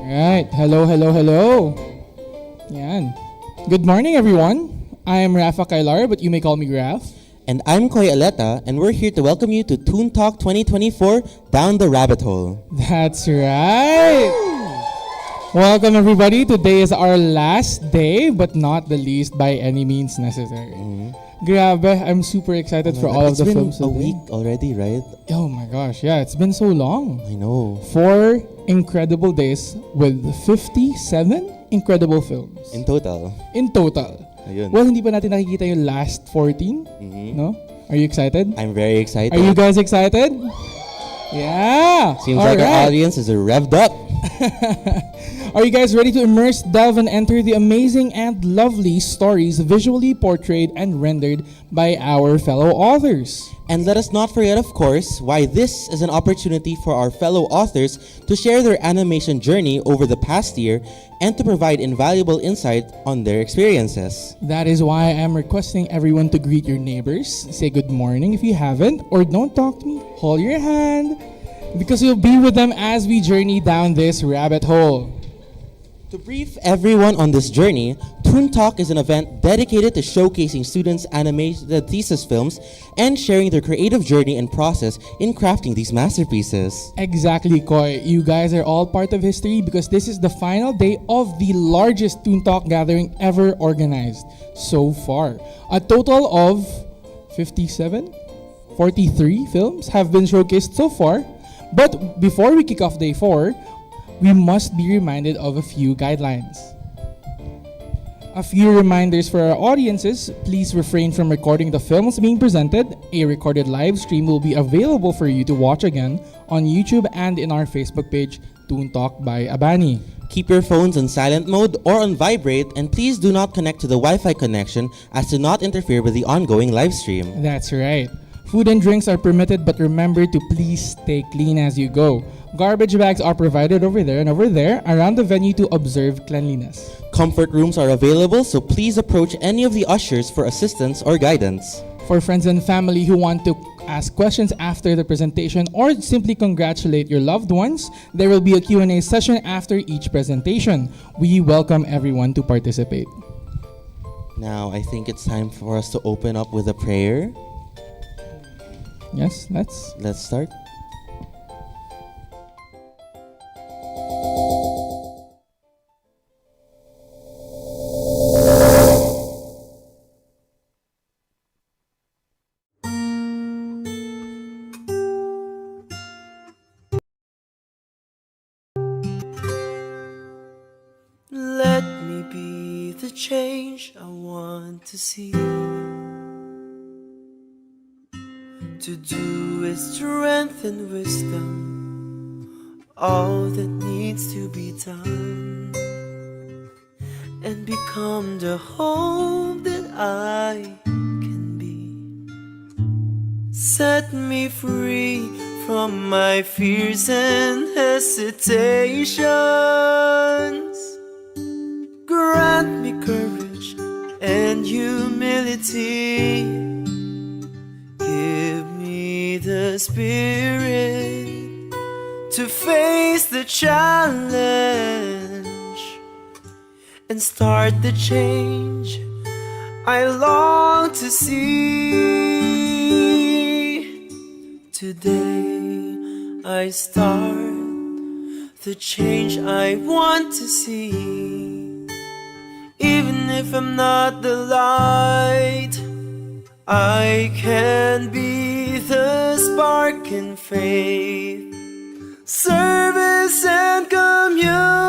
Right. Hello, hello, hello. Yan. Good morning, everyone. I am Rafa Kailar, but you may call me Raf. And I'm Koy Aleta, and we're here to welcome you to ToonTalk 2024 Down the Rabbit Hole. That's right. Welcome, everybody. Today is our last day, but not the least by any means necessary. Grabe, I'm super excited for all of the films today. today. It's been a week already, right? Oh my gosh, yeah, it's been so long. I know. 4 incredible days with 57 incredible films. In total. Ayun. Well, hindi pa natin nakikita yung last 14, no? Are you excited? I'm very excited. Are you guys excited? Yeah! Seems like our audience is revved up. Are you guys ready to immerse, delve, and enter the amazing and lovely stories visually portrayed and rendered by our fellow authors? And let us not forget, of course, why this is an opportunity for our fellow authors to share their animation journey over the past year and to provide invaluable insight on their experiences. That is why I'm requesting everyone to greet your neighbors, say good morning if you haven't, or don't talk to me, hold your hand, because you'll be with them as we journey down this rabbit hole. To brief everyone on this journey, ToonTalk is an event dedicated to showcasing students' animated thesis films and sharing their creative journey and process in crafting these masterpieces. Exactly, Koy. You guys are all part of history because this is the final day of the largest ToonTalk gathering ever organized so far. A total of 43 films have been showcased so far. But before we kick off day 4, we must be reminded of a few guidelines. A few reminders for our audiences: please refrain from recording the films being presented. A recorded live stream will be available for you to watch again on YouTube and in our Facebook page, ToonTalk by Abani. Keep your phones on silent mode or on vibrate, and please do not connect to the Wi-Fi connection as to not interfere with the ongoing live stream. That's right. Food and drinks are permitted, but remember to please stay clean as you go. Garbage bags are provided over there and over there around the venue to observe cleanliness. Comfort rooms are available, so please approach any of the ushers for assistance or guidance. For friends and family who want to ask questions after the presentation or simply congratulate your loved ones, there will be a Q&A session after each presentation. We welcome everyone to participate. Now, I think it's time for us to open up with a prayer. Yes, Let's start. Let me be the change I want to see. To do with strength and wisdom all that needs to be done, and become the hope that I can be. Set me free from my fears and hesitations. Grant me courage and humility. Give me the spirit to face the challenge and start the change I long to see. Today I start the change I want to see. Even if I'm not the light, I can be the spark in faith, service and communion.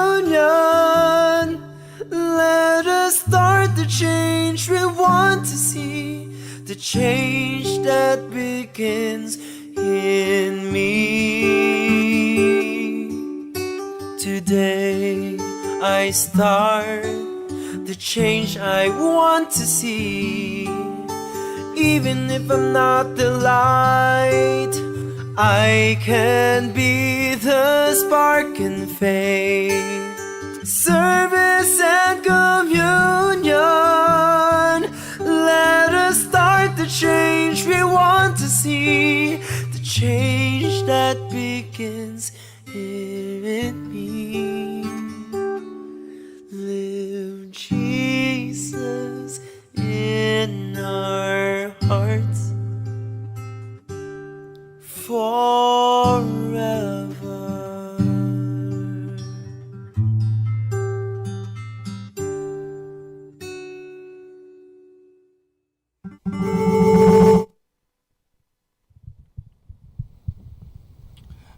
Let us start the change we want to see, the change that begins in me. Today I start the change I want to see. Even if I'm not the light, I can be the spark in faith, service and communion. Let us start the change we want to see, the change that begins here in me. Jesus in our hearts forever.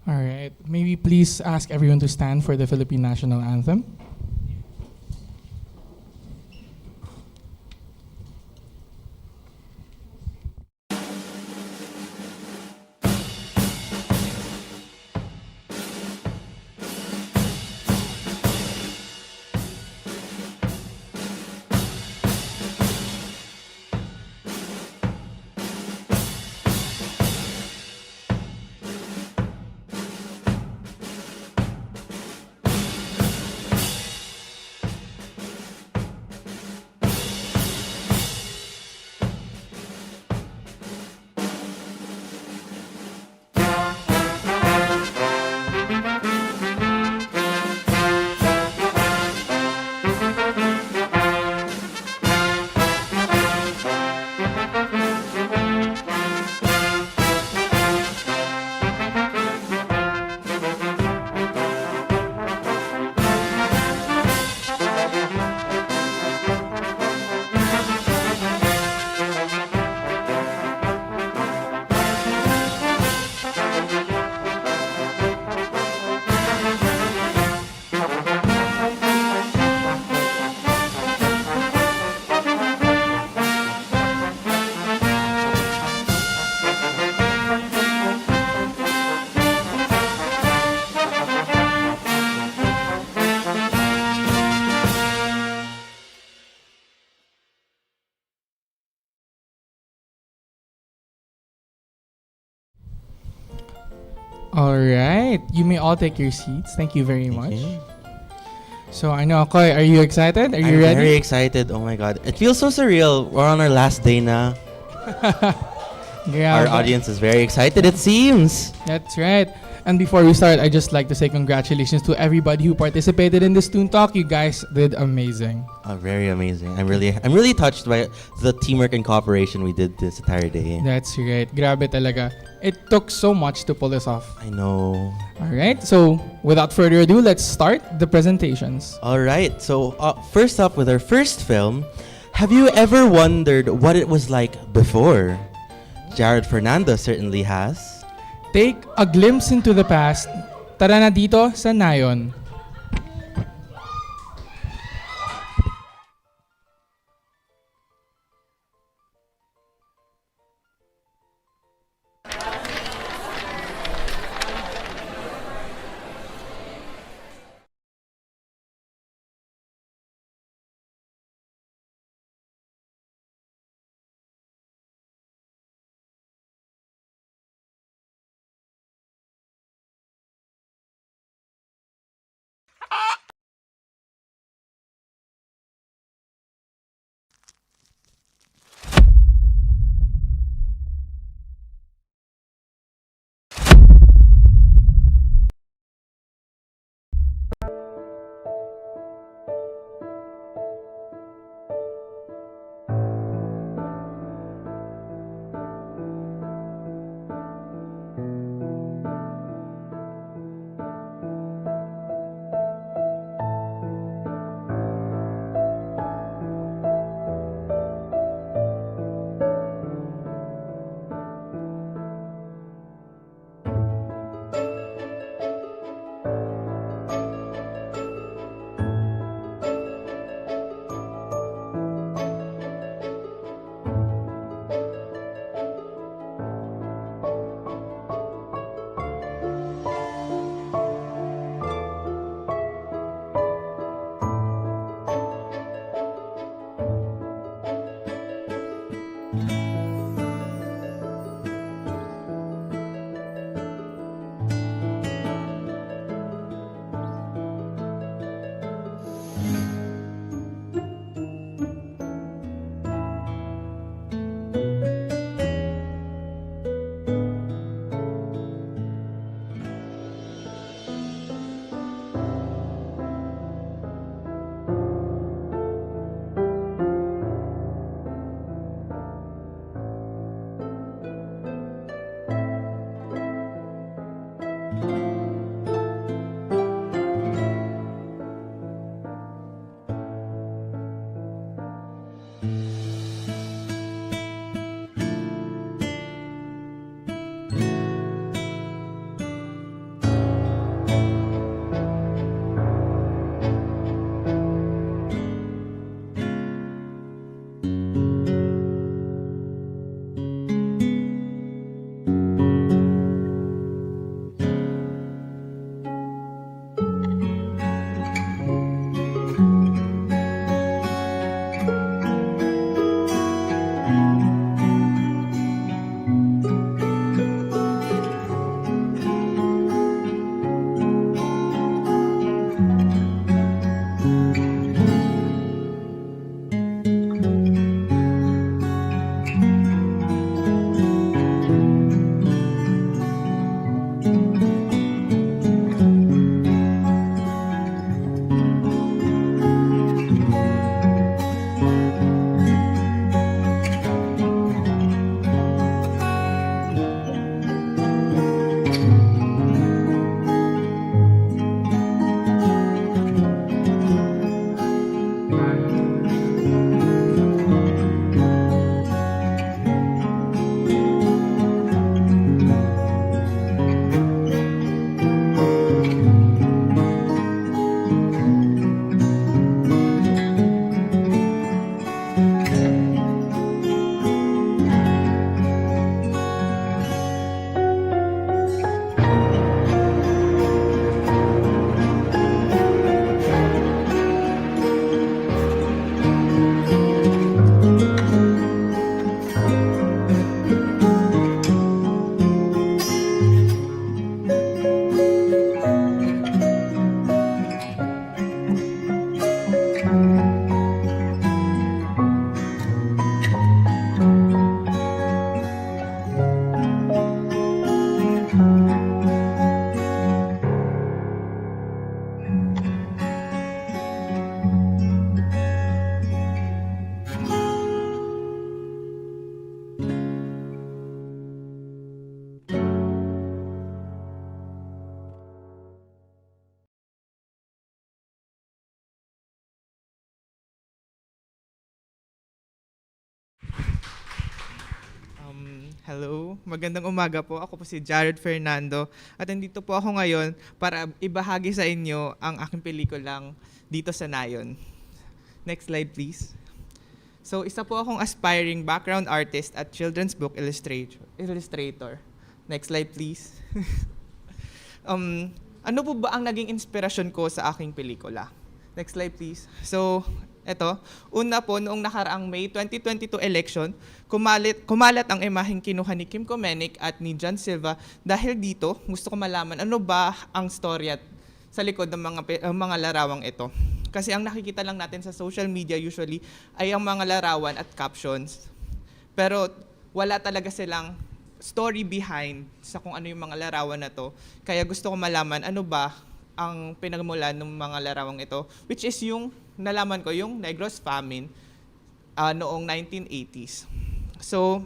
All right. Maybe please ask everyone to stand for the Philippine National Anthem. All right. You may all take your seats. Thank you very much. you. So I know, Koy, are you excited? Are you I'm ready? very excited. Oh my god. It feels so surreal. We're on our last day now. Our Grabe. audience is very excited, it seems. That's right. And before we start, I'd just like to say congratulations to everybody who participated in this ToonTalk. You guys did amazing. Very amazing. I'm really touched by the teamwork and cooperation we did this entire day. That's right. Grabe talaga. It took so much to pull this off. I know. All right. So without further ado, let's start the presentations. All right. So first up with our first film, have you ever wondered what it was like before? Jarod Fernando certainly has. Take a glimpse into the past. Tara na dito sa Ngayon. Hello, magandang umaga po. Ako po si Jarod Fernando at nandito po ako ngayon para ibahagi sa inyo ang aking pelikulang Dito sa Ngayon. Next slide please. So isa po akong aspiring background artist at children's book illustrator. Next slide please. Ano po ba ang naging inspirasyon ko sa aking pelikula? Next slide please. So eto, una po, noong nakaraang May 2022 election, kumalat ang imaheng kinuha ni Kim Comenik at ni John Silva. Dahil dito, gusto ko malaman ano ba ang storya sa likod ng mga larawang ito. Kasi ang nakikita lang natin sa social media usually ay ang mga larawan at captions. Pero wala talaga silang story behind sa kung ano yung mga larawan na to. Kaya gusto ko malaman ano ba ang pinagmulan ng mga larawang ito, which is yung nalaman ko yung Negros Famine noong 1980s. So,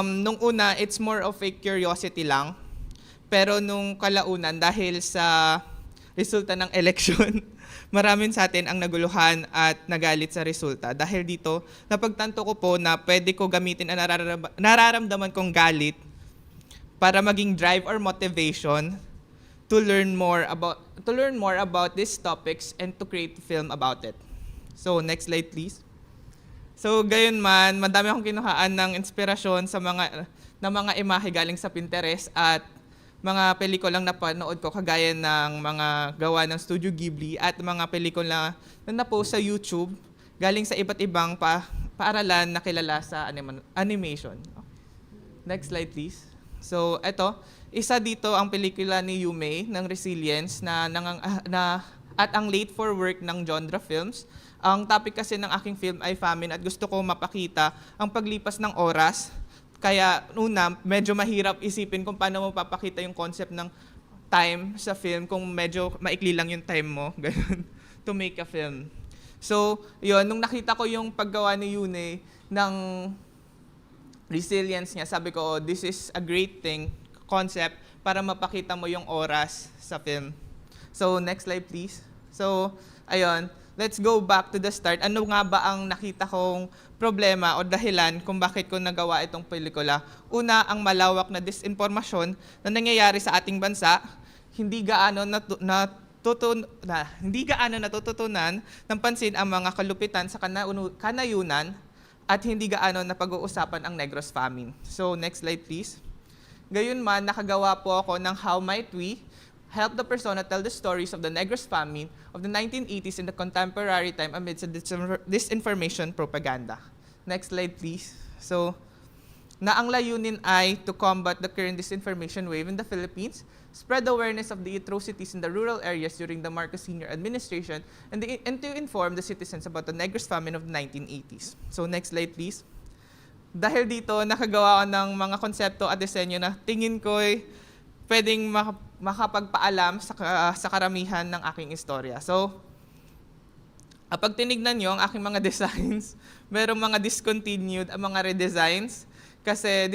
nung una, it's more of a curiosity lang. Pero nung kalaunan, dahil sa resulta ng election, maraming sa atin ang naguluhan at nagalit sa resulta. Dahil dito, napagtanto ko po na pwede ko gamitin ang nararamdaman kong galit para maging drive or motivation to learn more about these topics and to create a film about it. So, next slide please. So, gayon man, madami akong kinuhaan ng inspirasyon sa mga imahe galing sa Pinterest at mga pelikulang napanood ko kagaya ng mga gawa ng Studio Ghibli at mga pelikula na napost sa YouTube galing sa iba't ibang paaralan na kilala sa animation. Next slide please. So, eto, isa dito ang pelikula ni Yume ng Resilience at ang Late for Work ng Genre Films. Ang topic kasi ng aking film ay famine at gusto ko mapakita ang paglipas ng oras. Kaya una, medyo mahirap isipin kung paano mo papakita yung concept ng time sa film kung medyo maikli lang yung time mo ganun, to make a film. So, yun, nung nakita ko yung paggawa ni Yune ng Resilience niya, sabi ko, oh, this is a great concept para mapakita mo yung oras sa film. So, next slide please. So, ayun, let's go back to the start. Ano nga ba ang nakita kong problema o dahilan kung bakit ko nagawa itong pelikula? Una, ang malawak na disinformasyon na nangyayari sa ating bansa, hindi gaano natututunan ng pansin ang mga kalupitan sa kanayunan at hindi gaano napag-uusapan ang Negros Famine. So, next slide please. Gayunman, nakagawa po ako ng How Might We Help the Persona Tell the Stories of the Negros Famine of the 1980s in the contemporary time amidst disinformation propaganda. Next slide, please. So, na ang layunin ay to combat the current disinformation wave in the Philippines, spread awareness of the atrocities in the rural areas during the Marcos Sr. administration, and to inform the citizens about the Negros Famine of the 1980s. So, next slide, please. Dahil dito, nakagawa ko ng mga konsepto at disenyo na tingin ko ay pwedeng makapagpaalam sa karamihan ng aking istorya. So, kapag tinignan nyo ang aking mga designs, merong mga discontinued, ang mga redesigns, kasi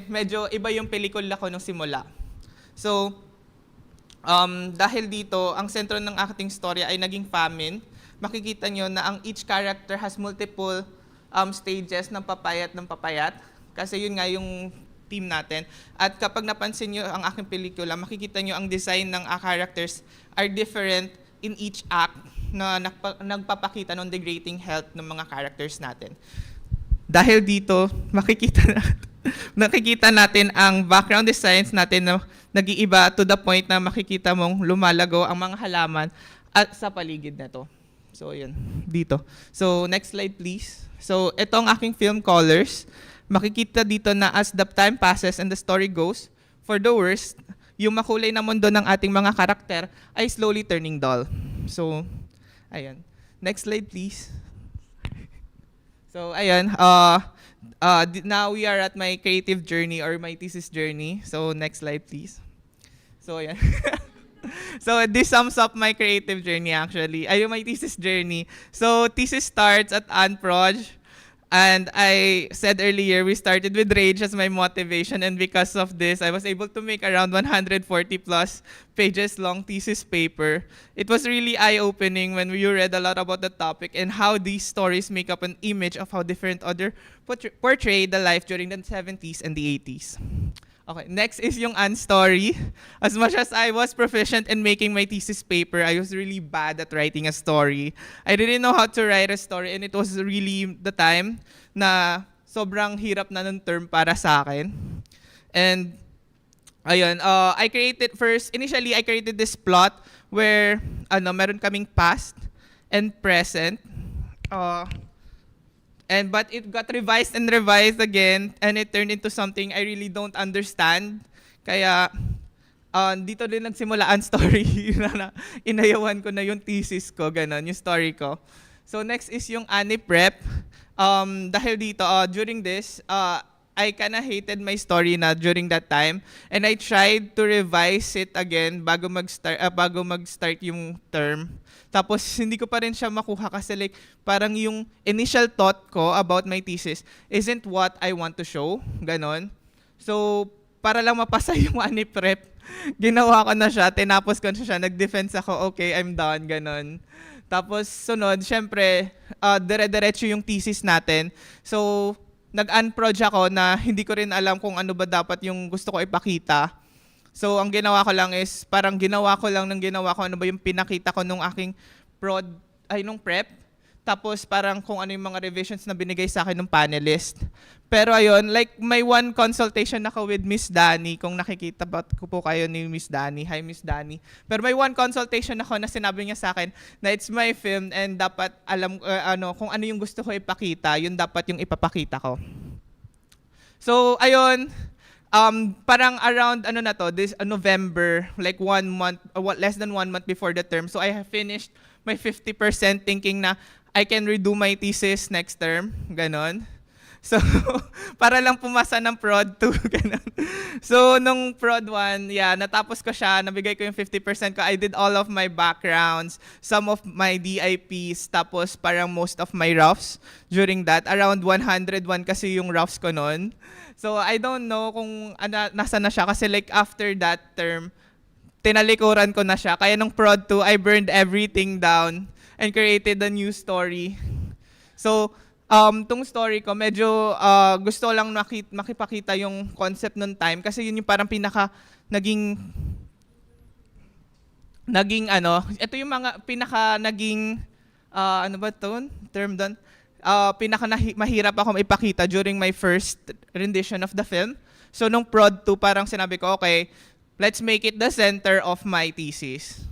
medyo iba yung pelikula ko nung simula. So, dahil dito, ang sentro ng aking istorya ay naging famine, makikita nyo na ang each character has multiple stages ng papayat, kasi yun nga yung team natin. At kapag napansin nyo ang aking pelikula, makikita nyo ang design ng characters are different in each act na nagpapakita ng degrading health ng mga characters natin. Dahil dito, nakikita natin ang background designs natin na nag-iiba to the point na makikita mong lumalago ang mga halaman at sa paligid na to. So, yun. Dito. So, next slide please. So, ito ang aking film colors. Makikita dito na as the time passes and the story goes, for the worst, yung makulay na mundo ng ating mga karakter ay slowly turning dull. So, ayun. Next slide, please. So, ayun. Now we are at my creative journey or my thesis journey. So, next slide, please. So, ayan. So, this sums up my creative journey actually. Ayun, my thesis journey. So, thesis starts at Unproj. And I said earlier, we started with rage as my motivation, and because of this, I was able to make around 140 plus pages long thesis paper. It was really eye-opening when you read a lot about the topic and how these stories make up an image of how different other portray the life during the 70s and the 80s. Okay, next is yung story. As much as I was proficient in making my thesis paper, I was really bad at writing a story. I didn't know how to write a story, and it was really the time na sobrang hirap na ng term para sa akin. And ayun, initially I created this plot where meron kaming past and present. But it got revised and revised again, and it turned into something I really don't understand. Kaya dito din nagsimula ang story na inayawan ko na yung thesis ko, ganun, yung story ko. So next is yung prep. Dahil dito, during this, I kinda hated my story na during that time, and I tried to revise it again bago mag-start yung term. Tapos hindi ko pa rin siya makuha kasi like parang yung initial thought ko about my thesis isn't what I want to show, ganon. So para lang mapasa yung prep, ginawa ko na siya, tinapos ko na siya, nag-defense ako, okay, I'm done, ganon. Tapos sunod, syempre, dire-diretso yung thesis natin. So nag-unproj ako na hindi ko rin alam kung ano ba dapat yung gusto ko ipakita. So, ang ginawa ko lang is, parang ginawa ko ano ba yung pinakita ko nung aking nung prep. Tapos, parang kung ano yung mga revisions na binigay sa akin ng panelist. Pero ayun, like, may one consultation ako with Miss Danny. Kung nakikita ba ko po kayo ni Miss Danny. Hi, Miss Danny. Pero may one consultation ako na sinabi niya sa akin na it's my film and dapat alam kung ano yung gusto ko ipakita, yun dapat yung ipapakita ko. So, ayun. Parang around this November, like 1 month, less than 1 month before the term. So I have finished my 50% thinking na I can redo my thesis next term, ganon. So para lang pumasa ng prod 2, ganon. So nung prod 1, natapos ko siya, nabigay ko yung 50% ko. I did all of my backgrounds, some of my DIPs, tapos parang most of my roughs during that. Around 101 kasi yung roughs ko noon. So I don't know kung nasa na siya kasi like after that term, tinalikuran ko na siya. Kaya nung prod 2, I burned everything down and created a new story. So tong story ko, medyo gusto lang makipakita yung concept nung time kasi yun yung parang naging ito yung mga term doon? Mahirap ako ipakita during my first rendition of the film. So nung prod 2, parang sinabi ko, okay, let's make it the center of my thesis.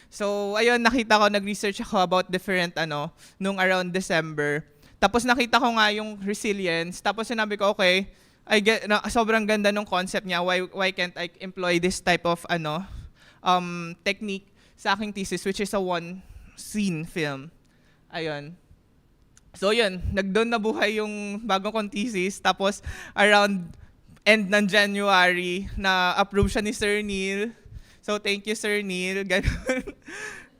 So ayun, nag-research ako about different nung around December. Tapos nakita ko nga yung resilience. Tapos sinabi ko, okay, sobrang ganda nung concept niya. Why can't I employ this type of technique sa aking thesis, which is a one scene film. Ayun. So yun, nagdoon na buhay yung bagong kong thesis. Tapos around end ng January, na-approve siya ni Sir Neil. So thank you, Sir Neil. Ganun.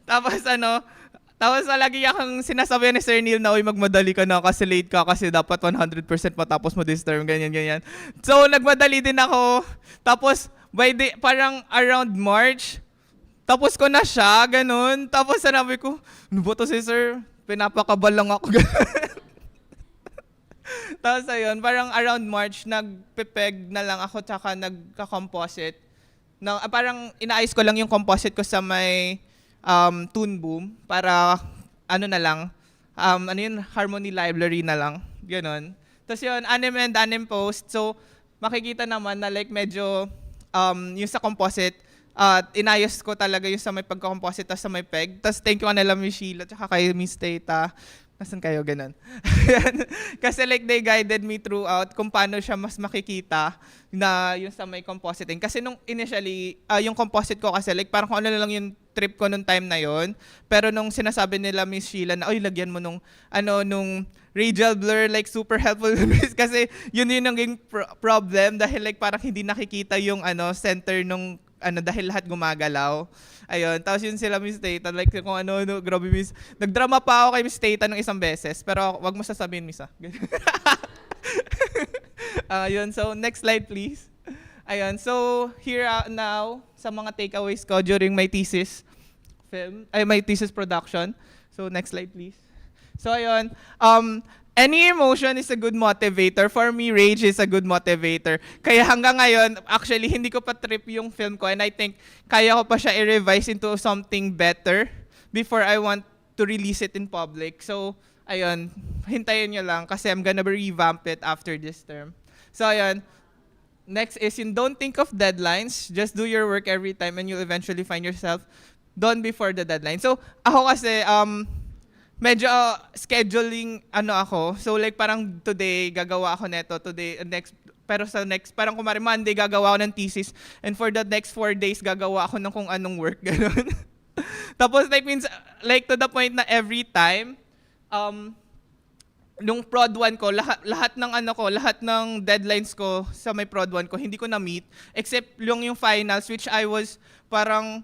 Tapos lagi akong sinasabi ni Sir Neil na, uy, magmadali ka na kasi late ka kasi dapat 100% matapos mo this term, ganyan. So nagmadali din ako. Tapos parang around March, tapos ko na siya, ganun. Tapos sanabi ko, ano ba to si Sir? Pinapakabal lang ako. Tapos ayun, parang around March, nagpipeg na lang ako tsaka nagka-composite. Parang inaayos ko lang yung composite ko sa may Toon Boom para harmony library na lang. Ganon. Tapos yun, anim and anim post. So makikita naman na like medyo yung sa composite, inayos ko talaga yung sa may pagka-composite at sa may peg. Tapos thank you kanila Miss Sheila tsaka kay Miss Teta. Nasaan kayo? Ganun. Kasi like they guided me throughout kung paano siya mas makikita na yung sa may compositing. Kasi nung initially, yung composite ko kasi like parang kung ano lang yung trip ko nung time na yon. Pero nung sinasabi nila Miss Sheila na, lagyan mo nung radial blur, like super helpful. Kasi yun yung naging problem dahil like parang hindi nakikita yung center nung dahil lahat gumagalaw. Ayun, tapos yun sila Miss Tata, like kung grabe Miss. Nagdrama pa ako kay Miss Tata ng isang beses, pero wag mo sasabihin Miss. Ayun, so next slide please. Ayun, so here now sa mga takeaways ko during my thesis my thesis production. So next slide please. So ayun, any emotion is a good motivator. For me, rage is a good motivator. Kaya hanggang ngayon, actually, hindi ko pa trip yung film ko and I think kaya ko pa siya i-revise into something better before I want to release it in public. So, ayun, hintayin nyo lang kasi I'm gonna revamp it after this term. So, ayun, next is yung don't think of deadlines. Just do your work every time and you'll eventually find yourself done before the deadline. So, ako kasi, medyo scheduling ako. So like parang today gagawa ako neto, today next pero sa next parang kumari Monday gagawa ako ng thesis and for the next 4 days gagawa ako ng kung anong work ganoon. Tapos like to the point na every time nung prod 1 ko lahat ng deadlines ko sa may prod 1 ko hindi ko na meet except yung finals which I was parang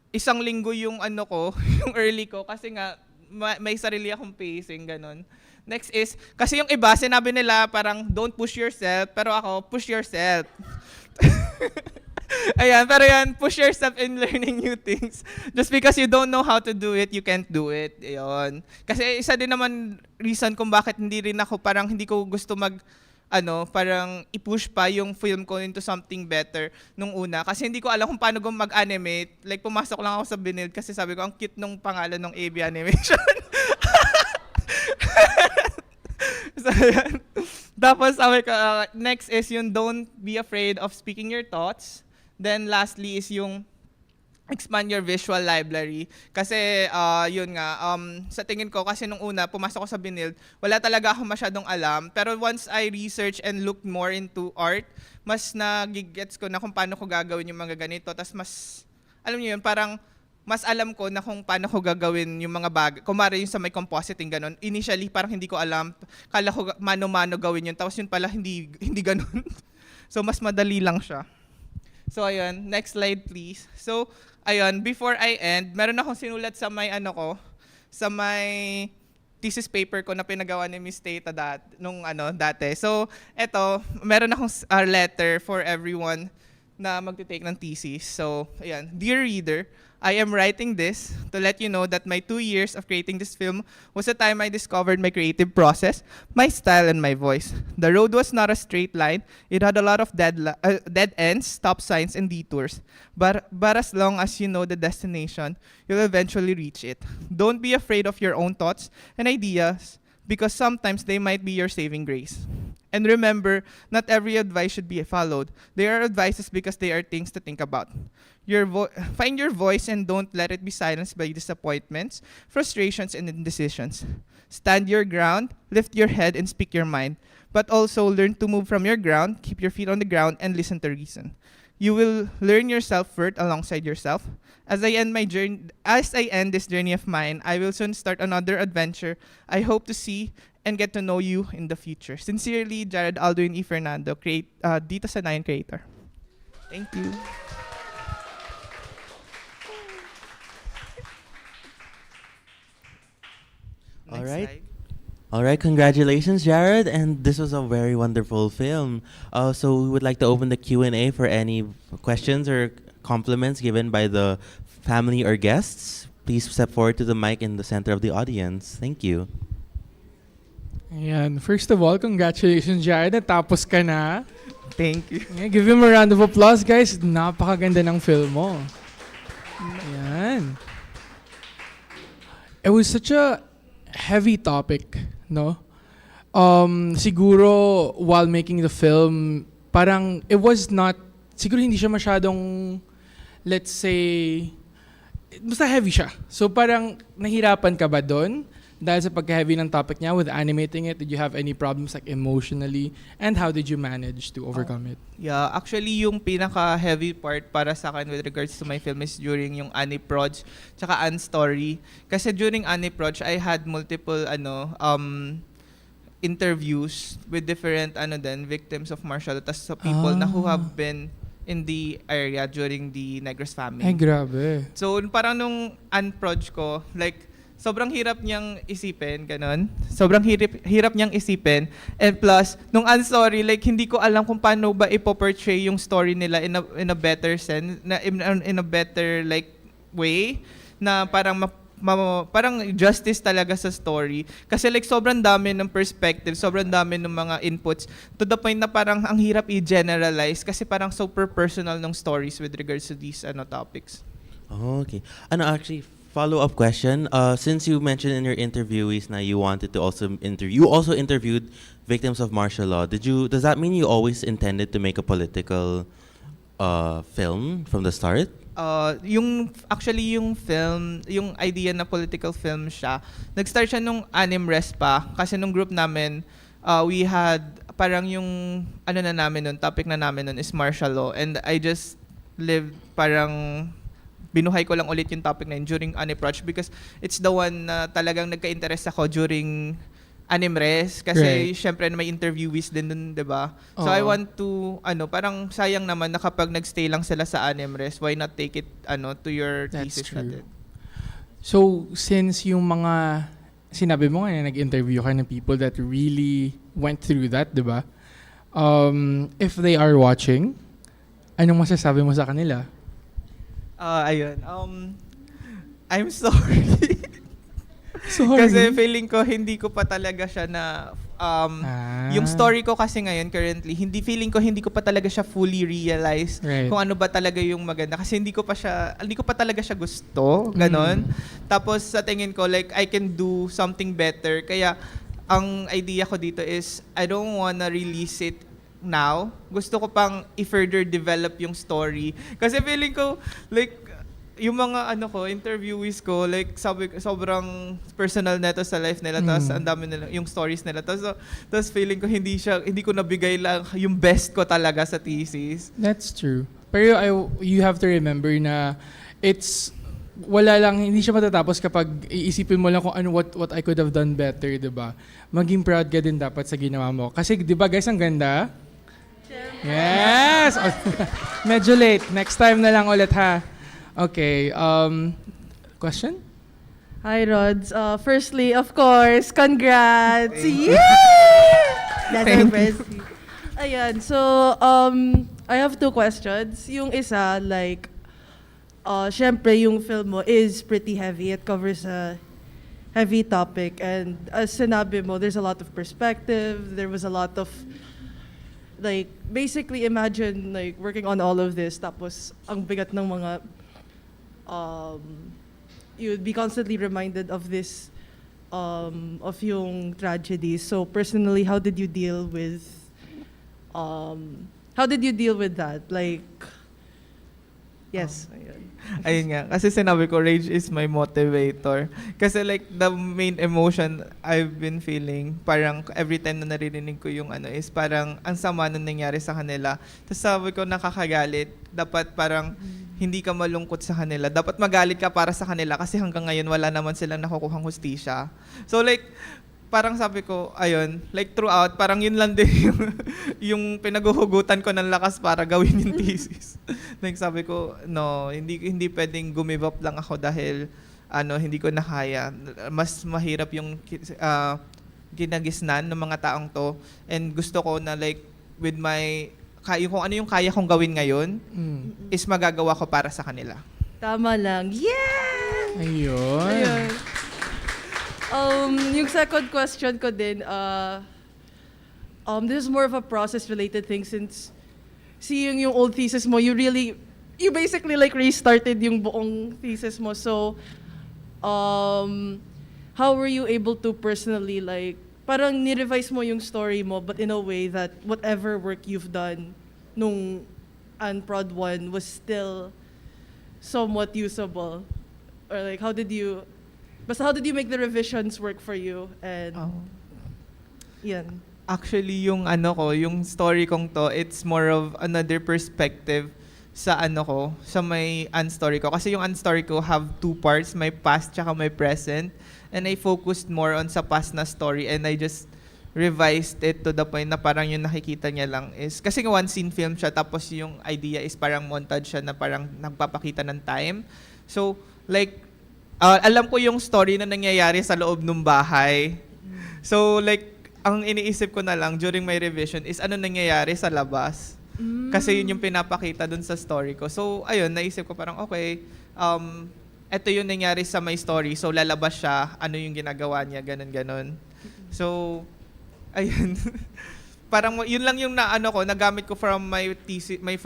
isang linggo yung yung early ko kasi nga may sarili akong pacing, ganun. Next is, kasi yung iba, sinabi nila parang don't push yourself, pero ako, push yourself. Ayan, pero yan, push yourself in learning new things. Just because you don't know how to do it, you can't do it. Ayun. Kasi isa din naman reason kung bakit hindi ko gusto parang i-push pa yung film ko into something better nung una. Kasi hindi ko alam kung paano mag-animate. Like, pumasok lang ako sa Binil kasi sabi ko, ang cute nung pangalan ng AB Animation. So, yan. Tapos, sabi ko, next is yung don't be afraid of speaking your thoughts. Then, lastly is yung expand your visual library. Kasi, yun nga, sa tingin ko, kasi nung una, pumasok ko sa Binild, wala talaga ako masyadong alam. Pero once I research and look more into art, mas nagigets ko na kung paano ko gagawin yung mga ganito. Tapos mas, alam niyo yun, parang mas alam ko na kung paano ko gagawin yung mga bagay. Kumari yung sa may compositing, ganon. Initially, parang hindi ko alam. Kala ko mano-mano gawin yun. Tapos yun pala, hindi ganon. So, mas madali lang siya. So, ayun. Next slide, please. So, ayun, before I end, meron akong sinulat sa may sa may thesis paper ko na pinagawa ni Miss Tata dati. So, eto, meron akong letter for everyone na magte-take ng thesis. So, ayan, dear reader, I am writing this to let you know that my 2 years of creating this film was the time I discovered my creative process, my style, and my voice. The road was not a straight line. It had a lot of dead ends, stop signs, and detours. But as long as you know the destination, you'll eventually reach it. Don't be afraid of your own thoughts and ideas because sometimes they might be your saving grace. And remember, not every advice should be followed. They are advices because they are things to think about. Find your voice and don't let it be silenced by disappointments, frustrations, and indecisions. Stand your ground, lift your head, and speak your mind. But also learn to move from your ground, keep your feet on the ground, and listen to reason. You will learn your self-worth alongside yourself. As I end this journey of mine, I will soon start another adventure. I hope to see and get to know you in the future. Sincerely, Jarod, Aldo, and Fernando, dito sa Ngayon Creator. Thank you. All right, congratulations, Jarod, and this was a very wonderful film. So we would like to open the Q&A for any questions or compliments given by the family or guests. Please step forward to the mic in the center of the audience. Thank you. Ayan. First of all, congratulations, Jarod. Natapos ka na. Thank you. Yeah, give him a round of applause, guys. Napakaganda ng film mo. Ayan. It was such a heavy topic, no? Siguro, while making the film, parang it was not, siguro hindi siya masyadong, let's say, basta heavy siya. So parang nahirapan ka ba doon? Dahil sa pagka-heavy ng topic niya with animating it, did you have any problems like emotionally? And how did you manage to overcome it? Yeah, actually yung pinaka-heavy part para sa akin with regards to my film is during yung Aniproj tsaka Unstory. Kasi during Aniproj, I had multiple interviews with different victims of martial arts, so people na who have been in the area during the Negros famine. Ay, grabe. So, parang nung unproj ko, like, sobrang hirap niyang isipin, ganon. Sobrang hirap niyang isipin. And plus, nung unstory, like, hindi ko alam kung paano ba ipoportray yung story nila in a better sense, in a better, like, way, na parang parang justice talaga sa story. Kasi like sobrang dami ng perspective, sobrang dami ng mga inputs to the point na parang ang hirap i-generalize kasi parang super personal ng stories with regards to these topics. Oh, okay. Actually, follow-up question. Since you mentioned in your interviewees na you wanted to also you also interviewed victims of martial law. Does that mean you always intended to make a political film from the start? Yung film, yung idea na political film siya, nag-start siya nung Anim Res pa kasi nung group namin, we had parang yung topic na namin nun is martial law, and I just lived parang binuhay ko lang ulit yung topic na yun during Aniproj because it's the one na talagang nagka-interest ako during Animres kasi syempre may interviewees din dun, 'di ba? So I want to parang sayang naman na kapag nagstay lang sila sa Animres, why not take it to your thesis natin? So since yung mga sinabi mo nga na nag-interview ka ng people that really went through that, 'di ba? If they are watching, anong masasabi mo sa kanila? Ayun. I'm sorry. Sorry. Kasi feeling ko hindi ko pa talaga siya na yung story ko kasi ngayon currently hindi ko pa talaga siya fully realize kung ano ba talaga yung maganda kasi hindi ko pa talaga siya gusto, ganon. Tapos sa tingin ko like I can do something better, kaya ang idea ko dito is I don't wanna release it now. Gusto ko pang i-further develop yung story kasi feeling ko like yung mga interviewees ko, like sobrang personal neto sa life nila, tapos ang dami nila yung stories nila, tapos feeling ko hindi ko nabigay lang yung best ko talaga sa thesis. That's true. Pero you have to remember na hindi siya matatapos kapag iisipin mo lang kung what I could have done better, 'di ba? Maging proud ka din dapat sa ginawa mo. Kasi 'di ba guys, ang ganda? Yes. Medyo late. Next time na lang ulit ha. Okay, question? Hi, Rods. Firstly, of course, congrats! Yeah! That's impressive. Ayan, so, I have 2 questions. Yung isa, like, syempre, yung film mo is pretty heavy. It covers a heavy topic. And as sinabi mo, there's a lot of perspective. There was a lot of, like, basically imagine, like, working on all of this. Tapos, ang bigat ng mga you would be constantly reminded of this, of yung tragedies. So personally, how did you deal with that? Like, yes. Ayun nga, kasi sinabi ko, rage is my motivator. Kasi like, the main emotion I've been feeling, parang every time na naririnig ko yung is parang ang sama na nangyari sa kanila. Tapos sabi ko, nakakagalit. Dapat parang hindi ka malungkot sa kanila. Dapat magalit ka para sa kanila kasi hanggang ngayon wala naman silang nakukuhang hustisya. So like, parang sabi ko, ayun, like throughout, parang yun lang din yung pinaguhugutan ko ng lakas para gawin yung thesis. Like sabi ko, no, hindi pwedeng gumive up lang ako dahil hindi ko nakaya. Mas mahirap yung ginagisnan ng mga taong to. And gusto ko na like, with my, kung ano yung kaya kong gawin ngayon, is magagawa ko para sa kanila. Tama lang. Yeah! Ayun. Yung second question ko din, this is more of a process-related thing since seeing yung old thesis mo, you basically like restarted yung buong thesis mo. So, how were you able to personally like, parang ni-revise mo yung story mo but in a way that whatever work you've done nung Unprod 1 was still somewhat usable? Or like, how did you make the revisions work for you? And yan. Actually, yung yung story kong to, it's more of another perspective sa sa may unstory ko. Kasi yung unstory ko have 2 parts, may past tsaka may present. And I focused more on sa past na story, and I just revised it to the point na parang yung nakikita niya lang is, kasi nga one scene film siya, tapos yung idea is parang montage siya na parang nagpapakita ng time. So, like, alam ko yung story na nangyayari sa loob ng bahay. So, like, ang iniisip ko na lang during my revision is ano nangyayari sa labas. Kasi yun yung pinapakita dun sa story ko. So, ayun, naisip ko parang, okay, eto yung nangyari sa my story. So, lalabas siya, ano yung ginagawa niya, ganun-ganun. So, ayun. Parang yun lang yung nagamit ko from my thesis, my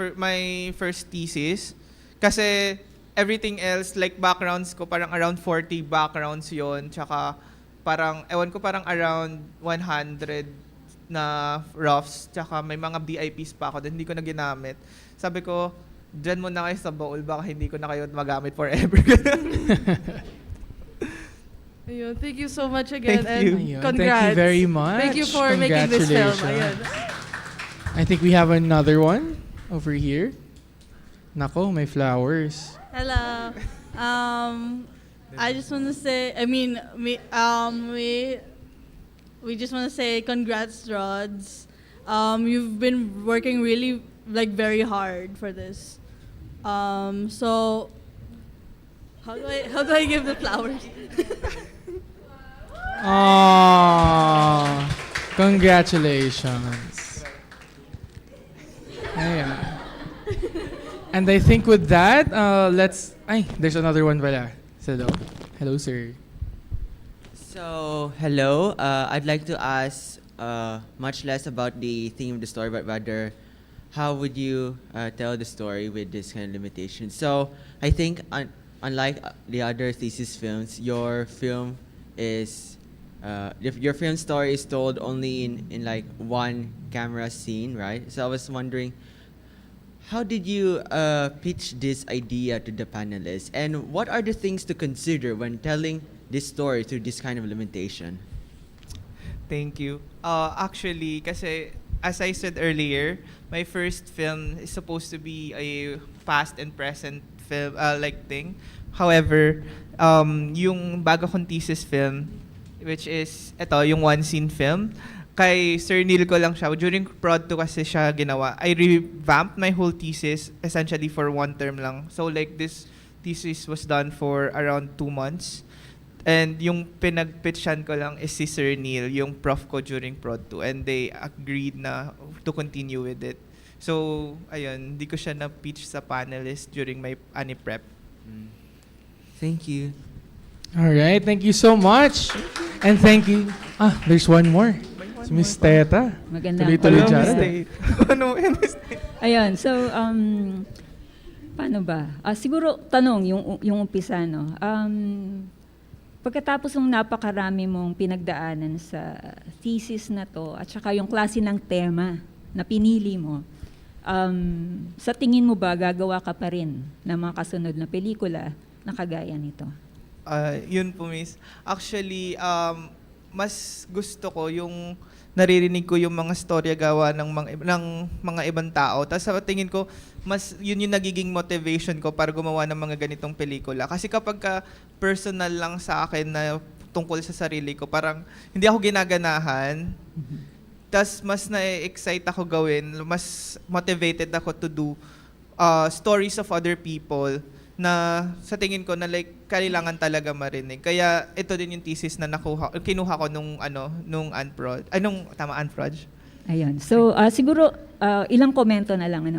first thesis. Kasi everything else, like backgrounds ko, parang around 40 backgrounds yon. Tsaka parang, ewan ko, parang around 100 na roughs. Tsaka may mga VIPs pa ako, hindi ko na ginamit. Sabi ko, dyan muna kayo sa bowl, baka hindi ko na kayo magamit forever. Ayun, thank you so much again. Thank you. And Ayun, congrats. thank you very much. Thank you for making this film. Ayun. I think we have another one over here. Nako, may flowers. Hello. I just want to say, we just want to say congrats, Rods. You've been working really, like, very hard for this. So, how do I give the flowers? Aww, congratulations. Ayan. And I think with that, there's another one pala. Hello. Hello, sir. So, hello. I'd like to ask much less about the theme of the story, but rather, how would you tell the story with this kind of limitation? So, I think unlike the other thesis films, your film is your film story is told only in like one camera scene, right? So I was wondering, how did you pitch this idea to the panelists, and what are the things to consider when telling this story through this kind of limitation? Thank you. Actually, kasi as I said earlier, my first film is supposed to be a past and present film like thing. However, yung bago kong thesis film, which is yung one scene film, kay Sir Neil ko lang siya. During prod 2 kasi siya ginawa. I revamped my whole thesis essentially for one term lang. So like this thesis was done for around 2 months. And yung pinag-pitchan ko lang is si Sir Neil, yung prof ko during prod 2. And they agreed na to continue with it. So, ayun, hindi ko siya na-pitch sa panelist during my prep. Thank you. All right, thank you so much. And thank you. There's one more. Si Miss Teta. Magandang Tuloy-tuloy, umaga. Jarod. Ayun, so, paano ba? Siguro, tanong, yung umpisa, no? Pagkatapos ng napakarami mong pinagdaanan sa thesis na to, at saka yung klase ng tema na pinili mo, sa tingin mo ba gagawa ka pa rin ng mga kasunod na pelikula na kagaya nito? Yun po, Miss. Actually, mas gusto ko yung naririnig ko yung mga storya gawa ng mga ibang tao. Tapos sa tingin ko, mas yun yung nagiging motivation ko para gumawa ng mga ganitong pelikula. Kasi kapag personal lang sa akin na tungkol sa sarili ko, parang hindi ako ginaganahan. Tas mas na-excite ako gawin, mas motivated ako to do stories of other people na sa tingin ko na like kailangan talaga marinig. Kaya ito din yung thesis na kinuha ko nung unprod. Unprod? Ayun. So, siguro ilang komento na lang,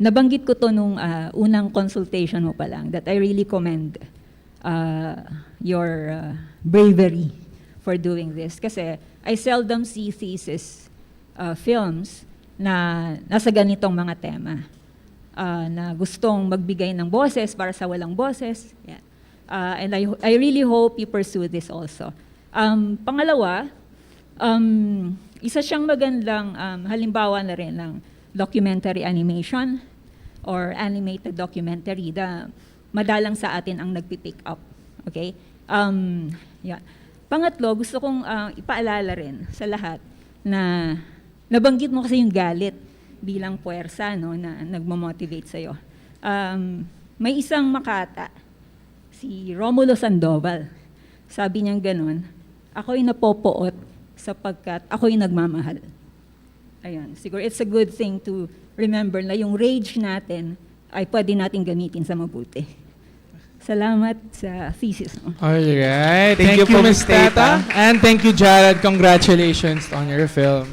nabanggit ko to nung unang consultation mo pa lang that I really commend your bravery for doing this. Kasi I seldom see thesis films na nasa ganitong mga tema. Na gustong magbigay ng boses para sa walang boses. Yeah. And I really hope you pursue this also. Pangalawa, isa siyang magandang halimbawa na rin ng documentary animation or animated documentary na madalang sa atin ang nagpipick up. Okay? Yeah. Pangatlo, gusto kong ipaalala rin sa lahat na nabanggit mo kasi yung galit bilang puwersa, no, na nagmamotivate sa'yo. May isang makata, si Romulo Sandoval. Sabi niyang ganun, ako'y napopoot sapagkat ako'y nagmamahal. Ayun, siguro it's a good thing to remember na yung rage natin ay pwede natin gamitin sa mabuti. Salamat sa thesis mo. Alright. Thank you Thank you, po, Ms. Ms. Tata. Tata. And thank you, Jarod. Congratulations on your film.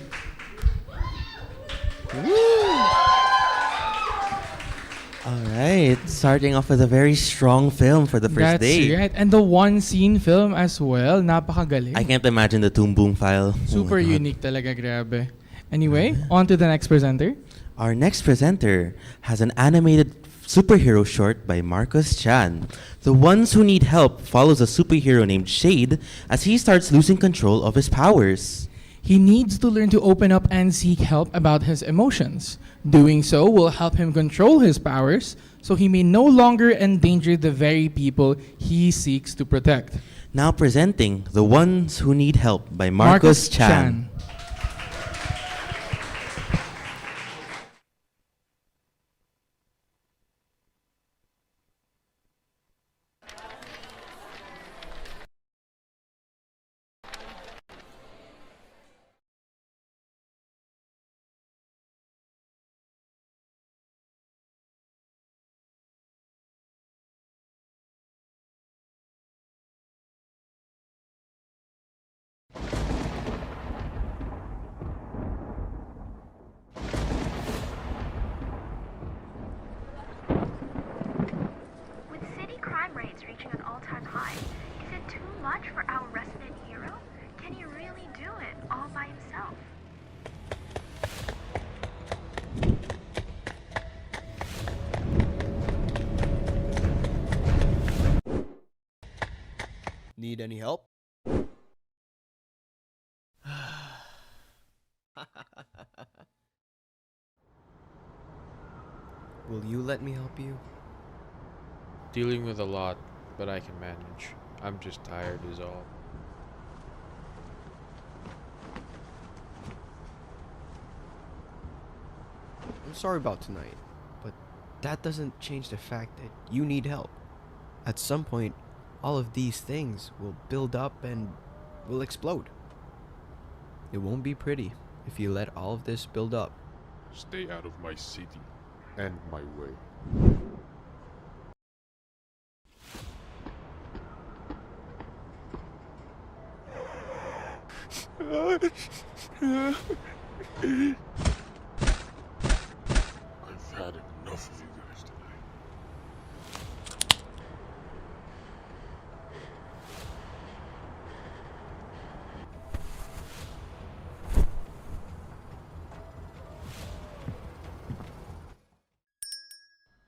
All right, starting off with a very strong film for the first That's day. right. And the one-scene film as well. Napakagaling. I can't imagine the Toon Boom file. Super Oh my God. unique talaga, grabe. Anyway, on to the next presenter. Our next presenter has an animated superhero short by Marcus Chan. The Ones Who Need Help follows a superhero named Shade as he starts losing control of his powers. He needs to learn to open up and seek help about his emotions. Doing so will help him control his powers so he may no longer endanger the very people he seeks to protect. Now presenting The Ones Who Need Help by Marcus Chan. With city crime rates reaching an all-time high, is it too much for our resident hero? Can he really do it all by himself? Need any help? Will you let me help you? Dealing with a lot, but I can manage. I'm just tired is all. I'm sorry about tonight, but that doesn't change the fact that you need help. At some point, all of these things will build up and will explode. It won't be pretty if you let all of this build up. Stay out of my city and my way. I've had enough of you guys today.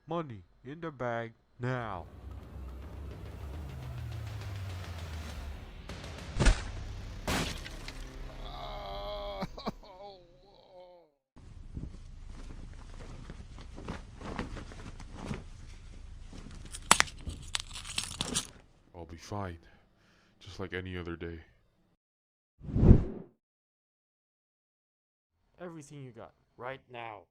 Money in the bag now. I'll be fine, just like any other day. Everything you got, right now.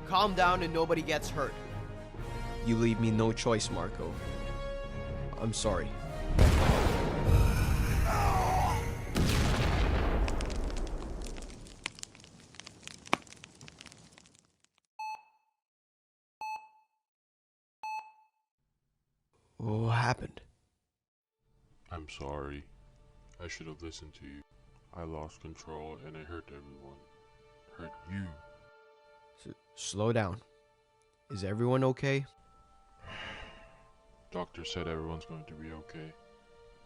Calm down and nobody gets hurt. You leave me no choice, Marco. I'm sorry. What happened? I'm sorry. I should have listened to you. I lost control and it hurt everyone. Hurt you. Slow down. Is everyone okay? Doctor said everyone's going to be okay.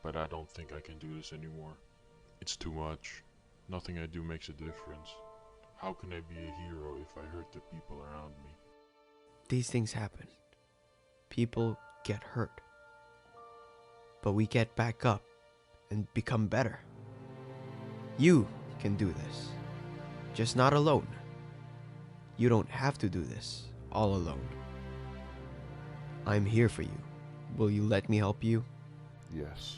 But I don't think I can do this anymore. It's too much. Nothing I do makes a difference. How can I be a hero if I hurt the people around me? These things happen. People get hurt. But we get back up and become better. You can do this. Just not alone. You don't have to do this all alone. I'm here for you. Will you let me help you? Yes.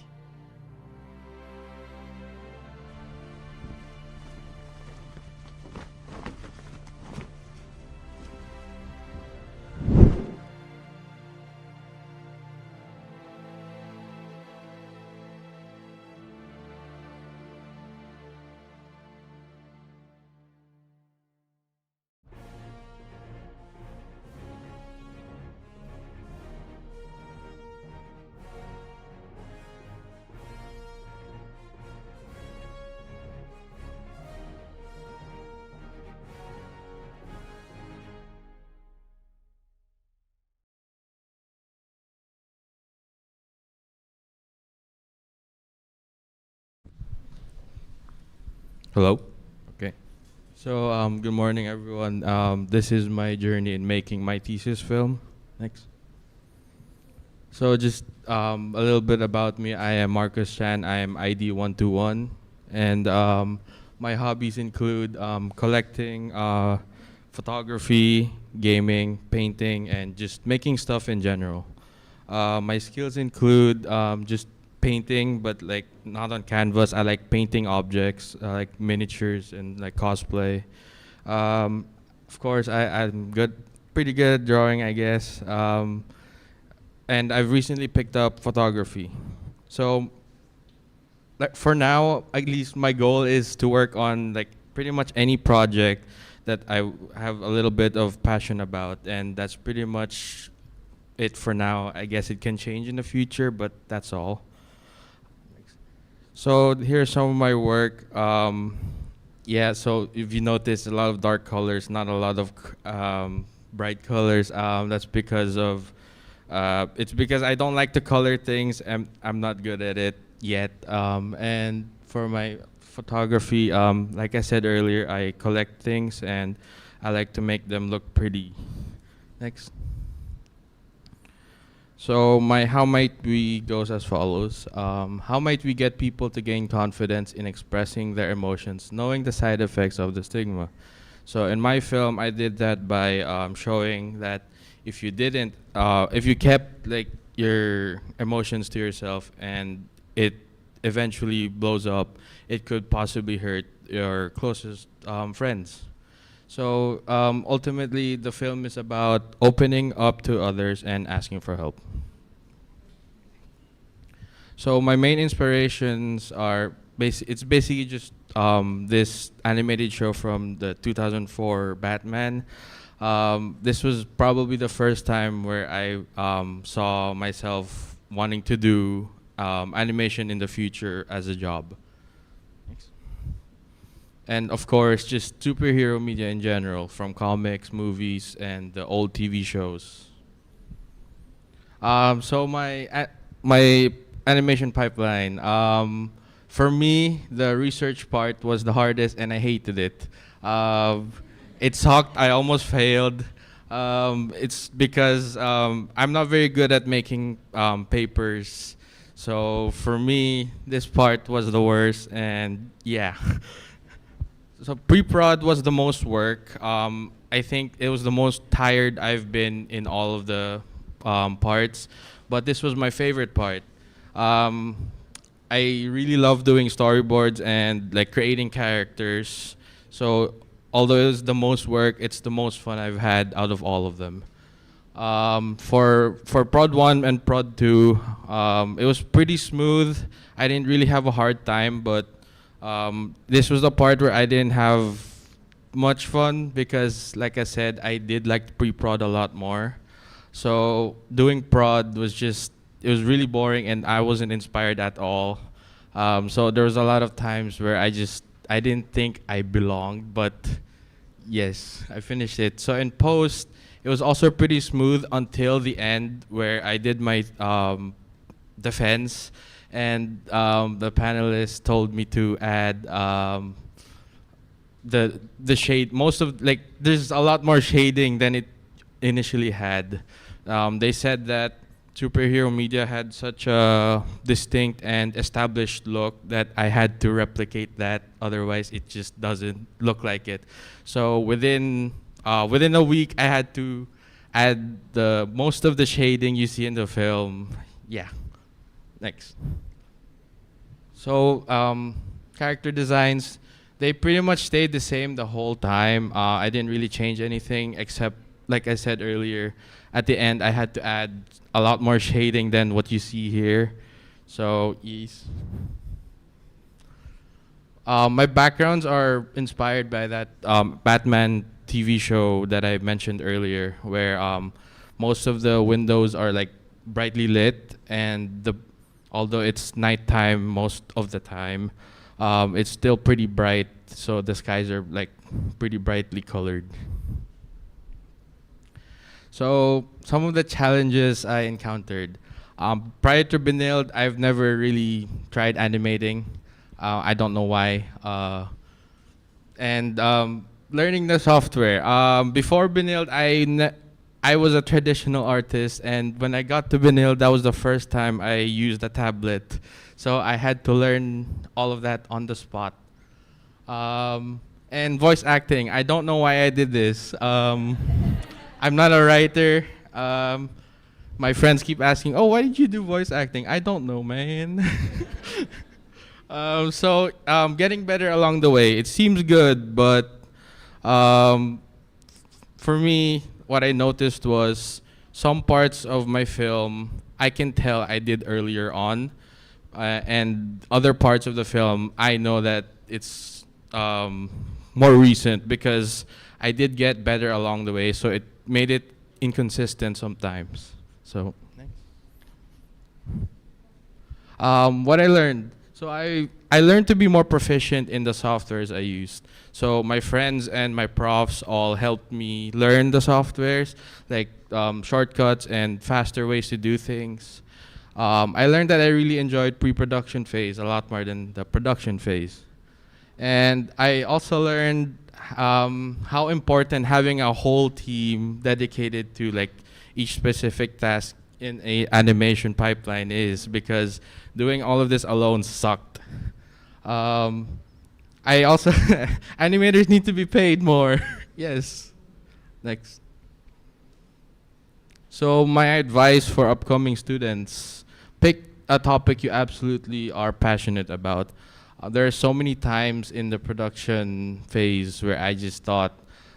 Hello. Okay. So, good morning, everyone. This is my journey in making my thesis film. Next. So, just a little bit about me. I am Marcus Chan. I am ID 121, and my hobbies include collecting, photography, gaming, painting, and just making stuff in general. My skills include just painting, but like not on canvas. I like painting objects, like miniatures and like cosplay. Of course, I'm pretty good at drawing, I guess. And I've recently picked up photography. So, like for now, at least my goal is to work on like pretty much any project that I have a little bit of passion about, and that's pretty much it for now. I guess it can change in the future, but that's all. So here's some of my work. Yeah, so if you notice a lot of dark colors, not a lot of bright colors, that's because of, it's because I don't like to color things, and I'm not good at it yet. And for my photography, like I said earlier, I collect things and I like to make them look pretty. Next. So how might we goes as follows. How might we get people to gain confidence in expressing their emotions, knowing the side effects of the stigma? So in my film, I did that by showing that if you kept like your emotions to yourself and it eventually blows up, it could possibly hurt your closest friends. So ultimately, the film is about opening up to others and asking for help. So my main inspirations are it's basically just this animated show from the 2004 Batman. This was probably the first time where I saw myself wanting to do animation in the future as a job. And of course, just superhero media in general, from comics, movies, and the old TV shows. So my animation pipeline. For me, the research part was the hardest, and I hated it. It sucked. I almost failed. It's because I'm not very good at making papers. So for me, this part was the worst, and yeah. So pre-prod was the most work. I think it was the most tired I've been in all of the parts, but this was my favorite part. I really love doing storyboards and like creating characters. So although it was the most work, it's the most fun I've had out of all of them. For prod 1 and prod 2, it was pretty smooth. I didn't really have a hard time, but this was the part where I didn't have much fun because, like I said, I did like pre-prod a lot more. So doing prod was it was really boring and I wasn't inspired at all. So there was a lot of times where I didn't think I belonged, but yes, I finished it. So in post, it was also pretty smooth until the end where I did my defense. And the panelists told me to add the shade. There's a lot more shading than it initially had. They said that superhero media had such a distinct and established look that I had to replicate that. Otherwise, it just doesn't look like it. So within a week, I had to add the most of the shading you see in the film. Yeah. Next. So character designs, they pretty much stayed the same the whole time. I didn't really change anything except, like I said earlier, at the end I had to add a lot more shading than what you see here. So yes. My backgrounds are inspired by that Batman TV show that I mentioned earlier, where most of the windows are like brightly lit, and although it's nighttime most of the time, it's still pretty bright. So the skies are like pretty brightly colored. So some of the challenges I encountered. Prior to Benilde, I've never really tried animating. I don't know why. And learning the software. Before Benilde, I was a traditional artist, and when I got to Benilde, that was the first time I used a tablet. So I had to learn all of that on the spot. And voice acting. I don't know why I did this. I'm not a writer. My friends keep asking, "Oh, why did you do voice acting?" I don't know, man. So getting better along the way. It seems good, but for me, what I noticed was some parts of my film I can tell I did earlier on, and other parts of the film I know that it's more recent because I did get better along the way. So it made it inconsistent sometimes. So what I learned. So I learned to be more proficient in the softwares I used. So my friends and my profs all helped me learn the softwares, like shortcuts and faster ways to do things. I learned that I really enjoyed pre-production phase a lot more than the production phase. And I also learned how important having a whole team dedicated to like each specific task in a animation pipeline is, because doing all of this alone sucked. I also animators need to be paid more. Yes. Next. So my advice for upcoming students: pick a topic you absolutely are passionate about. There are so many times in the production phase where I just thought,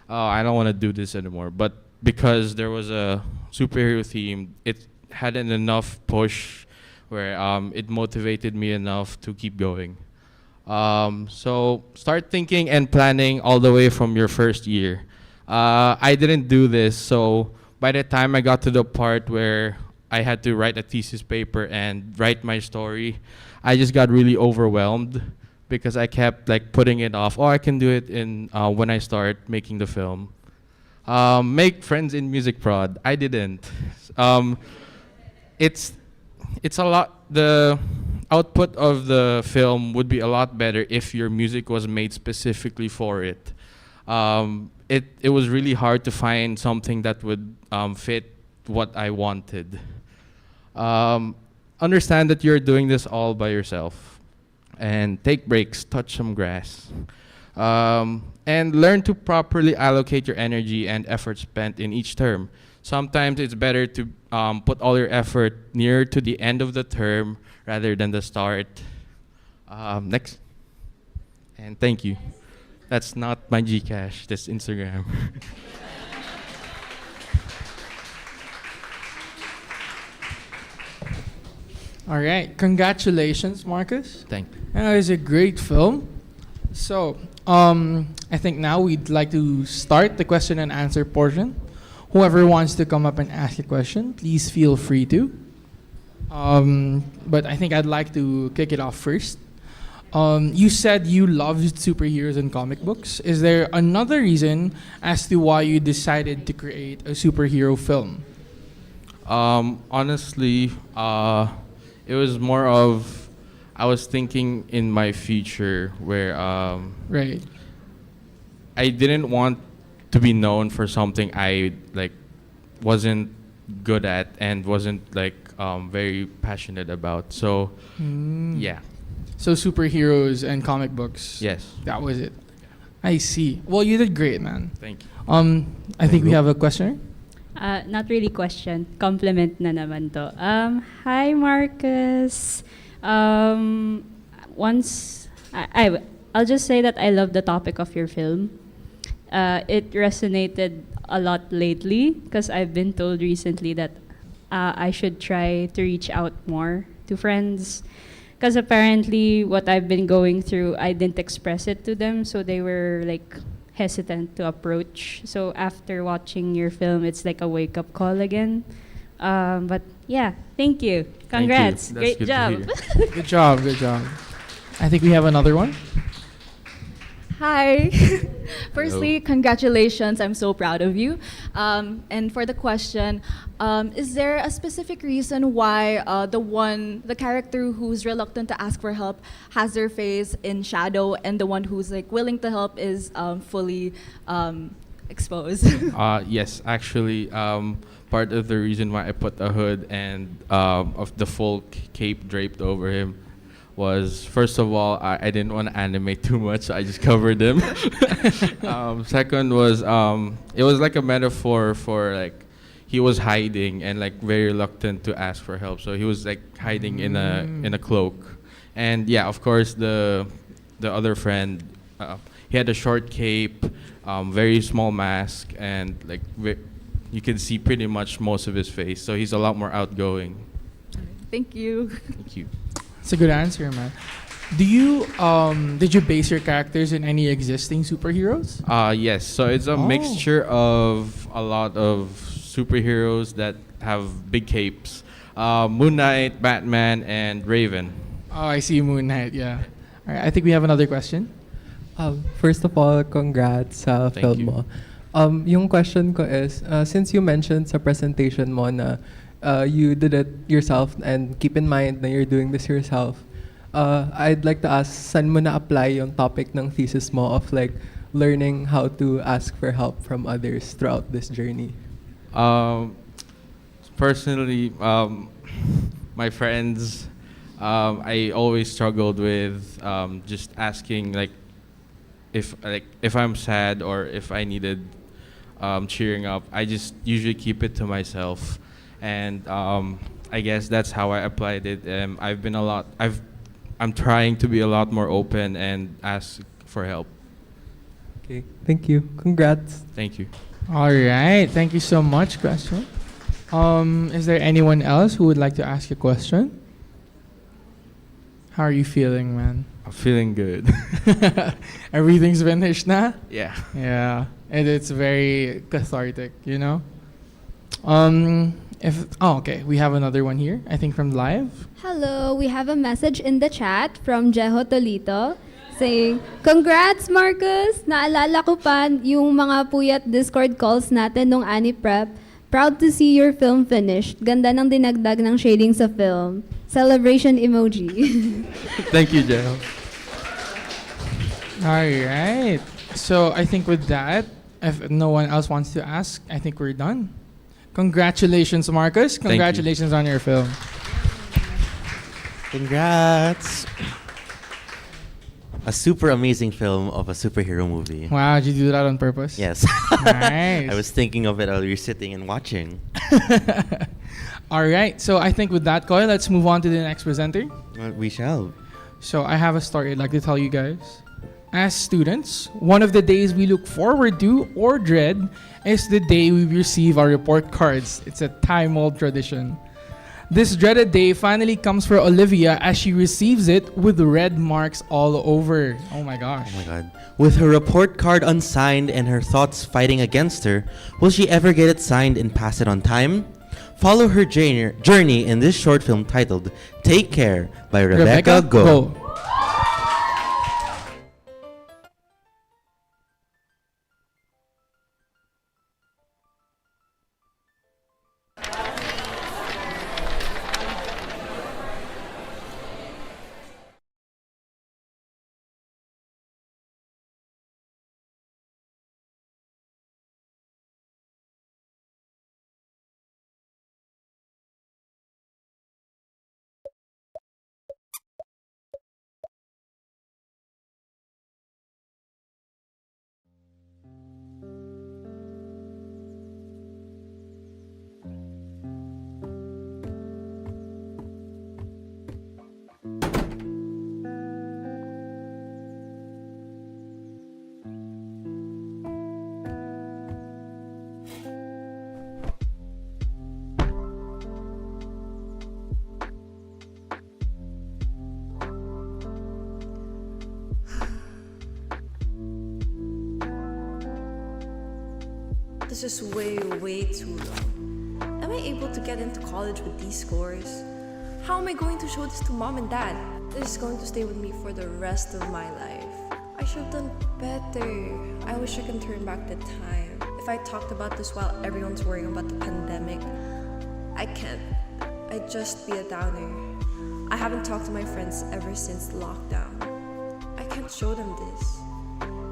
oh, I don't want to do this anymore. But because there was a superhero theme, it had an enough push where it motivated me enough to keep going. So start thinking and planning all the way from your first year. I didn't do this, so by the time I got to the part where I had to write a thesis paper and write my story, I just got really overwhelmed because I kept like putting it off. Oh, I can do it in when I start making the film. Make friends in music prod. I didn't. It's a lot. The output of the film would be a lot better if your music was made specifically for it. It was really hard to find something that would fit what I wanted. Understand that you're doing this all by yourself, and take breaks, touch some grass, and learn to properly allocate your energy and effort spent in each term. Sometimes it's better to put all your effort near to the end of the term rather than the start. Next. And thank you. That's not my Gcash, that's Instagram. All right, congratulations, Marcus. Thank you. That was a great film. So, I think now we'd like to start the question and answer portion. Whoever wants to come up and ask a question, please feel free to. But I think I'd like to kick it off first. You said you loved superheroes and comic books. Is there another reason as to why you decided to create a superhero film? Honestly, it was more of I was thinking in my future where Right. I didn't want to be known for something I like wasn't good at and wasn't like very passionate about. So yeah. So superheroes and comic books. Yes. That was it. I see. Well, you did great, man. Thank you. I think we have a questioner. Not really question, compliment na naman to. Hi Marcus. Once I'll just say that I love the topic of your film. It resonated a lot lately because I've been told recently that I should try to reach out more to friends. Because apparently, what I've been going through, I didn't express it to them, so they were like hesitant to approach. So after watching your film, it's like a wake up call again. But yeah, thank you. Congrats. That's Great good to job. hear. Good job, good job. I think we have another one. Hi. Firstly, congratulations. I'm so proud of you. And for the question, is there a specific reason why the character who's reluctant to ask for help has their face in shadow, and the one who's like willing to help is fully exposed? Yes, actually, part of the reason why I put a hood and of the full cape draped over him was, first of all, I didn't want to animate too much, so I just covered him. Second was, it was like a metaphor for like, he was hiding and like very reluctant to ask for help. So he was like hiding in a cloak. And yeah, of course, the other friend, he had a short cape, very small mask, and like you can see pretty much most of his face. So he's a lot more outgoing. Thank you. Thank you. It's a good answer, man. Did you base your characters in any existing superheroes? Yes. So it's a mixture of a lot of superheroes that have big capes. Moon Knight, Batman, and Raven. Oh, I see Moon Knight, yeah. All right, I think we have another question. First of all, congrats sa Thank film you. mo. Yung question ko is, since you mentioned sa presentation mo na you did it yourself, and keep in mind na you're doing this yourself, I'd like to ask, saan mo na-apply yung topic ng thesis mo of like learning how to ask for help from others throughout this journey? Personally, my friends, I always struggled with just asking if I'm sad or if I needed cheering up. I just usually keep it to myself, and I guess that's how I applied it. I'm trying to be a lot more open and ask for help. Okay, thank you. Congrats. Thank you. All right, thank you so much, question. Is there anyone else who would like to ask a question? How are you feeling, man? I'm feeling good. Everything's finished na? Yeah. Yeah, and it's very cathartic, you know? Okay, we have another one here, I think from live. Hello, we have a message in the chat from Jeho Tolito saying, "Congrats, Marcus! Naalala ko pa yung mga puyat Discord calls natin nung Ani Prep. Proud to see your film finished. Ganda ng dinagdag ng shading sa film. Celebration emoji." Thank you, Gail. All right. So I think with that, if no one else wants to ask, I think we're done. Congratulations, Marcus. Thank you. Congratulations on your film. Congrats! A super amazing film of a superhero movie. Wow, did you do that on purpose? Yes. Nice. I was thinking of it while you're sitting and watching. All right. So I think with that, Koy, let's move on to the next presenter. We shall. So I have a story I'd like to tell you guys. As students, one of the days we look forward to or dread is the day we receive our report cards. It's a time-old tradition. This dreaded day finally comes for Olivia as she receives it with red marks all over. Oh my gosh. Oh my god. With her report card unsigned and her thoughts fighting against her, will she ever get it signed and pass it on time? Follow her journey in this short film titled Take Care by Rebecca Go. This is way too long. Am I able to get into college with these scores? How am I going to show this to mom and dad? This is going to stay with me for the rest of my life. I should have done better. I wish I can turn back the time. If I talked about this while everyone's worrying about the pandemic, I can't. I'd just be a downer. I haven't talked to my friends ever since lockdown. I can't show them this.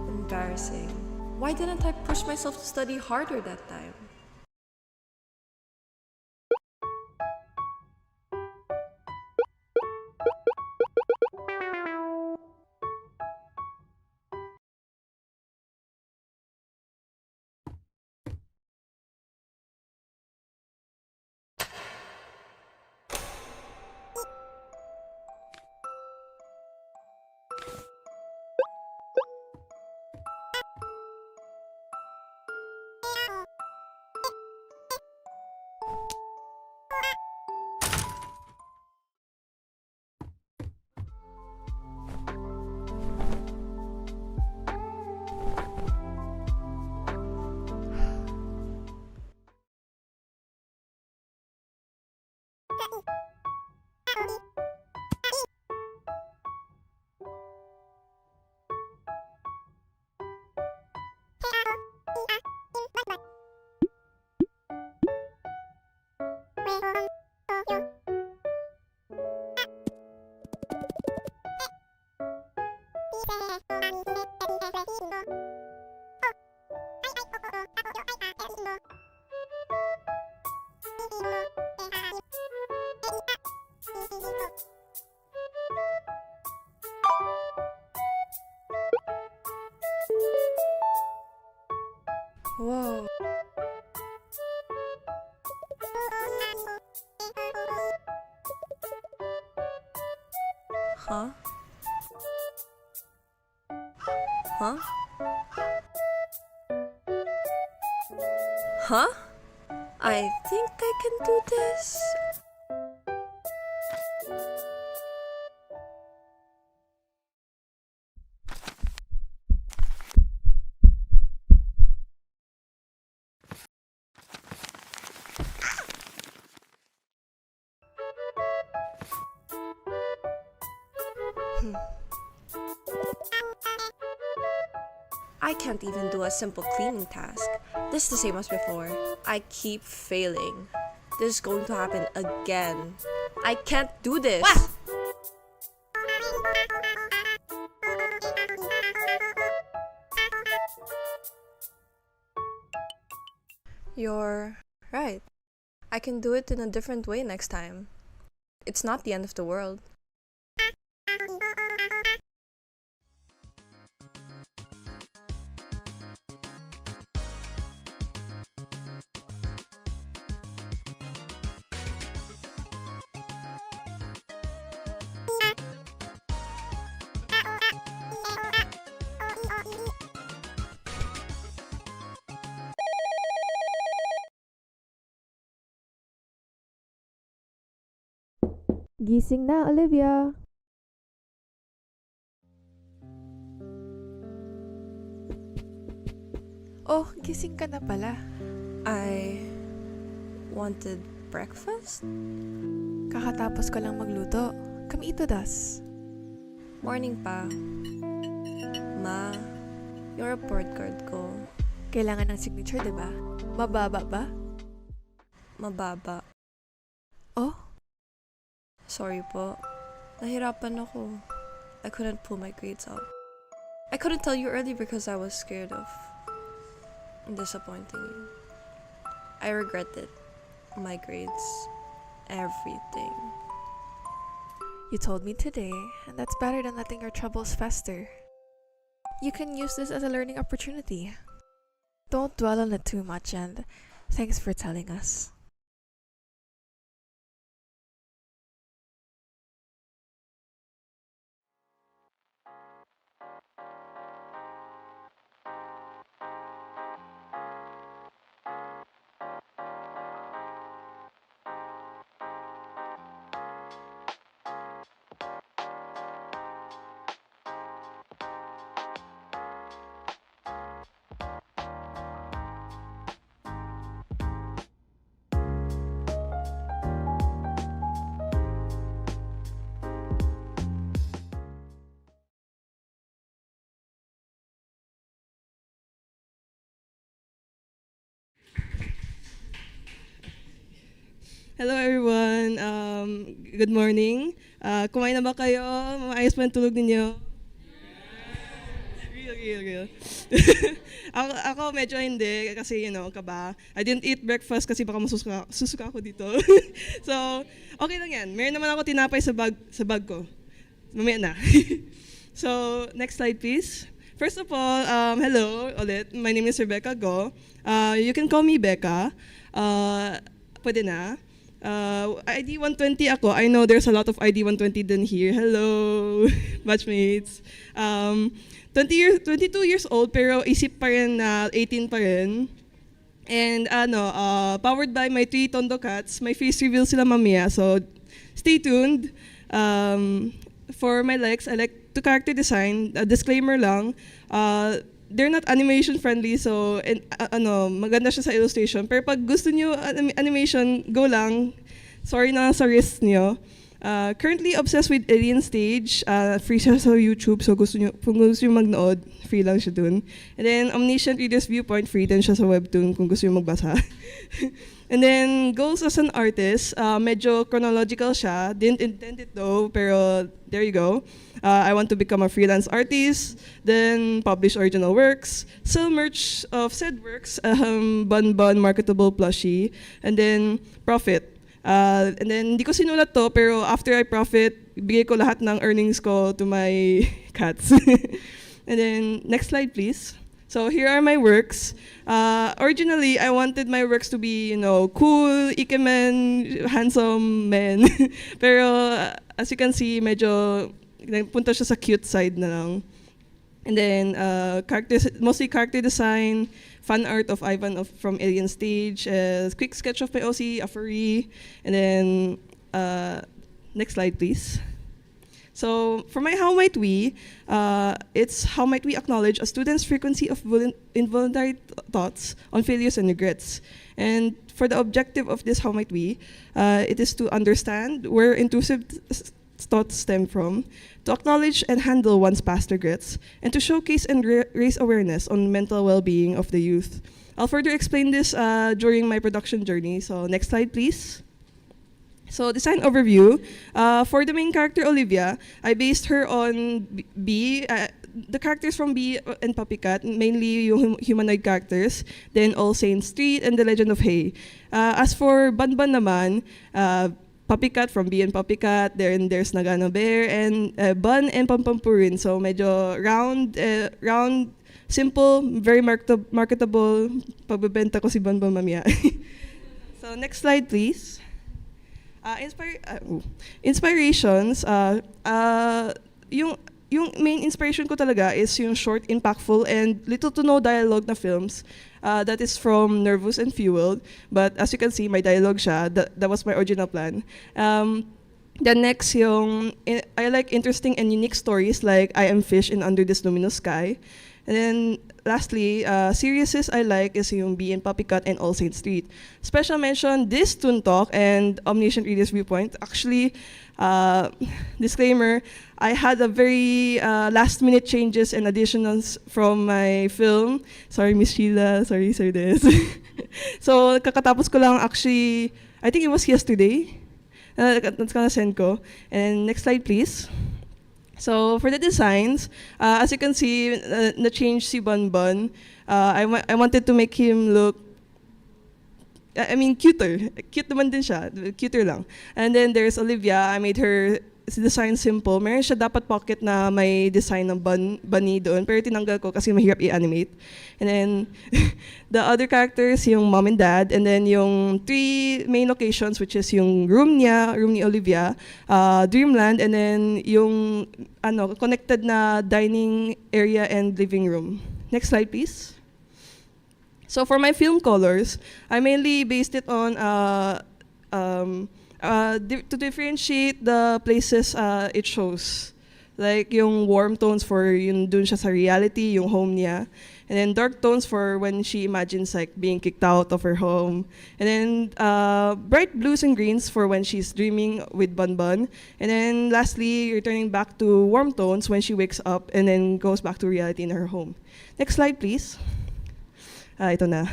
Embarrassing. Why didn't I push myself to study harder that time? Whoa. Huh? Huh? Huh? I think I can do this. I can't even do a simple cleaning task. This is the same as before. I keep failing. This is going to happen again. I can't do this. What? You're right. I can do it in a different way next time. It's not the end of the world. Gising na, Olivia. Oh, gising ka na pala. I wanted breakfast? Kakatapos ko lang magluto. Come eat with us. Morning pa. Ma, yung report card ko. Kailangan ng signature, diba? Mababa ba? Mababa. Oh? Sorry po. Nahirapan ako. I couldn't pull my grades up. I couldn't tell you early because I was scared of disappointing you. I regret it. My grades. Everything. You told me today, and that's better than letting your troubles fester. You can use this as a learning opportunity. Don't dwell on it too much, and thanks for telling us. Hello everyone. Good morning. Kumain na ba kayo? Maayos ba ang tulog ninyo? Real. ako medyo hindi kasi kaba. I didn't eat breakfast kasi baka susuka ako dito. So, okay lang yan. Meron naman ako tinapay sa bag ko. Mamaya na. So, next slide please. First of all, hello ulit. My name is Rebecca Go. You can call me Becca. Pwede na. ID 120 ako. I know there's a lot of ID 120 din here. Hello, batchmates. 22 years old pero isip pa rin na 18 pa rin. And powered by my 3 Tondo cats. My face reveal sila mamaya, so stay tuned. For my likes, I like to character design. Disclaimer lang, they're not animation friendly, so maganda siya sa illustration. Pero pag gusto niyo animation, go lang. Sorry na sa wrist niyo. Currently obsessed with Alien Stage. Free siya sa YouTube, so kung gusto niyo magnood, free lang siya dun. And then Omniscient Reader's Viewpoint, free din siya sa webtoon kung gusto niyo magbasa. And then goals as an artist, medyo chronological siya. Didn't intend it though, pero there you go. I want to become a freelance artist, then publish original works, sell merch of said works, bun marketable plushie, and then profit. And then hindi ko sinulat to, pero after I profit, bigay ko lahat ng earnings ko to my cats. And then next slide please. So here are my works. Originally, I wanted my works to be, cool, ikemen, handsome men. Pero as you can see, medyo punta siya sa cute side na lang. And then mostly character design, fan art of Ivan from Alien Stage, quick sketch of my OC, a furry, and then next slide please. So for my How Might We, it's how might we acknowledge a student's frequency of involuntary thoughts on failures and regrets. And for the objective of this How Might We, it is to understand where intrusive thoughts stem from, to acknowledge and handle one's past regrets, and to showcase and raise awareness on mental well-being of the youth. I'll further explain this during my production journey. So next slide please. So design overview. For the main character Olivia, I based her on B. The characters from B and Puppy Cat, mainly yung humanoid characters, then All Saints Street and The Legend of Hay. As for Banban naman, Puppy Cat from B and Puppy Cat, then there's Nagano Bear, and Bun and Pampampurin. So medyo round, simple, very marketable. Pagbebenta ko si Banban mamaya. So next slide please. Inspirations, yung main inspiration ko talaga is yung short, impactful, and little to no dialogue na films. That is from Nervous and Fueled. But as you can see, may dialogue siya. That was my original plan. The next, I like interesting and unique stories like I Am Fish in Under This Luminous Sky. And then lastly, series I like is yung B and Puppy Cat and All Saints Street. Special mention, this ToonTalk and Omniscient Reader's Viewpoint. Actually, disclaimer, I had a very last-minute changes and additions from my film. Sorry, Miss Sheila. Sorry, Sir Des. So, kakatapos ko lang actually, I think it was yesterday. That's gonna send ko. And next slide, please. So for the designs, as you can see, na-change si Bonbon. I wanted to make him look, cuter. Cute naman din siya, cuter lang. And then there's Olivia. I made her design simple. Meron siya dapat pocket na may design ng bunny doon, pero tinanggal ko kasi mahirap i-animate. And then the other characters, yung mom and dad, and then yung 3 main locations, which is yung room ni Olivia, Dreamland, and then yung connected na dining area and living room. Next slide, please. So for my film colors, I mainly based it on to differentiate the places it shows. Like yung warm tones for yung dun siya sa reality, yung home niya. And then dark tones for when she imagines like being kicked out of her home. And then bright blues and greens for when she's dreaming with Bonbon. And then lastly, returning back to warm tones when she wakes up and then goes back to reality in her home. Next slide, please. Ito na.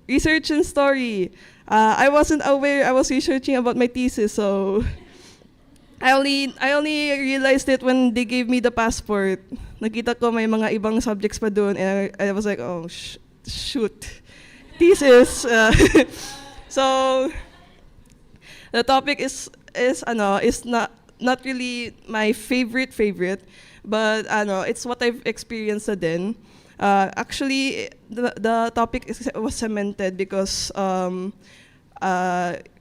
Research and story. I wasn't aware I was researching about my thesis, so I only realized it when they gave me the passport. Nakita ko may mga ibang subjects pa doon, and I was like, oh, shoot. Thesis. So, the topic is not really my favorite, but it's what I've experienced din. Actually, the topic was cemented because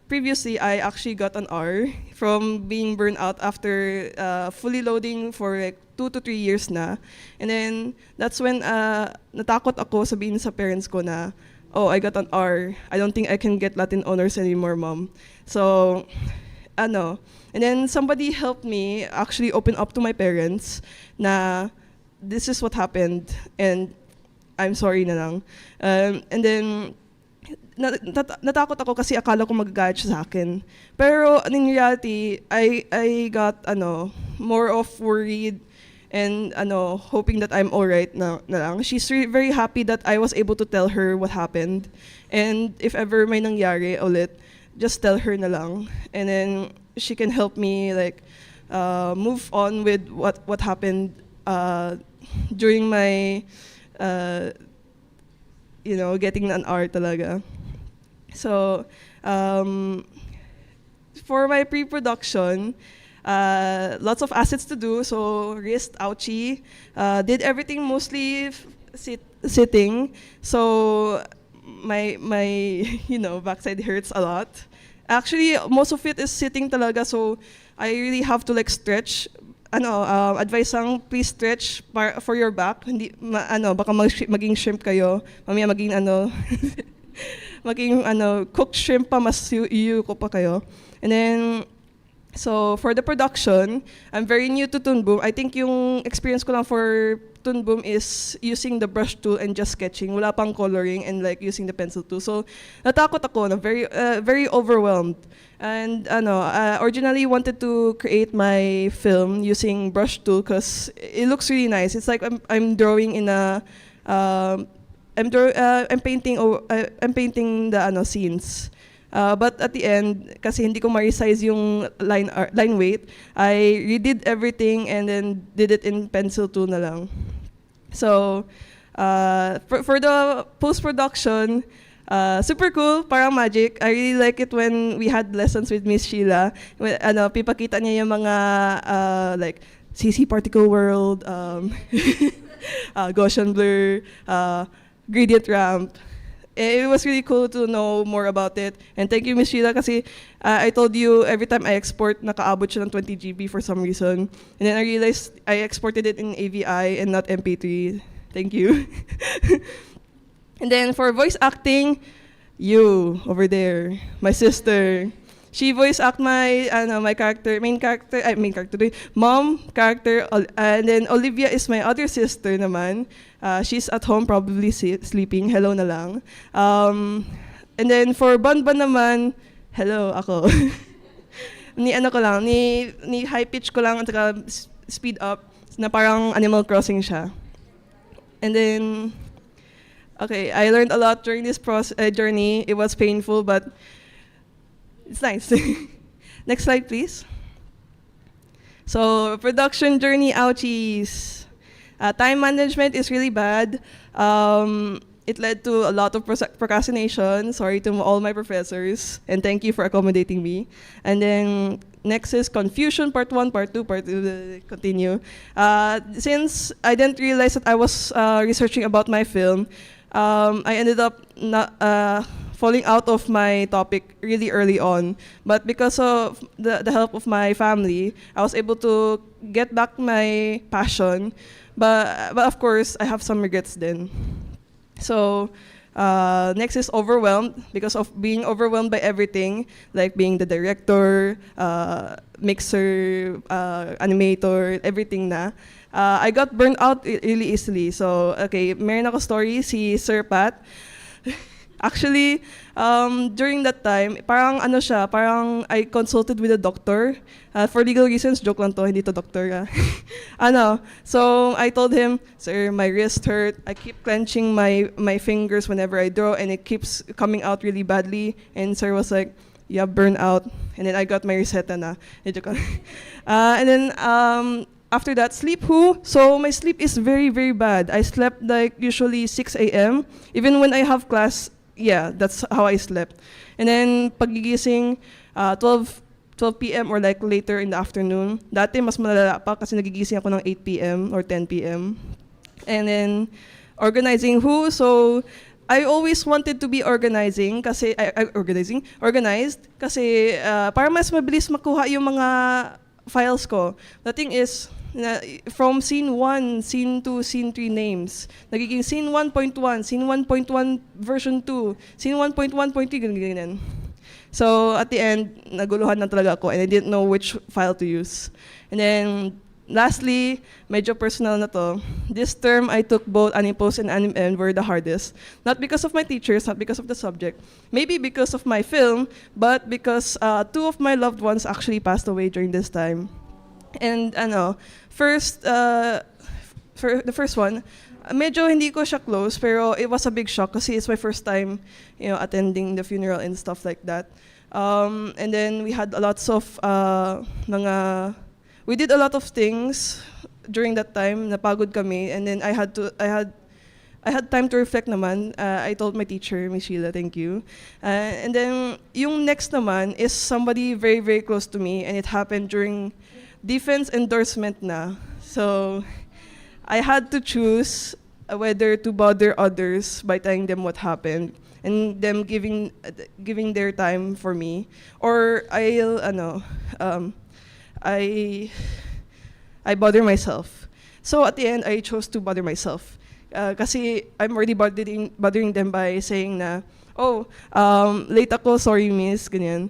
previously I actually got an R from being burned out after fully loading for like 2 to 3 years na. And then that's when natakot ako sabihin sa parents ko na, oh, I got an R. I don't think I can get Latin honors anymore, mom. So, and then somebody helped me actually open up to my parents na this is what happened and I'm sorry na lang. And then, natakot ako kasi akala ko magagalit siya sa akin. Pero in reality, I got more of worried and hoping that I'm alright na lang. She's very happy that I was able to tell her what happened. And if ever may nangyari ulit, just tell her na lang. And then she can help me like move on with what happened during my getting an R talaga. So for my pre-production, lots of assets to do. So wrist, ouchie, did everything mostly sitting. So my backside hurts a lot. Actually, most of it is sitting talaga. So I really have to like stretch. Advice lang, please stretch for your back. Hindi baka maging shrimp kayo. Mamaya maging maging cooked shrimp pa, mas ko pa kayo. And then so for the production, I'm very new to Toon Boom. I think yung experience ko lang for Toon Boom is using the brush tool and just sketching. Wala pang coloring and like using the pencil tool. So natakot ako, very overwhelmed. And originally wanted to create my film using brush tool because it looks really nice. It's like I'm drawing in a I'm painting the scenes. But at the end, kasi hindi ko ma-resize yung line weight, I redid everything and then did it in pencil tool na lang. So, for the post-production, super cool, parang magic. I really like it when we had lessons with Miss Sheila. Pipakita niya yung mga like CC particle world, Gaussian blur, gradient ramp. It was really cool to know more about it. And thank you, Miss Sheila, kasi I told you every time I export, nakaabot siya ng 20 GB for some reason. And then I realized I exported it in AVI and not MP3. Thank you. And then for voice acting, you over there, my sister. She voice act my main character, mom character, and then Olivia is my other sister naman. She's at home probably sleeping. Hello na lang. And then for Banban naman, hello ako. ni high pitch ko lang at saka speed up na parang Animal Crossing siya. And then okay, I learned a lot during this journey. It was painful, but it's nice. Next slide, please. So, production journey, ouchies. Time management is really bad. It led to a lot of procrastination. Sorry to all my professors, and thank you for accommodating me. And then next is confusion, part 1, part 2, part 2, continue. Since I didn't realize that I was researching about my film, I ended up falling out of my topic really early on. But because of the help of my family, I was able to get back my passion. But of course, I have some regrets then. So next is overwhelmed, because of being overwhelmed by everything, like being the director, mixer, animator, everything na. I got burned out really easily. So, okay, meron ako story, si Sir Pat. Actually, during that time, parang ano siya, parang I consulted with a doctor. For legal reasons, joke lang to, hindi to doctor. So I told him, sir, my wrist hurt. I keep clenching my fingers whenever I draw, and it keeps coming out really badly. And sir was like, yeah, burn out. And then I got my reseta na. And then after that, sleep who? So my sleep is very, very bad. I slept like usually 6 a.m. Even when I have class, yeah, that's how I slept. And then pagigising, 12 p.m. or like later in the afternoon. Dati mas malala pa kasi nagigising ako ng 8 p.m. or 10 p.m. And then organizing who? So I always wanted to be organized kasi para mas mabilis makuha yung mga files ko. The thing is, from scene 1, scene 2, scene 3 names. Nagiging scene 1.1, scene 1.1 version 2, scene 1.1.3, ganyan. So at the end, naguluhan na talaga ako and I didn't know which file to use. And then lastly, medyo personal na to. This term, I took both Animpost and Anim were the hardest. Not because of my teachers, not because of the subject. Maybe because of my film, but because 2 of my loved ones actually passed away during this time. And for the first one, medyo hindi ko siya close, pero it was a big shock kasi it's my first time, attending the funeral and stuff like that. And then we had lots of we did a lot of things during that time. Napagod kami, and then I had time to reflect naman. I told my teacher, Miss Sheila, thank you. And then yung next naman is somebody very, very close to me, and it happened during defense endorsement na. So I had to choose whether to bother others by telling them what happened and them giving their time for me, or I bother myself. So at the end, I chose to bother myself. Kasi I'm already bothering them by saying na, late ako, sorry miss, ganyan.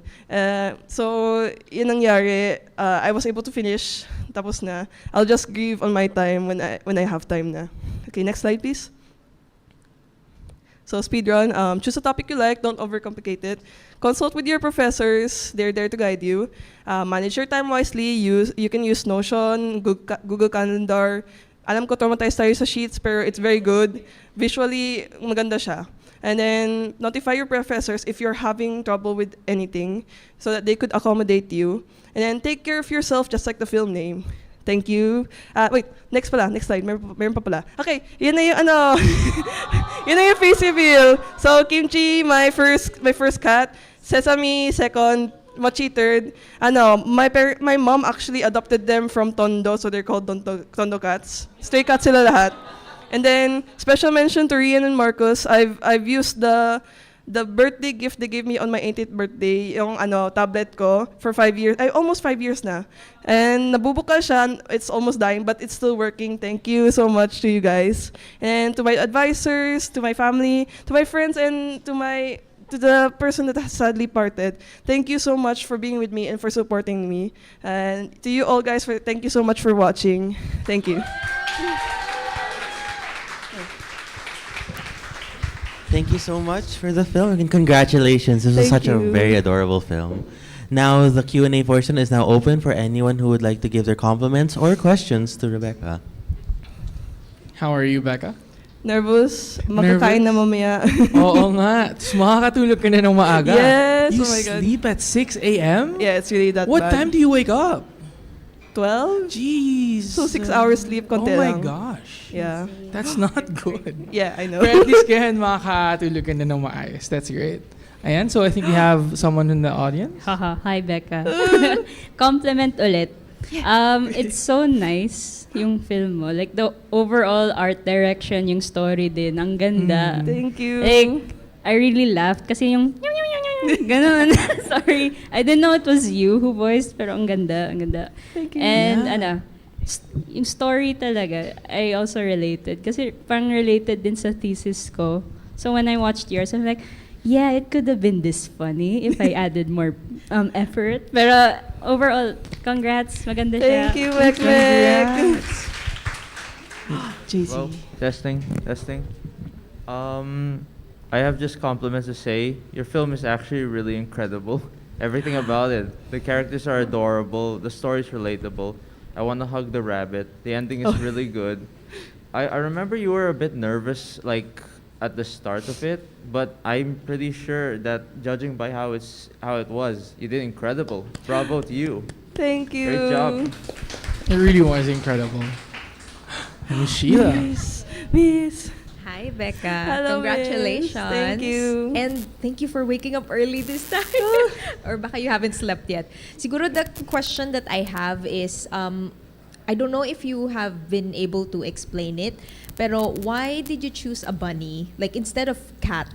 So yun nangyari, I was able to finish, tapos na. I'll just grieve on my time when I have time na. Okay, next slide please. So speedrun, choose a topic you like, don't overcomplicate it. Consult with your professors, they're there to guide you. Manage your time wisely, you can use Notion, Google Calendar. Alam ko traumatized tayo sa sheets, pero it's very good. Visually, maganda siya. And then notify your professors if you're having trouble with anything so that they could accommodate you. And then take care of yourself just like the film name. Thank you. Wait, next slide. Meron pa pala. Okay, yun na yung yun na yung face reveal. So Kimchi, my first cat. Sesame, second. Mochi, third. My mom actually adopted them from Tondo, so they're called Tondo cats. Stray cats sila lahat. And then special mention to Rian and Marcos. I've used the birthday gift they gave me on my 18th birthday, yung tablet ko for 5 years. Almost 5 years na. And nabubukal siya, it's almost dying, but it's still working. Thank you so much to you guys. And to my advisors, to my family, to my friends, and to the person that has sadly parted. Thank you so much for being with me and for supporting me. And to you all guys, thank you so much for watching. Thank you. Thank you so much for the film and congratulations. This was such a very adorable film. Now the Q&A portion is now open for anyone who would like to give their compliments or questions to Rebecca. How are you, Becca? Nervous? Makakain na mamaya. Oo nga. Tapos makakatulog ka na ng maaga. Yes, you oh my God. sleep at 6 a.m.? Yeah, it's really that What bad. time do you wake up? 12? Jeez. So 6 hours sleep, konti Oh my lang. gosh. Yeah. That's not good. Yeah, I know. But at least kaya makakatulog ka na ng maayos. That's great. Ayan, so I think we have someone in the audience. Haha, hi Becca. Compliment ulit. It's so nice yung film mo. Like the overall art direction, yung story din, ang ganda. Thank you. Like, I really laughed kasi yung ganon. Sorry. I didn't know it was you who voiced, pero ang ganda, ang ganda. Thank you. And yung story talaga, I also related. Kasi parang related din sa thesis ko. So when I watched yours, I'm like, yeah, it could have been this funny if I added more effort. Pero overall, congrats. Maganda siya. Thank you, Mek. Well, testing. I have just compliments to say. Your film is actually really incredible. Everything about it. The characters are adorable. The story is relatable. I want to hug the rabbit. The ending is really good. I remember you were a bit nervous, like at the start of it, but I'm pretty sure that judging by how it was, you did incredible. Bravo to you. Thank you. Great job. It really was incredible. And Sheila. Miss. Hi, Becca. Hello, Congratulations. Miss. Thank you. And thank you for waking up early this time. Or baka you haven't slept yet. Siguro the question that I have is, I don't know if you have been able to explain it, pero why did you choose a bunny? Like instead of cat?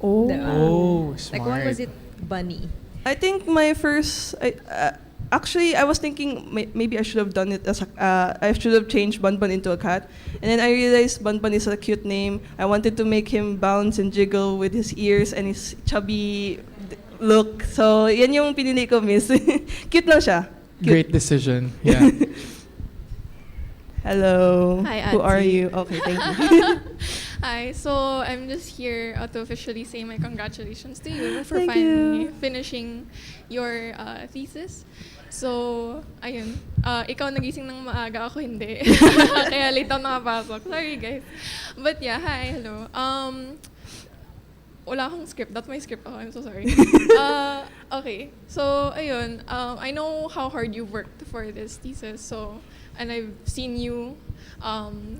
Oh. Like why was it bunny? I think my first, actually, I was thinking maybe I should have done it as I should have changed Bunbun into a cat. And then I realized Bunbun is a cute name. I wanted to make him bounce and jiggle with his ears and his chubby look. So, yan yung pinili ko, miss. Cute lang siya. Cute. Great decision. Yeah. Hello. Hi, Who are Auntie. you? Okay, thank you. Hi, so I'm just here to officially say my congratulations to you for Thank finally you. finishing your thesis. So, ayun. Ikaw nagising ng maaga, ako hindi. Kaya late ako nakapasok. Sorry, guys. But yeah, hi, hello. Wala akong script. That's my script ako. I'm so sorry. Okay. So, ayun. I know how hard you worked for this thesis. So, and I've seen you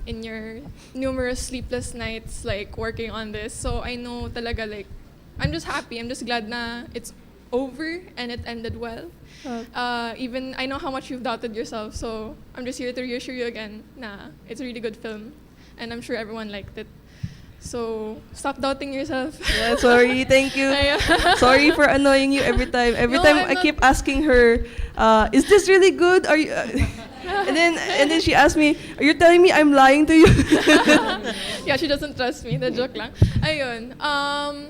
in your numerous sleepless nights, like, working on this. So, I know talaga, like, I'm just happy. I'm just glad na it's over and it ended well. Even, I know how much you've doubted yourself. So, I'm just here to reassure you again na it's a really good film. And I'm sure everyone liked it. So, stop doubting yourself. Yeah, sorry. Thank you. Sorry for annoying you every time. Every No, time I'm I not- keep asking her, is this really good? Are you... and then she asked me, are you telling me I'm lying to you? Yeah, she doesn't trust me. The joke lang. Ayun.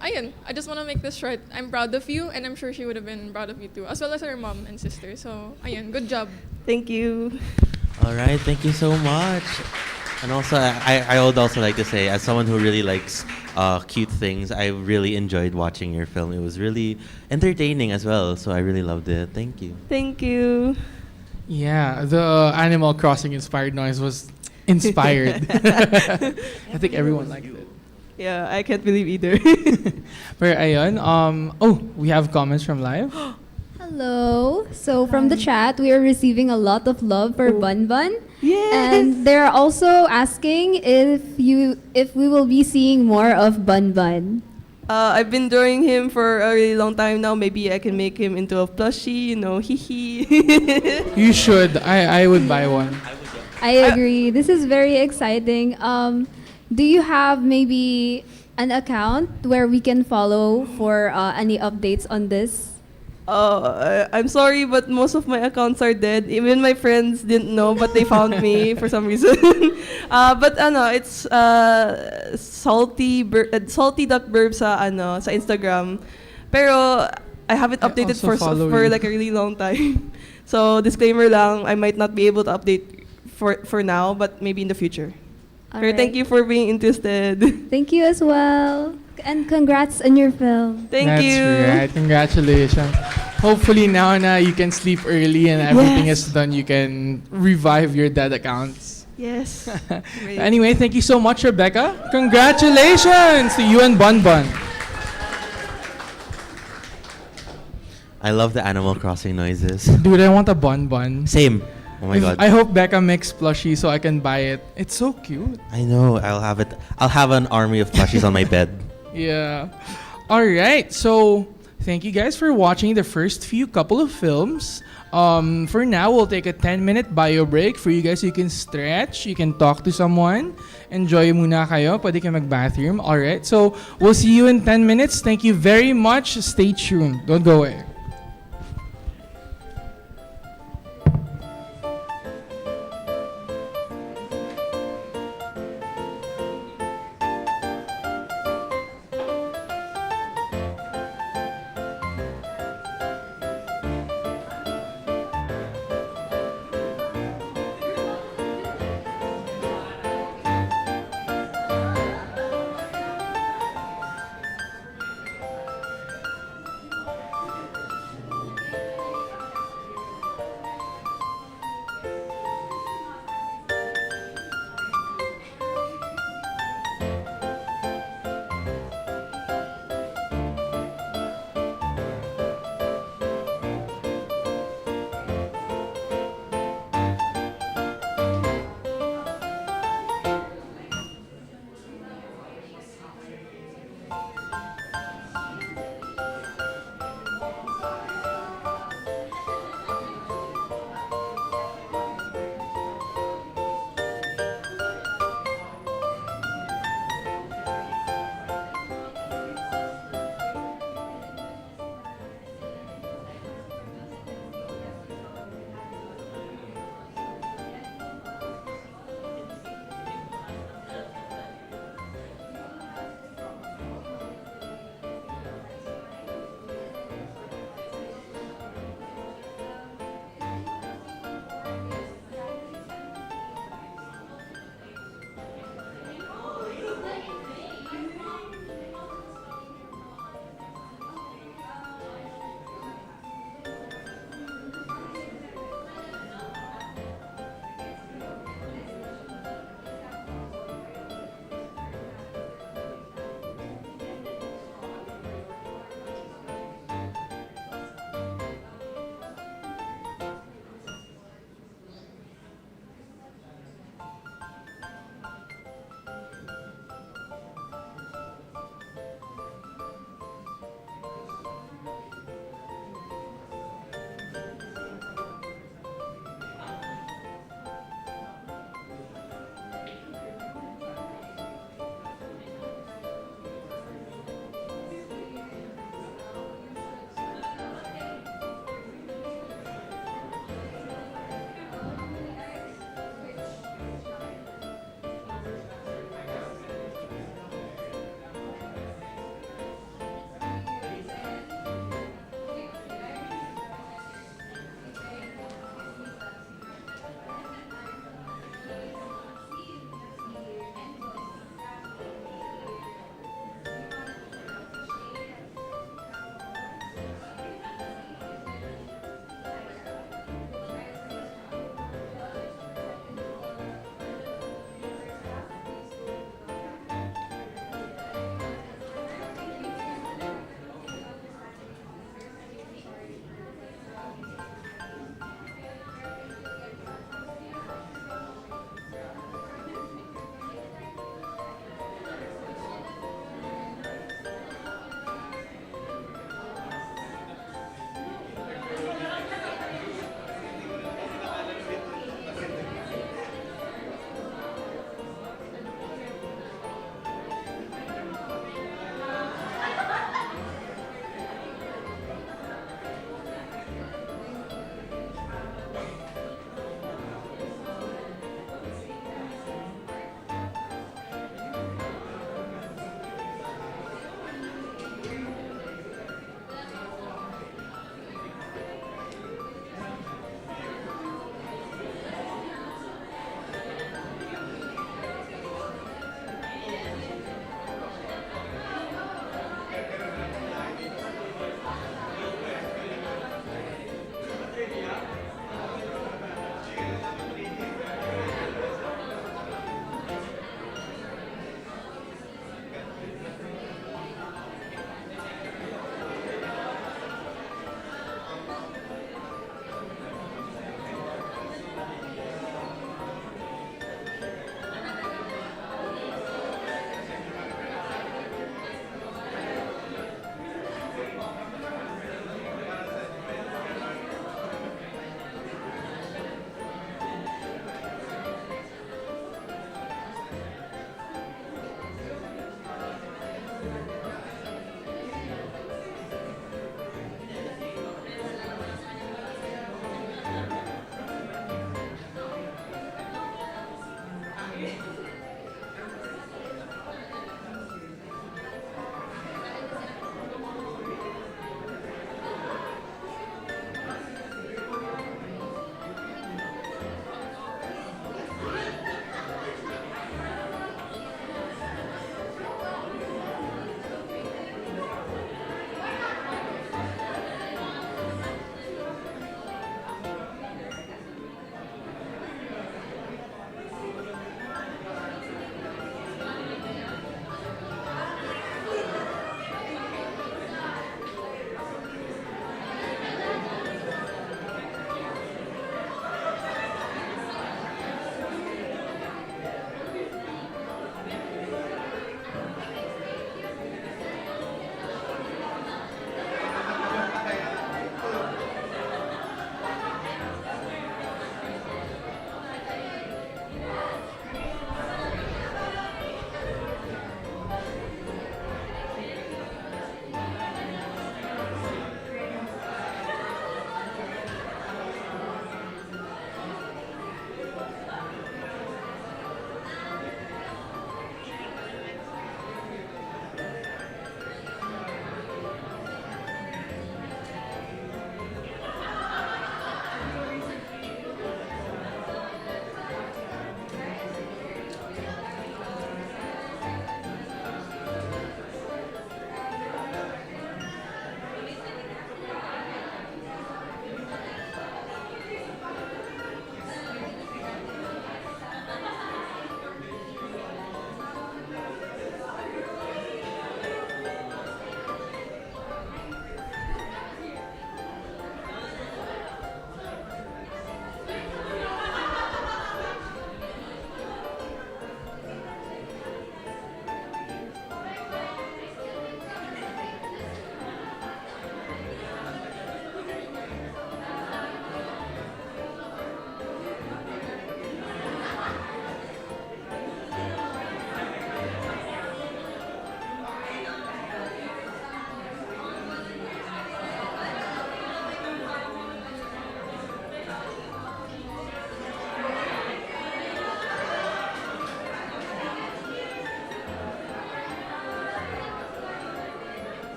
Ayun. I just want to make this short. I'm proud of you, and I'm sure she would have been proud of you too, as well as her mom and sister. So, ayun. Good job. Thank you. All right, thank you so much. And also, I would also like to say, as someone who really likes cute things, I really enjoyed watching your film. It was really entertaining as well, so I really loved it. Thank you. Thank you. Yeah, the Animal Crossing inspired noise was inspired. I think everyone liked it. Yeah, I can't believe either. Pero ayun, we have comments from live. Hello. So from the chat, we are receiving a lot of love for Bun Bun. Yes. And they're also asking if we will be seeing more of Bun Bun. I've been drawing him for a really long time now. Maybe I can make him into a plushie, hee hee. You should. I would buy one. I agree. This is very exciting. Do you have maybe an account where we can follow for any updates on this? I'm sorry, but most of my accounts are dead. Even my friends didn't know, but they found me for some reason. But it's salty.burb sa Instagram. Pero I haven't updated also follow for you. like a really long time. So disclaimer lang, I might not be able to update for now, but maybe in the future. All Pero thank right. you for being interested. Thank you as well. And congrats on your film. Thank you. That's right. Congratulations. Hopefully now na you can sleep early and everything Yes. is done, you can revive your dead accounts. Yes. Great. Anyway, thank you so much, Rebecca. Congratulations to you and Bun Bun. I love the Animal Crossing noises. Dude, I want a Bun Bun. Same. Oh my god. I hope Becca makes plushie so I can buy it. It's so cute. I know. I'll have it. I'll have an army of plushies on my bed. Yeah. All right. So thank you guys for watching the first few couple of films. For now, we'll take a 10-minute bio break for you guys. You can stretch. You can talk to someone. Enjoy muna kayo. Pwede kayo mag-bathroom. All right. So we'll see you in 10 minutes. Thank you very much. Stay tuned. Don't go away.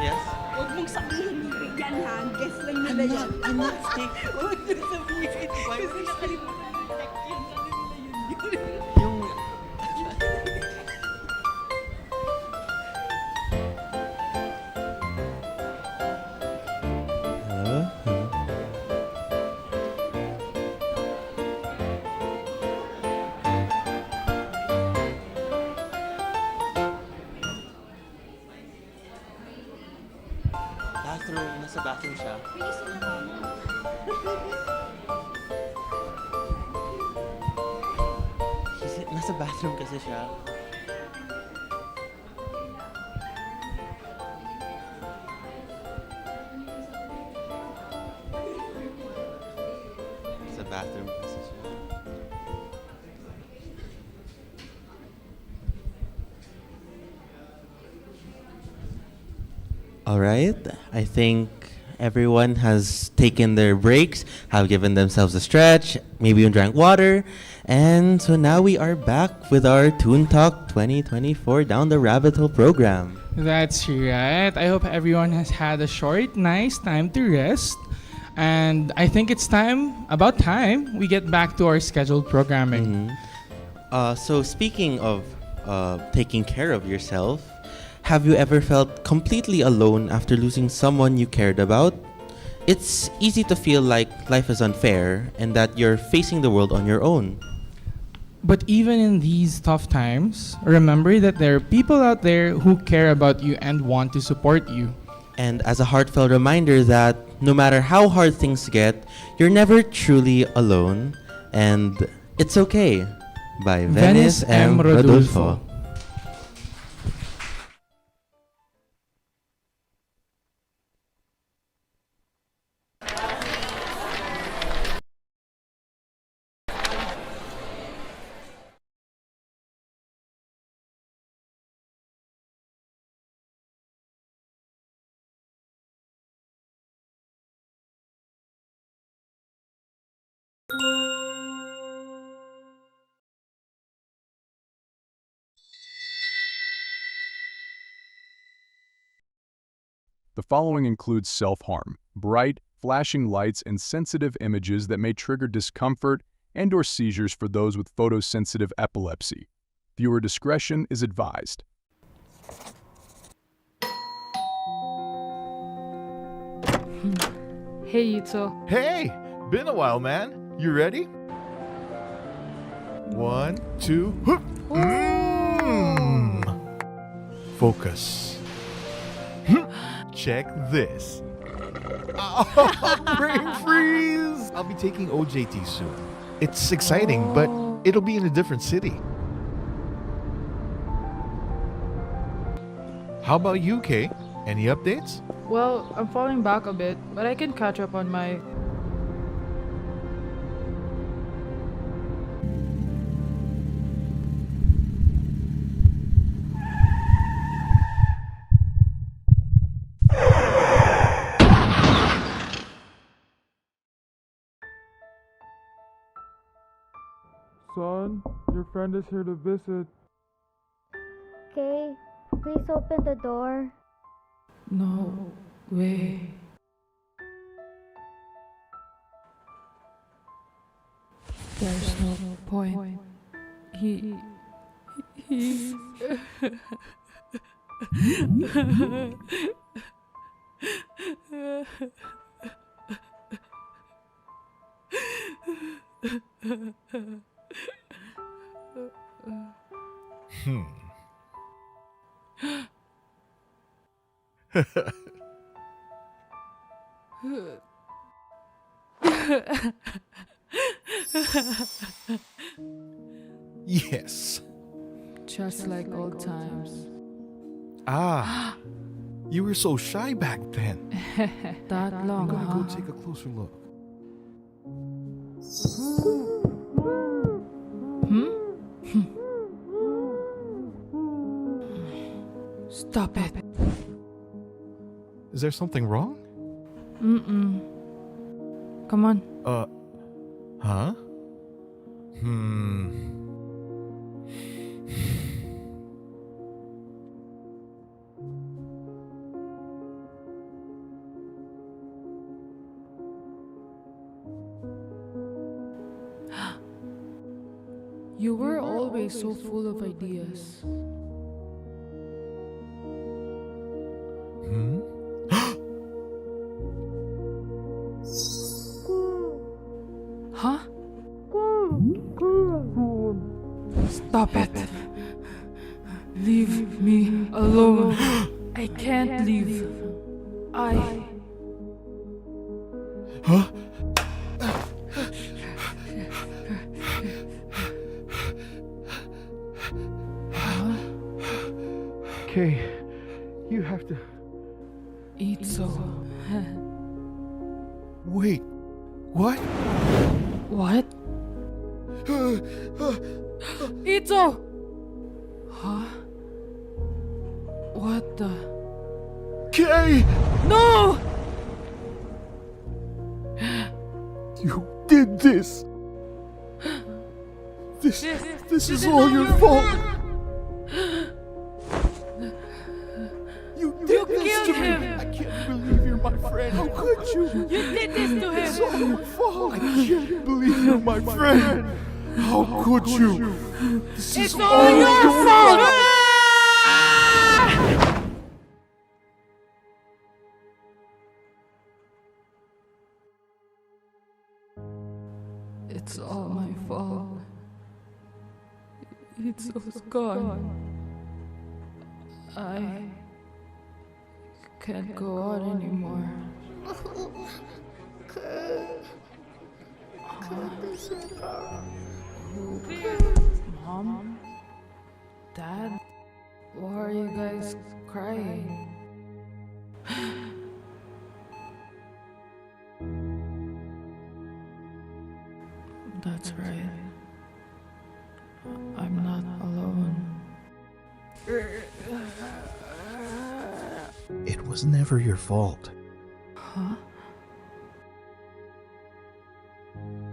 Yes? Huwag mong sabihin yan ha. Guess lang nila yan. I'm not Huwag mong sabihin. Kasi nakalimutan mo check yun. Sabi nila yun. Yung... Hello? Hello? Bathroom. Nasa bathroom siya. Nasa bathroom kasi siya. Nasa bathroom kasi siya. All right. I think everyone has taken their breaks, have given themselves a stretch, maybe even drank water. And so now we are back with our ToonTalk 2024 Down the Rabbit Hole program. That's right. I hope everyone has had a short, nice time to rest. And I think it's about time, we get back to our scheduled programming. So speaking of taking care of yourself, have you ever felt completely alone after losing someone you cared about? It's easy to feel like life is unfair and that you're facing the world on your own. But even in these tough times, remember that there are people out there who care about you and want to support you. And as a heartfelt reminder that no matter how hard things get, you're never truly alone. And it's okay. By Venyss and Rodulfo. The following includes self-harm, bright, flashing lights, and sensitive images that may trigger discomfort and/or seizures for those with photosensitive epilepsy. Viewer discretion is advised. Hey, Yuto. Hey! Been a while, man. You ready? 1, 2, whoop! Focus. Check this. Brain freeze! I'll be taking OJT soon. It's exciting, but it'll be in a different city. How about you, Kay? Any updates? Well, I'm falling back a bit, but I can catch up on my... Son, your friend is here to visit. Kay, please open the door. No way. There's no point. He's... Yes. Just like old times. Ah, you were so shy back then. That long, I'm gonna huh? go take a closer look. Stop it. Is there something wrong? Mm-mm. Come on. Huh? You were always so full of ideas. Huh? Stop it. Leave me alone. I can't leave. Huh? Okay, you have to... Eat so. Wait, what? What? Ito! Huh? What the? Kay! No! You did this! This is all your fault! You did this killed to me! him. I can't believe you're my friend! How could you? You did this to him! It's all your fault! I can't believe you're my friend! How could you? This is It's all your fault! It's all my fault. It's gone. I can't go on anymore. Mom? Dad? Why are you guys crying? That's right. I'm not alone. It was never your fault. Huh?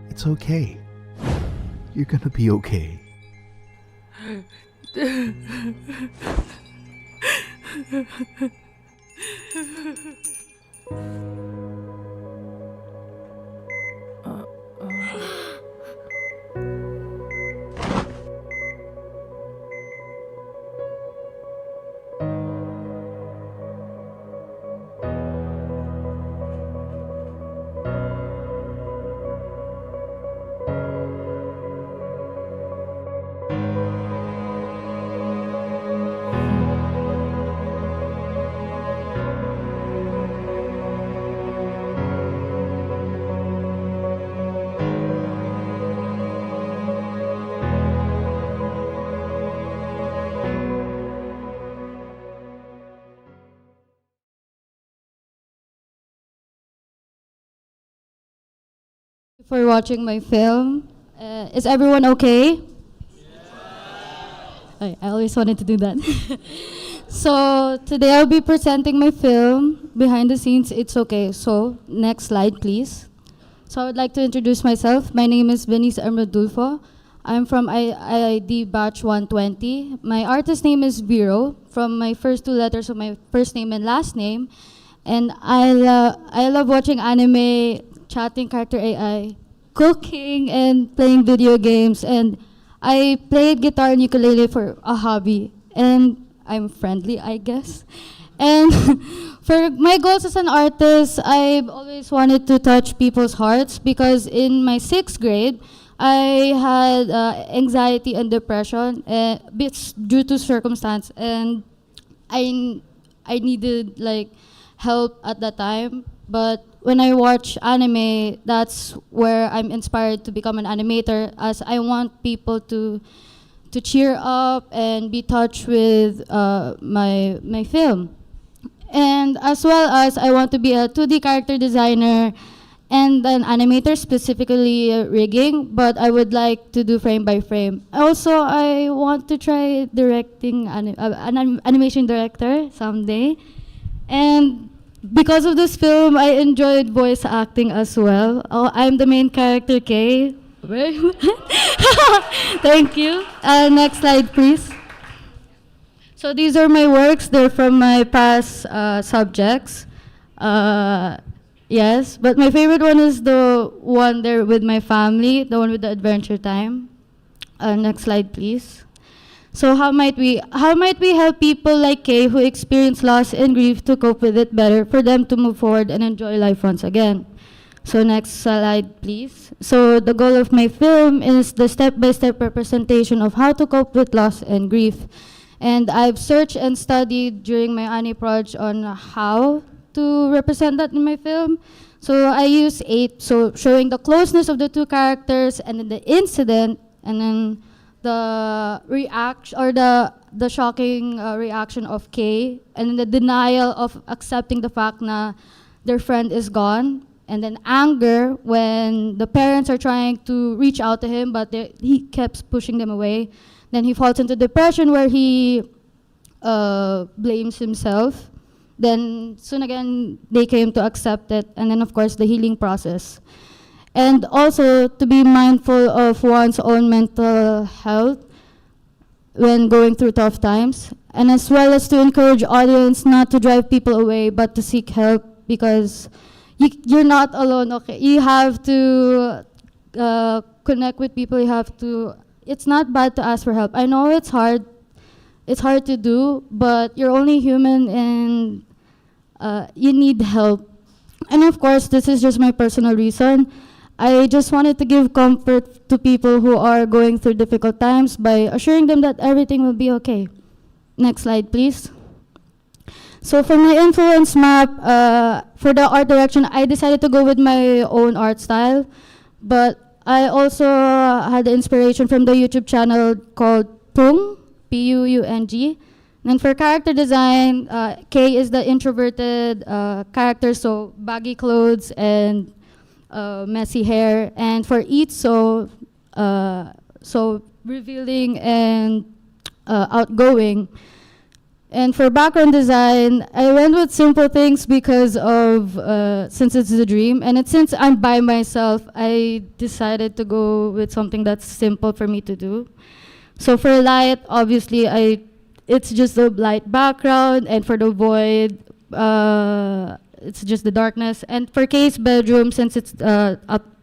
It's okay. You're gonna be okay. For watching my film. Is everyone okay? I always wanted to do that. So today I'll be presenting my film, Behind the Scenes, It's Okay. So next slide, please. So I would like to introduce myself. My name is Venyss Rodulfo. I'm from IID batch 120. My artist name is Vero, from my first two letters of my first name and last name. And I love watching anime, chatting character AI, cooking, and playing video games. And I played guitar and ukulele for a hobby. And I'm friendly, I guess. And for my goals as an artist, I've always wanted to touch people's hearts because in my 6th grade, I had anxiety and depression bits due to circumstance, and I needed like help at that time. But when I watch anime, that's where I'm inspired to become an animator, as I want people to cheer up and be touched with my film. And as well as I want to be a 2D character designer and an animator, specifically rigging, but I would like to do frame by frame. Also, I want to try directing an animation director someday. And because of this film, I enjoyed voice acting as well. I'm the main character, Kay. Thank you. Next slide, please. So these are my works. They're from my past subjects. Yes, but my favorite one is the one there with my family, the one with the Adventure Time. Next slide, please. So how might we help people like Kay who experience loss and grief to cope with it better for them to move forward and enjoy life once again? So next slide, please. So the goal of my film is the step-by-step representation of how to cope with loss and grief. And I've searched and studied during my Ani project on how to represent that in my film. So I use 8, so showing the closeness of the two characters and then the incident and then the reaction or the shocking reaction of Kay and then the denial of accepting the fact na their friend is gone, and then anger when the parents are trying to reach out to him but he keeps pushing them away. Then he falls into depression where he blames himself. Then soon again they came to accept it, and then of course the healing process. And also to be mindful of one's own mental health when going through tough times, and as well as to encourage audience not to drive people away but to seek help, because you're not alone, okay? You have to connect with people, you have to, it's not bad to ask for help. I know it's hard to do, but you're only human and you need help. And of course, this is just my personal reason. I just wanted to give comfort to people who are going through difficult times by assuring them that everything will be okay. Next slide, please. So for my influence map, for the art direction, I decided to go with my own art style, but I also had the inspiration from the YouTube channel called Pung, P-U-U-N-G. And for character design, Kay is the introverted character, so baggy clothes and messy hair. And for Itzo, so revealing and outgoing. And for background design, I went with simple things because of, since it's a dream, and since I'm by myself, I decided to go with something that's simple for me to do. So for light, obviously, it's just a light background, and for the void, it's just the darkness. And for Kay's bedroom, since it's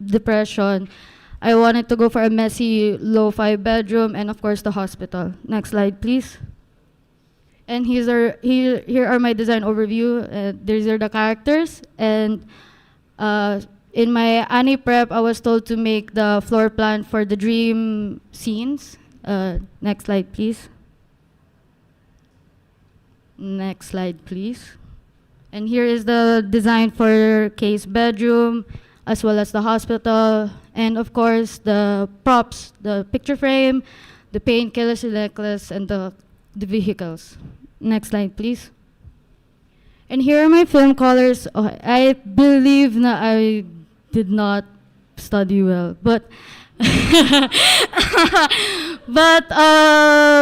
depression, I wanted to go for a messy, lo-fi bedroom, and of course the hospital. Next slide, please. And here are my design overview. These are the characters. And in my Ani prep, I was told to make the floor plan for the dream scenes. Next slide, please. Next slide, please. And here is the design for Kay's bedroom, as well as the hospital, and of course the props, the picture frame, the painkillers, the necklace, and the vehicles. Next slide, please. And here are my film colors. Oh, I believe that I did not study well, but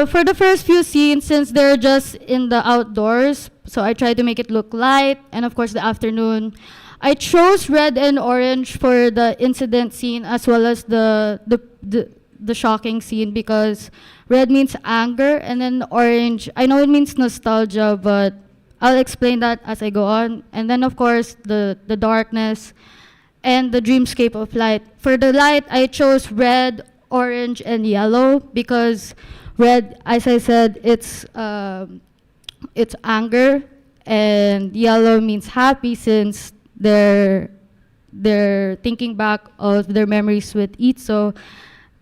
for the first few scenes, since they're just in the outdoors, so I tried to make it look light, and of course the afternoon. I chose red and orange for the incident scene as well as the shocking scene, because red means anger, and then orange, I know it means nostalgia, but I'll explain that as I go on. And then of course the darkness and the dreamscape of light. For the light, I chose red, orange, and yellow, because red, as I said, it's anger, and yellow means happy, since they're thinking back of their memories with Itzo,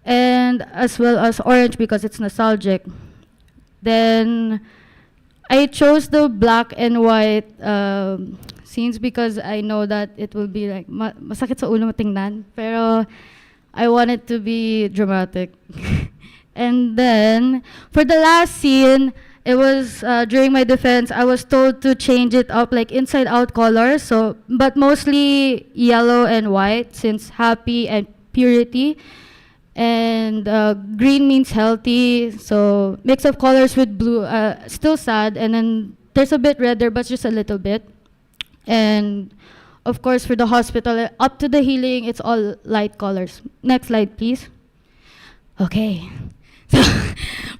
and as well as orange because it's nostalgic. Then I chose the black and white scenes because I know that it will be like masakit sa ulo matingnan, pero I want it to be dramatic. And then for the last scene, it was during my defense, I was told to change it up like inside out colors, so but mostly yellow and white, since happy and purity. And green means healthy, so mix of colors with blue, still sad, and then there's a bit red there, but just a little bit. And of course for the hospital, up to the healing, it's all light colors. Next slide, please. Okay. So,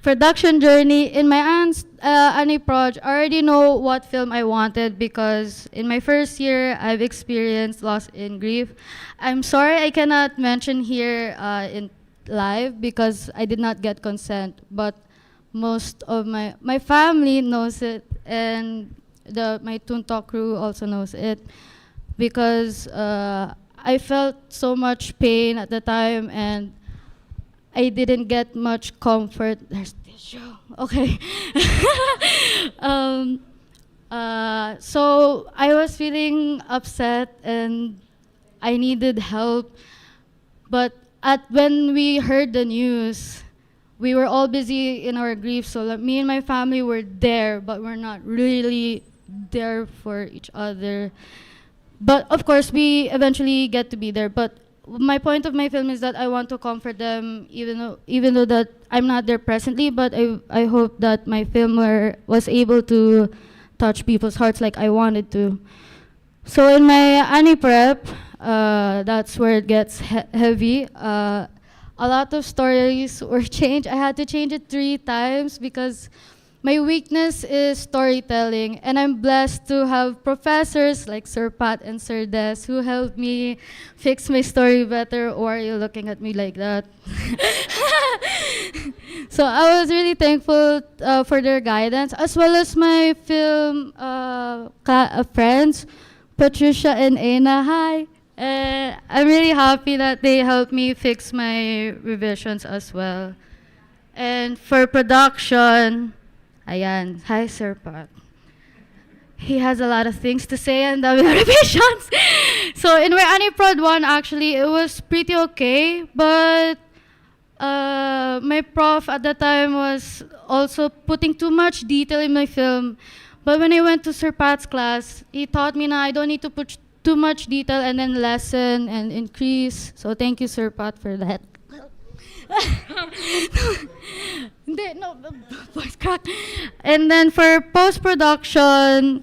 production journey. In my aunt's Ani project, I already know what film I wanted, because in my first year, I've experienced loss and grief. I'm sorry I cannot mention here in live because I did not get consent, but most of my family knows it, and my ToonTalk crew also knows it, because I felt so much pain at the time, and I didn't get much comfort. There's tissue. Okay. So I was feeling upset and I needed help. But when we heard the news, we were all busy in our grief. So like, me and my family were there, but we're not really there for each other. But of course, we eventually get to be there. But my point of my film is that I want to comfort them, even though that I'm not there presently. But I hope that my film was able to touch people's hearts like I wanted to. So in my Ani prep, that's where it gets heavy. A lot of stories were changed. I had to change it 3 times because my weakness is storytelling, and I'm blessed to have professors like Sir Pat and Sir Des who helped me fix my story better. Or are you looking at me like that? So I was really thankful for their guidance, as well as my film friends, Patricia and Aina. Hi. I'm really happy that they helped me fix my revisions as well. And for production, ayan, hi Sir Pat. He has a lot of things to say and dami na revisions. So in my Aniprod 1, actually, it was pretty okay, but my prof at the time was also putting too much detail in my film. But when I went to Sir Pat's class, he taught me na I don't need to put too much detail and then lessen and increase. So thank you, Sir Pat, for that. No, voice crack. And then for post-production,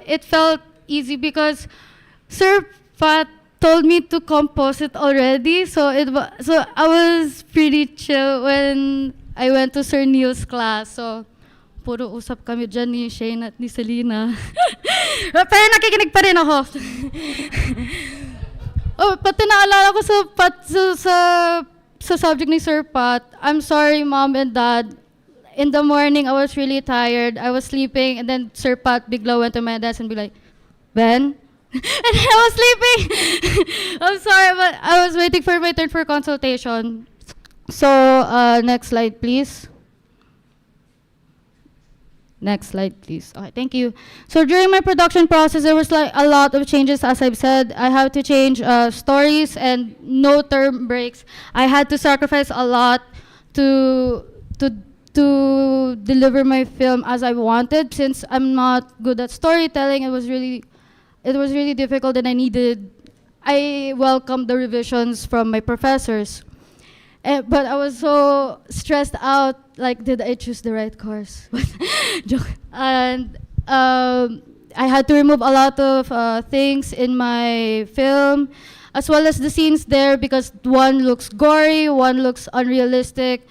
it felt easy because Sir Pat told me to compose it already. So I was pretty chill when I went to Sir Neil's class. So puro usap kami dyan ni Shane at ni Selena. Pero nakikinig pa rin ako. Pati naalala ko sa subject ni Sir Pat, I'm sorry, Mom and Dad. In the morning, I was really tired. I was sleeping, and then Sir Pat bigla went to my desk and be like, Ben? And I was sleeping. I'm sorry, but I was waiting for my turn for consultation. So, next slide, please. Next slide, please. Okay, thank you. So during my production process, there was like a lot of changes. As I've said, I had to change stories and no term breaks. I had to sacrifice a lot to deliver my film as I wanted. Since I'm not good at storytelling, it was really difficult, and I welcomed the revisions from my professors. But I was so stressed out, like, did I choose the right course? Joke. And I had to remove a lot of things in my film, as well as the scenes there, because one looks gory, one looks unrealistic.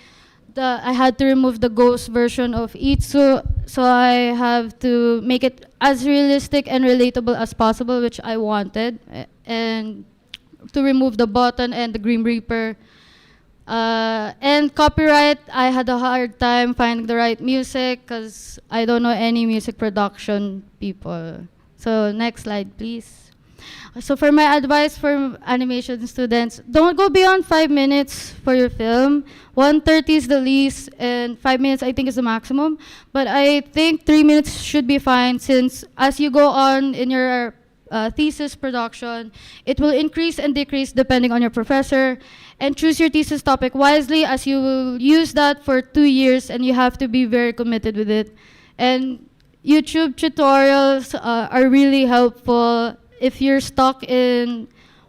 I had to remove the ghost version of Itsu, so I have to make it as realistic and relatable as possible, which I wanted, and to remove the button and the Grim Reaper. And copyright, I had a hard time finding the right music because I don't know any music production people. So next slide, please. So for my advice for animation students, don't go beyond 5 minutes for your film. 1:30 is the least, and 5 minutes I think is the maximum. But I think 3 minutes should be fine, since as you go on in your thesis production, it will increase and decrease depending on your professor. And choose your thesis topic wisely, as you will use that for 2 years and you have to be very committed with it. And YouTube tutorials are really helpful. If you're stuck in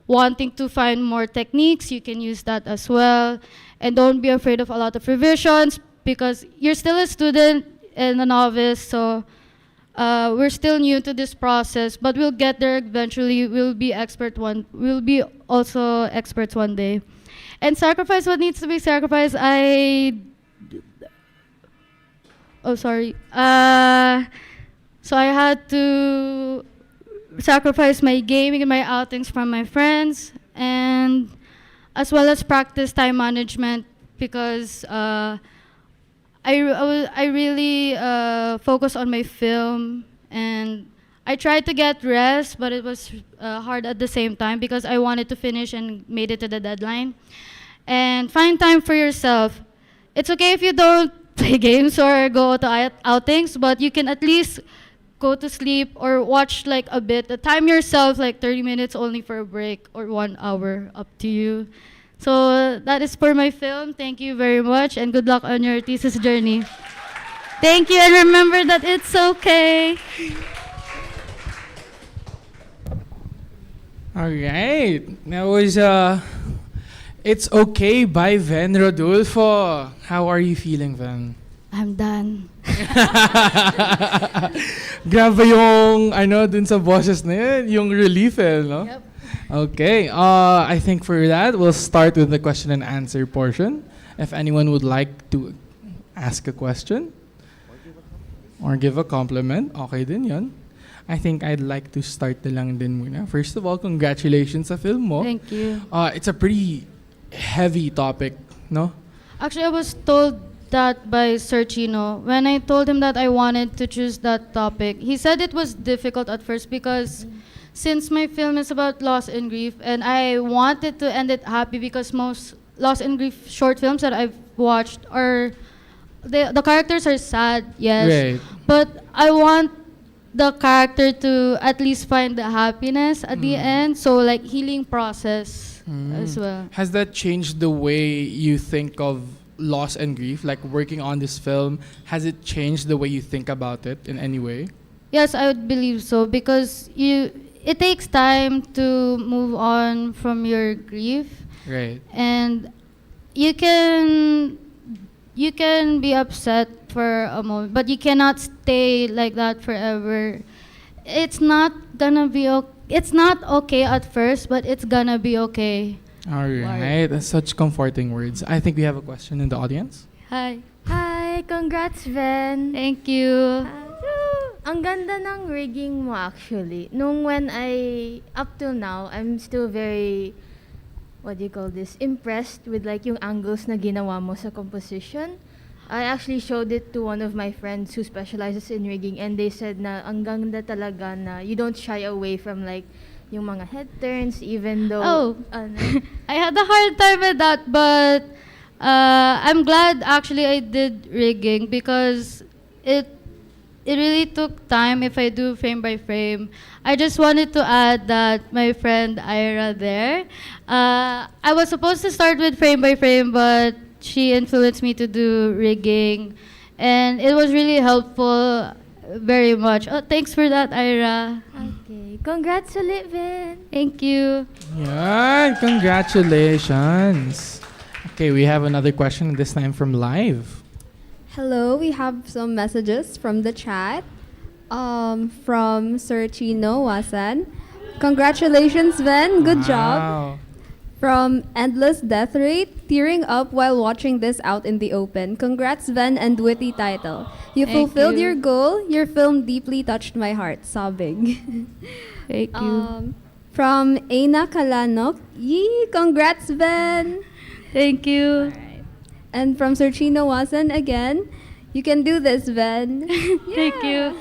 wanting to find more techniques, you can use that as well. And don't be afraid of a lot of revisions, because you're still a student and a novice, so we're still new to this process, but we'll get there eventually. We'll be also experts one day. And sacrifice what needs to be sacrificed. So I had to sacrifice my gaming and my outings from my friends, and as well as practice time management because I really focus on my film, and I tried to get rest, but it was hard at the same time because I wanted to finish and made it to the deadline. And find time for yourself. It's okay if you don't play games or go to outings, but you can at least go to sleep or watch like a bit. Time yourself like 30 minutes only for a break or 1 hour, up to you. So that is for my film. Thank you very much and good luck on your thesis journey. Thank you, and remember that it's okay. All right. That was It's Okay by Ven Rodulfo. How are you feeling, Ven? I'm done. Grabe yung dun sa boses na yun, yung relief no? Yep. Okay, I think for that, we'll start with the question and answer portion. If anyone would like to ask a question or give a compliment, okay din yun. I think I'd like to start na lang din muna. First of all, congratulations sa film mo. Thank you. It's a pretty heavy topic, no? Actually, I was told that by Sir Chino. When I told him that I wanted to choose that topic, he said it was difficult at first because since my film is about loss and grief, and I wanted to end it happy because most loss and grief short films that I've watched are, the characters are sad, yes. Right. But I want the character to at least find the happiness at the end, so like healing process as well. Has that changed the way you think of loss and grief? Like working on this film, has it changed the way you think about it in any way? Yes, I would believe so because it takes time to move on from your grief. Right. And you can be upset for a moment, but you cannot stay like that forever. It's not okay at first, but it's gonna be okay. All right. That's such comforting words. I think we have a question in the audience. Hi. Hi, congrats, Ven. Thank you. Ang ganda ng rigging mo actually. Up till now, I'm still very, impressed with like yung angles na ginawa mo sa composition. I actually showed it to one of my friends who specializes in rigging, and they said na ang ganda talaga na you don't shy away from like yung mga head turns even though... I had a hard time with that, but I'm glad actually I did rigging because it really took time if I do frame by frame. I just wanted to add that my friend Aira there, I was supposed to start with frame by frame, but she influenced me to do rigging, and it was really helpful very much. Oh, thanks for that, Aira. Okay. Congrats ulit, Ven. Thank you. Yeah, congratulations. Okay, we have another question, this time from live. Hello, we have some messages from the chat. From Sir Chino Wasan. Congratulations, Ven. Good job. From Endless Death Rate, tearing up while watching this out in the open. Congrats, Ven, and witty title. You Thank fulfilled you. your goal. Your film deeply touched my heart. Sobbing. Thank you. From Aina Kalanok. Yee! Congrats, Ven. Thank you. And from Sir Chino Wasan again. You can do this, Ven. Thank you.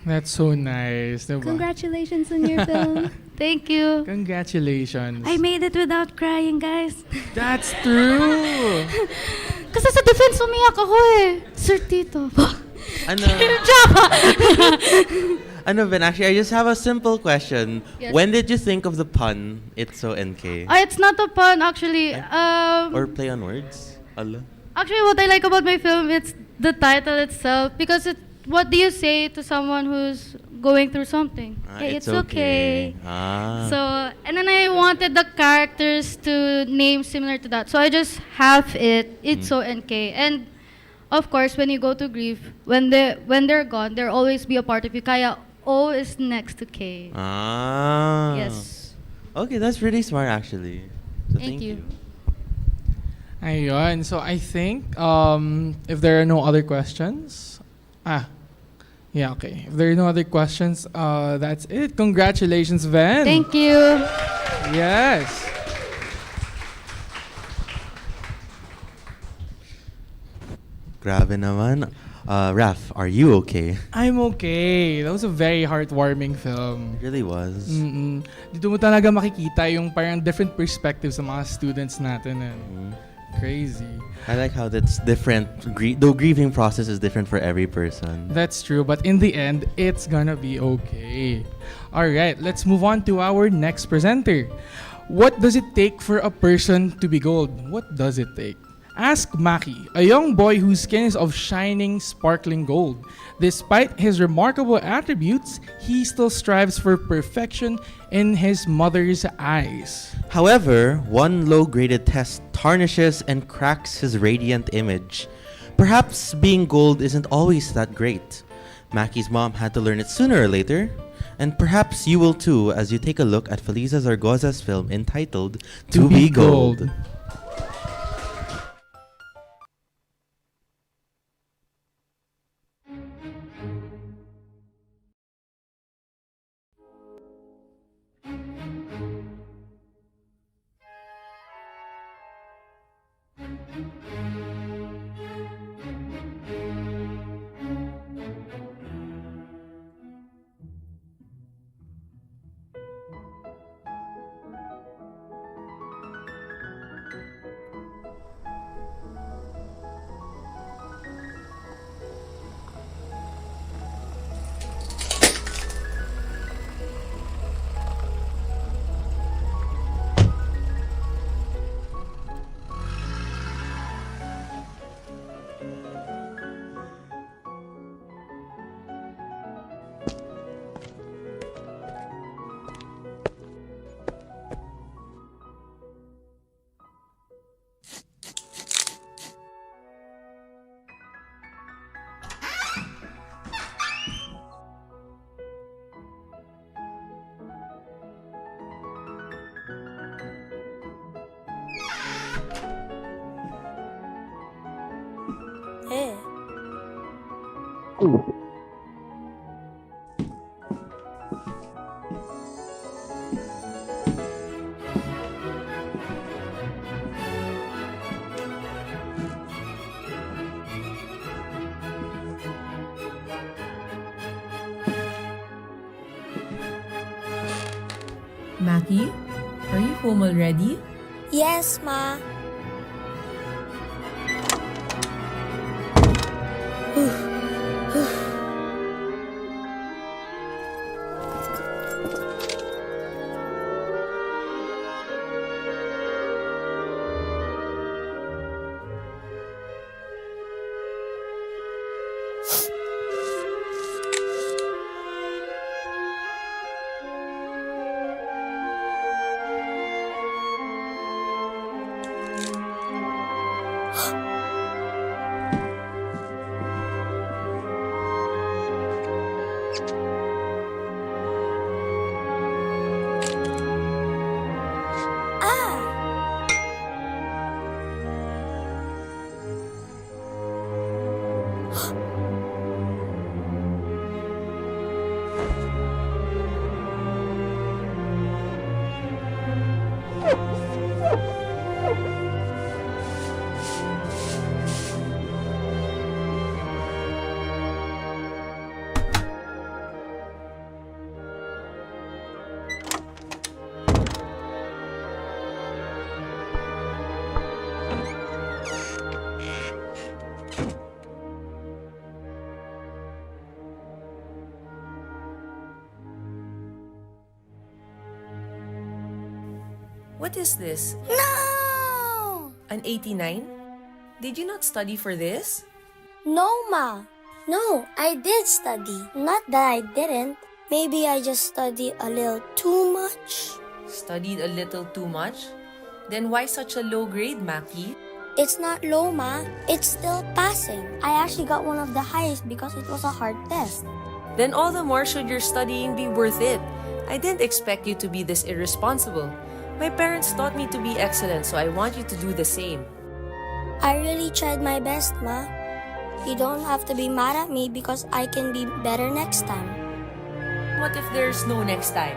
That's so nice. Diba? Congratulations on your film. Thank you. Congratulations. I made it without crying, guys. That's true. Kasi sa defense, umiyak ako eh. Sir Tito. Ben, actually, I just have a simple question. Yes. When did you think of the pun, It's So NK? It's not a pun, actually. Or play on words? Allah. Actually, what I like about my film, it's the title itself. Because what do you say to someone who's going through something? Hey, it's okay. So, and then I wanted the characters to name similar to that. So I just have it. It's so NK. And of course, when you go to grief, when they're gone, there'll always be a part of you. Kaya O is next to K. Yes. Okay, that's really smart actually. So Thank you. Ayun. So I think if there are no other questions, yeah, okay. If there are no other questions, that's it. Congratulations, Ven. Thank you. Yes. Grabe naman. Raf, are you okay? I'm okay. That was a very heartwarming film. It really was. Dito mo talaga makikita yung parang different perspectives sa mga students natin. Crazy. I like how that's different. The grieving process is different for every person. That's true, but in the end, it's gonna be okay. Alright, let's move on to our next presenter. What does it take for a person to be gold? What does it take? Ask Maki, a young boy whose skin is of shining, sparkling gold. Despite his remarkable attributes, he still strives for perfection in his mother's eyes. However, one low-graded test tarnishes and cracks his radiant image. Perhaps being gold isn't always that great. Maki's mom had to learn it sooner or later. And perhaps you will too as you take a look at Feliza Zaragoza's film entitled To Be Gold. Maki, are you home already? Yes, Ma. What is this? No! An 89? Did you not study for this? No, Ma. No, I did study. Not that I didn't. Maybe I just studied a little too much. Studied a little too much? Then why such a low grade, Maki? It's not low, Ma. It's still passing. I actually got one of the highest because it was a hard test. Then all the more should your studying be worth it. I didn't expect you to be this irresponsible. My parents taught me to be excellent, so I want you to do the same. I really tried my best, Ma. You don't have to be mad at me because I can be better next time. What if there's no next time?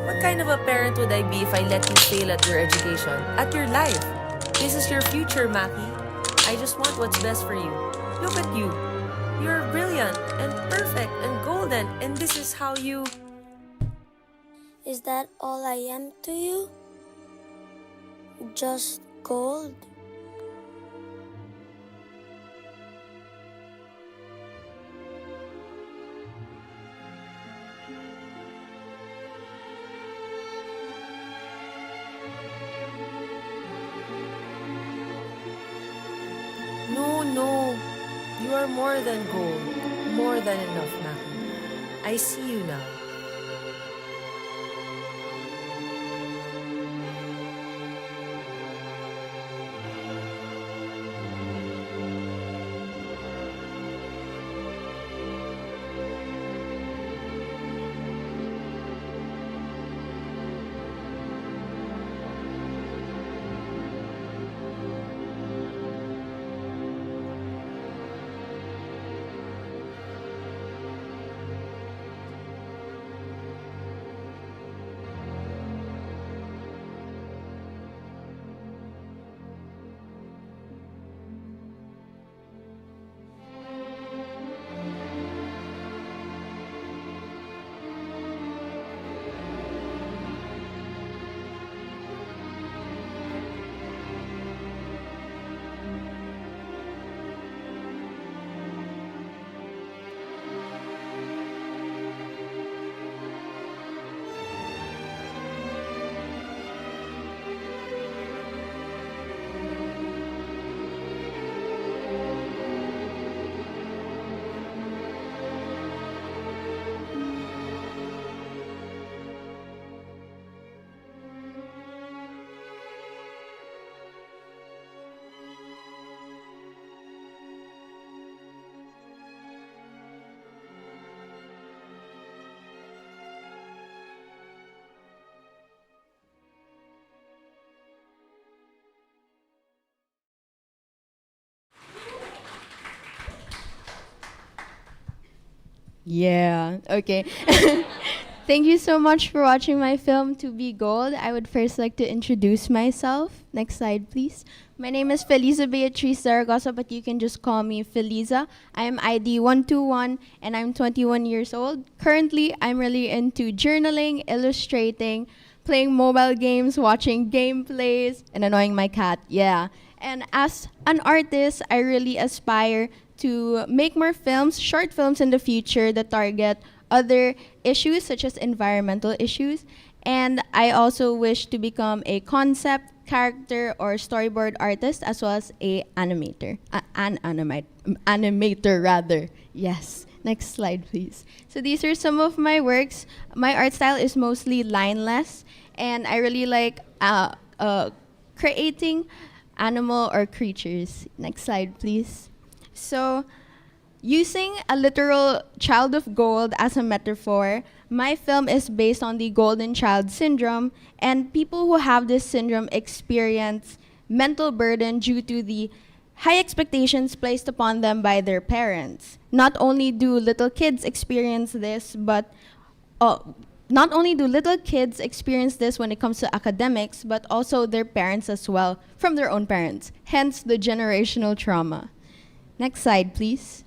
What kind of a parent would I be if I let you fail at your education, at your life? This is your future, Maki. I just want what's best for you. Look at you. You're brilliant and perfect and golden, and this is how you... Is that all I am to you? Just gold? No. You are more than gold. More than enough, Maki. I see you now. Yeah, okay. Thank you so much for watching my film, To Be Gold. I would first like to introduce myself. Next slide, please. My name is Feliza Beatriz Zaragoza, but you can just call me Feliza. I am ID 121, and I'm 21 years old. Currently, I'm really into journaling, illustrating, playing mobile games, watching gameplays, and annoying my cat, yeah. And as an artist, I really aspire to make more films, short films in the future that target other issues such as environmental issues. And I also wish to become a concept, character, or storyboard artist as well as a animator. Animator rather. Yes. Next slide, please. So these are some of my works. My art style is mostly lineless, and I really like creating animal or creatures. Next slide, please. So, using a literal child of gold as a metaphor, my film is based on the golden child syndrome, and people who have this syndrome experience mental burden due to the high expectations placed upon them by their parents. Not only do little kids experience this, but not only do little kids experience this when it comes to academics, but also their parents as well, from their own parents, hence the generational trauma. Next slide, please.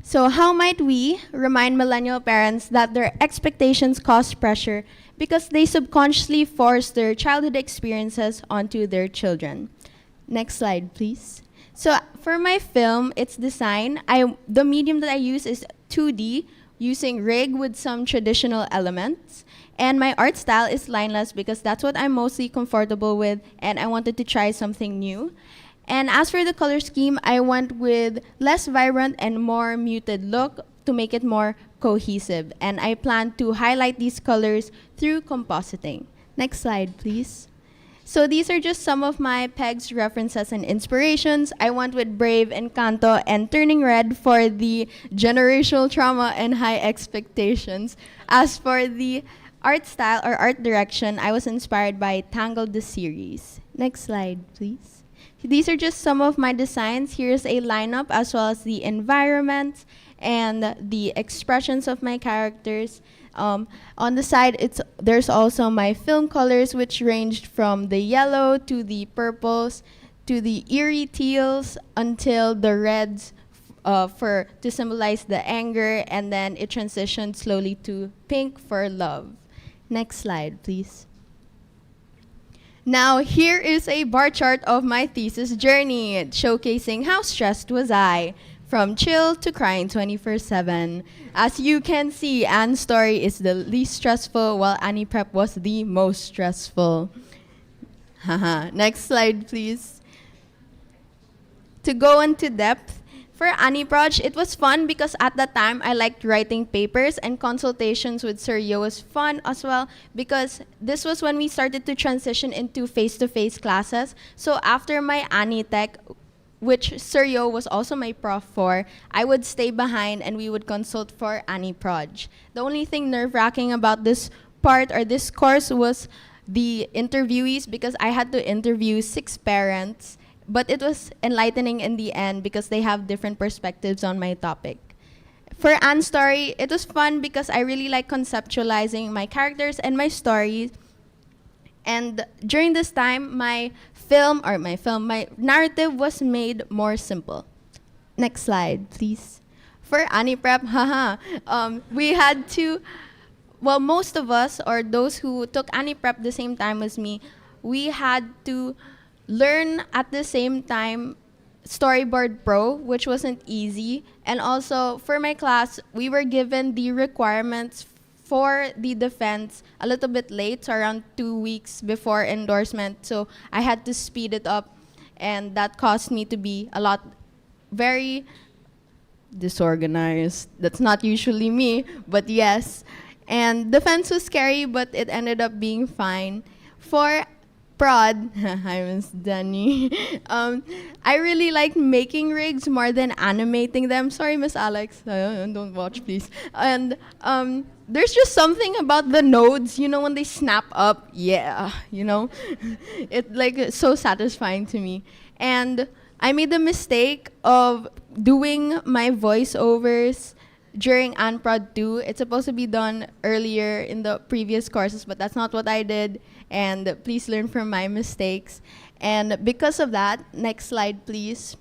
So how might we remind millennial parents that their expectations cause pressure because they subconsciously force their childhood experiences onto their children? Next slide, please. So for my film, its design, the medium that I use is 2D, using rig with some traditional elements. And my art style is lineless because that's what I'm mostly comfortable with, and I wanted to try something new. And as for the color scheme, I went with less vibrant and more muted look to make it more cohesive. And I plan to highlight these colors through compositing. Next slide, please. So these are just some of my pegs, references, and inspirations. I went with Brave, Encanto, and Turning Red for the generational trauma and high expectations. As for the art style or art direction, I was inspired by Tangled the series. Next slide, please. These are just some of my designs. Here's a lineup as well as the environment and the expressions of my characters. On the side, there's also my film colors, which ranged from the yellow to the purples to the eerie teals until the reds for to symbolize the anger, and then it transitioned slowly to pink for love. Next slide, please. Now, here is a bar chart of my thesis journey, showcasing how stressed was I, from chill to crying 24/7. As you can see, Anne's story is the least stressful, while Annie Prep was the most stressful. Haha. Next slide, please. To go into depth, for Annie Proj, it was fun because at that time I liked writing papers, and consultations with Sir Yo was fun as well because this was when we started to transition into face-to-face classes. So after my Annie Tech, which Sir Yo was also my prof for, I would stay behind and we would consult for Annie Proj. The only thing nerve-wracking about this part or this course was the interviewees because I had to interview 6 parents. But it was enlightening in the end because they have different perspectives on my topic. For Anne's story, it was fun because I really like conceptualizing my characters and my stories. And during this time, my narrative was made more simple. Next slide, please. For Annie Prep, we had to, well, most of us, or those who took Annie Prep the same time as me, we had to learn at the same time Storyboard Pro, which wasn't easy. And also for my class, we were given the requirements for the defense a little bit late, so around 2 weeks before endorsement. So I had to speed it up, and that caused me to be very disorganized. That's not usually me, but yes. And defense was scary, but it ended up being fine. For prod, hi Miss Danny. I really like making rigs more than animating them. Sorry, Miss Alex, don't watch please. And there's just something about the nodes, when they snap up, it like so satisfying to me. And I made the mistake of doing my voiceovers during ANPROD 2. It's supposed to be done earlier in the previous courses, but that's not what I did. And please learn from my mistakes. And because of that, next slide, please.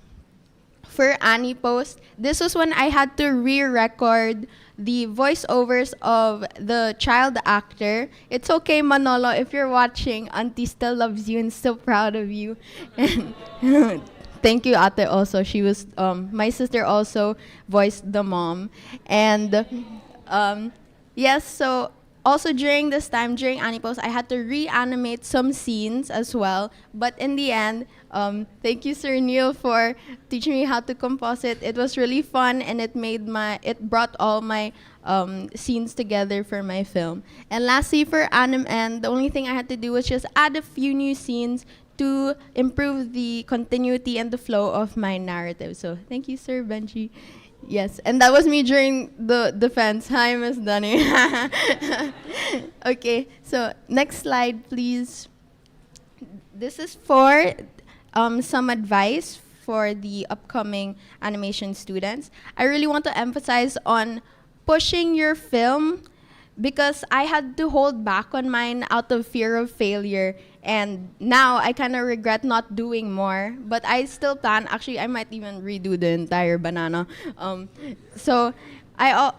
For Annie Post, this was when I had to re-record the voiceovers of the child actor. It's okay, Manolo, if you're watching, Auntie still loves you and still proud of you. And thank you, Ate, also. She was, my sister also voiced the mom. And yes, so also during this time, during Annie Post, I had to reanimate some scenes as well. But in the end, thank you, Sir Neil, for teaching me how to composite. It was really fun, and it brought all my scenes together for my film. And lastly, for Anim N, the only thing I had to do was just add a few new scenes to improve the continuity and the flow of my narrative. So thank you, Sir Benji. Yes, and that was me during the defense. Hi, Miss Dunny. Okay, so next slide, please. This is for some advice for the upcoming animation students. I really want to emphasize on pushing your film because I had to hold back on mine out of fear of failure. And now I kind of regret not doing more, but I still plan. Actually, I might even redo the entire banana. So I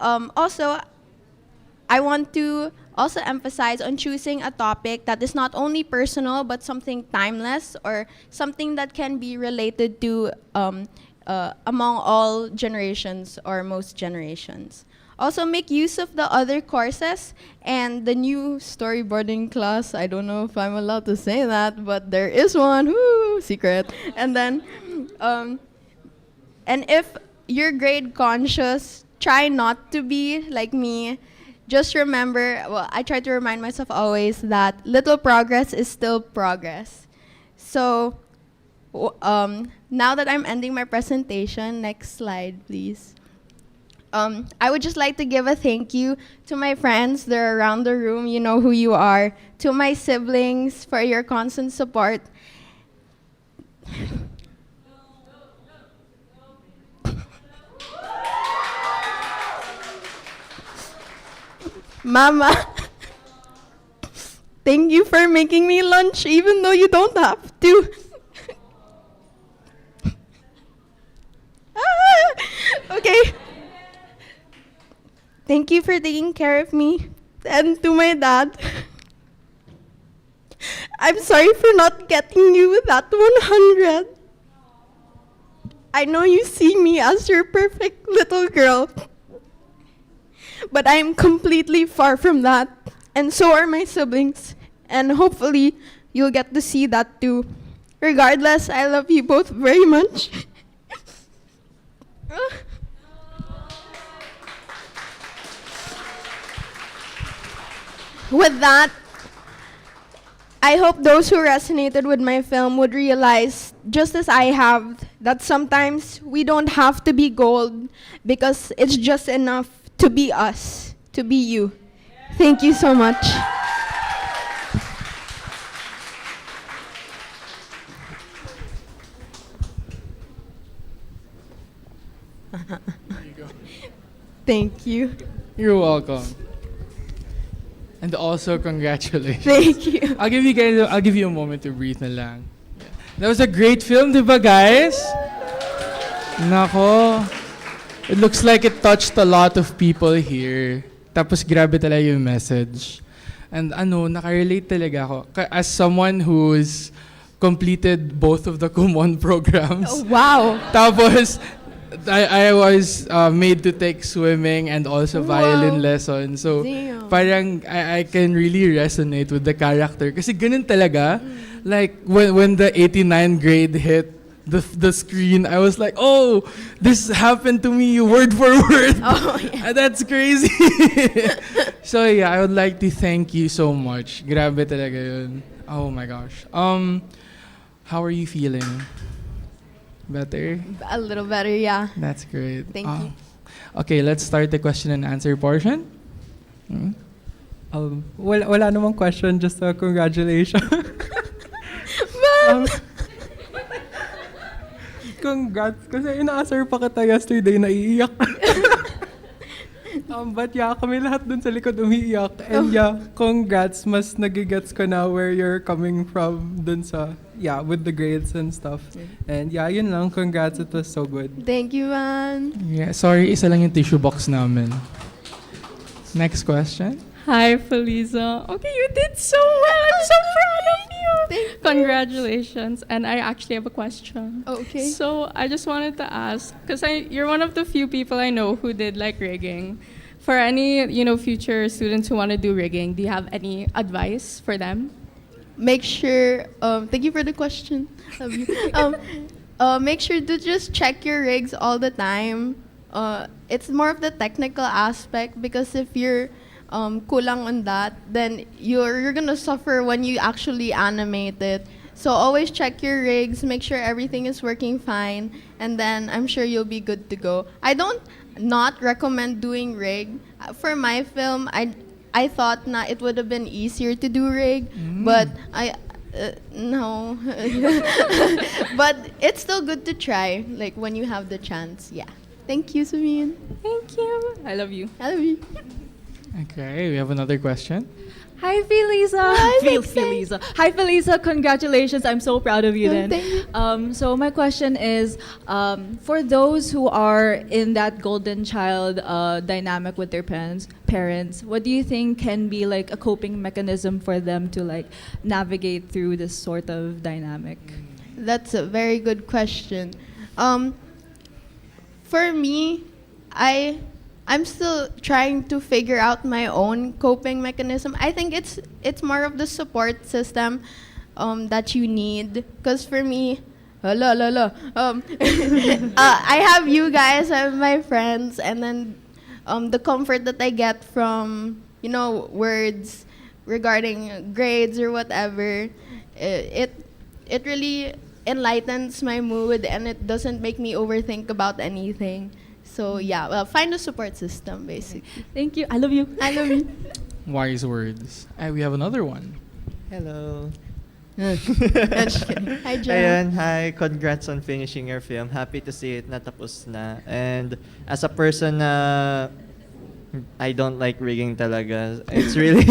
want to also emphasize on choosing a topic that is not only personal, but something timeless or something that can be related to among all generations or most generations. Also, make use of the other courses and the new storyboarding class. I don't know if I'm allowed to say that, but there is one. Woo, secret. And then, and if you're grade conscious, try not to be like me. Just remember, well, I try to remind myself always that little progress is still progress. So, now that I'm ending my presentation, next slide, please. I would just like to give a thank you to my friends. They're around the room. You know who you are. To my siblings for your constant support. Mama, thank you for making me lunch even though you don't have to. Thank you for taking care of me. And to my dad, I'm sorry for not getting you that 100. I know you see me as your perfect little girl, but I am completely far from that. And so are my siblings. And hopefully, you'll get to see that too. Regardless, I love you both very much. With that, I hope those who resonated with my film would realize, just as I have, that sometimes we don't have to be gold because it's just enough to be us, to be you. Thank you so much. Thank you. You're welcome. And also, congratulations. Thank you. I'll give you a moment to breathe na lang. Yeah. That was a great film, di ba, guys? Nako. It looks like it touched a lot of people here. Tapos grabe talaga yung message. And nakarelate talaga ako. As someone who's completed both of the Kumon programs. Oh, wow. Tapos, I was made to take swimming and also violin lessons. So, Damn. parang I can really resonate with the character. Kasi ganun talaga. Like, when the 89 grade hit the screen, I was like, oh, this happened to me word for word. Oh, yeah. That's crazy. So, yeah, I would like to thank you so much. Grabe talaga yun. Oh my gosh. How are you feeling? Better? A little better, yeah. That's great. Thank you. Okay, let's start the question and answer portion. Wala namang question, just a congratulations. Congrats, kasi ina-answer pa kita yesterday, naiiyak. But yeah, kami lahat dun sa likod umiiyak. And yeah, congrats, mas nagigets ko na where you're coming from dun sa, with the grades and stuff. And yeah, yun lang, congrats, it was so good. Thank you, man. Yeah, sorry, isa lang yung tissue box namin. Next question. Hi, Feliza. Okay, you did so well. I'm so proud of you. Thank you. Congratulations. And I actually have a question. Okay. So I just wanted to ask, because you're one of the few people I know who did like rigging. For any, future students who want to do rigging, do you have any advice for them? Make sure, thank you for the question. Love you. Make sure to just check your rigs all the time. It's more of the technical aspect, because if you're kulang on that, then you're gonna suffer when you actually animate it. So always check your rigs, make sure everything is working fine, and then I'm sure you'll be good to go. I don't not recommend doing rig. For my film, I thought na it would have been easier to do rig, but no. But it's still good to try, like when you have the chance. Yeah. Thank you, Samin. Thank you. I love you. I love you. Okay, we have another question. Hi, Feliza. Hi, Feliza. Hi, Feliza. Congratulations. I'm so proud of you then. Thank you. So my question is, for those who are in that golden child dynamic with their parents, what do you think can be like a coping mechanism for them to like navigate through this sort of dynamic? That's a very good question. For me, I'm still trying to figure out my own coping mechanism. I think it's more of the support system that you need. Because for me, I have you guys, I have my friends, and then the comfort that I get from words regarding grades or whatever, it really enlightens my mood, and it doesn't make me overthink about anything. So yeah, well, find a support system, basically. Thank you. I love you. I love you. Wise words. We have another one. Hello. Just kidding. Hi, Jen. Ayan, hi. Congrats on finishing your film. Happy to see it natapos na. And as a person na I don't like rigging talaga, it's really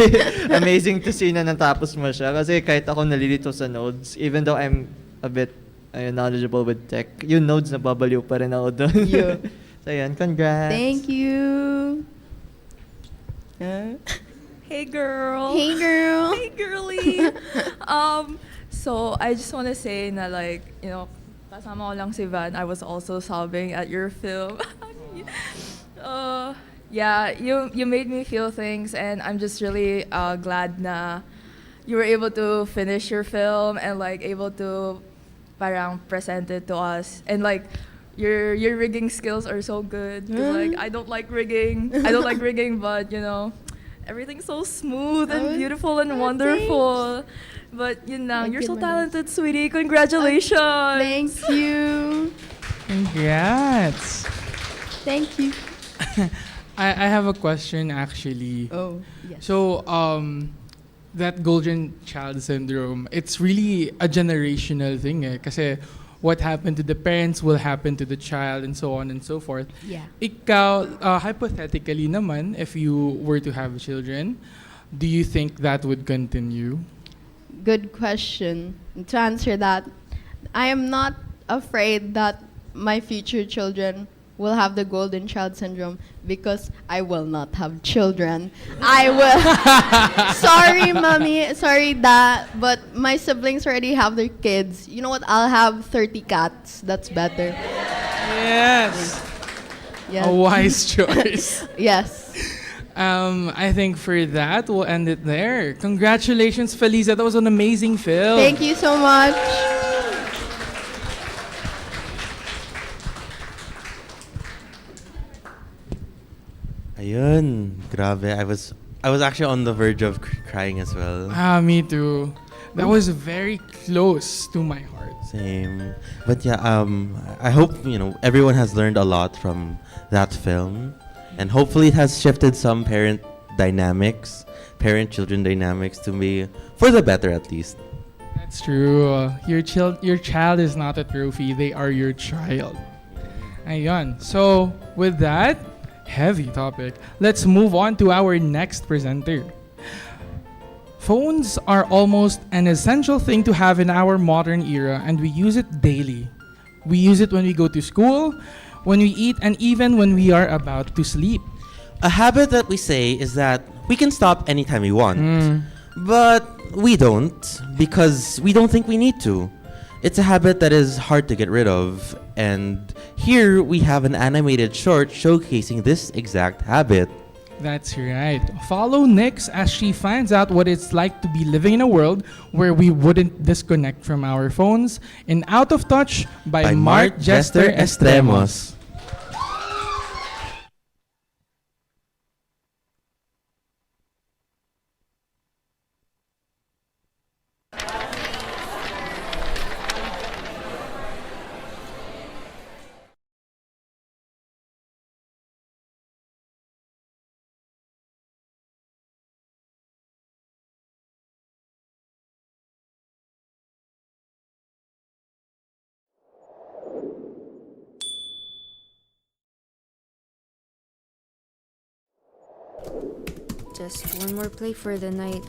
amazing to see na natapos mo siya. Kasi kahit ako nalilito sa nodes, even though I'm a bit knowledgeable with tech, yung nodes nababaliw pa rin ako doon. Yeah. So, ayan, congrats. Thank you. Hey girl. Hey girl. Hey girly. So I just want to say na like, kasama ko lang si Van, I was also sobbing at your film. Yeah, you made me feel things, and I'm just really glad na you were able to finish your film and like able to parang present it to us, and like your rigging skills are so good. 'Cause, like I don't like rigging, but everything's so smooth and beautiful and wonderful. But you're so talented, sweetie. Congratulations. Thank you. Congrats. Thank you. I have a question actually. Oh, yes. So that golden child syndrome, it's really a generational thing kasi what happened to the parents will happen to the child and so on and so forth. Yeah. Ikaw, hypothetically naman, if you were to have children, do you think that would continue? Good question. To answer that, I am not afraid that my future children will have the golden child syndrome because I will not have children. I will. Sorry, mommy. Sorry, dad. But my siblings already have their kids. You know what? I'll have 30 cats. That's better. Yes. Yes. A wise choice. Yes. I think for that, we'll end it there. Congratulations, Feliza. That was an amazing film. Thank you so much. Ayun, grabe. I was actually on the verge of crying as well. Me too. That was very close to my heart. Same. But yeah, I hope, everyone has learned a lot from that film. And hopefully it has shifted some parent-children dynamics to be for the better at least. That's true. Your child is not a trophy. They are your child. Ayun. So, with that heavy topic, let's move on to our next presenter. Phones are almost an essential thing to have in our modern era, and we use it daily. We use it when we go to school, when we eat, and even when we are about to sleep. A habit that we say is that we can stop anytime we want. But we don't, because we don't think we need to. It's a habit that is hard to get rid of. And here we have an animated short showcasing this exact habit. That's right. Follow Nyx as she finds out what it's like to be living in a world where we wouldn't disconnect from our phones in Out of Touch by Mart Jester Estermos. Just one more play for the night.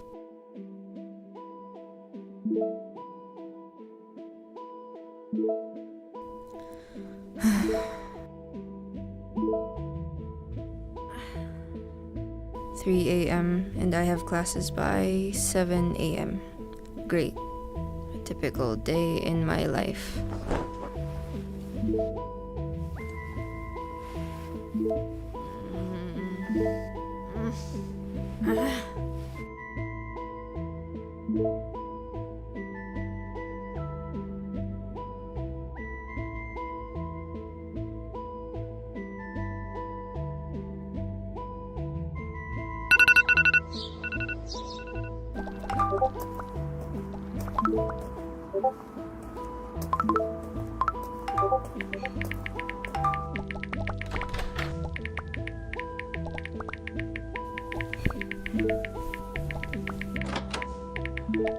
"3 a.m. and I have classes by 7 a.m. Great. A typical day in my life."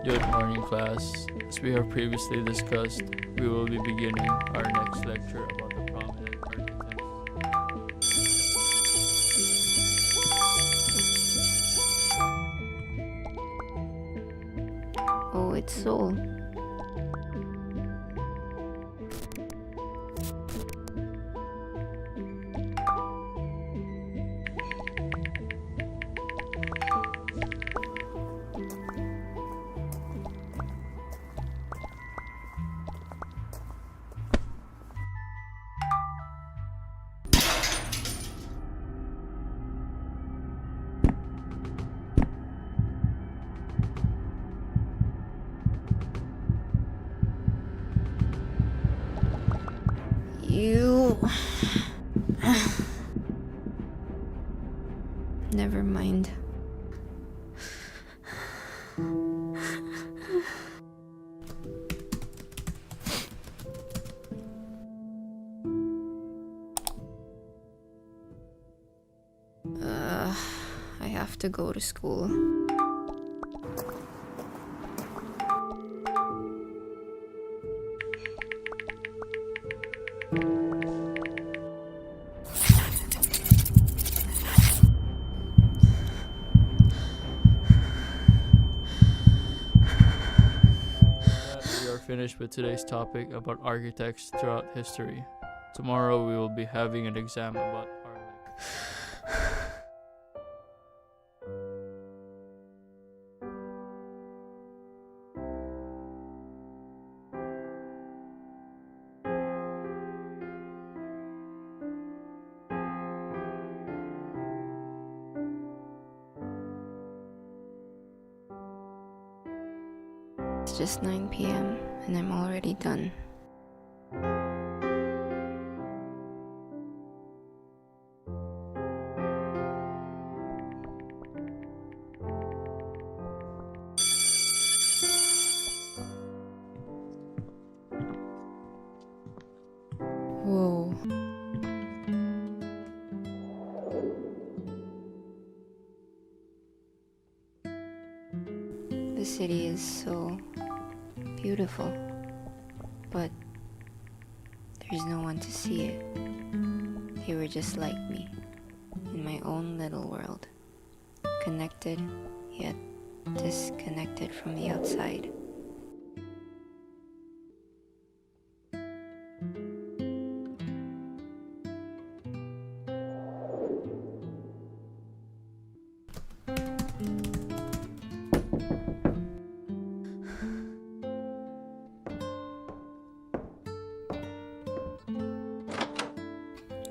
Good morning, class. As we have previously discussed, we will be beginning our next lecture about the prominent architects. Oh, it's Saul. You. Never mind. I have to go to school. We are finished with today's topic about architects throughout history. Tomorrow we will be having an exam about our It's just 9 p.m. and I'm already done. Whoa. The city is so beautiful, but there's no one to see it. They were just like me, in my own little world, connected, yet disconnected from the outside.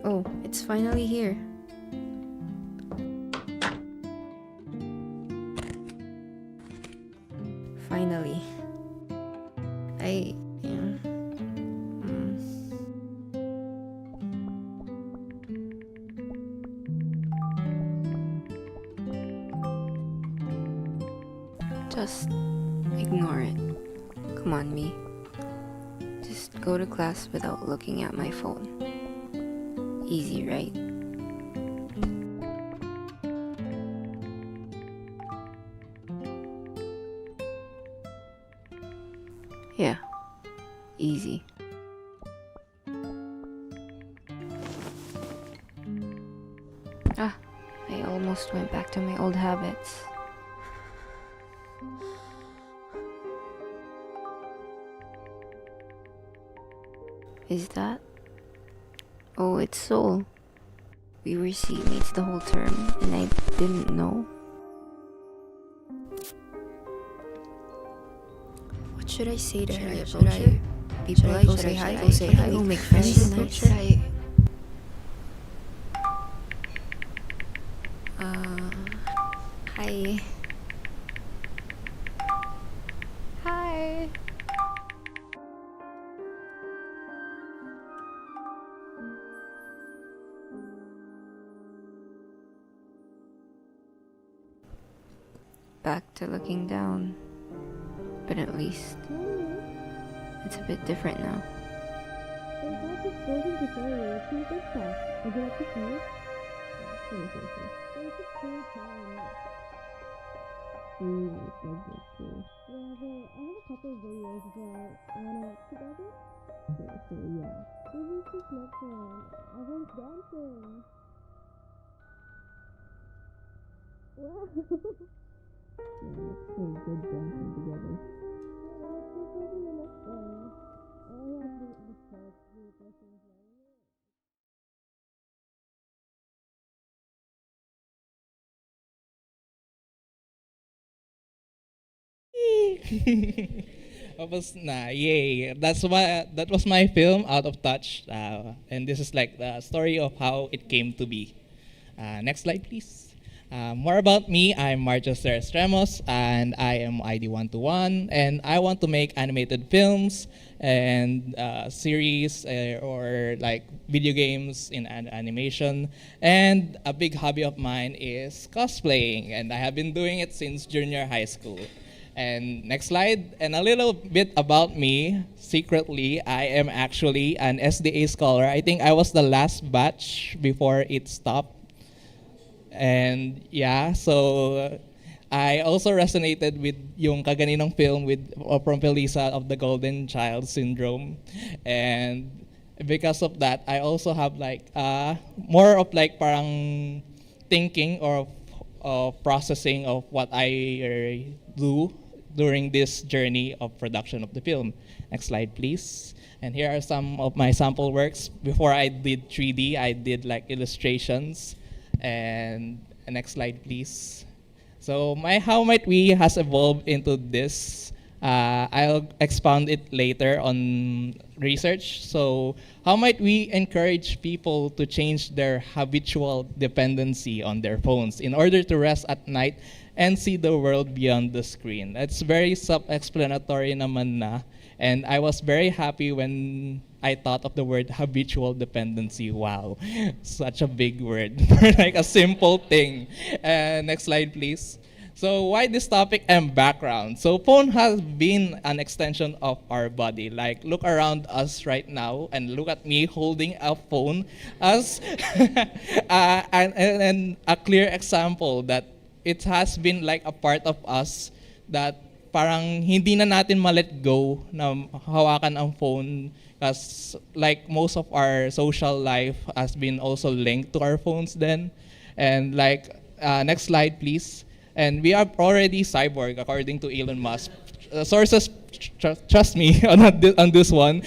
Oh, it's finally here. Finally. Just ignore it. Come on, me. Just go to class without looking at my phone. Easy, right? Yeah, easy. I almost went back to my old habits. Is that? Oh, it's Saul. We were seatmates the whole term, and I didn't know. What should I say to her? Should I be polite? Should I go say hi? Go make friends? Should I? Hi. Hi. Back to looking down. But at least it's a bit different now. Yay! That was my film, Out of Touch, and this is like the story of how it came to be. Next slide, please. More about me, I'm Mart Estermos, and I am ID121, and I want to make animated films and series or like video games in animation. And a big hobby of mine is cosplaying, and I have been doing it since junior high school. And next slide, and a little bit about me. Secretly, I am actually an SDA scholar. I think I was the last batch before it stopped. And yeah, so I also resonated with yung kaganinong film with from Feliza of the Golden Child Syndrome. And because of that, I also have like more of like parang thinking or processing of what I do during this journey of production of the film. Next slide, please. And here are some of my sample works. Before I did 3D, I did like illustrations. And next slide, please. So how might we has evolved into this? I'll expound it later on research. So how might we encourage people to change their habitual dependency on their phones in order to rest at night and see the world beyond the screen? That's very self-explanatory naman na. And I was very happy when I thought of the word habitual dependency. Wow, such a big word for like a simple thing. Next slide, please. So why this topic and background? So phone has been an extension of our body. Like look around us right now and look at me holding a phone as and a clear example that it has been like a part of us that parang hindi na natin ma-let go na hawakan ang phone because like most of our social life has been also linked to our phones then. And like next slide, please. And we are already cyborg according to Elon Musk. Sources trust me on this one.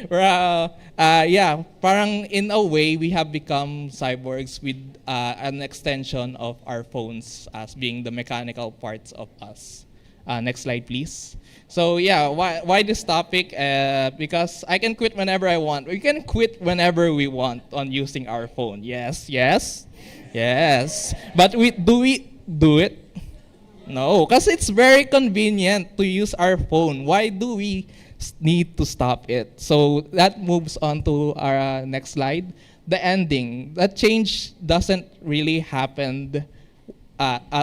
Yeah, parang in a way we have become cyborgs with an extension of our phones as being the mechanical parts of us. Next slide, please. So yeah, why this topic? Because I can quit whenever I want. We can quit whenever we want on using our phone. Yes, yes, yes. But do we do it? No, because it's very convenient to use our phone. Why do we need to stop it? So that moves on to our next slide. The ending. That change doesn't really happen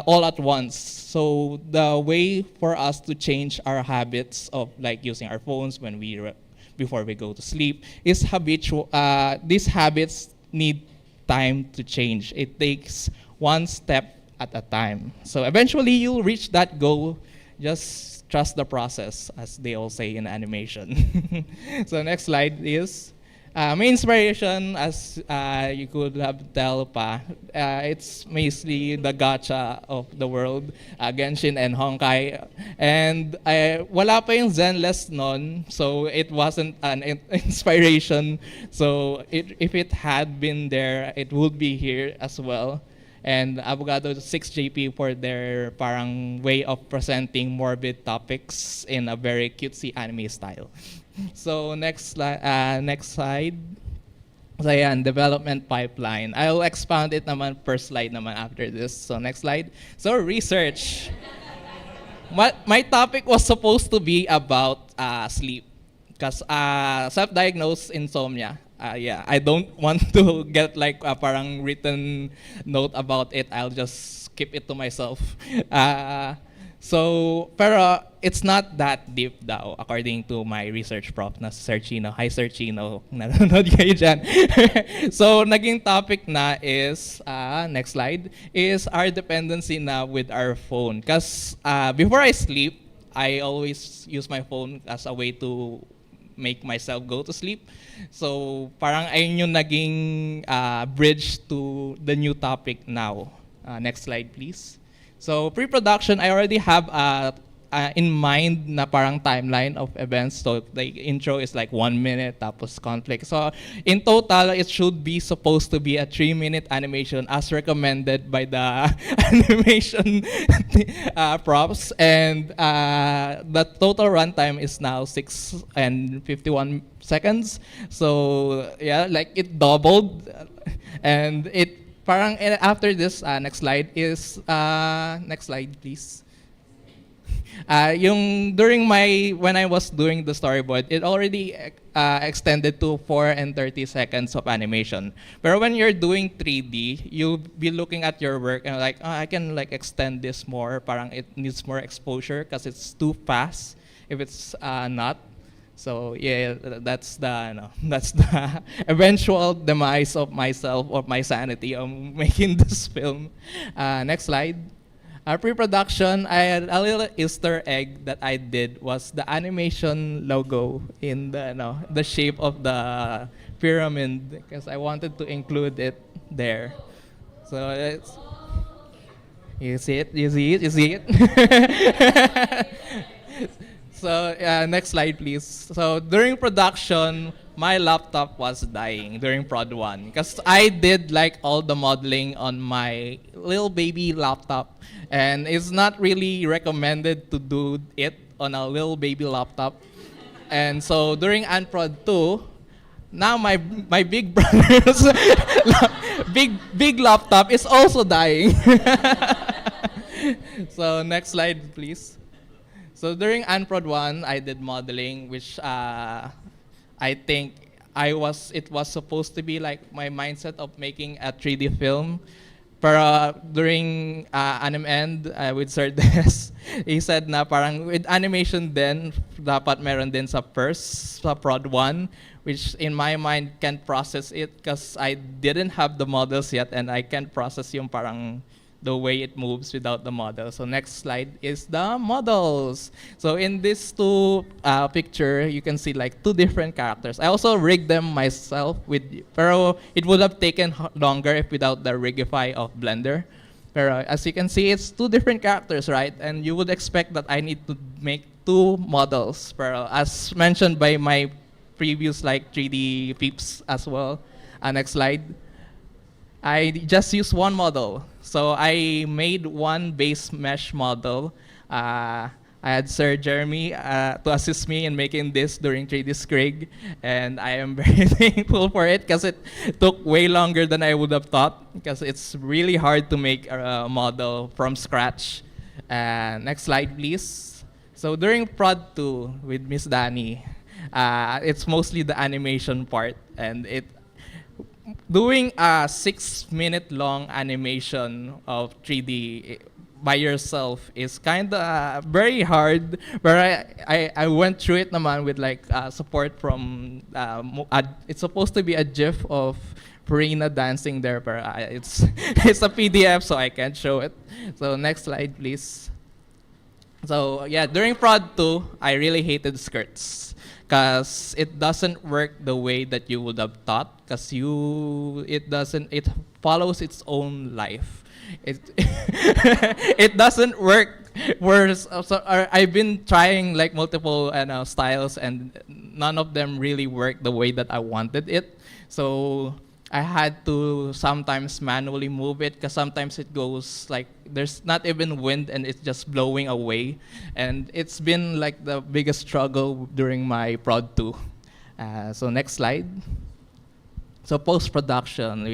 all at once. So the way for us to change our habits of like using our phones when before we go to sleep is habitual. These habits need time to change. It takes one step at a time. So eventually you'll reach that goal. Just trust the process, as they all say in animation. So next slide is my inspiration, as you could have tell pa, it's mostly the gacha of the world, Genshin and Honkai. And wala pa yung Zenless nun, so it wasn't an inspiration. So if it had been there, it would be here as well. And Abogado 6JP for their parang way of presenting morbid topics in a very cutesy anime style. So next slide. So yan, development pipeline. I'll expand it naman per slide naman after this. So next slide. So research. My topic was supposed to be about sleep. Because self-diagnosed insomnia. Yeah, I don't want to get like a parang written note about it. I'll just keep it to myself. Pero it's not that deep daw, according to my research prof na si Sir Chino. Hi, Sir Chino. Nanonood kayo dyan. So, naging topic na is, next slide, is our dependency na with our phone. Because before I sleep, I always use my phone as a way to make myself go to sleep. So, parang ayun yung naging bridge to the new topic now. Next slide, please. So pre-production, I already have in mind na parang timeline of events. So the intro is like 1 minute, tapos conflict. So in total, it should be supposed to be a 3-minute animation as recommended by the animation props. And the total runtime is now 6 and 51 seconds. So yeah, like it doubled. And it parang after this, next slide is, next slide please. When I was doing the storyboard, it already extended to 4 and 30 seconds of animation. But when you're doing 3D, you'll be looking at your work and like, I can like extend this more. Parang it needs more exposure because it's too fast if it's not. So yeah, that's the eventual demise of myself, of my sanity, of making this film. Next slide. Pre-production, I had a little Easter egg that I did was the animation logo in the shape of the pyramid because I wanted to include it there. So it's, you see it. So next slide, please. So during production, my laptop was dying during prod 1 because I did like all the modeling on my little baby laptop, and it's not really recommended to do it on a little baby laptop. And so during Unprod 2, now my big brother's big laptop is also dying. So next slide, please. So during Unprod 1, I did modeling, which I think it was supposed to be like my mindset of making a 3D film. Pero during Anim End with Sir Des, he said na parang with animation din, dapat meron din sa prod 1, which in my mind can't process it because I didn't have the models yet and I can't process yung parang the way it moves without the model. So next slide is the models. So in this two picture, you can see like two different characters. I also rigged them myself pero it would have taken longer if without the rigify of Blender. Pero as you can see, it's two different characters, right? And you would expect that I need to make two models. Pero as mentioned by my previous like 3D peeps as well. Next slide. I just used one model. So I made one base mesh model. I had Sir Jeremy to assist me in making this during 3D Scrig, and I am very thankful for it because it took way longer than I would have thought because it's really hard to make a model from scratch. Next slide, please. So during Prod 2 with Miss Dani, it's mostly the animation part, and doing a 6-minute long animation of 3D by yourself is kind of very hard. But I went through it naman with like support from, it's supposed to be a GIF of Purina dancing there, but it's a PDF, so I can't show it. So next slide, please. So yeah, during Prod 2, I really hated skirts because it doesn't work the way that you would have thought. Because it follows its own life. It doesn't work. I've been trying like multiple styles, and none of them really work the way that I wanted it. So I had to sometimes manually move it because sometimes it goes like there's not even wind and it's just blowing away. And it's been like the biggest struggle during my Prod 2. So next slide. So post-production,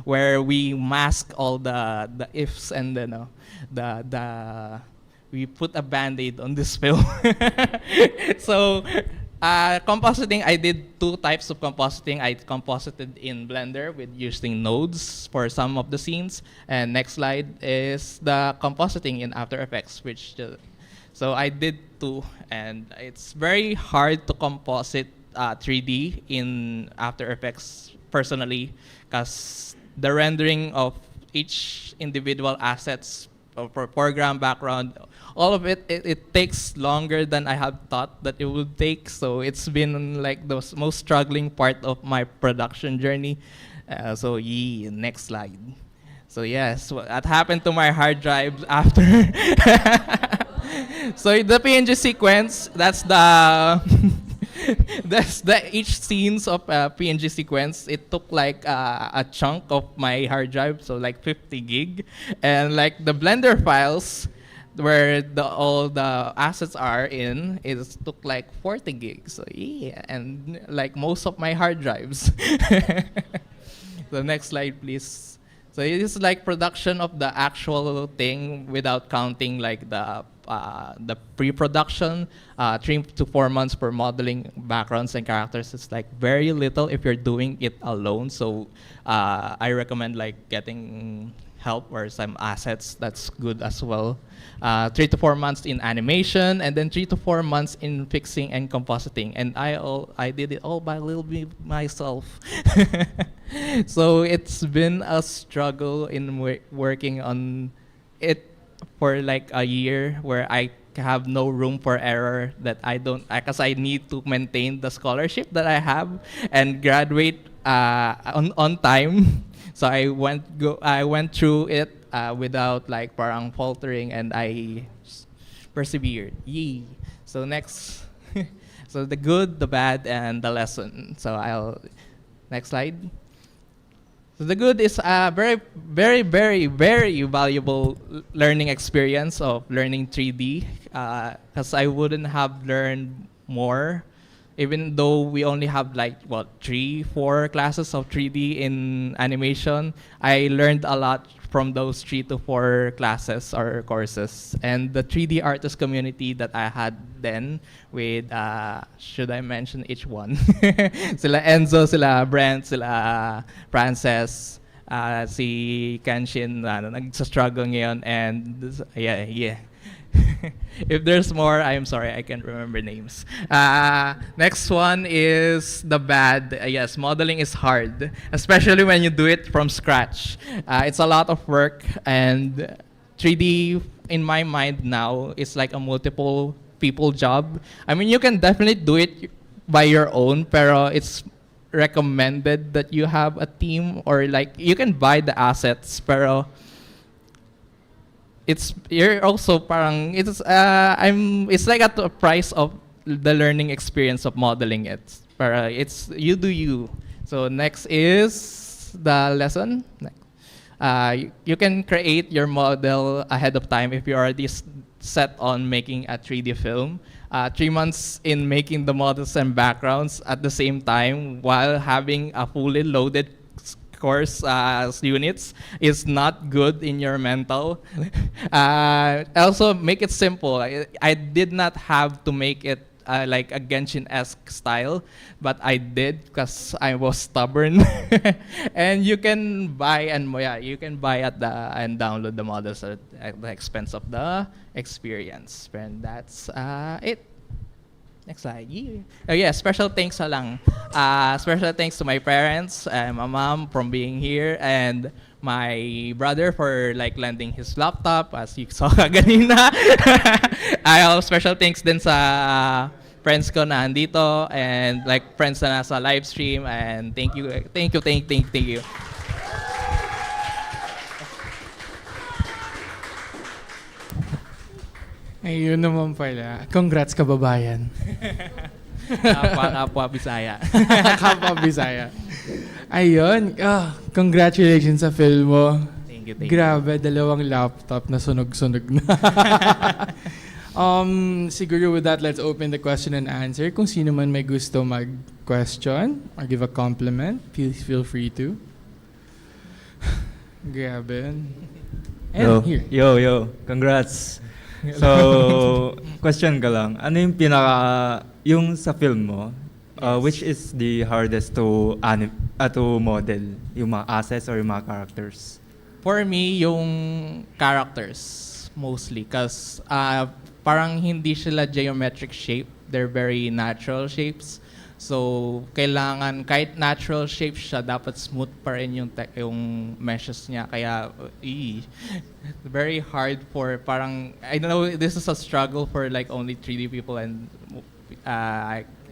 where we mask all the ifs and we put a band-aid on this film. So compositing, I did two types of compositing. I composited in Blender with using nodes for some of the scenes. And next slide is the compositing in After Effects, so I did two, and it's very hard to composite 3D in After Effects personally, because the rendering of each individual assets for foreground, background, all of it takes longer than I had thought that it would take. So it's been like the most struggling part of my production journey. Next slide. So yes, what happened to my hard drive after. So the PNG sequence, that's each scenes of PNG sequence. It took like a chunk of my hard drive, so like 50 gig, and like the Blender files where all the assets are in, it took like 40 gigs. So yeah, and like most of my hard drives. The next slide, please. So it is like production of the actual thing without counting like the pre-production. 3 to 4 months for modeling backgrounds and characters is like very little if you're doing it alone. So I recommend like getting help or some assets. That's good as well. 3 to 4 months in animation, and then 3 to 4 months in fixing and compositing. And I did it all by little bit myself. So it's been a struggle in working on it for like a year, where I have no room for error, that I don't, because I need to maintain the scholarship that I have and graduate on time. So I went through it without like parang faltering, and I persevered. Yee. So next, so the good, the bad, and the lesson. So next slide. So the good is a very, very, very, very valuable learning experience of learning 3D, because I wouldn't have learned more, even though we only have like 3-4 classes of 3D in animation. I learned a lot from those 3 to 4 classes or courses. And the 3D artist community that I had then with, should I mention each one? Sila Enzo, sila Brent, sila Frances, si Kenshin, nagsa-struggle ngayon, and yeah. If there's more, I'm sorry, I can't remember names. Next one is the bad. Yes, modeling is hard, especially when you do it from scratch. It's a lot of work, and 3D, in my mind now, is like a multiple people job. I mean, you can definitely do it by your own, pero it's recommended that you have a team, or like you can buy the assets, pero you're also parang it's like at the price of the learning experience of modeling it. Para it's you do you. So next is the lesson. You can create your model ahead of time if you already set on making a 3D film. 3 months in making the models and backgrounds at the same time while having a fully loaded course units is not good in your mental. Also, make it simple. I did not have to make it like a Genshin-esque style, but I did because I was stubborn. And you can buy and download the models at the expense of the experience. And that's it. Next slide. Yeah, special thanks lang. Special thanks to my parents and my mom for being here, and my brother for like lending his laptop, as you saw kanina. Special thanks din sa friends ko na andito, and like friends na nasa live stream, and thank you. Ayun naman pala. Congrats, kababayan. Kapwa Bisaya. Kapwa Bisaya. Ayun. Congratulations sa film mo. Thank you. Grabe, 2 laptop na sunog-sunog na. Siguro with that, let's open the question and answer. Kung sino man may gusto mag-question or give a compliment, please feel free to. Grabe. And here. Yo. Congrats. So, question ka lang. Ano yung yung sa film mo, which is the hardest to model? Yung mga assets or yung mga characters? For me, yung characters mostly, because parang hindi sila geometric shape. They're very natural shapes. So, kailangan, kahit natural shape siya, dapat smooth pa rin yung meshes niya. Kaya, very hard for parang, I know this is a struggle for like only 3D people, and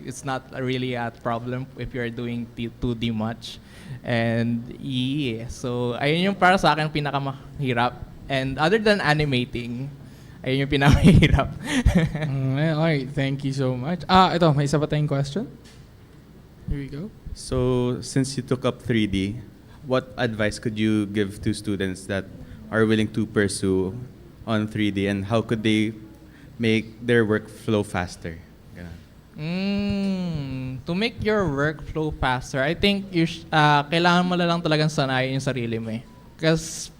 it's not really a problem if you're doing 2D much. And so, ayun yung para sa akin pinakamahirap. And other than animating, ayun yung pinakamahirap. Alright, thank you so much. Ito, may isa pa tayong question? Here we go. So, since you took up 3D, what advice could you give to students that are willing to pursue on 3D, and how could they make their workflow faster? To make your workflow faster, I think kailangan mo lang talagang sanayin yung sarili mo. Because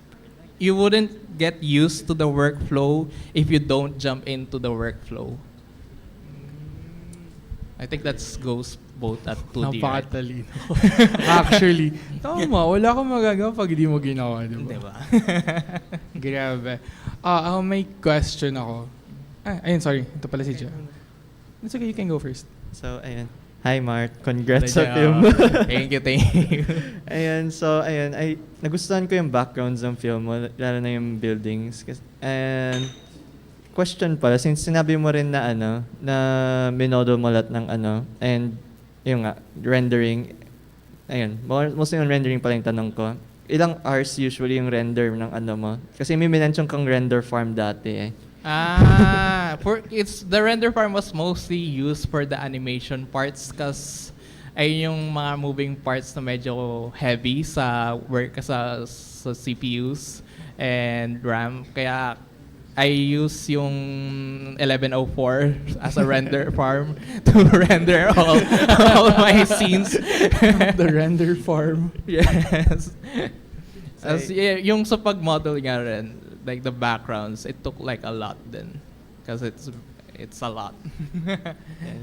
you wouldn't get used to the workflow if you don't jump into the workflow. I think that goes both at 2D. Napakatalino. Actually, tama, wala kang magagawa pag hindi mo ginawa, di ba? Diba? Grabe. May question ako. Ayun, sorry. Ito pala si Ja. It's okay, you can go first. So, ayun. Hi, Mart. Congrats sa film. Thank you. Ayun, so, ayun. Nagustuhan ko yung backgrounds ng film mo, lalo na yung buildings. And, question pala, since sinabi mo rin na na minodel mo lahat ng and yung rendering, ayun, mostly yung rendering pala yung tanong ko. Ilang hours usually yung render ng mo? Kasi may minention kang render farm dati eh. The render farm was mostly used for the animation parts kasi ay yung mga moving parts na medyo heavy sa CPUs and RAM. Kaya I use yung 1104 as a render farm to render all my scenes. The render farm. Yes. As, yung sa pag-model nga rin, like the backgrounds, it took like a lot then. Because it's a lot.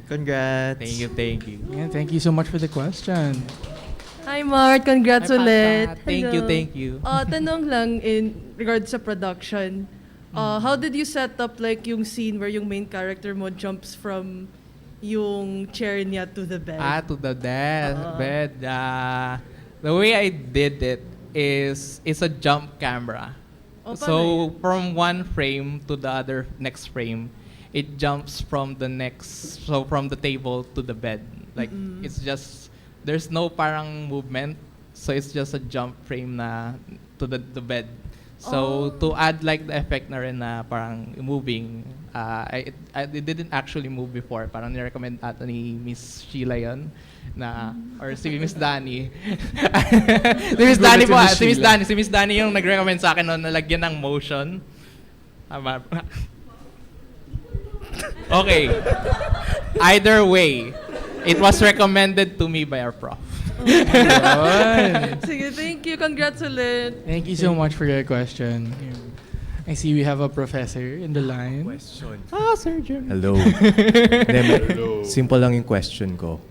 Congrats. Thank you. Yeah, thank you so much for the question. Hi Mart, congrats ulit. Thank you. Tanong lang in regards sa production. How did you set up like yung scene where yung main character mo jumps from yung chair niya to the bed? To the bed. The way I did it is it's a jump camera. So from one frame to the next frame, it jumps from the table to the bed. Like it's just there's no parang movement, so it's just a jump frame na to the bed. So to add like the effect na rin na parang moving, it didn't actually move before. Parang ni-recommend ata ni Miss Sheila yun na or si Miss Dani. Si Miss Dani yung nag-recommend sa akin noon na lagyan ng motion. Okay. Either way, it was recommended to me by our prof. Sige, thank you. Congrats ulit. Thank you so much for your question. I see we have a professor in the line. Question. Sir Jim. Hello. Simple lang yung question ko.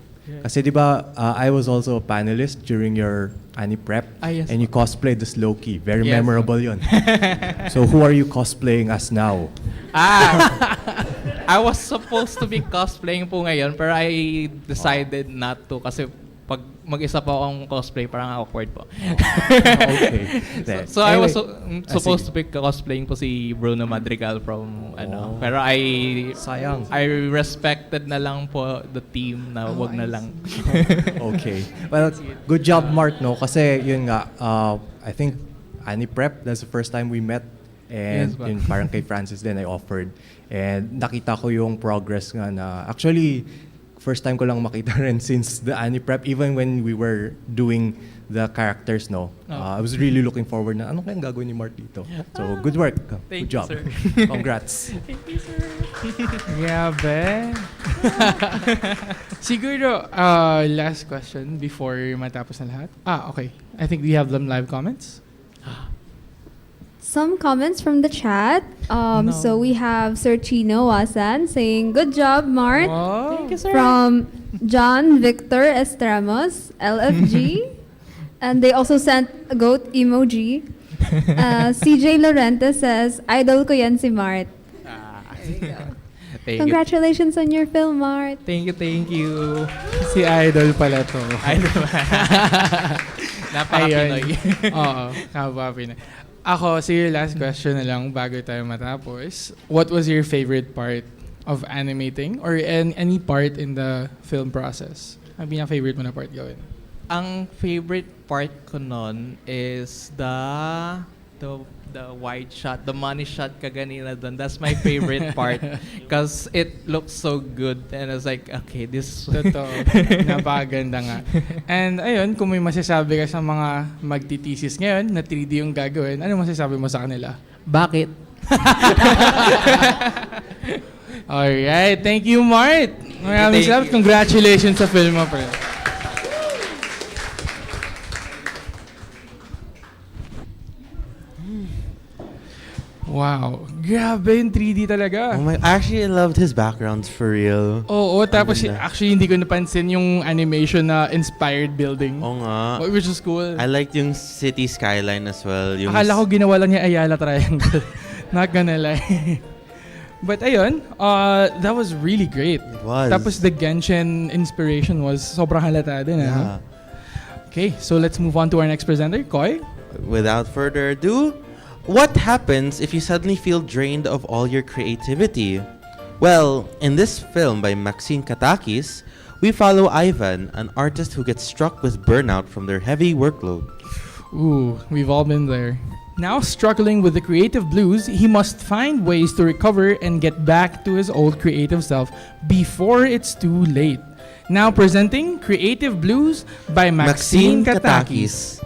Kasi di ba, I was also a panelist during your Ani Prep. Yes. And you cosplayed as Loki. Very memorable yun. So who are you cosplaying as now? I was supposed to be cosplaying po ngayon pero I decided not to kasi pag mag-isa pa akong cosplay parang awkward po. Okay. So I was supposed to be cosplaying po si Bruno Madrigal from pero sayang. I respected na lang po the team na wag na lang. Okay. Well, good job Mart no kasi yun nga I think Ani Prep that's the first time we met and yun parang kay Francis din I offered and nakita ko yung progress nga na actually first time ko lang makita rin since the Ani Prep, even when we were doing the characters, I was really looking forward na ano kayang gagawin ni Mart dito. So, good work. Good job. Sir. Congrats. Thank you, sir. Grabe. Siguro, last question before matapos na lahat. Okay. I think we have them live comments. Some comments from the chat. So we have Sir Chino Wasan saying, "Good job, Mart." Wow. Thank you, sir. From John Victor Estermos, LFG. And they also sent a goat emoji. CJ Lorente says, "Idol ko yan si Mart." Congratulations on your film, Mart. Thank you. Si Idol pala to. Napaka-Pinoy. Oo, kapwa-Pinoy. Ako, sige, last question na lang bago tayo matapos. What was your favorite part of animating or any part in the film process? Ang pinaka-favorite mo na part gawin? Ang favorite part ko nun is the wide shot, the money shot kaganina dun. That's my favorite part because it looks so good and I was like, okay, this Totoo. Napakaganda nga. And ayun, kung may masasabi ka sa mga magtitesis ngayon na 3D yung gagawin, ano masasabi mo sa kanila? Bakit? Alright, thank you Mart. Maraming salamat. Congratulations sa film mo, pre. Wow. Grabe yung 3D talaga. Oh my, actually, I loved his backgrounds for real. Oo, tapos Ang ganda. actually hindi ko napansin yung animation na inspired building. Oo nga. Which is cool. I liked yung city skyline as well. Yung Akala ko ginawa lang niya Ayala Triangle. Not gonna lie. But ayun, that was really great. It was. Tapos the Genshin inspiration was sobrang halata din. Yeah. Okay, so let's move on to our next presenter, Koy. Without further ado, what happens if you suddenly feel drained of all your creativity? Well, in this film by Maxine Cataquis, we follow Ivan, an artist who gets struck with burnout from their heavy workload. Ooh, we've all been there. Now struggling with the creative blues, he must find ways to recover and get back to his old creative self before it's too late. Now presenting Creative Blues by Maxine Cataquis.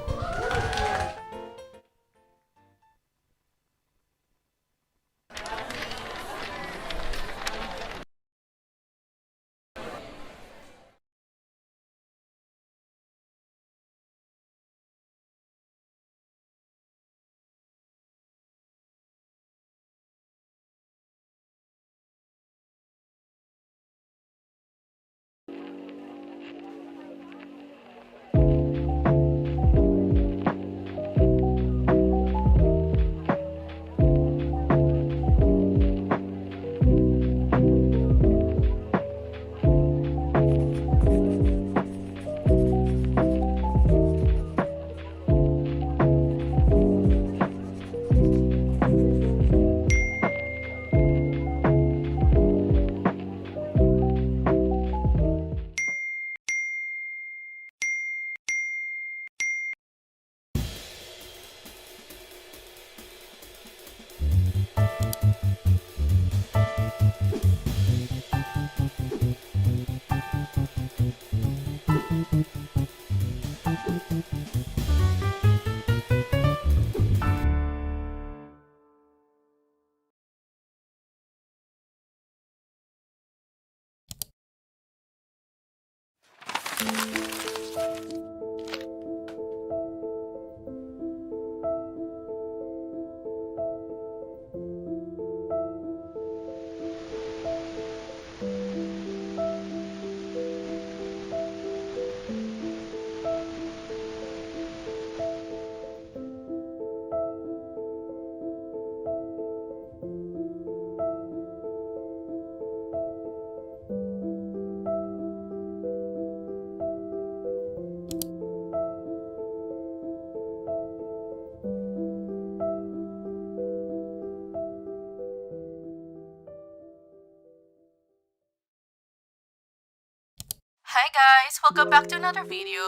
Hi guys, welcome back to another video.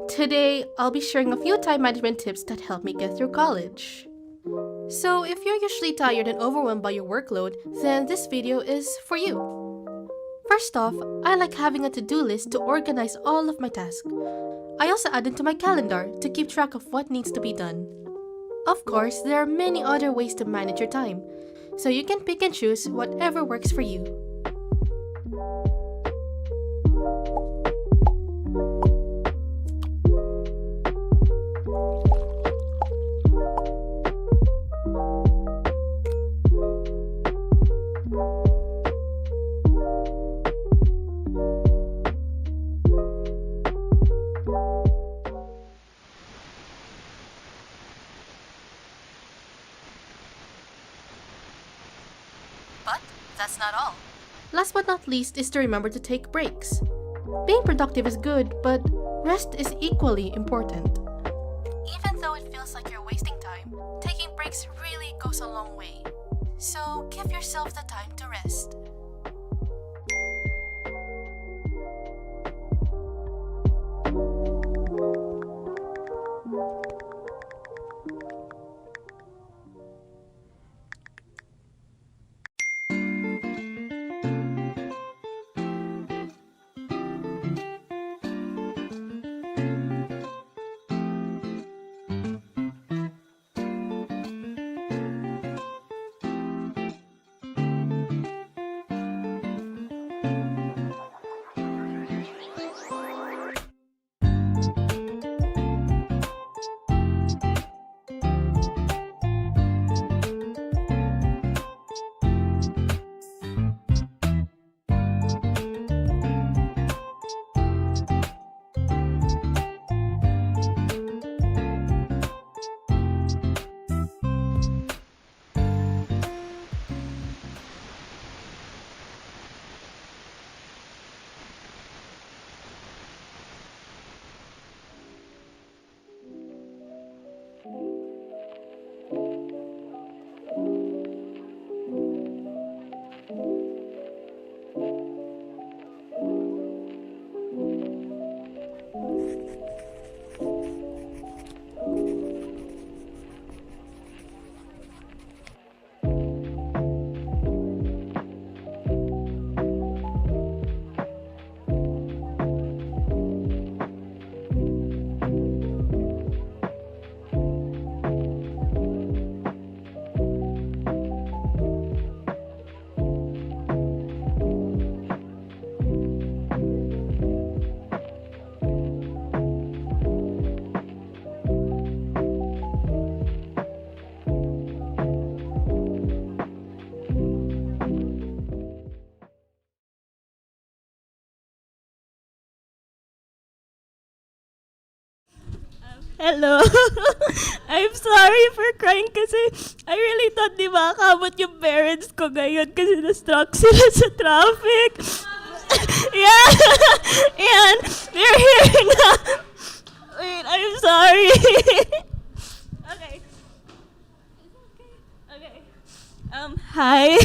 Today, I'll be sharing a few time management tips that help me get through college. So if you're usually tired and overwhelmed by your workload, then this video is for you. First off, I like having a to-do list to organize all of my tasks. I also add them to my calendar to keep track of what needs to be done. Of course, there are many other ways to manage your time, so you can pick and choose whatever works for you. That's not all. Last but not least is to remember to take breaks. Being productive is good, but rest is equally important. Even though it feels like you're wasting time, taking breaks really goes a long way. So give yourself the time to rest. Hello. I'm sorry for crying kasi I really thought di ba kamot yung parents ko ngayon kasi na-struck sila sa traffic. Yeah. And they're here na. Wait, I'm sorry. Okay. Okay. Hi.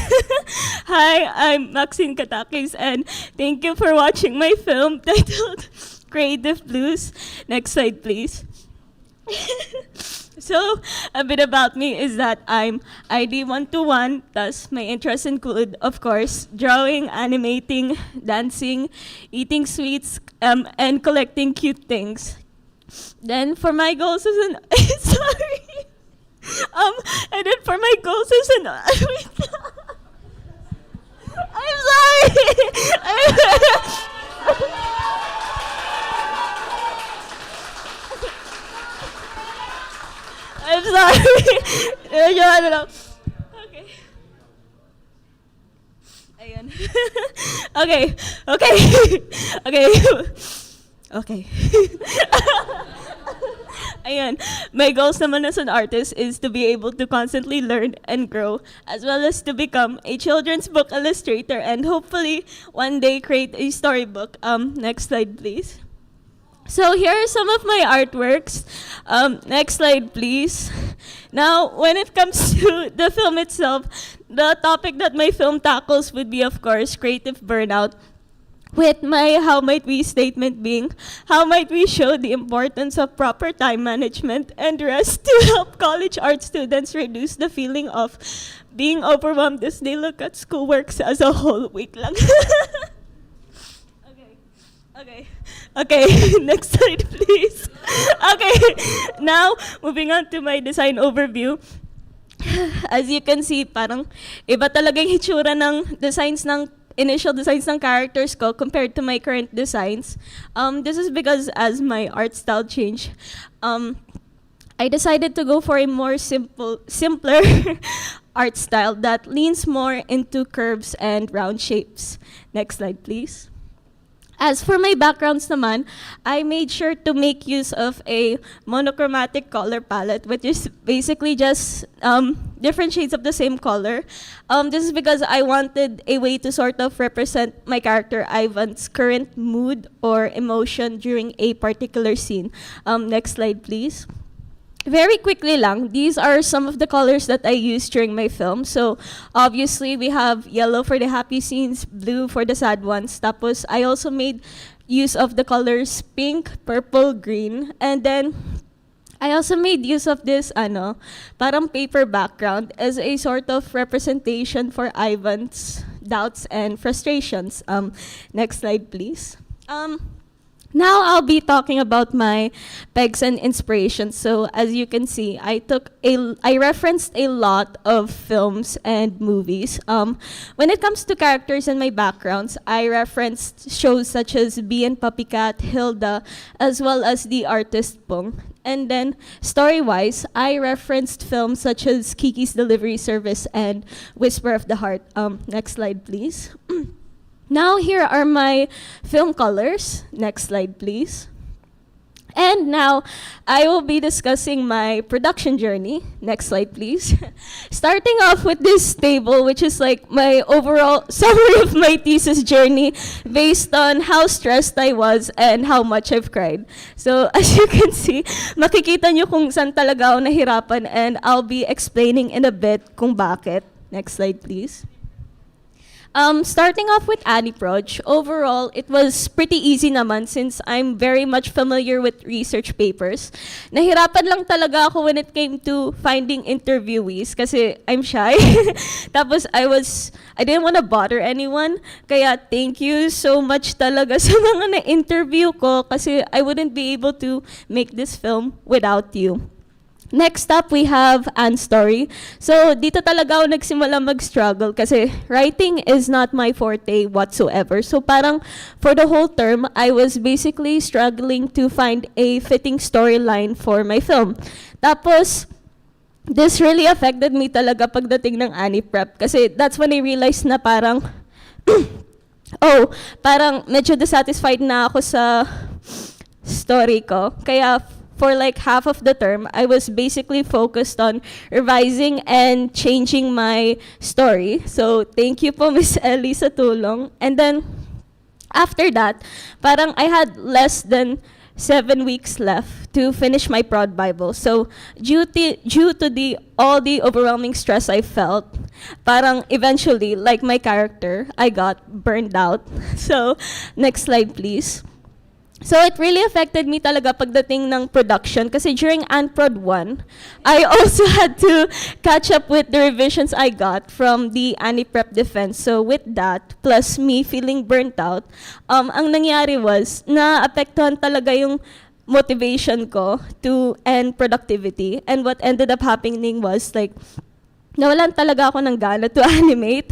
Hi, I'm Maxine Cataquis and thank you for watching my film titled Creative Blues. Next slide, please. So, a bit about me is that I'm ID 121, thus my interests include, of course, drawing, animating, dancing, eating sweets, and collecting cute things. Then for my goals as an sorry. And then for my goals as an wait. I'm sorry. I'm sorry. Okay. Ayun. Okay. Okay. Okay. Okay. Ayun. My goals naman as an artist is to be able to constantly learn and grow, as well as to become a children's book illustrator and hopefully one day create a storybook. Next slide, please. So here are some of my artworks. Next slide, please. Now, when it comes to the film itself, the topic that my film tackles would be, of course, creative burnout. With my how might we statement being, how might we show the importance of proper time management and rest to help college art students reduce the feeling of being overwhelmed as they look at schoolworks as a whole week lang. Okay. Okay, next slide, please. Okay, now, moving on to my design overview. As you can see, parang iba talaga yung hitsura ng initial designs ng characters ko compared to my current designs. This is because as my art style changed, I decided to go for a more simpler art style that leans more into curves and round shapes. Next slide, please. As for my backgrounds naman, I made sure to make use of a monochromatic color palette, which is basically just different shades of the same color. This is because I wanted a way to sort of represent my character Ivan's current mood or emotion during a particular scene. Next slide, please. Very quickly lang, these are some of the colors that I used during my film. So obviously we have yellow for the happy scenes, blue for the sad ones. Tapos I also made use of the colors pink, purple, green, and then I also made use of this parang paper background as a sort of representation for Ivan's doubts and frustrations. Next slide, please. Now I'll be talking about my pegs and inspirations. So as you can see, I referenced a lot of films and movies. When it comes to characters and my backgrounds, I referenced shows such as Bee and Puppycat, Hilda, as well as The Artist Pong. And then story-wise, I referenced films such as Kiki's Delivery Service and Whisper of the Heart. Next slide, please. Now, here are my film colors. Next slide, please. And now, I will be discussing my production journey. Next slide, please. Starting off with this table, which is like my overall summary of my thesis journey based on how stressed I was and how much I've cried. So, as you can see, makikita nyo kung saan talaga ako nahirapan and I'll be explaining in a bit kung bakit. Next slide, please. Starting off with Aniproj, overall, it was pretty easy naman since I'm very much familiar with research papers. Nahirapan lang talaga ako when it came to finding interviewees kasi I'm shy. Tapos I didn't want to bother anyone. Kaya thank you so much talaga sa mga na-interview ko kasi I wouldn't be able to make this film without you. Next up, we have Anne's story. So, dito talaga ako nagsimula mag-struggle kasi writing is not my forte whatsoever. So, parang for the whole term, I was basically struggling to find a fitting storyline for my film. Tapos, this really affected me talaga pagdating ng Annie Prep kasi that's when I realized na parang, parang medyo dissatisfied na ako sa story ko. Kaya, for like half of the term, I was basically focused on revising and changing my story. So thank you po, Miss Ellie, sa tulong. And then after that, parang I had less than 7 weeks left to finish my prod Bible. So due to all the overwhelming stress I felt, parang eventually, like my character, I got burned out. So next slide, please. So it really affected me talaga pagdating ng production kasi during Anprod 1, I also had to catch up with the revisions I got from the Ani-Prep defense. So with that, plus me feeling burnt out, ang nangyari was, naapektuhan talaga yung motivation ko to end productivity. And what ended up happening was like, nawalan talaga ako ng gana to animate.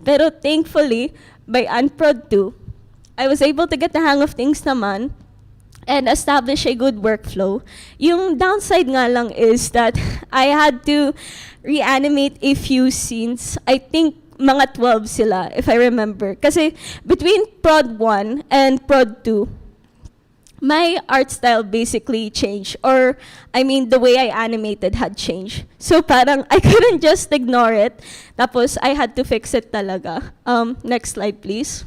Pero thankfully, by Anprod 2, I was able to get the hang of things naman and establish a good workflow. Yung downside nga lang is that I had to reanimate a few scenes. I think mga 12 sila, if I remember. Kasi between Prod 1 and Prod 2, my art style basically changed. Or, I mean, the way I animated had changed. So parang I couldn't just ignore it. Tapos I had to fix it talaga. Next slide, please.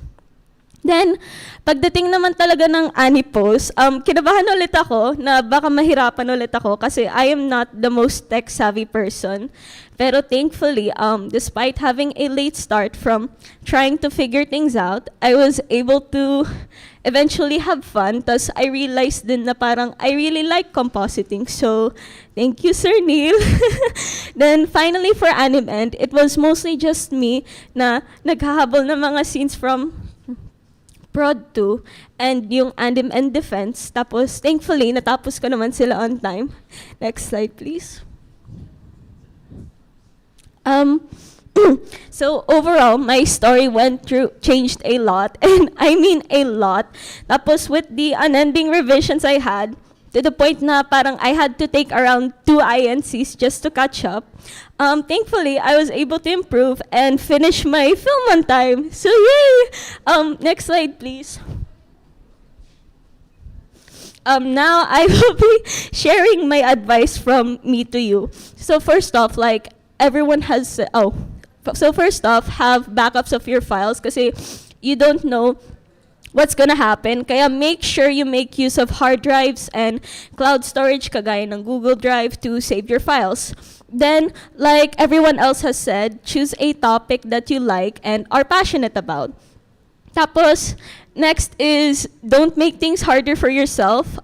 Then, pagdating naman talaga ng Anipos, kinabahan ulit ako na baka mahirapan ulit ako kasi I am not the most tech-savvy person. Pero thankfully, despite having a late start from trying to figure things out, I was able to eventually have fun. Tas I realized din na parang I really like compositing. So, thank you, Sir Neil. Then finally for Anim End, it was mostly just me na naghahabol ng mga scenes from Prod 2 and yung Anim End Defense. Tapos, thankfully, natapos ko naman sila on time. Next slide, please. So overall, my story changed a lot, and I mean a lot. Tapos with the unending revisions I had, to the point na parang I had to take around 2 INCs just to catch up. Thankfully, I was able to improve and finish my film on time. So yay! Next slide, please. Now I will be sharing my advice from me to you. So first off, like everyone has, so first off, have backups of your files kasi you don't know what's gonna happen. Kaya make sure you make use of hard drives and cloud storage kagaya ng Google Drive to save your files. Then, like everyone else has said, choose a topic that you like and are passionate about. Tapos, next is don't make things harder for yourself.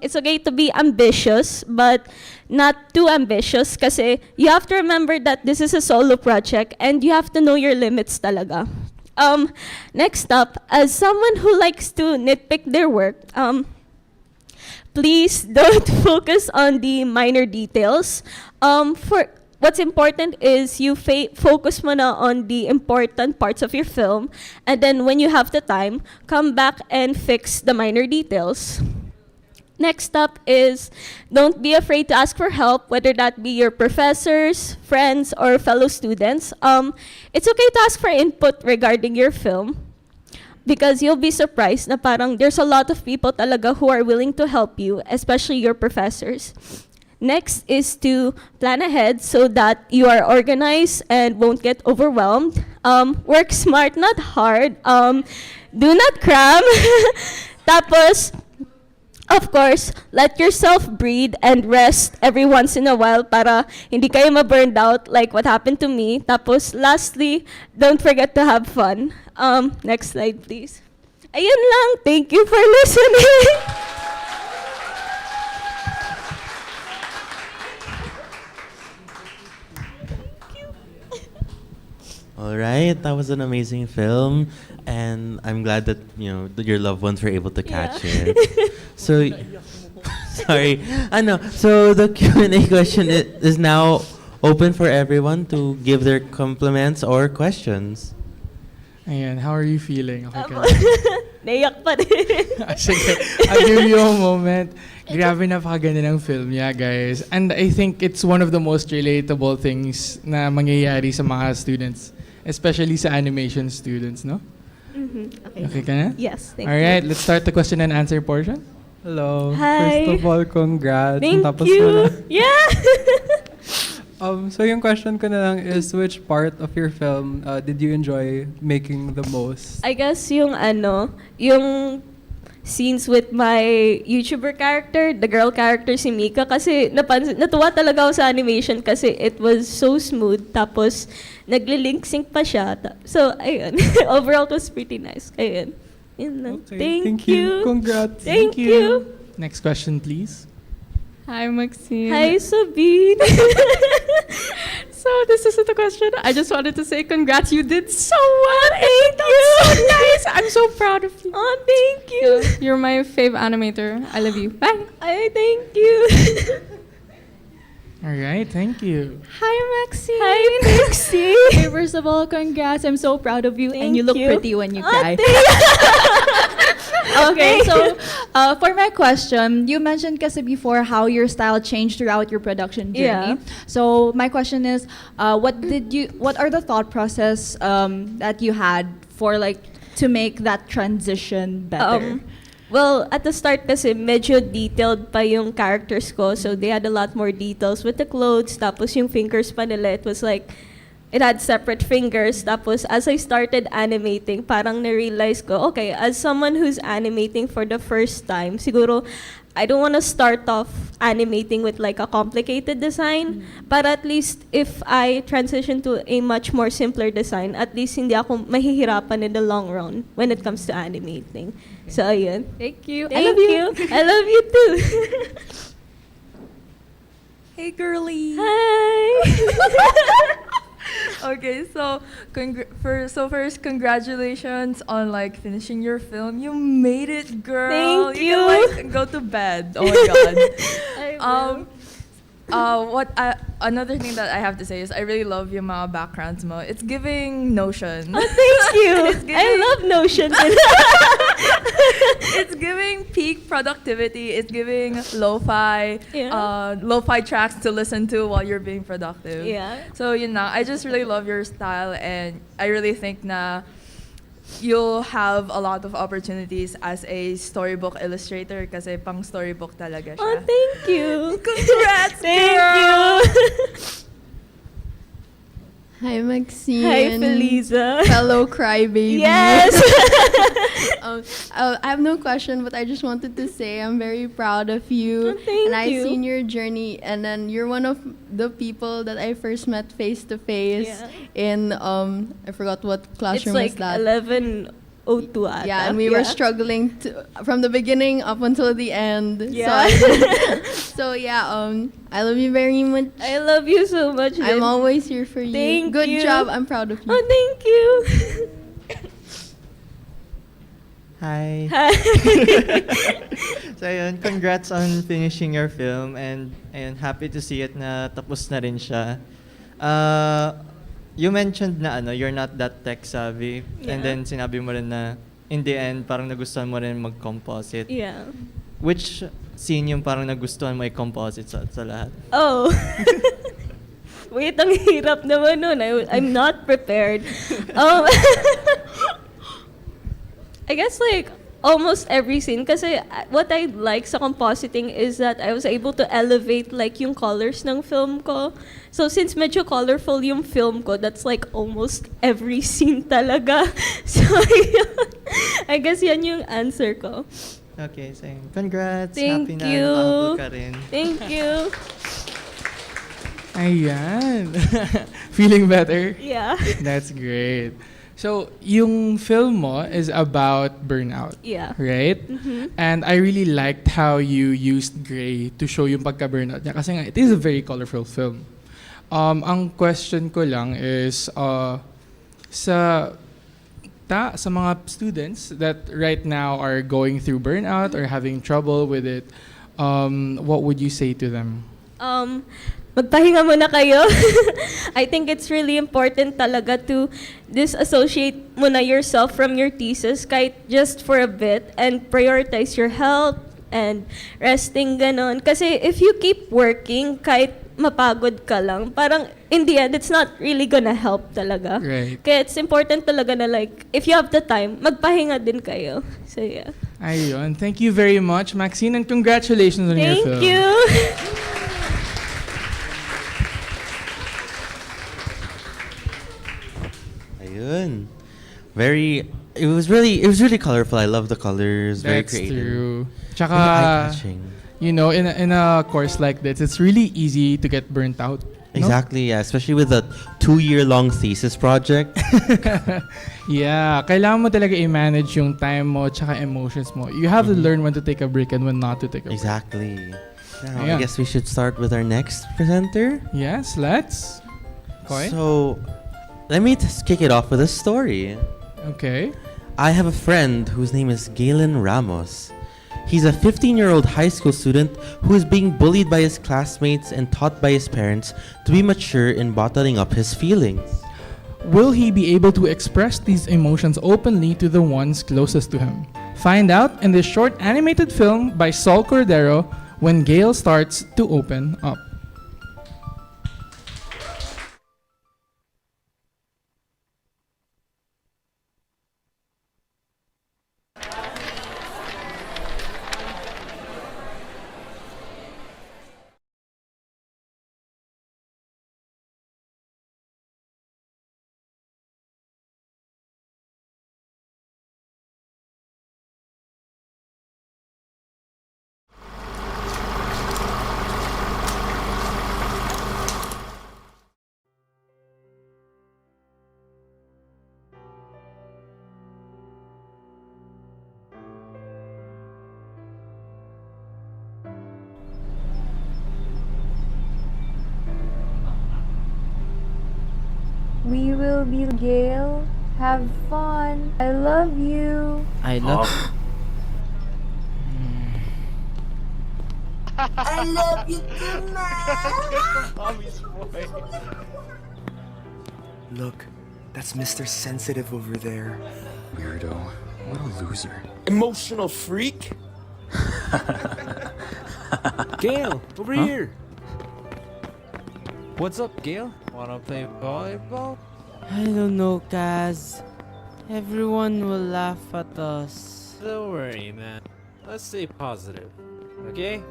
It's okay to be ambitious, but not too ambitious kasi you have to remember that this is a solo project and you have to know your limits talaga. Next up, as someone who likes to nitpick their work, please don't focus on the minor details. For what's important is you focus muna on the important parts of your film, and then when you have the time, come back and fix the minor details. Next up is don't be afraid to ask for help, whether that be your professors, friends, or fellow students. It's okay to ask for input regarding your film because you'll be surprised na parang there's a lot of people talaga who are willing to help you, especially your professors. Next is to plan ahead so that you are organized and won't get overwhelmed. Work smart, not hard. Do not cram. Tapos, of course, let yourself breathe and rest every once in a while para hindi kayo ma-burned out like what happened to me. Tapos, lastly, don't forget to have fun. Next slide, please. Ayun lang. Thank you for listening. All right, that was an amazing film, and I'm glad that that your loved ones were able to catch it. So, sorry, I know. So the Q&A question is now open for everyone to give their compliments or questions. Ayan, how are you feeling? Okay ka? Naiyak pa rin. Sige, I'll give you a moment. Grabe, napakaganda ng film niya, guys. And I think it's one of the most relatable things na mangyayari sa mga students, especially sa animation students, no? Mm-hmm. Okay. Okay ka na? Yes, thank you. All right, let's start the question and answer portion. Hello. Hi. First of all, congrats. Thank Tapos you. mo na. Yeah. So yung question ko na lang is, which part of your film did you enjoy making the most? I guess yung yung scenes with my YouTuber character, the girl character si Mika, kasi natuwa talaga ako sa animation kasi it was so smooth, tapos nagli-link sync pa siya. So, ayun. Overall, it was pretty nice. Ayun. Yun lang. Okay, Thank you. Congrats. Thank you. Next question, please. Hi, Maxine. Hi, Sabine. So this isn't a question. I just wanted to say congrats. You did so well. Thank you. So nice. I'm so proud of you. Oh, thank you. You're my fave animator. I love you. Bye. Thank you. All right, thank you. Hi, Maxine. Hi, Maxine. Okay, first of all, congrats. I'm so proud of you, and you look pretty when you cry. Okay, so for my question, you mentioned kasi before how your style changed throughout your production journey. Yeah. So my question is, what are the thought process that you had for to make that transition better? Well, at the start kasi medyo detailed pa yung characters ko. So they had a lot more details with the clothes. Tapos yung fingers pa nila, it was like, it had separate fingers. Tapos as I started animating, parang na-realize ko, okay, as someone who's animating for the first time, siguro, I don't want to start off animating with like a complicated design. But at least if I transition to a much more simpler design, at least hindi ako mahihirapan in the long run when it comes to animating. So, ayun. Thank you. Thank you. I love you too. Hey, girly. Hi. Okay, so first, congratulations on finishing your film. You made it, girl. Thank you. Can go to bed. Oh my god. Another thing that I have to say is I really love yung mga backgrounds mo. It's giving Notion. Oh, thank you. I love Notion. It's giving peak productivity. It's giving lo-fi, lo-fi tracks to listen to while you're being productive. Yeah. So I just really love your style, and I really think na you'll have a lot of opportunities as a storybook illustrator kasi pang storybook talaga siya. Oh, thank you. Congrats, thank girl. you. Hi, Maxine. Hi, Feliza. Fellow crybaby. Yes. I have no question, but I just wanted to say I'm very proud of you. Thank and I've you. seen your journey, and then you're one of the people that I first met face to face in I forgot what classroom It's was that. 11:02 ata. Yeah, and we were struggling from the beginning up until the end. Yeah. So I love you very much. I love you so much. I'm always here for you. Thank Good you. job. I'm proud of you. Oh, thank you. Hi. So ayun, congrats on finishing your film, and happy to see it na tapos na rin siya. You mentioned na you're not that tech savvy, and then sinabi mo rin na in the end parang nagustuhan mo rin mag-composite. Yeah. Which scene yung parang nagustuhan mo i-composite sa lahat? Oh. Wait, ang hirap naman nun. I'm not prepared. I guess almost every scene kasi what I like sa compositing is that I was able to elevate yung colors ng film ko. So since medyo colorful yung film ko, that's almost every scene talaga. So I guess yan yung answer ko. Okay, same. Congrats. Thank Happy you. na nakahabol ka rin. Thank you. Ayan. Feeling better? Yeah. That's great. So, yung film mo is about burnout. Yeah. Right? Mhm. And I really liked how you used gray to show yung pagka-burnout niya. Kasi nga, it is a very colorful film. Ang question ko lang is, sa mga students that right now are going through burnout or having trouble with it, what would you say to them? Magpahinga muna kayo. I think it's really important talaga to disassociate muna yourself from your thesis kahit just for a bit and prioritize your health and resting, ganon. Kasi if you keep working kahit mapagod ka lang, parang in the end, it's not really gonna help talaga. Right. Kaya it's important talaga na if you have the time, magpahinga din kayo. So yeah. Ayun. Thank you very much, Maxine, and congratulations on your film. Thank you. Ayun. It was really colorful. I love the colors. Very That's creative. true. Very Tsaka, eye-catching. you know, in a course like this, it's really easy to get burnt out. No? Exactly, yeah. Especially with a 2-year-long thesis project. Yeah, kailangan mo talaga i-manage yung time mo tsaka emotions mo. You have to learn when to take a break and when not to take a break. Exactly. Now, Ayan. I guess we should start with our next presenter. Yes, let's. Koy? So, let me kick it off with a story. Okay. I have a friend whose name is Galen Ramos. He's a 15-year-old high school student who is being bullied by his classmates and taught by his parents to be mature in bottling up his feelings. Will he be able to express these emotions openly to the ones closest to him? Find out in this short animated film by Saul Cordero when Gail starts to open up. We will be Gail. Have fun. I love you. I love. I love you too, Look, that's Mr. Sensitive over there. Weirdo. What a loser. Emotional freak? Gail, over here. What's up, Gail? Wanna play volleyball? I don't know, Kaz. Everyone will laugh at us. Don't worry, man. Let's stay positive, okay?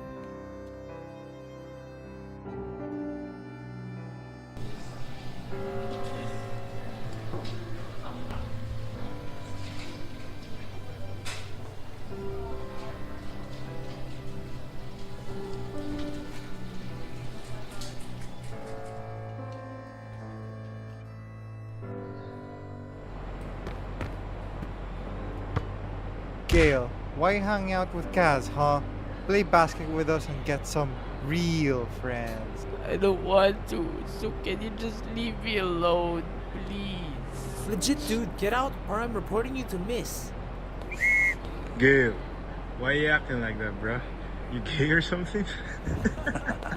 Gail, why hang out with Kaz, huh? Play basketball with us and get some real friends. I don't want to, so can you just leave me alone, please? Legit, dude, get out or I'm reporting you to Miss. Gail, why are you acting like that, bruh? You gay or something?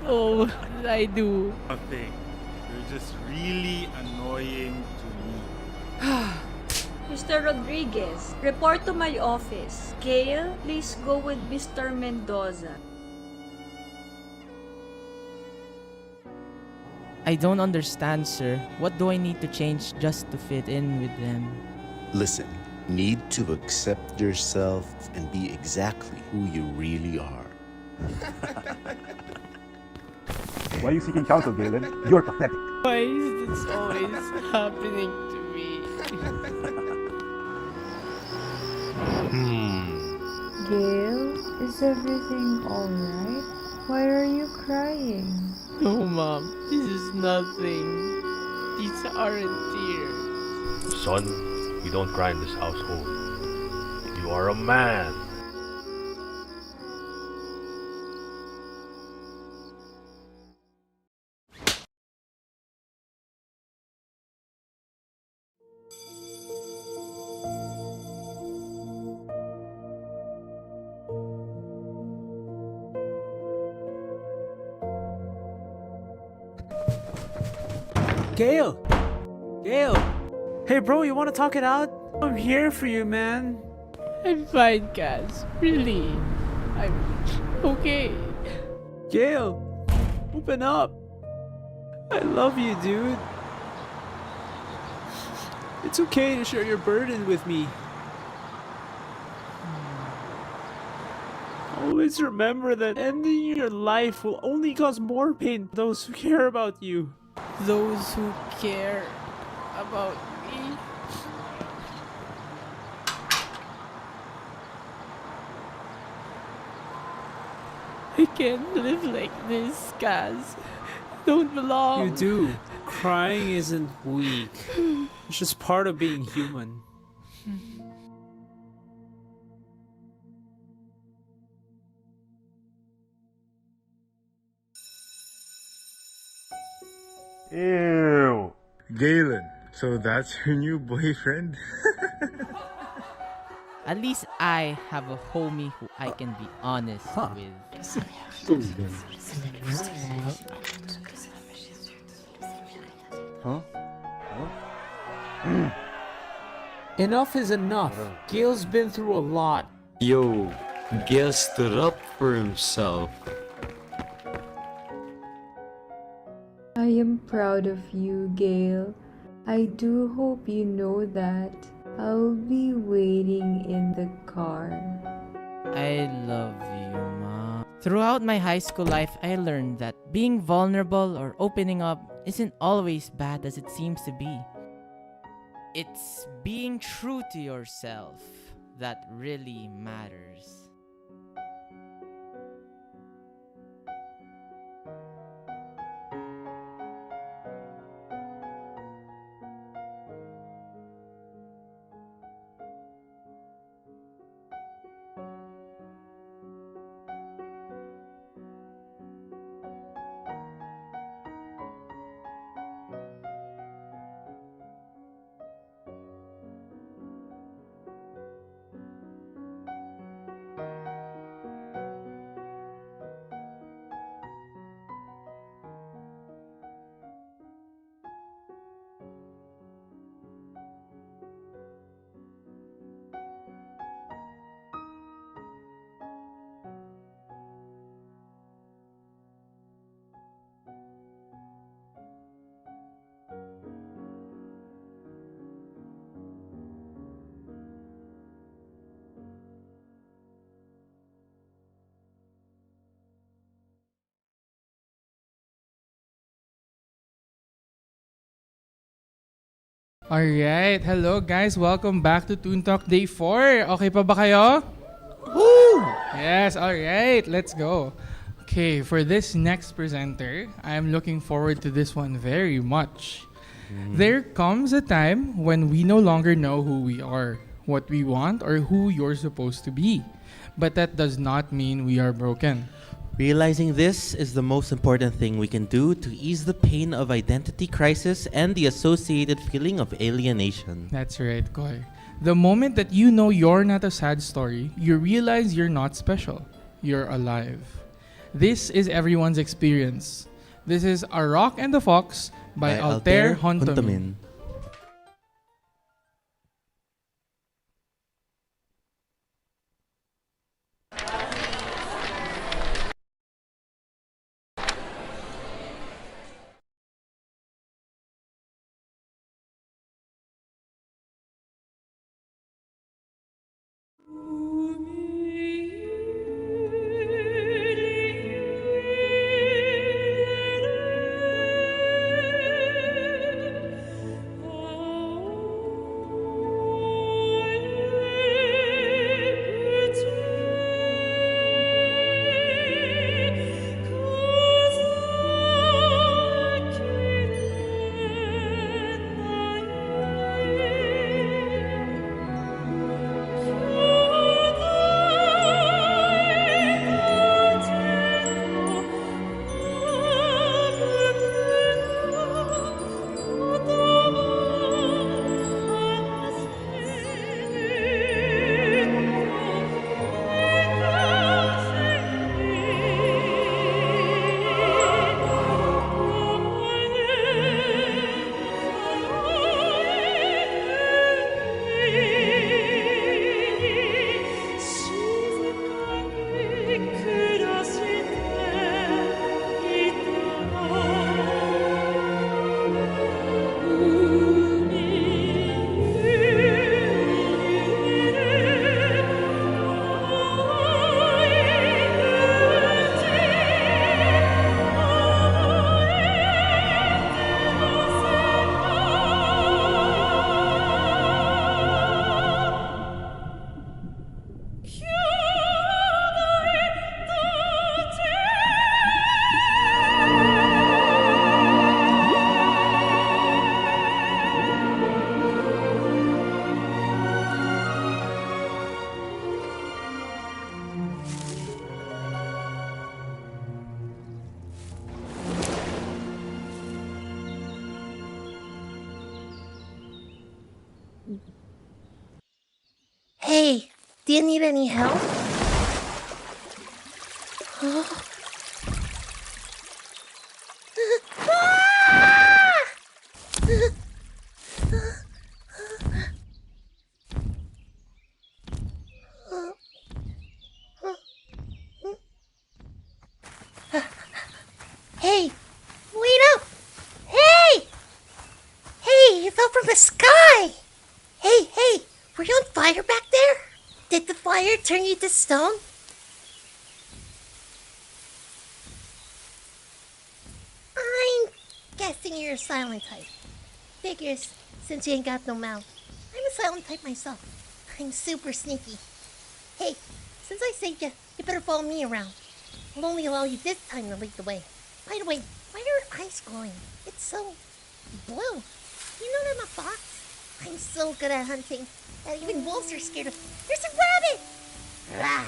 Oh, I do. Nothing. You're just really annoying to me. Mr. Rodriguez, report to my office. Gail, please go with Mr. Mendoza. I don't understand, sir. What do I need to change just to fit in with them? Listen, need to accept yourself and be exactly who you really are. Why are you seeking counsel, Galen? You're pathetic. Why is this always happening to me? Gail, is everything alright? Why are you crying? No, Mom. This is nothing. These aren't tears. Son, we don't cry in this household. You are a man. Gail! Gail! Hey, bro, you wanna talk it out? I'm here for you, man. I'm fine, Kaz. Really. I'm okay. Gail! Open up! I love you, dude. It's okay to share your burden with me. Always remember that ending your life will only cause more pain to those who care about you. Those who care about me. I can't live like this, Kaz. Don't belong. You do. Crying isn't weak. It's just part of being human. Ew. Galen, so that's your new boyfriend? At least I have a homie who I can be honest with. Huh? Enough is enough. Gail's been through a lot. Yo, Gail stood up for himself. I am proud of you, Gail. I do hope you know that. I'll be waiting in the car. I love you, Ma. Throughout my high school life, I learned that being vulnerable or opening up isn't always bad as it seems to be. It's being true to yourself that really matters. Alright, hello guys, welcome back to ToonTalk Day 4. Okay pa ba kayo? Woo! Yes, alright, let's go. Okay, for this next presenter, I'm looking forward to this one very much. There comes a time when we no longer know who we are, what we want, or who you're supposed to be. But that does not mean we are broken. Realizing this is the most important thing we can do to ease the pain of identity crisis and the associated feeling of alienation. That's right, Koy. The moment that you know you're not a sad story, you realize you're not special. You're alive. This is everyone's experience. This is A Rock and the Fox by Altair Hontomin. Do you need any help? Hey, wait up! Hey! Hey, you fell from the sky! Hey, were you on fire back there? Did the fire turn you to stone? I'm guessing you're a silent type. Figures, since you ain't got no mouth. I'm a silent type myself. I'm super sneaky. Hey, since I saved you, you better follow me around. I'll only allow you this time to lead the way. By the way, why are your eyes glowing? It's so blue. You know that I'm a fox? I'm so good at hunting that even wolves are scared of. There's a rabbit! Rah,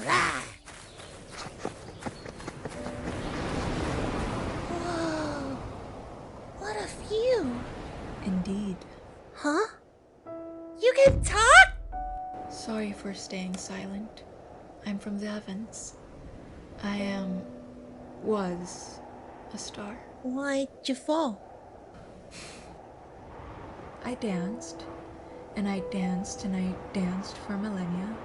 rah. Whoa. What a view. Indeed. Huh? You can talk? Sorry for staying silent. I'm from the heavens. I was a star. Why'd you fall? I danced, and I danced, and I danced for millennia.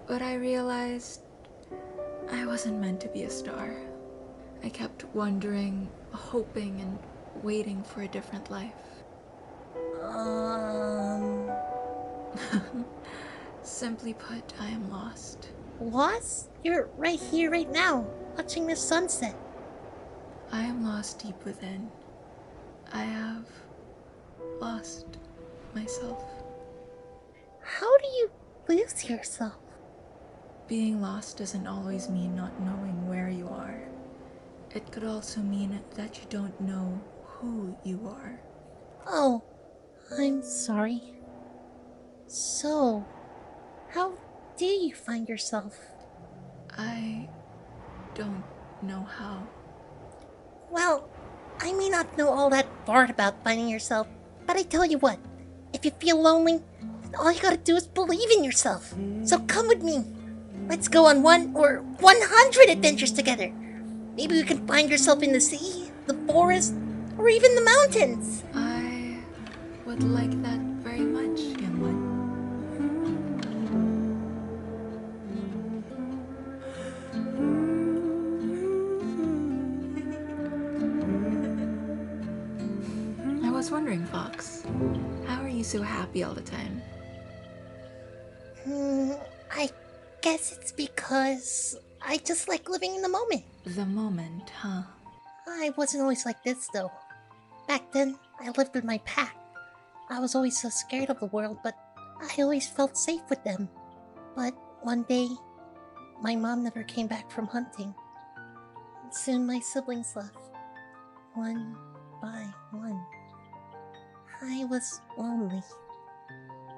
But I realized I wasn't meant to be a star. I kept wondering, hoping, and waiting for a different life. Simply put, I am lost. Lost? You're right here, right now, watching the sunset. I am lost deep within. I have lost myself. How do you lose yourself? Being lost doesn't always mean not knowing where you are. It could also mean that you don't know who you are. Oh, I'm sorry. So, how do you find yourself? I don't know how. Well, I may not know all that part about finding yourself, but I tell you what, if you feel lonely, then all you gotta do is believe in yourself. So come with me. Let's go on 1 or 100 adventures together. Maybe you can find yourself in the sea, the forest, or even the mountains. I would like that very much, young one. I was wondering, Fox, how are you so happy all the time? I guess it's because I just like living in the moment. The moment, huh? I wasn't always like this, though. Back then, I lived with my pack. I was always so scared of the world, but I always felt safe with them. But one day, my mom never came back from hunting. And soon my siblings left, one by one. I was lonely.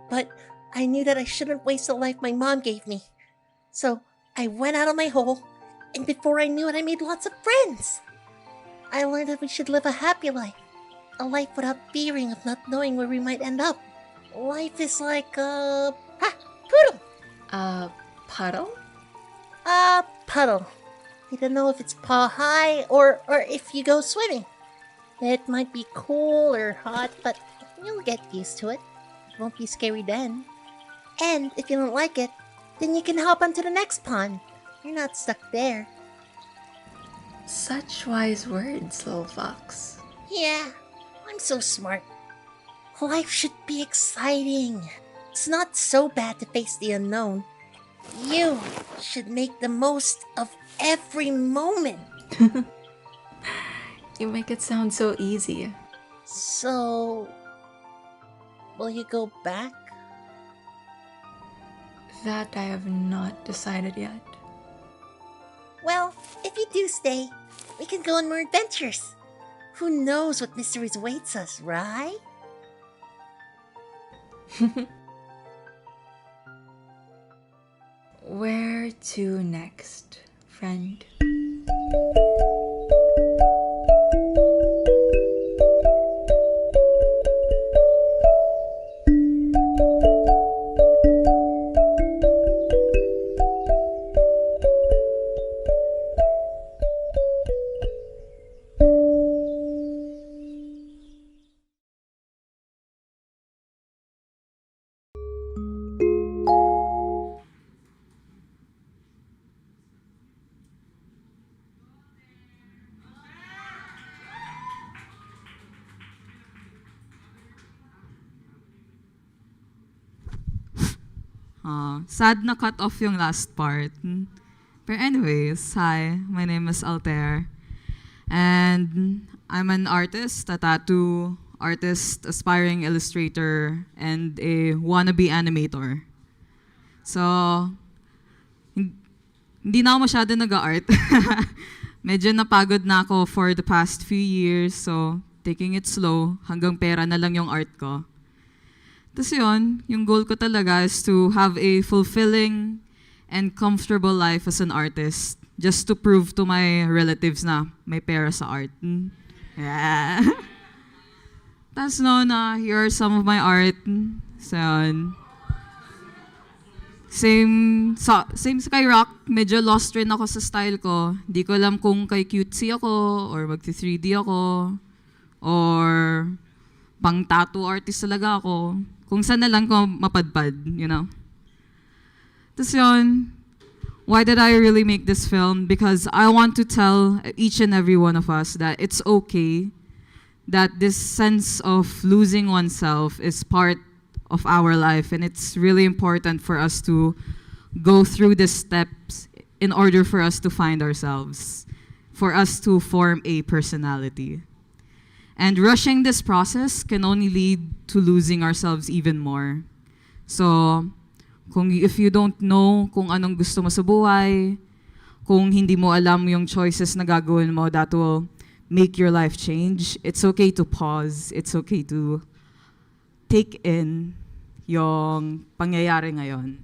But I knew that I shouldn't waste the life my mom gave me. So I went out of my hole, and before I knew it, I made lots of friends. I learned that we should live a happy life. A life without fearing of not knowing where we might end up. Life is like a poodle. A puddle? A puddle. You don't know if it's paw high or if you go swimming. It might be cool or hot, but you'll get used to it. It won't be scary then. And if you don't like it, then you can hop onto the next pond. You're not stuck there. Such wise words, little fox. Yeah, I'm so smart. Life should be exciting. It's not so bad to face the unknown. You should make the most of every moment. You make it sound so easy. So, will you go back? That I have not decided yet. Well, if you do stay, we can go on more adventures. Who knows what mysteries awaits us, right? Where to next, friend? Sad na cut off yung last part. But anyways, hi, my name is Altair. And I'm an artist, a tattoo artist, aspiring illustrator, and a wannabe animator. So, hindi na ako masyado nag-art. Medyo napagod na ako for the past few years, so taking it slow, hanggang pera na lang yung art ko. Tapos yun, yung goal ko talaga is to have a fulfilling and comfortable life as an artist, just to prove to my relatives na may pera sa art. Yeah. Tapos no, here are some of my art. So yun. Same sa kay Rock, medyo lost rin ako sa style ko. Di ko alam kung kay cutesy ako, or magti-3D ako, or pang tattoo artist talaga ako. Kung saan na lang ko mapadpad, you know. Tapos yun, why did I really make this film? Because I want to tell each and every one of us that it's okay, that this sense of losing oneself is part of our life, and it's really important for us to go through the steps in order for us to find ourselves, for us to form a personality. And rushing this process can only lead to losing ourselves even more. So, if you don't know kung anong gusto mo sa buhay, kung hindi mo alam yung choices na gagawin mo that will make your life change, it's okay to pause. It's okay to take in yung pangyayari ngayon.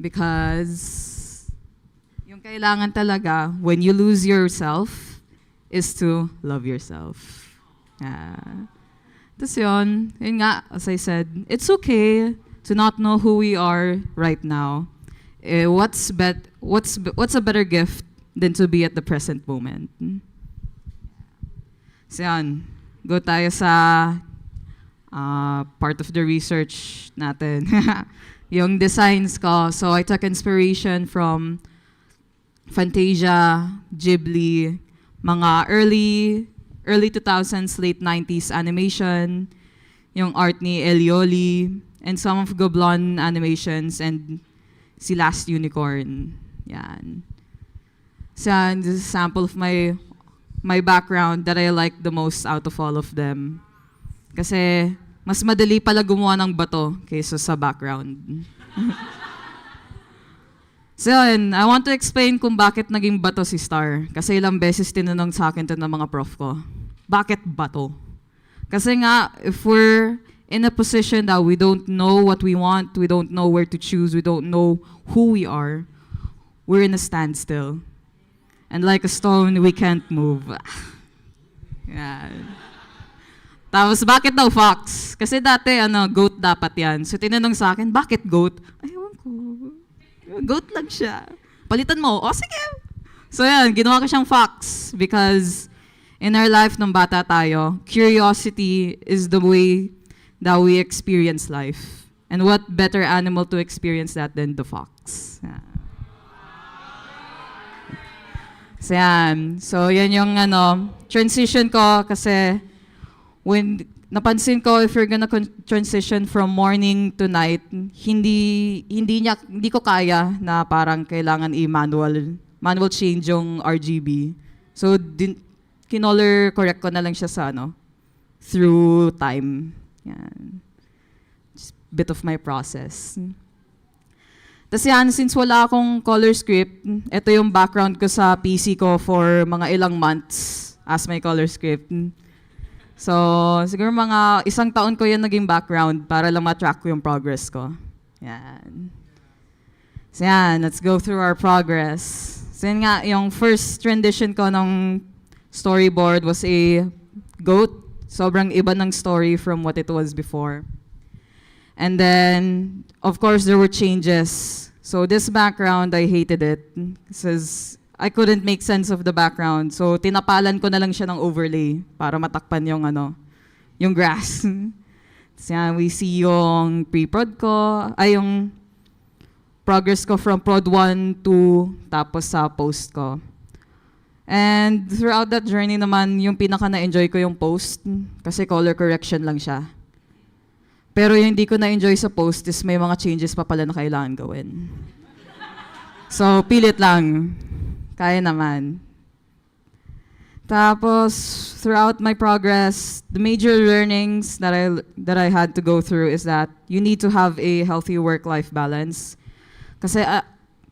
Because yung kailangan talaga, when you lose yourself, is to love yourself. Tapos yun nga, as I said, it's okay to not know who we are right now. What's a better gift than to be at the present moment? So yan, go tayo sa part of the research natin. Yung designs ko. So I took inspiration from Fantasia, Ghibli, mga early 2000s, late 90s animation, yung art ni Elioli, and some of Goblin animations, and si Last Unicorn. Yan. So this is a sample of my background that I like the most out of all of them. Kasi mas madali pala gumawa ng bato kaysa sa background. So yun, I want to explain kung bakit naging bato si Star. Kasi ilang beses tinanong sa akin ito ng mga prof ko. Bakit bato? Kasi nga, if we're in a position that we don't know what we want, we don't know where to choose, we don't know who we are, we're in a standstill. And like a stone, we can't move. Yeah. Tapos, bakit daw fox? Kasi dati, goat dapat yan. So tinanong sa akin, bakit goat? Ayaw ko. Goat lang siya. Palitan mo. O, sige. So yan, ginawa ko siyang fox. Because in our life nung bata tayo, curiosity is the way that we experience life. And what better animal to experience that than the fox? Yeah. So yan. So yan yung transition ko kasi when napansin ko, if you're gonna transition from morning to night, hindi ko kaya na parang kailangan manual change yung RGB. So kinolor correct ko na lang siya sa through time. Yan. Just bit of my process. Tapos yan, since wala akong color script, ito yung background ko sa PC ko for mga ilang months as my color script. So, siguro mga 1 taon ko yan naging background para lang ma-track ko yung progress ko. Yan. So yan, let's go through our progress. So yan nga, yung first rendition ko ng storyboard was a goat. Sobrang iba ng story from what it was before. And then, of course, there were changes. So this background, I hated it. Because I couldn't make sense of the background. So tinapalan ko na lang siya ng overlay para matakpan yung grass. So yan, we see yung pre-prod ko, yung progress ko from prod 1 to tapos sa post ko. And throughout that journey naman, yung pinaka na-enjoy ko yung post kasi color correction lang siya. Pero yung hindi ko na-enjoy sa post is may mga changes pa pala na kailangan gawin. So, pilit lang. Kaya naman. Tapos, throughout my progress, the major learnings that I had to go through is that you need to have a healthy work-life balance. Kasi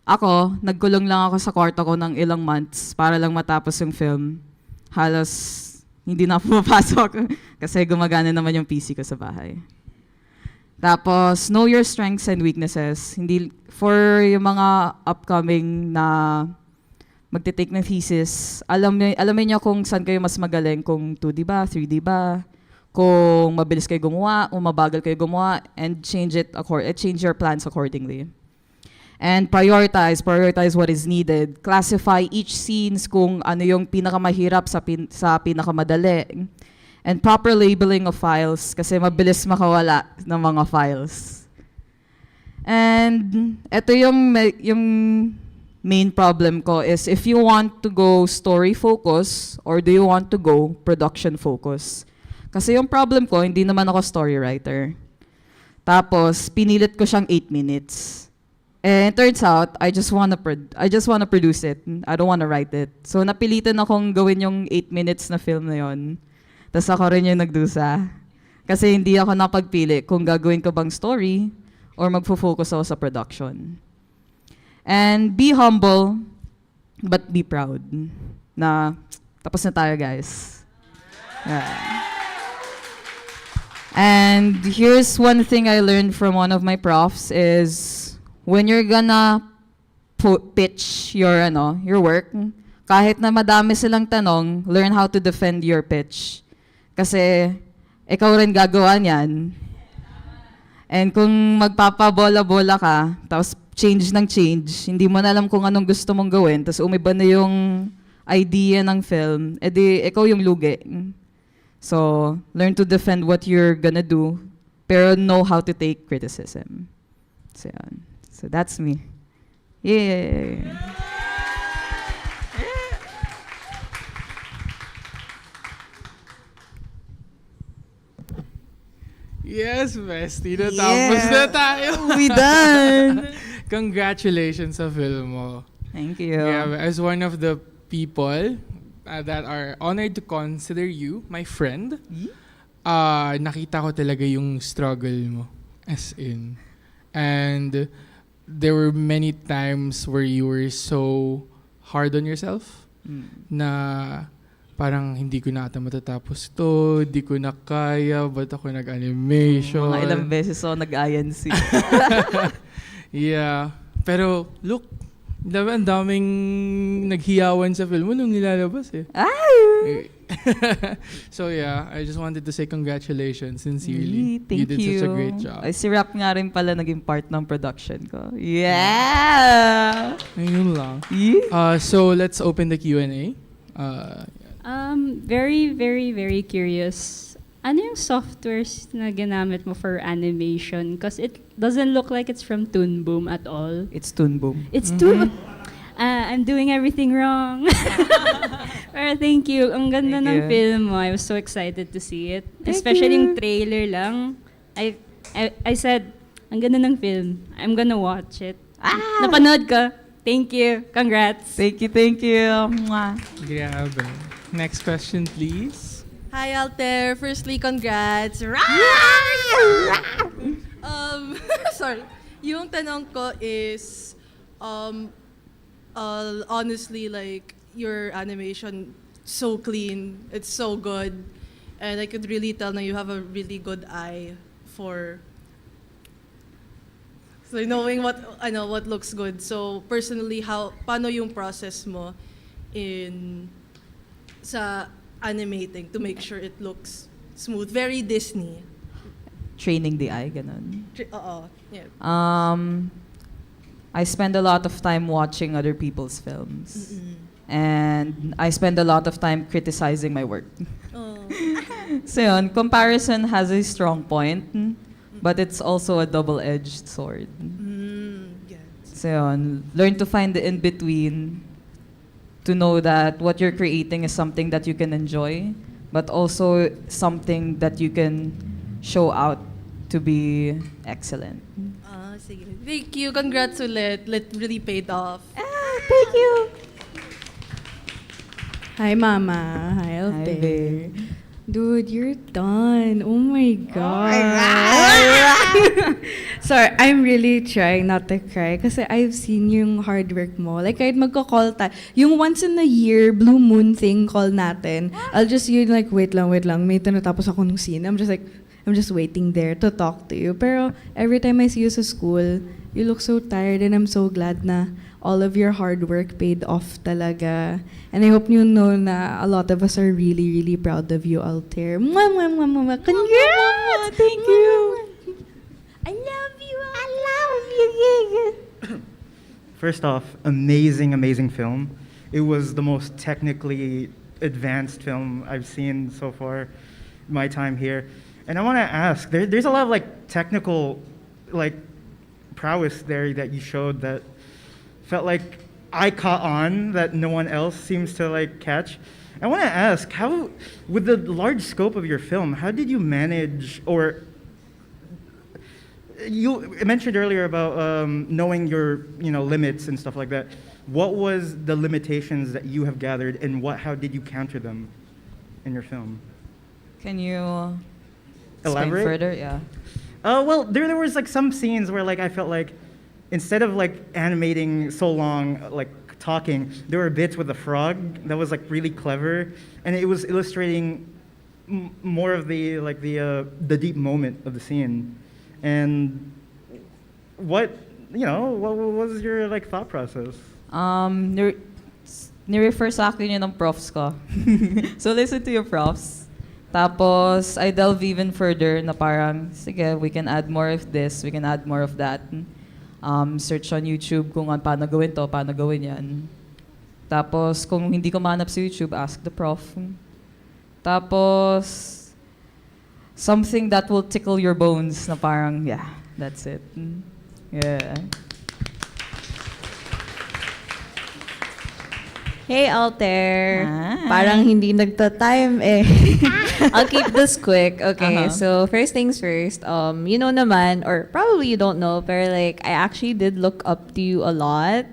ako, nagkulong lang ako sa kwarto ko ng ilang months para lang matapos yung film. Halos hindi na pumapasok kasi gumagana naman yung PC ko sa bahay. Tapos, know your strengths and weaknesses. Hindi, for yung mga upcoming na magte-take ng thesis, alamin nyo kung saan kayo mas magaling, kung 2D ba, 3D ba, kung mabilis kayo gumawa, o mabagal kayo gumawa, and change your plans accordingly. And prioritize what is needed. Classify each scenes kung ano yung pinakamahirap sa pinakamadali. And proper labeling of files kasi mabilis makawala ng mga files. And ito yung main problem ko is if you want to go story focus or do you want to go production focus. Kasi yung problem ko, hindi naman ako story writer. Tapos, pinilit ko siyang 8 minutes. And it turns out, I just wanna produce it. I don't wanna write it. So, napilitan akong gawin yung 8 minutes na film na yon. Tapos ako rin yung nagdusa. Kasi hindi ako napagpili kung gagawin ko bang story or magfo-focus ako sa production. And be humble, but be proud. Na, tapos na tayo, guys. Yeah. And here's one thing I learned from one of my profs is when you're gonna pitch your work, kahit na madami silang tanong, learn how to defend your pitch. Kasi ikaw rin gagawa niyan. And kung magpapabola-bola ka, tapos change, hindi mo na alam kung anong gusto mong gawin, tapos umiba na yung idea ng film, edi ikaw yung lugi. So, learn to defend what you're gonna do, pero know how to take criticism. So, yan. So that's me. Yay! Yes, bestie. Natapos na tayo. We done! Congratulations sa film mo. Thank you. Yeah, as one of the people that are honored to consider you my friend, nakita ko talaga yung struggle mo. As in. And there were many times where you were so hard on yourself na parang hindi ko na ata matatapos to, hindi ko na kaya, ba't ako nag-animation? Mga ilang beses ako nag-INC. Yeah. Pero, look, ang daming naghiyawan sa film mo nung nilalabas eh. Ay! So yeah, I just wanted to say congratulations, sincerely. Thank you did such a great job. Ay, si Rap nga rin pala naging part ng production ko. Yeah! Ayun lang. So let's open the Q&A. Very, very, very curious. Ano yung softwares na ginamit mo for animation? Because it doesn't look like it's from Toon Boom at all. It's Toon Boom. It's Toon Boom. I'm doing everything wrong. Pero thank you. Ang ganda ng film mo. I was so excited to see it. Especially yung trailer lang. I said, ang ganda ng film. I'm gonna watch it. Napanood ko. Thank you. Congrats. Thank you, thank you. Grabe. Next question, please. Hi, Altair. Firstly, congrats. Sorry. Yung tanong ko is, honestly, like, your animation, so clean. It's so good. And I could really tell na you have a really good eye for knowing what looks good. So, personally, paano yung process mo sa animating to make sure it looks smooth? Very Disney. Training the eye, ganun. Yeah. I spend a lot of time watching other people's films. And I spend a lot of time criticizing my work. So yun, comparison has a strong point, but it's also a double-edged sword. So yun, learn to find the in-between to know that what you're creating is something that you can enjoy, but also something that you can show out to be excellent. Sige. Thank you. Congrats ulit. It really paid off. Thank you. Hi, Mama. Hi, Altair. babe. Dude, you're done. Oh my God. Sorry, I'm really trying not to cry kasi I've seen yung hard work mo. Like, kahit magko-call tayo, yung once in a year, blue moon thing call natin, I'll just, you're like, wait lang, may tinatapos ako ng scene. I'm just waiting there to talk to you. Pero every time I see you sa school, you look so tired and I'm so glad na all of your hard work paid off talaga. And I hope you know na a lot of us are really, really proud of you, Altair. Mwah, mwah, mwah, mwah. Congrats! Thank you. I love you. I love you. First off, amazing film. It was the most technically advanced film I've seen so far my time here. And I want to ask, there's a lot of like technical like prowess there that you showed that felt like I caught on that no one else seems to like catch. I want to ask, how, with the large scope of your film, how did you manage, or you mentioned earlier about knowing your limits and stuff like that. What was the limitations that you have gathered, and how did you counter them in your film? Can you Elaborate? explain further? Yeah. Well, there was like some scenes where like I felt like instead of like animating so long, like talking, there were bits with the frog that was like really clever, and it was illustrating more of the like the deep moment of the scene. And what was your like thought process? Ni-refer sa akin yun ng profs ko. So listen to your profs. Tapos, I delve even further na parang, sige, we can add more of this, we can add more of that. Search on YouTube kung paano gawin to, paano gawin yan. Tapos, kung hindi ko mahanap sa YouTube, ask the prof. Tapos, something that will tickle your bones na parang, yeah, that's it. Yeah. Hey, Altair. Hi. Parang hindi nagta-time eh. I'll keep this quick. Okay, so first things first. You know naman, or probably you don't know, but like I actually did look up to you a lot.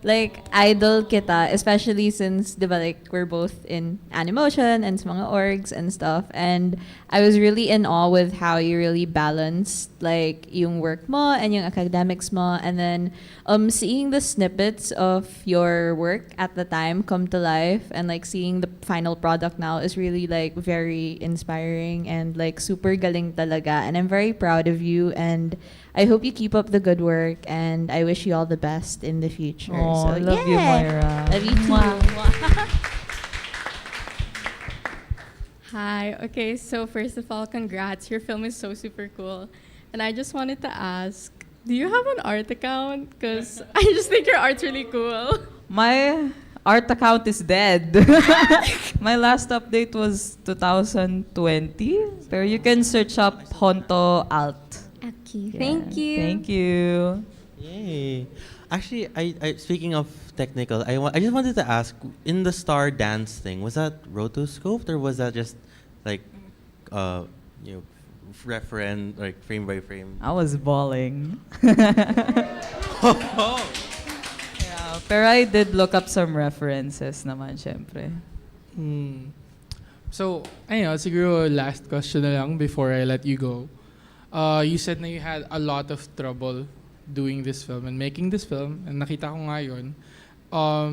Like, idol kita, especially since, di ba, like, we're both in Animotion and sa mga orgs and stuff. And I was really in awe with how you really balanced, like, yung work mo and yung academics mo. And then, seeing the snippets of your work at the time come to life and, like, seeing the final product now is really, like, very inspiring and, like, super galing talaga. And I'm very proud of you, and I hope you keep up the good work, and I wish you all the best in the future. Oh, so, I love you, Moira. Love you too. Hi. Okay, so first of all, congrats. Your film is so super cool. And I just wanted to ask, do you have an art account? Because I just think your art's really cool. My art account is dead. My last update was 2020. Pero you can search up Honto Alt. Okay, Yeah. thank you. Thank you. Yay. Actually, I speaking of technical, I just wanted to ask, in the star dance thing, was that rotoscoped or was that just like reference, like frame by frame? I was bawling. Yeah, pero I did look up some references naman, syempre. So, ayun, siguro last question na lang before I let you go. You said na you had a lot of trouble doing this film and making this film, and nakita ko nga yun.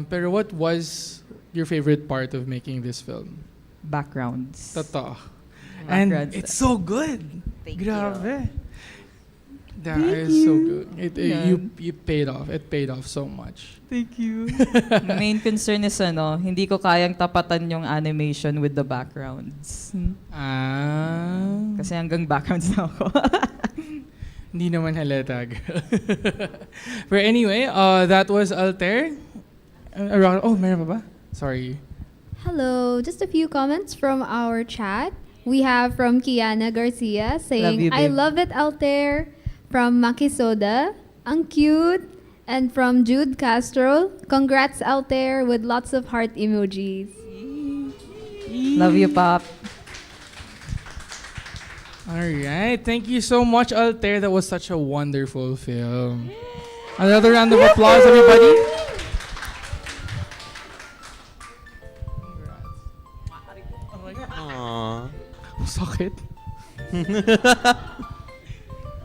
Pero what was your favorite part of making this film? Backgrounds. Totoo. And Backgrounds. it's so good. Thank Grabe. That Thank is so you. good. You paid off. It paid off so much. Thank you. Main concern is hindi ko kayang tapatan yung animation with the backgrounds. Kasi hanggang backgrounds na ako. Hindi naman halata, girl. But anyway, that was Altair. Meron pa ba? Sorry. Hello, just a few comments from our chat. We have from Kiana Garcia saying, you, I babe. love it, Altair. From Makisoda, ang cute. And from Jude Castro, congrats, Altair, with lots of heart emojis. Love you, Pop. All right. Thank you so much, Altair. That was such a wonderful film. Another round of applause, everybody. Aww. Sakit.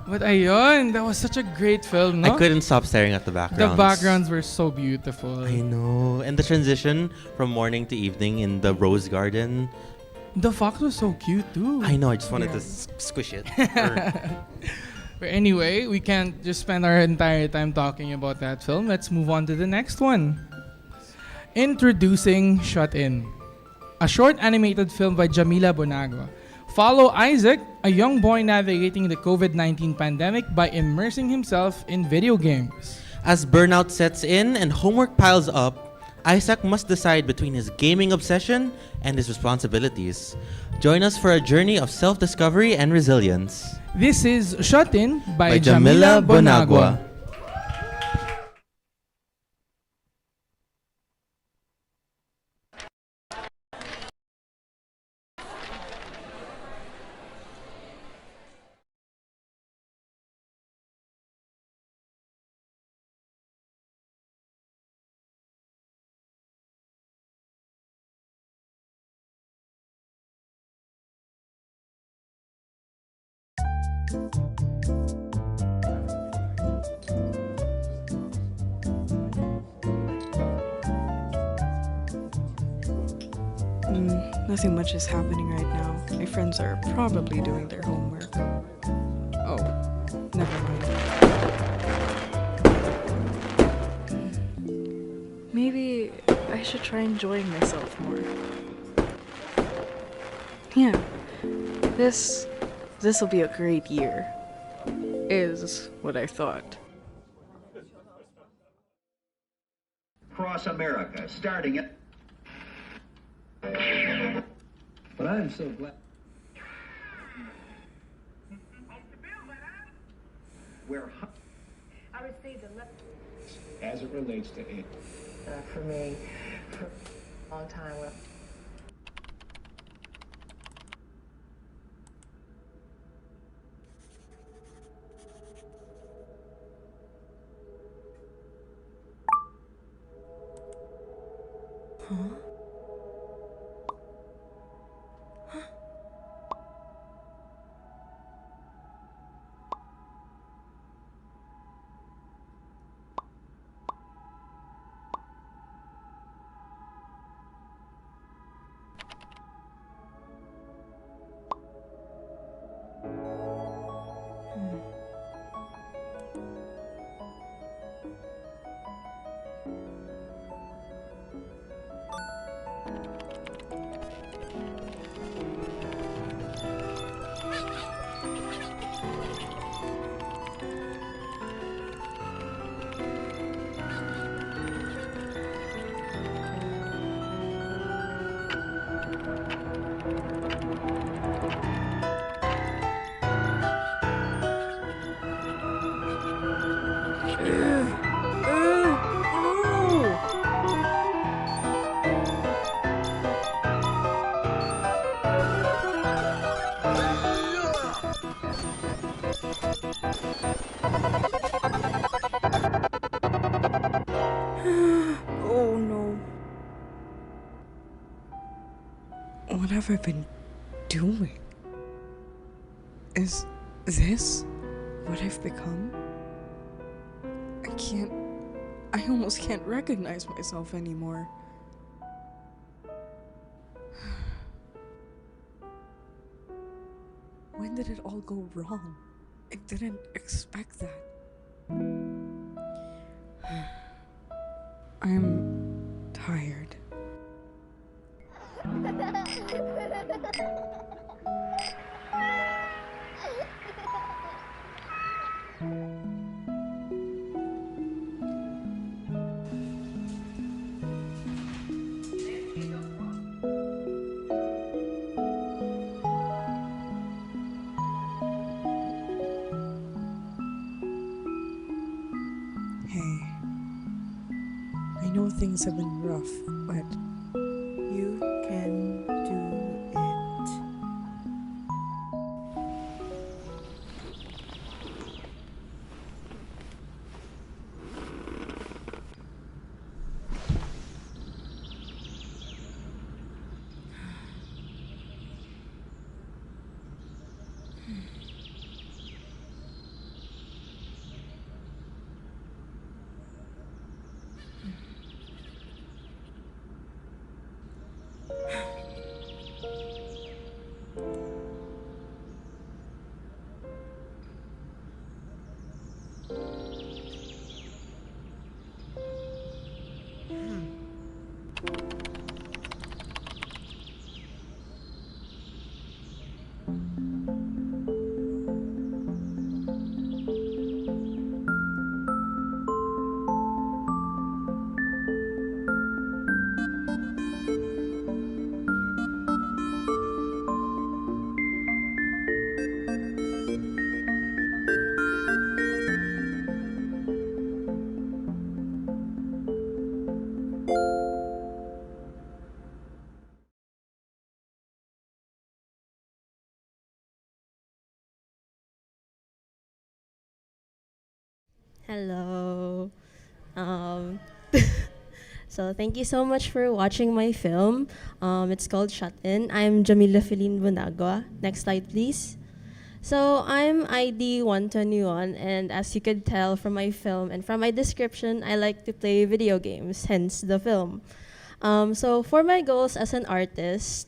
But ayun, that was such a great film, no? I couldn't stop staring at the backgrounds. The backgrounds were so beautiful. I know. And the transition from morning to evening in the rose garden. The fox was so cute too. I know, I just wanted to squish it. But anyway, we can't just spend our entire time talking about that film. Let's move on to the next one. Introducing Shut In, a short animated film by Jamila Bonagua. Follow Isaac, a young boy navigating the COVID-19 pandemic by immersing himself in video games. As burnout sets in and homework piles up, Isaac must decide between his gaming obsession and his responsibilities. Join us for a journey of self-discovery and resilience. This is Shut In by Jamila Bonagua. Nothing much is happening right now. My friends are probably doing their homework. Oh, never mind. Maybe I should try enjoying myself more. Yeah, this'll be a great year, is what I thought. Across America, starting at... But I'm so glad. Where I received a letter. as it relates to it. For me, for a long time. Oh no. What have I been doing? Is this what I've become? I almost can't recognize myself anymore. When did it all go wrong? I didn't expect that. I'm tired. I know things have been rough, but you can do it. Hello. Um, so thank you so much for watching my film. It's called Shut In. I'm Jamila Bonagua. Next slide, please. So I'm ID 121, and as you could tell from my film and from my description, I like to play video games, hence the film. So for my goals as an artist,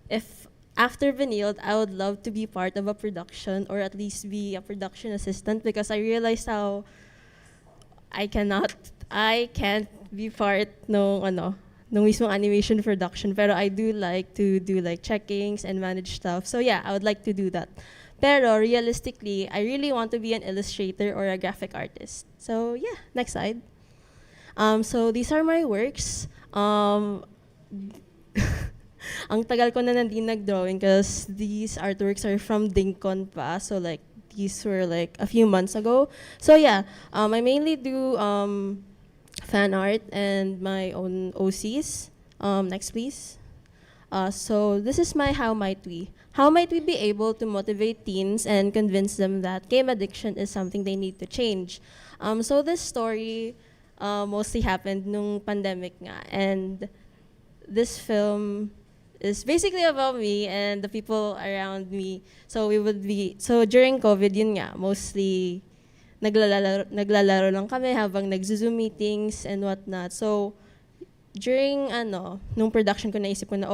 if after Venyld, I would love to be part of a production or at least be a production assistant because I realized how I can't be part nung mismong animation production, pero I do like to do like checkings and manage stuff. So yeah, I would like to do that. Pero realistically, I really want to be an illustrator or a graphic artist. So yeah, next slide. So these are my works. Ang tagal ko na hindi nag-drawing because these artworks are from Dinkon pa. So like these were like a few months ago. So yeah, I mainly do fan art and my own OCs. Next, please. So this is my How Might We. How might we be able to motivate teens and convince them that game addiction is something they need to change? So this story mostly happened nung pandemic nga. And this film is basically about me and the people around me. So during COVID, yun nga, mostly naglalaro lang kami habang nagzo-Zoom meetings and whatnot. So, during nung production ko, naisip ko na,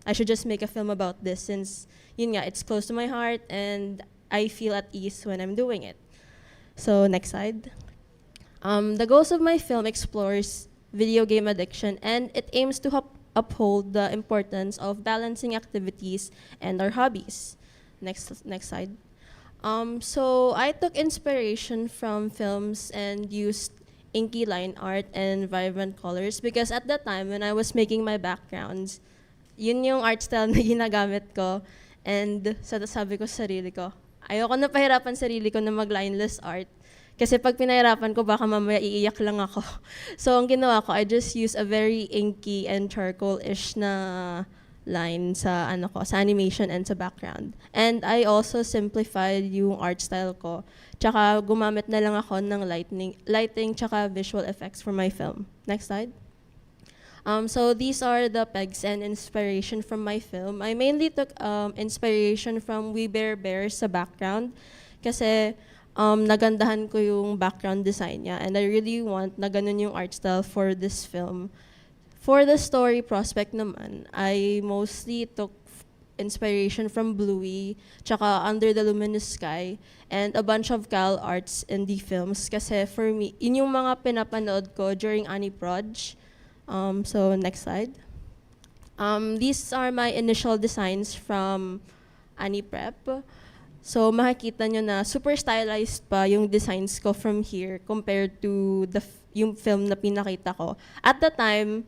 I should just make a film about this since, yun nga, it's close to my heart and I feel at ease when I'm doing it. So, next slide. The goals of my film explores video game addiction and it aims to uphold the importance of balancing activities and our hobbies. Next slide. So I took inspiration from films and used inky line art and vibrant colors because at that time when I was making my backgrounds, yun yung art style na ginagamit ko. And sabi ko sa sarili ko, ayoko na pahirapan sarili ko na mag-lineless art. Kasi pag pinahirapan ko, baka mamaya iiyak lang ako. So ang ginawa ko, I just use a very inky and charcoal-ish na line sa sa animation and sa background. And I also simplified yung art style ko. Tsaka gumamit na lang ako ng lighting tsaka visual effects for my film. Next slide. So these are the pegs and inspiration from my film. I mainly took inspiration from We Bear Bears sa background kasi nagandahan ko yung background design niya and I really want na ganun yung art style for this film. For the story prospect naman, I mostly took inspiration from Bluey, tsaka Under the Luminous Sky, and a bunch of Cal Arts indie films kasi for me, yun yung mga pinapanood ko during Aniproj. So next slide. These are my initial designs from Aniprep. So makikita nyo na super stylized pa yung designs ko from here compared to yung film na pinakita ko. At the time,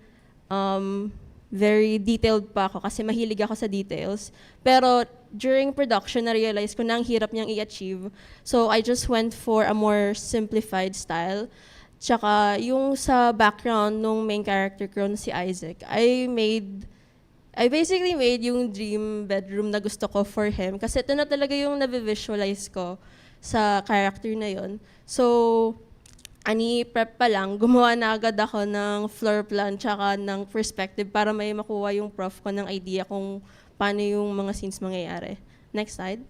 very detailed pa ako kasi mahilig ako sa details. Pero during production, na-realize ko na ang hirap niyang i-achieve. So I just went for a more simplified style. Tsaka yung sa background nung main character ko na si Isaac, I basically made yung dream bedroom na gusto ko for him kasi ito na talaga yung nabivisualize ko sa character na yon. So, prep pa lang, gumawa na agad ako ng floor plan tsaka ng perspective para may makuha yung prof ko ng idea kung paano yung mga scenes mangyayari. Next slide.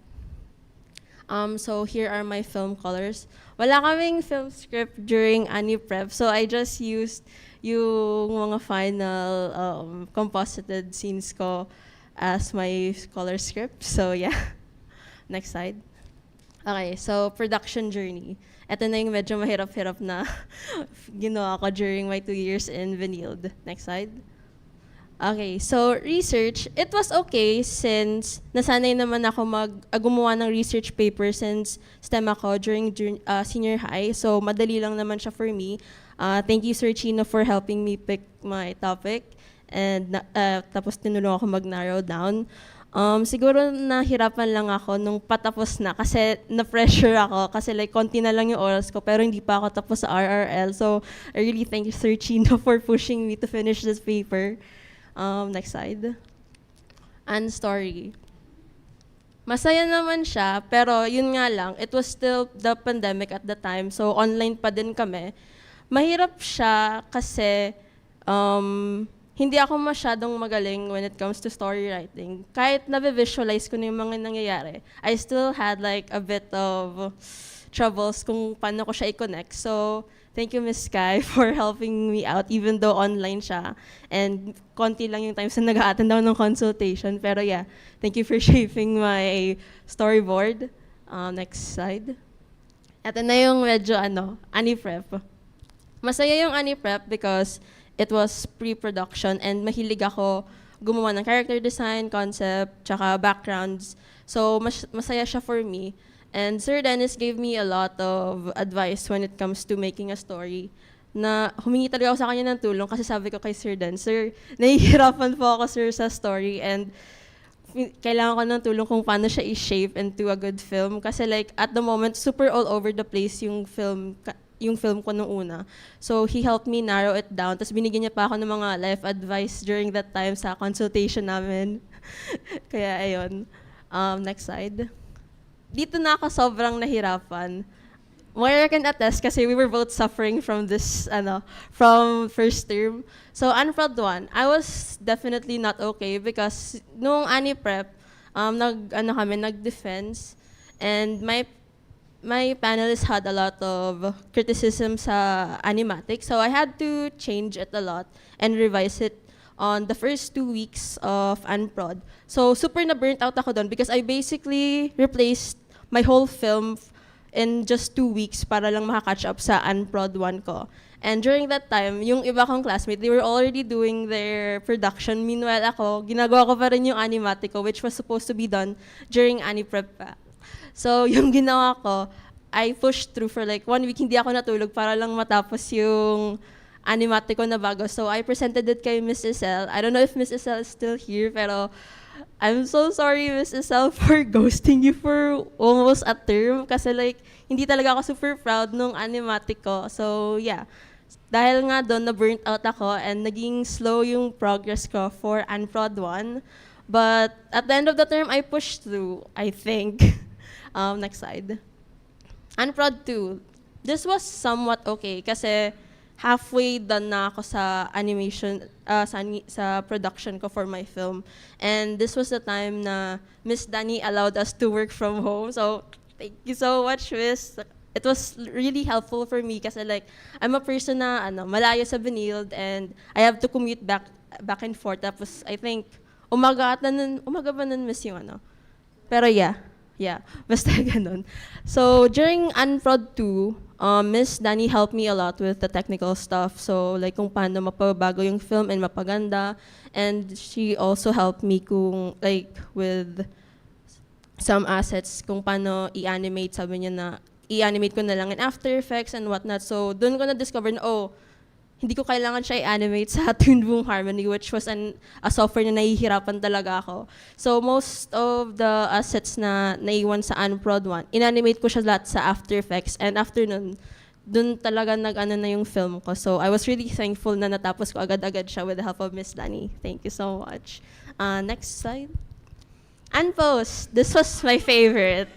So here are my film colors. Wala kaming film script during Prep, so I just used yung mga final composited scenes ko as my color script. So yeah. Next slide. Okay, so production journey. Ito na yung medyo mahirap-hirap na ginawa ko during my 2 years in Venyld. Next slide. Okay, so research, it was okay since nasanay naman ako gumawa ng research paper since STEM ako during senior high. So madali lang naman siya for me. Thank you, Sir Chino, for helping me pick my topic. And tapos tinulong ako mag-narrow down. Siguro nahirapan lang ako nung patapos na kasi na-pressure ako kasi like konti na lang yung oras ko pero hindi pa ako tapos sa RRL. So I really thank you, Sir Chino, for pushing me to finish this paper. Next slide. And story. Masaya naman siya, pero yun nga lang, it was still the pandemic at the time, so online pa din kami. Mahirap siya kasi hindi ako masyadong magaling when it comes to story writing. Kahit na-visualize ko na yung mga nangyayari, I still had like a bit of troubles kung paano ko siya i-connect. So, thank you, Miss Sky, for helping me out even though online siya. And konti lang yung times na nag-a-attend ako ng consultation. Pero yeah, thank you for shaping my storyboard. Next slide. Ito na yung medyo ani-prep. Masaya yung ani-prep because it was pre-production and mahilig ako gumawa ng character design, concept, tsaka backgrounds. So masaya siya for me. And Sir Dennis gave me a lot of advice when it comes to making a story. Na humingi talaga ako sa kanya ng tulong kasi sabi ko kay Sir Den, Sir, nahihirapan po ako, sir, sa story and kailangan ko ng tulong kung paano siya i-shape into a good film. Kasi like, at the moment, super all over the place yung film ko nung una. So he helped me narrow it down. Tapos binigyan niya pa ako ng mga life advice during that time sa consultation namin. Kaya ayun. Next slide. Dito na ako sobrang nahirapan. Moira can attest kasi we were both suffering from this, from first term. So Unproud 1, I was definitely not okay because nung ani-prep, nag-defense. And my panelists had a lot of criticism sa animatic, so I had to change it a lot and revise it on the first 2 weeks of Unprod. So super na-burnt out ako doon because I basically replaced my whole film in just 2 weeks para lang makakatch up sa Unprod 1 ko. And during that time, yung iba kong classmate, they were already doing their production. Meanwhile ako, ginagawa ko pa rin yung animatic ko, which was supposed to be done during Ani-Prep pa. So, yung ginawa ko, I pushed through for like 1 week, hindi ako natulog para lang matapos yung animatic ko na bago. So, I presented it kay Miss Isel. I don't know if Miss Isel is still here, pero I'm so sorry, Miss Isel, for ghosting you for almost a term. Kasi like, hindi talaga ako super proud nung animatic ko. So, yeah. Dahil nga doon, na-burnt out ako and naging slow yung progress ko for Unproud 1. But at the end of the term, I pushed through, I think. Next slide. Unproud 2. This was somewhat okay kasi halfway done na ako sa animation, sa production ko for my film. And this was the time na Miss Dani allowed us to work from home. So, thank you so much, Miss. It was really helpful for me kasi like, I'm a person na malayo sa Benilde and I have to commute back and forth. Tapos, I think, umaga ba nun, Miss, yung Pero yeah, basta ganun. So, during Unproud 2, Miss Dani helped me a lot with the technical stuff. So, like kung paano mapabago yung film and mapaganda. And she also helped me with some assets kung paano i-animate. Sabi niya na, i-animate ko na lang in After Effects and whatnot. So, doon ko na-discover na, hindi ko kailangan siya i-animate sa Toon Boom Harmony, which was a software na nahihirapan talaga ako. So, most of the assets na naiwan sa Unproud 1, in-animate ko siya lahat sa After Effects. And after nun, dun talaga nag-ano na yung film ko. So, I was really thankful na natapos ko agad-agad siya with the help of Miss Dani. Thank you so much. Next slide. Unpost. This was my favorite.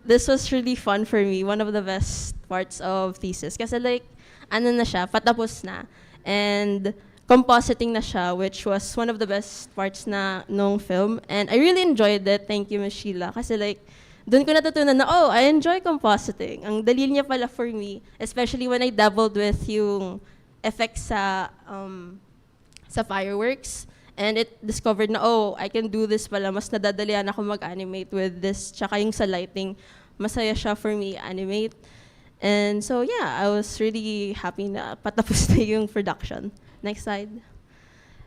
This was really fun for me. One of the best parts of thesis. Kasi like, na siya, patapos na. And compositing na siya, which was one of the best parts na nung film. And I really enjoyed it. Thank you, Ms. Sheila. Kasi like, doon ko natutunan na, I enjoy compositing. Ang dali niya pala for me, especially when I dabbled with yung effects sa fireworks. And it discovered na, I can do this pala. Mas nadadalian ako mag-animate with this. Tsaka yung sa lighting, masaya siya for me animate. And so, yeah, I was really happy na patapos na yung production. Next slide.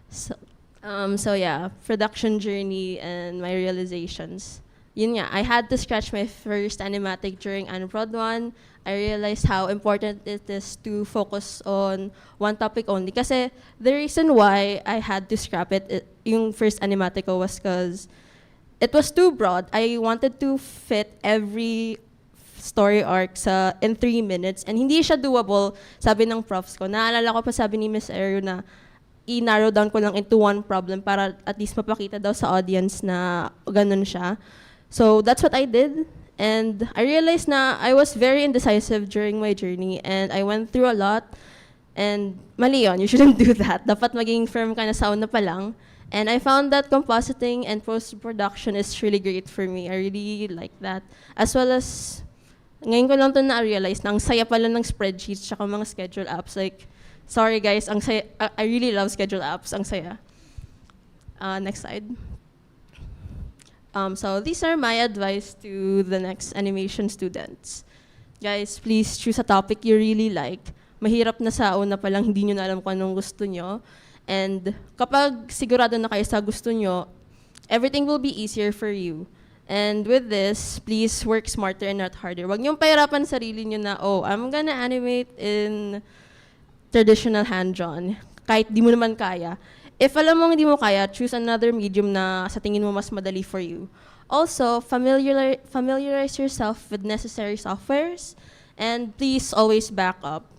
So yeah, production journey and my realizations. Yun nga, I had to scratch my first animatic during Unproud 1. I realized how important it is to focus on one topic only. Kasi the reason why I had to scrap it yung first animatic ko was because it was too broad. I wanted to fit every story arc in 3 minutes. And hindi siya doable, sabi ng profs ko. Naalala ko pa sabi ni Miss Aira na i-narrow down ko lang into one problem para at least mapakita daw sa audience na ganun siya. So that's what I did. And I realized na I was very indecisive during my journey and I went through a lot. And mali yun, you shouldn't do that. Dapat maging firm ka na sa una pa lang. And I found that compositing and post-production is really great for me. I really like that. As well as, ngayon ko lang ito na-realize na ang saya pala ng spreadsheets tsaka mga schedule apps. Like, sorry guys, ang saya, I really love schedule apps. Ang saya. Next slide. So these are my advice to the next animation students. Guys, please choose a topic you really like. Mahirap na sa una pa lang, hindi nyo na alam kung anong gusto nyo. And kapag sigurado na kayo sa gusto nyo, everything will be easier for you. And with this, please work smarter and not harder. Huwag niyong pahirapan sarili nyo na, oh, I'm gonna animate in traditional hand-drawn. Kahit di mo naman kaya. If alam mo hindi mo kaya, choose another medium na sa tingin mo mas madali for you. Also, familiarize yourself with necessary softwares. And please always back up.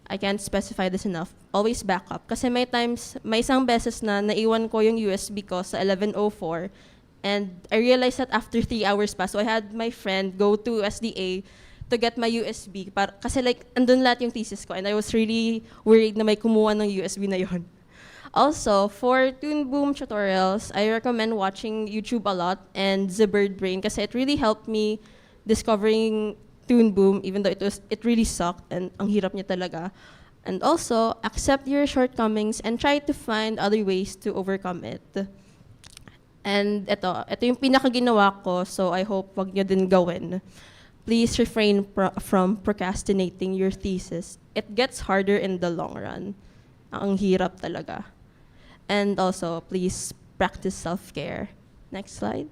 I can't specify this enough. Always back up. Kasi may times, may isang beses na naiwan ko yung USB ko sa 1104 and I realized that after 3 hours pa. So I had my friend go to SDA to get my USB. Kasi like, andun lahat yung thesis ko and I was really worried na may kumuha ng USB na yon. Also, for Toon Boom tutorials, I recommend watching YouTube a lot and the Bird Brain kasi it really helped me discovering Toon Boom, even though it really sucked and ang hirap niya talaga. And also, accept your shortcomings and try to find other ways to overcome it. And ito yung pinakaginawa ko, so I hope wag niyo din gawin. Please refrain from procrastinating your thesis. It gets harder in the long run. Ang hirap talaga. And also, please practice self-care. Next slide.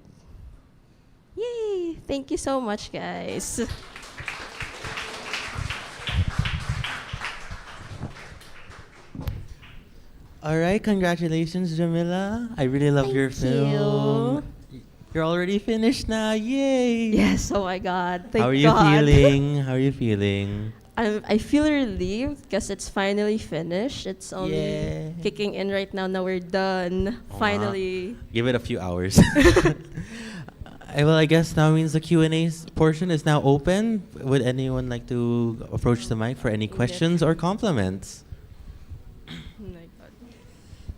Yay! Thank you so much, guys. All right, congratulations, Jamila. I really love your film. You're already finished now. Yay! Yes, oh my God. Thank How are you God. feeling? How are you feeling? I feel relieved because it's finally finished. It's only kicking in right now. Now we're done. Finally. Give it a few hours. Well, I guess now means the Q&A portion is now open. Would anyone like to approach the mic for any questions or compliments?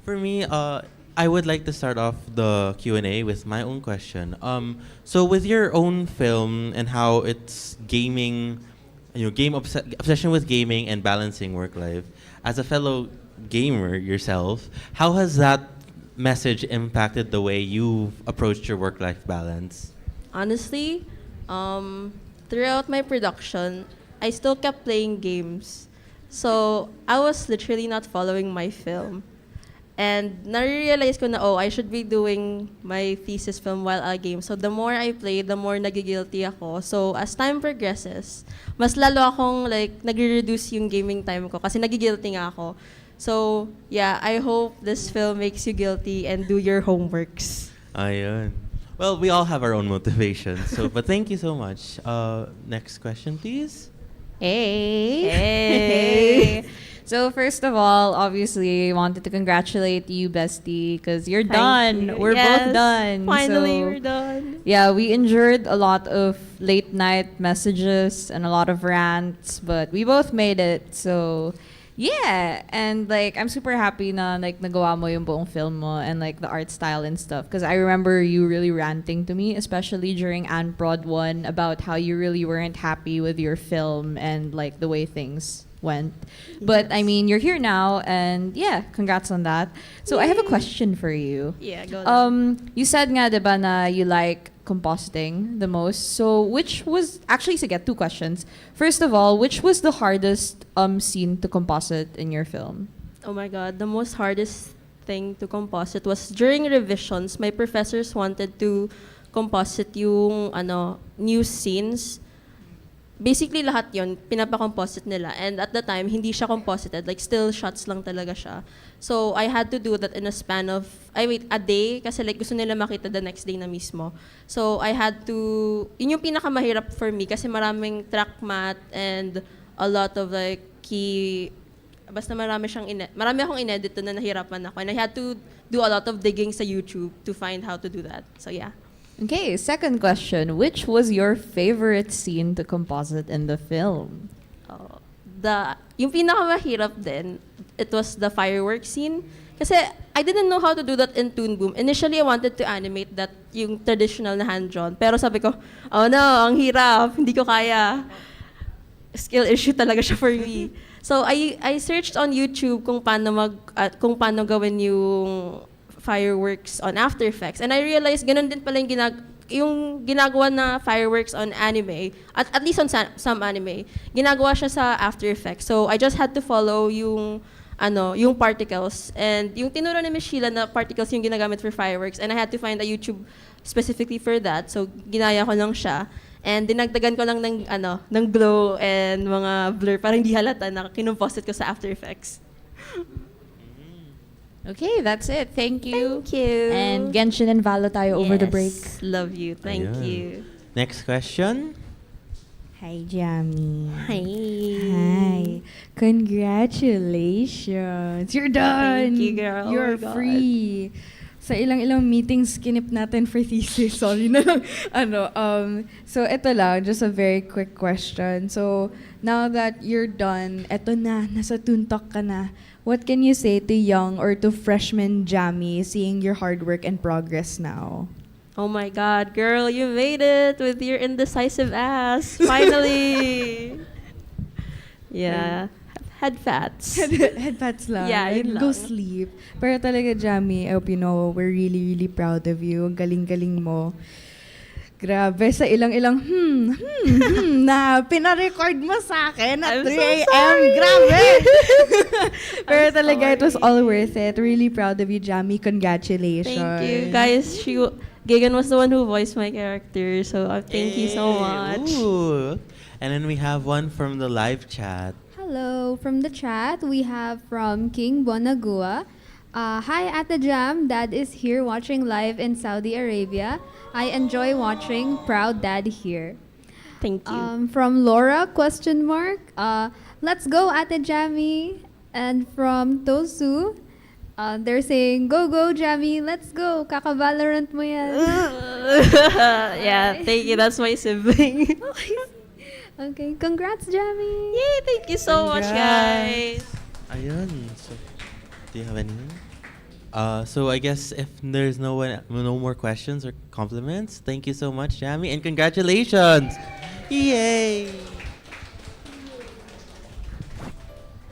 For me, I would like to start off the Q&A with my own question. So with your own film and how it's gaming, obsession with gaming and balancing work life, as a fellow gamer yourself, how has that message impacted the way you've approached your work-life balance? Honestly, throughout my production, I still kept playing games. So I was literally not following my film. And na-realize ko na, I should be doing my thesis film while I game. So the more I play, the more nagigilty ako. So as time progresses, mas lalo akong nag-reduce yung gaming time ko kasi nagigilty nga ako. So yeah, I hope this film makes you guilty and do your homeworks. Ayun. Well, we all have our own motivations. But thank you so much. Next question, please. Hey. So first of all, obviously, wanted to congratulate you, bestie, because you're done. You. We're both done. Finally, So, we're done. yeah, we endured a lot of late night messages and a lot of rants, but we both made it. So yeah, and I'm super happy na nagawa mo yung buong film mo and the art style and stuff. Because I remember you really ranting to me, especially during Ann Prod 1, about how you really weren't happy with your film and the way things went. But I mean, you're here now, and yeah, congrats on that. So I have a question for you. Yeah, go on. You said nga, diba, na you like compositing the most. So which was, actually, sige, 2 questions. First of all, which was the hardest scene to composite in your film? Oh my God, the most hardest thing to composite was during revisions, my professors wanted to composite yung new scenes. Basically, lahat yon pinapa-composite nila. And at the time, hindi siya composited. Still shots lang talaga siya. So, I had to do that in a span of, a day. Kasi gusto nila makita the next day na mismo. So, I had to, yun yung pinakamahirap for me. Kasi maraming track math and a lot of key, basta marami akong inedit na nahirapan ako. And I had to do a lot of digging sa YouTube to find how to do that. So, yeah. Okay, second question. Which was your favorite scene to composite in the film? Yung pinakamahirap din, it was the fireworks scene. Kasi I didn't know how to do that in Toon Boom. Initially, I wanted to animate that yung traditional na hand-drawn. Pero sabi ko, oh no, ang hirap, hindi ko kaya. Skill issue talaga siya for me. So I searched on YouTube kung paano gawin yung fireworks on After Effects, and I realized ganun din pala yung ginagawa na fireworks on anime, at least on some anime, ginagawa siya sa After Effects. So I just had to follow yung particles, and yung tinuro ni Miss Sheila na particles yung ginagamit for fireworks, and I had to find a YouTube specifically for that. So ginaya ko lang siya. And dinagdagan ko lang ng glow and mga blur para hindi halata na kinumposit ko sa After Effects. Okay, that's it. Thank you. Thank you. And Genshin and Valo tayo over the break. Love you. Thank Ayan. you. Next question. Hi, Jamie. Hi. Hi. Congratulations. You're done. Thank you, girl. You're Oh my God. free. Sa ilang meetings skip natin for thesis. Sorry na lang. So ito lang, just a very quick question. So now that you're done, eto na, nasa ToonTalk ka na. What can you say to young or to freshman Jamie seeing your hard work and progress now? Oh my God, girl, you made it with your indecisive ass. Finally. Yeah. Head fats. Head fats lang. Yeah, yun Go lang. sleep. Pero talaga, Jamie, I hope you know, we're really, really proud of you. Ang galing-galing mo. Grabe, sa ilang-ilang na pinarecord mo sa akin at I'm 3 so a.m. sorry. Grabe! Pero I'm talaga, it was sorry. all worth it. Really proud of you, Jamie. Congratulations. Thank you. Guys, Gagan was the one who voiced my character, so thank you so much. Ooh. And then we have one from the live chat. Hello, from the chat, we have from King Bonagua. Hi, Ate Jam. Dad is here watching live in Saudi Arabia. I enjoy watching. Proud Dad here. Thank you. From Laura, question mark. Let's go, Ate Jammy. And from Tosu, they're saying, go, go, Jammy. Let's go. Kaka-Valorant mo yan. Yeah, thank you. That's my sibling. Okay, congrats, Jammy. Yay, thank you so much, guys. Ayun. So, do you have any? So I guess if there's no more questions or compliments, thank you so much, Jamie, and congratulations! Yay!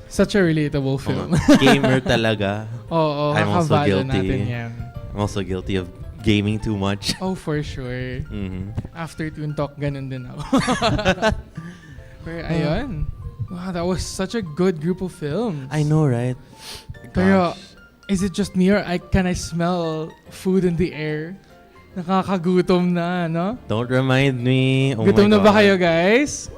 Such a relatable film. Gamer talaga. Oo, I'm also kakabalo natin guilty. yan. I'm also guilty of gaming too much. Oh, for sure. Mhm. After ToonTalk, ganun din ako. Pero ayun. Wow, that was such a good group of films. I know, right? Pero, is it just me or can I smell food in the air? Nakakagutom na, no? Don't remind me. Oh Gutom my na ba God. kayo, guys?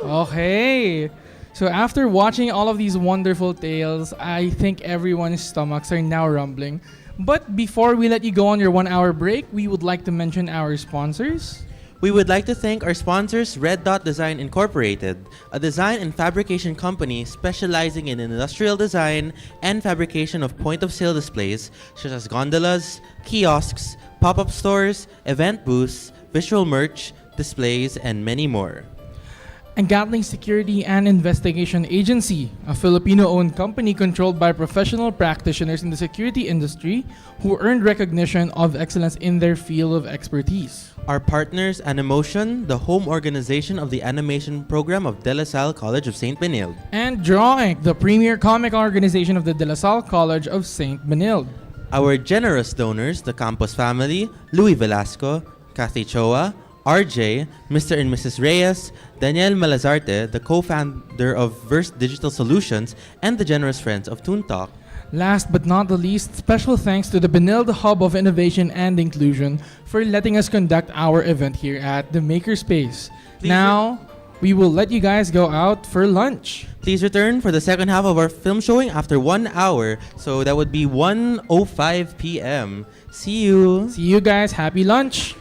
Okay. So after watching all of these wonderful tales, I think everyone's stomachs are now rumbling. But before we let you go on your 1-hour break, we would like to mention our sponsors. We would like to thank our sponsors, Red Dot Design Incorporated, a design and fabrication company specializing in industrial design and fabrication of point-of-sale displays such as gondolas, kiosks, pop-up stores, event booths, visual merch, displays, and many more. And Gatling Security and Investigation Agency, a Filipino-owned company controlled by professional practitioners in the security industry who earned recognition of excellence in their field of expertise. Our partners, Animotion, the home organization of the animation program of De La Salle College of St. Benilde. And Drawing, the premier comic organization of the De La Salle College of St. Benilde. Our generous donors, the Campos family, Louis Velasco, Kathy Choa, RJ, Mr. and Mrs. Reyes, Daniel Malazarte, the co-founder of Verse Digital Solutions, and the generous friends of ToonTalk. Last but not the least, special thanks to the Benilde Hub of Innovation and Inclusion for letting us conduct our event here at the Makerspace. Now, we will let you guys go out for lunch. Please return for the second half of our film showing after 1 hour. So that would be 1:05 p.m. See you. See you guys. Happy lunch.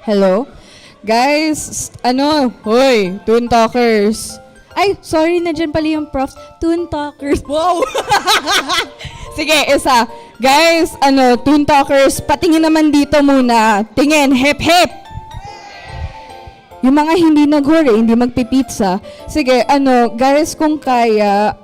Hello? Guys, hoy, ToonTalkers. Ay, sorry, na dyan pala yung profs. ToonTalkers. Wow! Sige, isa. Guys, ToonTalkers, patingin naman dito muna. Tingin, hep, hep! Yung mga hindi naghuri, hindi magpipizza. Sige, guys, kung kaya,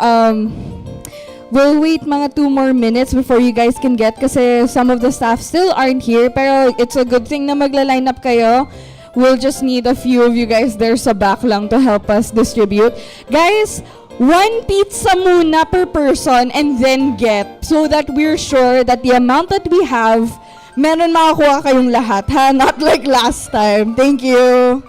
we'll wait mga 2 more minutes before you guys can get kasi some of the staff still aren't here, pero it's a good thing na magla-line up kayo. We'll just need a few of you guys there sa back lang to help us distribute. Guys, 1 pizza muna per person and then get so that we're sure that the amount that we have, meron makakuha kayong lahat, ha? Not like last time. Thank you.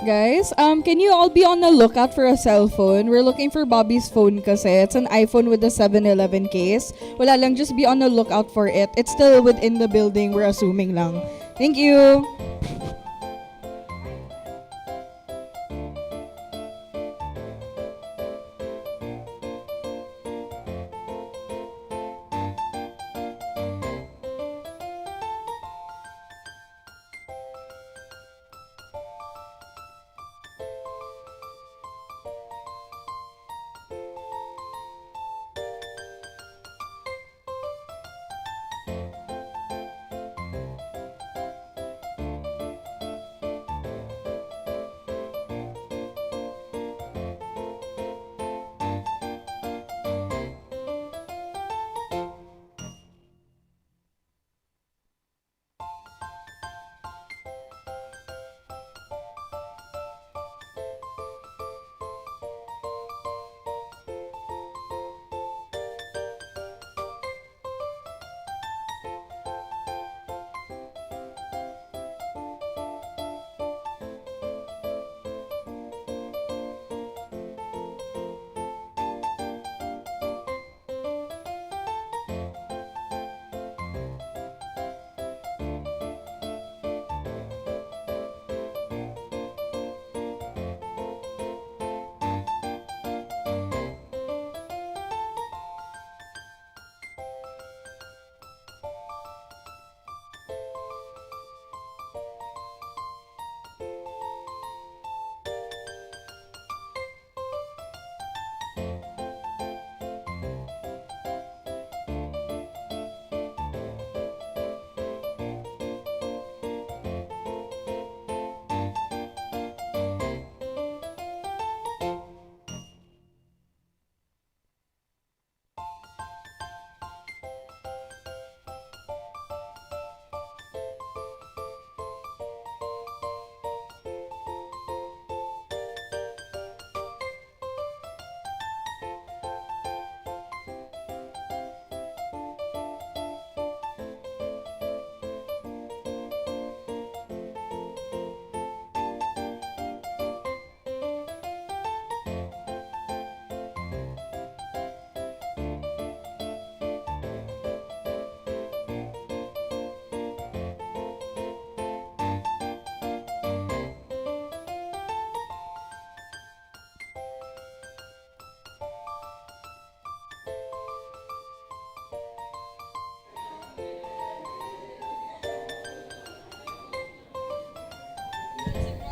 Guys, can you all be on the lookout for a cell phone? We're looking for Bobby's phone kasi it's an iPhone with a 7-Eleven case. Wala lang, just be on the lookout for it. It's still within the building, we're assuming lang. Thank you!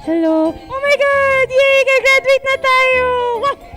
Hello. Oh my God! Yay! Gagraduate na tayo! Wow!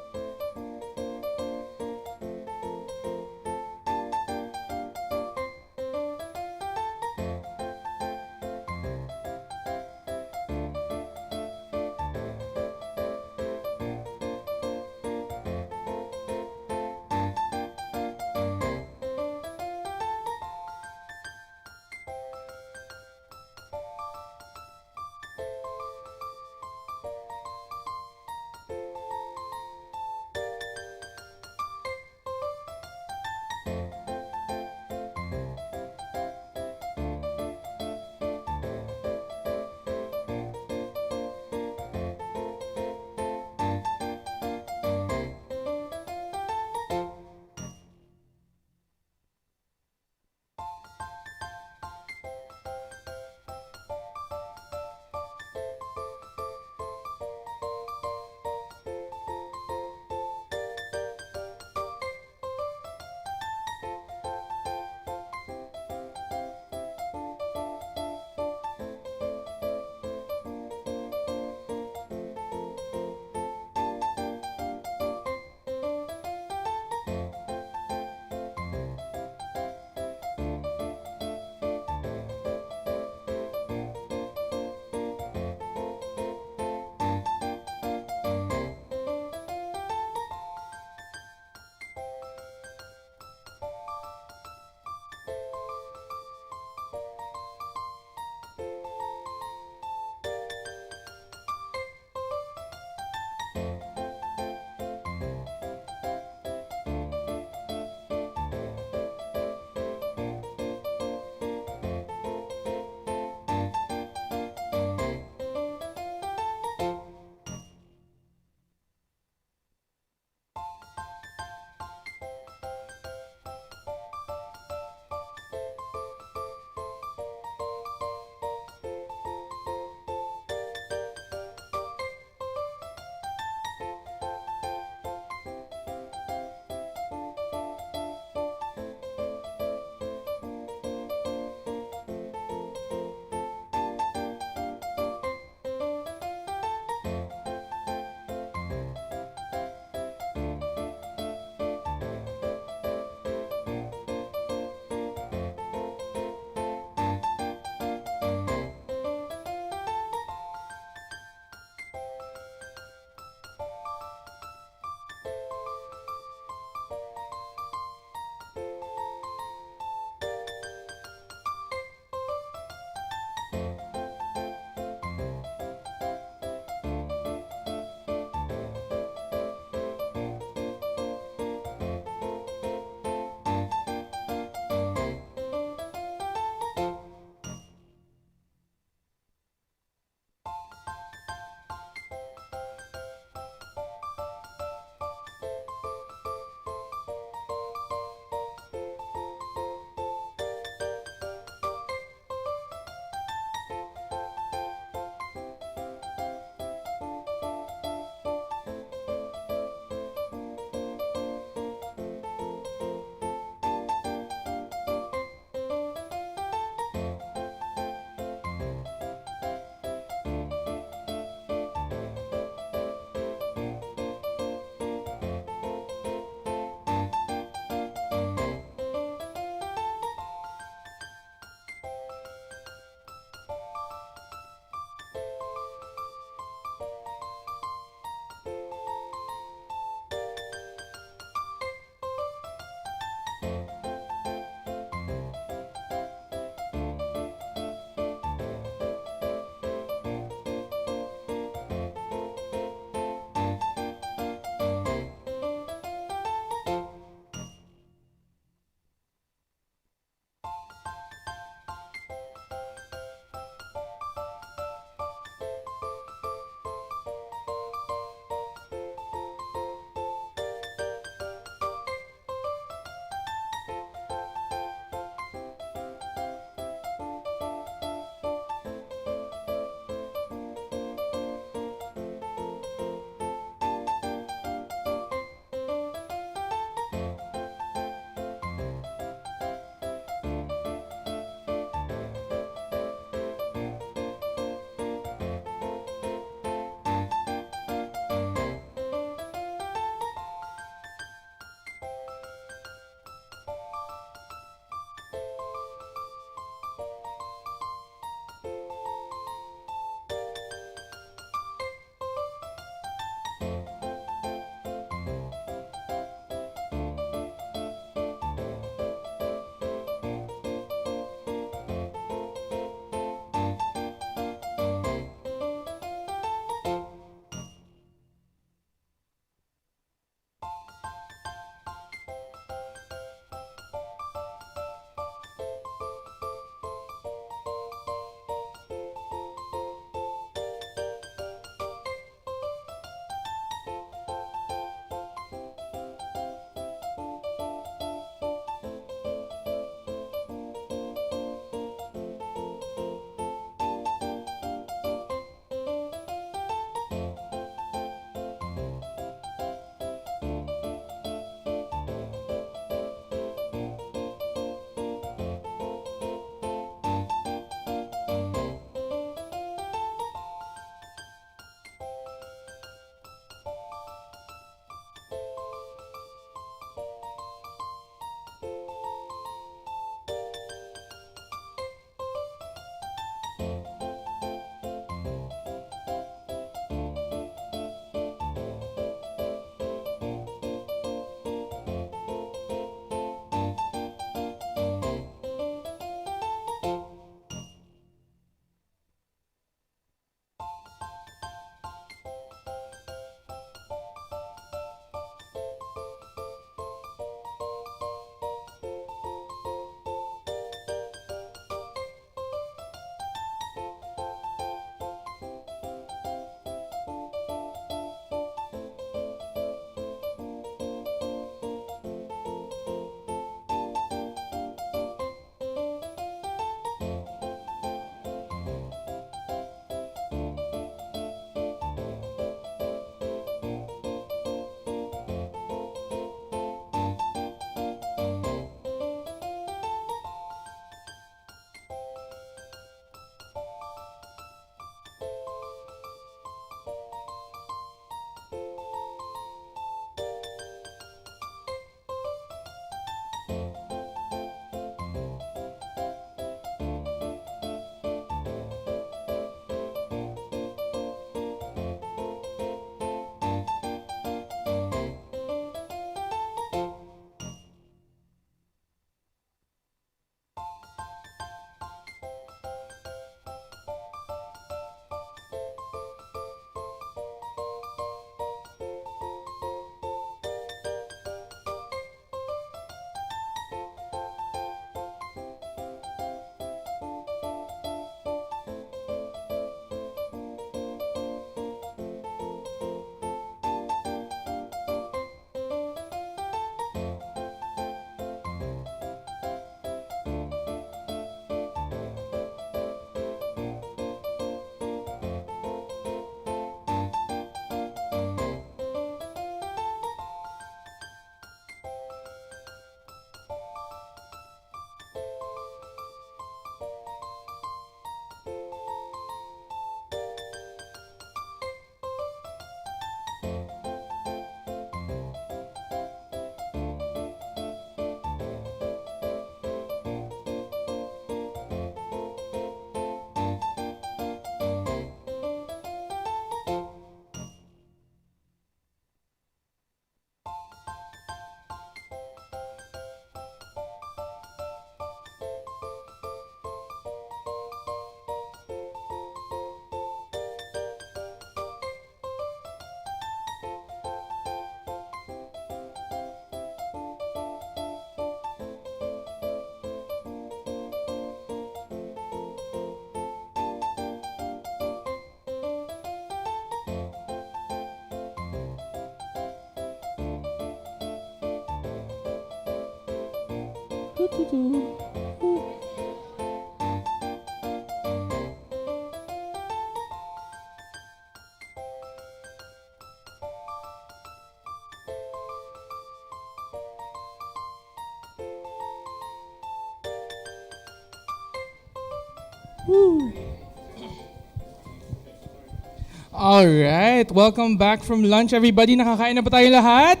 Alright, welcome back from lunch everybody. Nakakain na ba tayo lahat?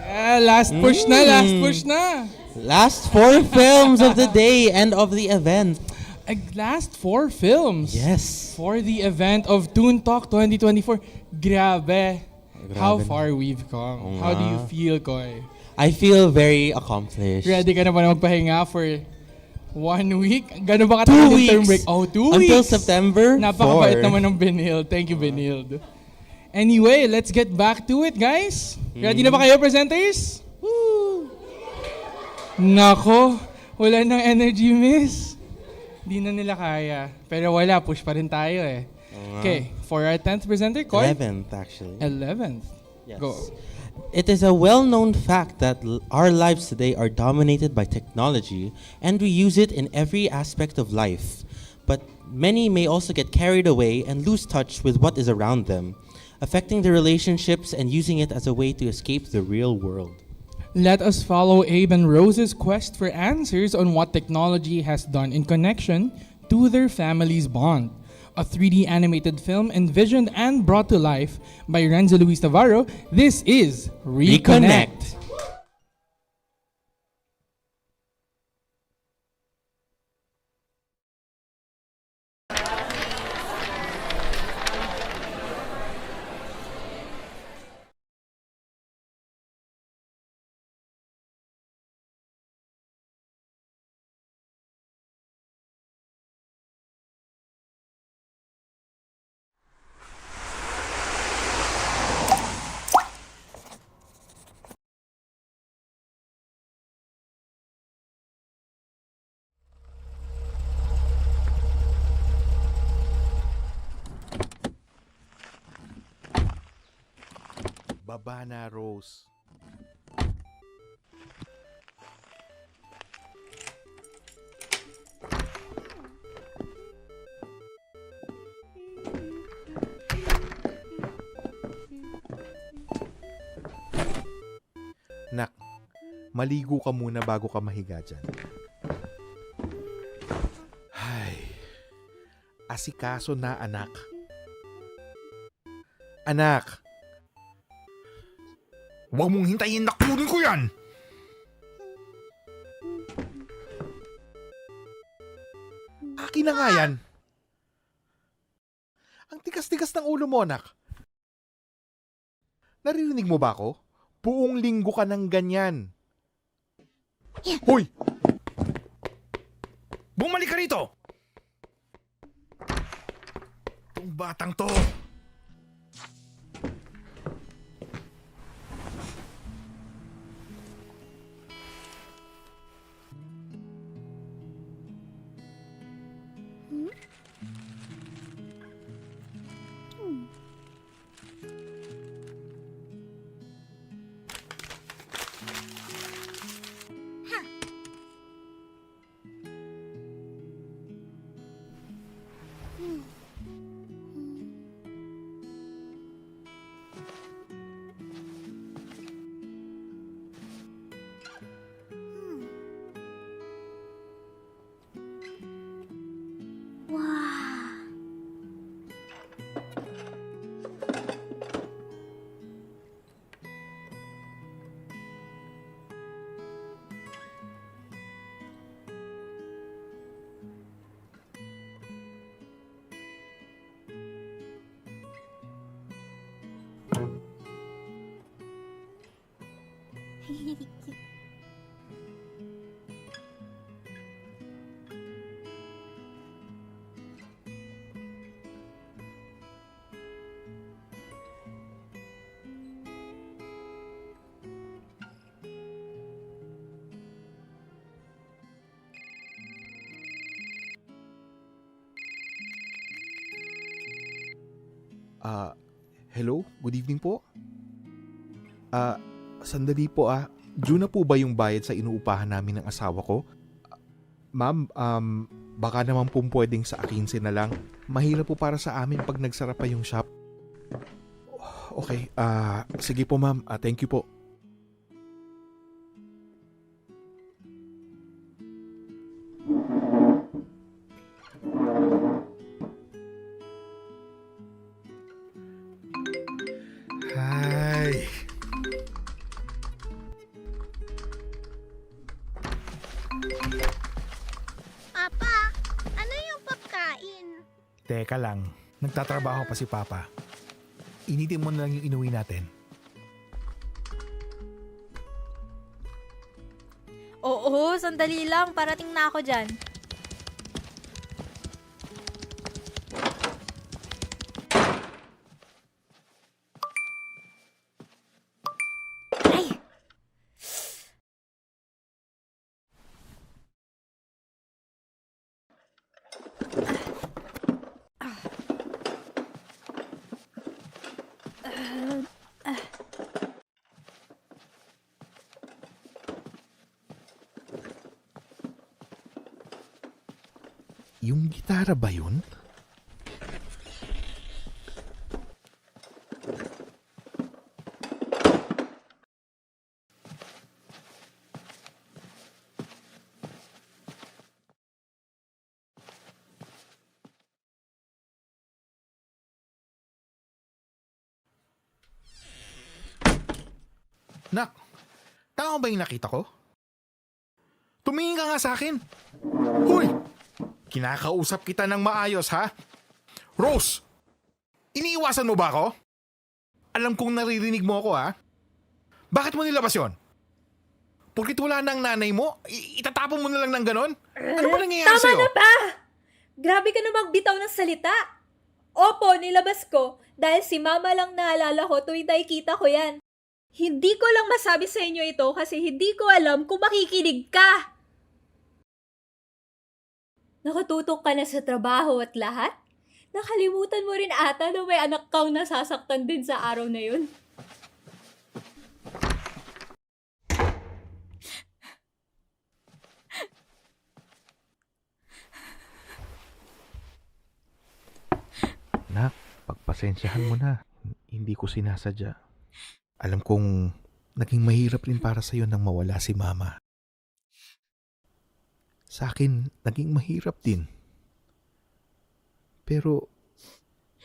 Yeah, last push na, last push na. Last 4 films of the day and of the event. Last 4 films? Yes. For the event of ToonTalk 2024. Grabe. How far we've come. How do you feel, Koy? I feel very accomplished. Ready ka na ba na magpahinga for 1 week? Gano'n ba katagal yung term break? Oh, 2 weeks. Until September 4. Napakabait naman ng Benil. Thank you, Benil. Anyway, let's get back to it, guys. Ready na ba kayo, presenters? Woo! Nako, wala nang energy, miss. Di na nila kaya. Pero wala, push pa rin tayo eh. Okay, for our 10th presenter, Koy? 11th, actually. 11th. Yes. Go. It is a well-known fact that our lives today are dominated by technology, and we use it in every aspect of life. But many may also get carried away and lose touch with what is around them, affecting their relationships and using it as a way to escape the real world. Let us follow Abe and Rose's quest for answers on what technology has done in connection to their family's bond. A 3D animated film envisioned and brought to life by Renzo Navarro. This is Reconnect. Baba na, Rose. Nak, maligo ka muna bago ka mahiga dyan. Ay, asikaso na, anak. Anak! Huwag mong hintayin na kunin ko yan! akin na nga yan. Ang tigas-tigas ng ulo mo, anak. Naririnig mo ba ako? Buong linggo ka ng ganyan. Hoy! Bumalik ka rito! Itong batang to. Hello? Good evening po? Sandali po due na po ba yung bayad sa inuupahan namin ng asawa ko? Ma'am, baka naman po pwedeng sa 15 na lang. Mahirap po para sa amin pag nagsara pa yung shop. Okay, sige po ma'am. Thank you po. Hi. Papa, ano yung pagkain? Teka lang, nagtatrabaho pa si Papa. Initin mo na lang yung inuwi natin. Oo, sandali lang. Parating na ako dyan. Yung gitara ba yun? Nak, tama ba yung nakita ko? Tumingin ka nga sa akin. Hoy! Kinakausap kita ng maayos, ha? Rose! Iniiwasan mo ba ako? Alam kong naririnig mo ako, ha? Bakit mo nilabas yun? Porkit wala na ang nanay mo, itatapon mo na lang ng ganon? Ano ba nangyayari sa'yo? Tama na ba? Grabe ka na magbitaw ng salita. Opo, nilabas ko dahil si mama lang naalala ko tuwing nakikita ko yan. Hindi ko lang masabi sa inyo ito kasi hindi ko alam kung makikinig ka. Nakatutok ka na sa trabaho at lahat? Nakalimutan mo rin ata na may anak kang nasasaktan din sa araw na yun. Nak, pagpasensyahan mo na. Hindi ko sinasadya. Alam kong naging mahirap rin para sa'yo nang mawala si Mama. Sa akin, naging mahirap din. Pero,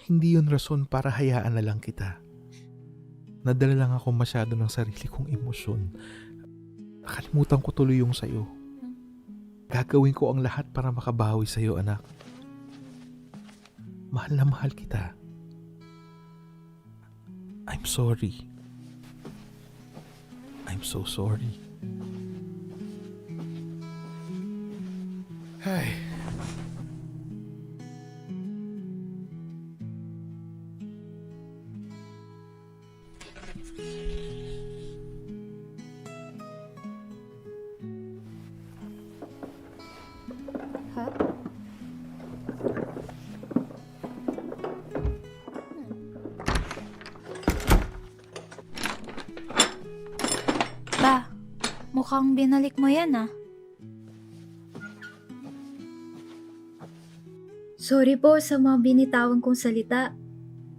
hindi yun rason para hayaan na lang kita. Nadala lang ako masyado ng sarili kong emosyon. Nakalimutan ko tuloy yung sayo. Gagawin ko ang lahat para makabawi sa'yo, anak. Mahal na mahal kita. I'm sorry. I'm so sorry. Ay. Ba, mukhang binalik mo yan ah. Sorry po sa mga binitawan kong salita.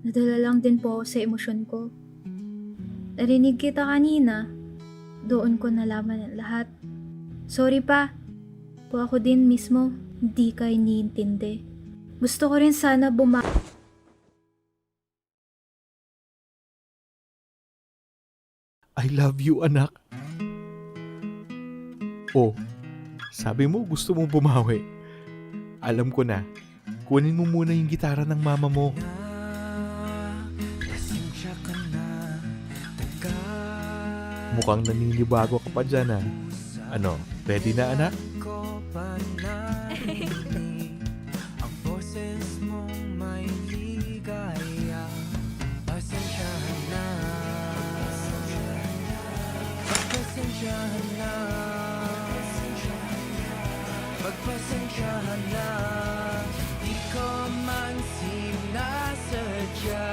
Nadala lang din po ako sa emosyon ko. Narinig kita kanina. Doon ko nalaman ang lahat. Sorry pa. Po ako din mismo, hindi ka iniintindi. Gusto ko rin sana I love you, anak. Oh, sabi mo gusto mong bumawi. Alam ko na. Kunin mo muna yung gitara ng mama mo. Mukhang naninibago ka pa dyan, ha? Ano, ready na, anak? Ang boses mong may ligaya. Pasensyahan na. Pagpasensyahan na. Pagpasensyahan na. Di ko man sinasadya.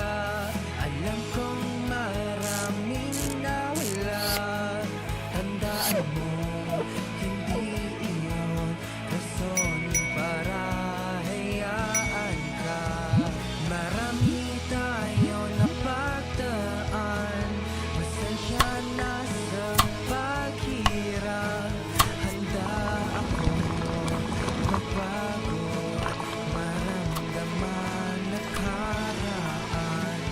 Alam kong maraming nawala. Tandaan mo, hindi iyon rason para hayaan ka. Marami tayo napagdaan. Pasensya na sa paghirap. Handa ako magbago. Maramdaman nakaraan.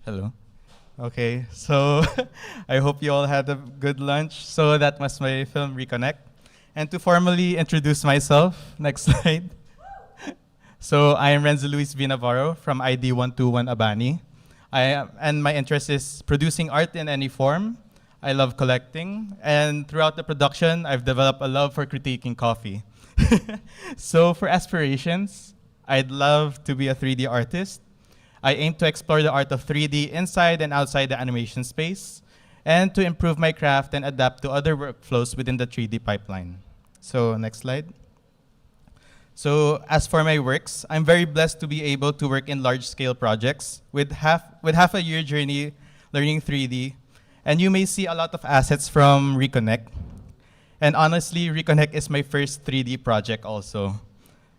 Hello. Okay, so I hope you all had a good lunch. So that was my film Reconnect. And to formally introduce myself, next slide. So I am Renzo Luis V. Navarro from ID 121 Abani. And my interest is producing art in any form. I love collecting. And throughout the production, I've developed a love for critiquing coffee. So for aspirations, I'd love to be a 3D artist. I aim to explore the art of 3D inside and outside the animation space, and to improve my craft and adapt to other workflows within the 3D pipeline. So next slide. So as for my works, I'm very blessed to be able to work in large-scale projects with half a year journey learning 3D, and you may see a lot of assets from Reconnect. And honestly, Reconnect is my first 3D project also.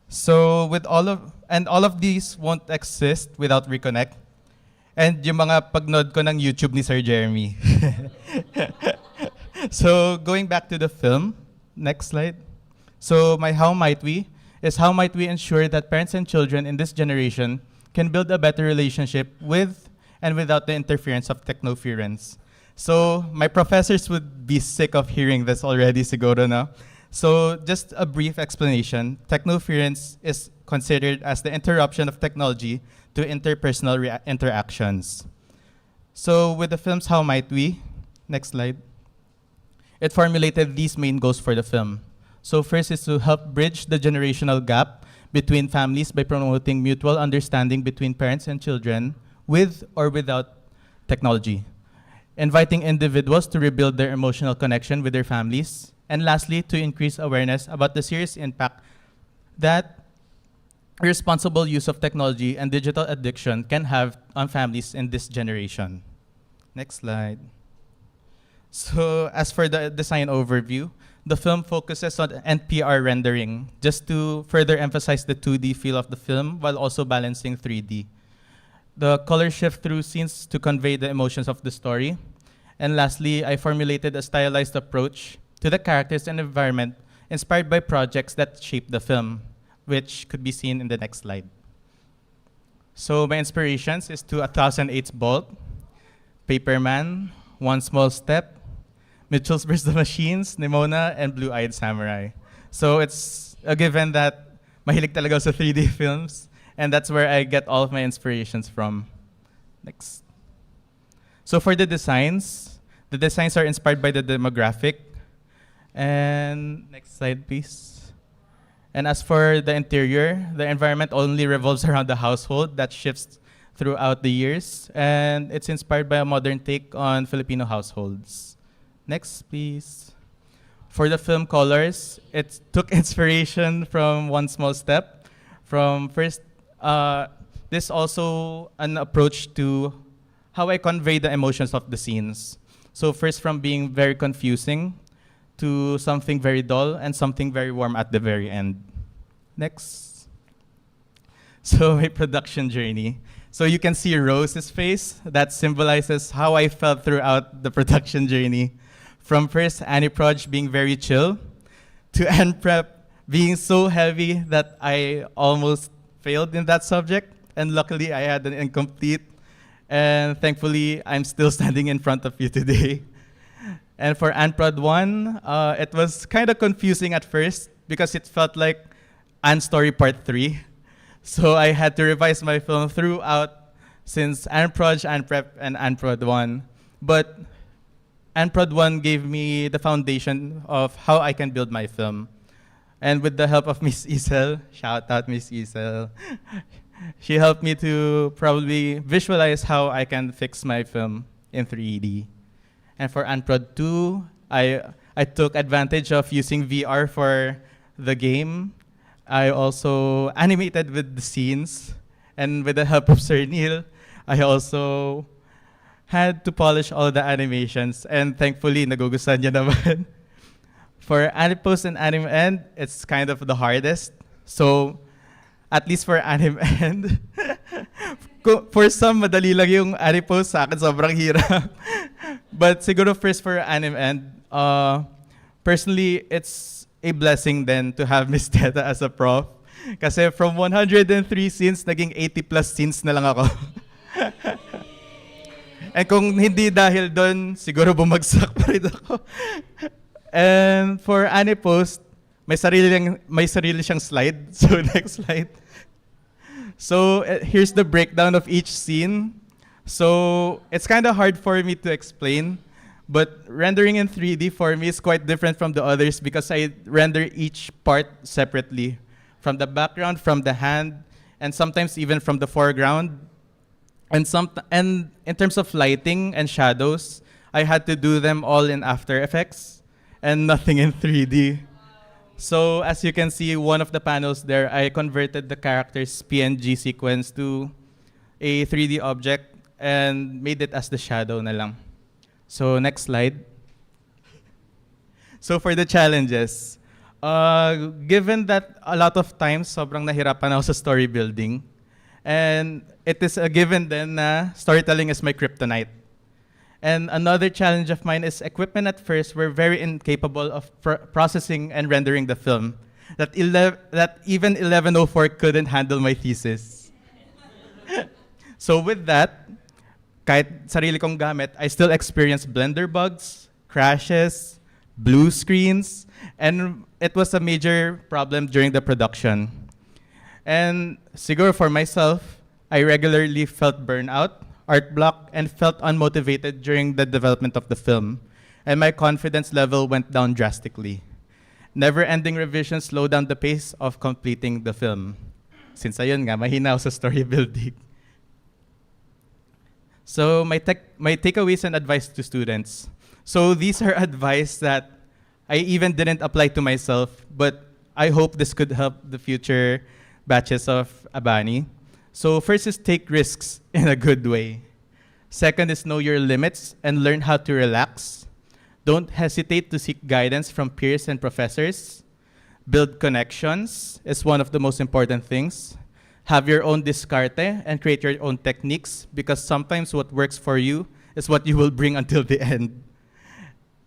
So with all of these won't exist without Reconnect. And yung mga pagnod ko ng YouTube ni Sir Jeremy. So going back to the film, next slide. So my how might we is how might we ensure that parents and children in this generation can build a better relationship with and without the interference of technoference. So my professors would be sick of hearing this already siguro na. So just a brief explanation. Technoference is considered as the interruption of technology to interpersonal interactions. So with the film's How Might We, next slide, it formulated these main goals for the film. So first is to help bridge the generational gap between families by promoting mutual understanding between parents and children with or without technology, inviting individuals to rebuild their emotional connection with their families, and lastly, to increase awareness about the serious impact that irresponsible use of technology and digital addiction can have on families in this generation. Next slide. So as for the design overview, the film focuses on NPR rendering, just to further emphasize the 2D feel of the film while also balancing 3D. The color shift through scenes to convey the emotions of the story. And lastly, I formulated a stylized approach to the characters and environment inspired by projects that shaped the film, which could be seen in the next slide. So my inspirations is to 1008's Bolt, Paperman, One Small Step, Mitchell's vs. the Machines, Nimona, and Blue-Eyed Samurai. So it's a given that mahilig talaga ako sa 3D films, and that's where I get all of my inspirations from. Next. So for the designs are inspired by the demographic. And next slide, please. And as for the interior, the environment only revolves around the household that shifts throughout the years, and it's inspired by a modern take on Filipino households. Next, please. For the film colors, it took inspiration from One Small Step. From first, this also an approach to how I convey the emotions of the scenes. So first, from being very confusing to something very dull and something very warm at the very end. Next. So my production journey. So you can see Rose's face. That symbolizes how I felt throughout the production journey. From first Aniproj being very chill, to Anprep being so heavy that I almost failed in that subject. And luckily I had an incomplete. And thankfully I'm still standing in front of you today. And for Anprod 1, it was kind of confusing at first because it felt like An Story Part 3. So I had to revise my film throughout since Anproj, Anprep, and Anprod 1. But Anprod 1 gave me the foundation of how I can build my film. And with the help of Miss Isel, shout out Miss Isel, she helped me to probably visualize how I can fix my film in 3D. And for Anprod 2, I took advantage of using VR for the game. I also animated with the scenes. And with the help of Sir Neil, I also had to polish all the animations. And thankfully, nagugustuhan niya naman. For Animpost and Anim End, it's kind of the hardest. So, at least for Anim End, for some, madali lang yung Animpost. Sa akin, sobrang hirap. But siguro first for Anim End, personally, it's a blessing then to have Miss Teta as a prof. Kasi from 103 scenes, naging 80 plus scenes na lang ako. And kung hindi dahil doon, siguro bumagsak pa rin ako. And for Anipost, may sarili siyang slide. So next slide. So here's the breakdown of each scene. So it's kind of hard for me to explain, but rendering in 3D for me is quite different from the others because I render each part separately. From the background, from the hand, and sometimes even from the foreground. And in terms of lighting and shadows, I had to do them all in After Effects and nothing in 3D. So as you can see, one of the panels there, I converted the character's PNG sequence to a 3D object and made it as the shadow na lang. So next slide. So for the challenges, given that a lot of times sobrang nahirapan ako sa story building, and it is a given then na storytelling is my kryptonite. And another challenge of mine is equipment at first were very incapable of processing and rendering the film. That even 1104 couldn't handle my thesis. So with that, kahit sarili kong gamit, I still experienced Blender bugs, crashes, blue screens, and it was a major problem during the production. And siguro for myself, I regularly felt burnout, art block, and felt unmotivated during the development of the film. And my confidence level went down drastically. Never-ending revisions slowed down the pace of completing the film. Since ayun nga, mahina ako sa story building. So my takeaways and advice to students. So these are advice that I even didn't apply to myself, but I hope this could help the future batches of Abani. So first is take risks in a good way. Second is know your limits and learn how to relax. Don't hesitate to seek guidance from peers and professors. Build connections is one of the most important things. Have your own discarte and create your own techniques, because sometimes what works for you is what you will bring until the end.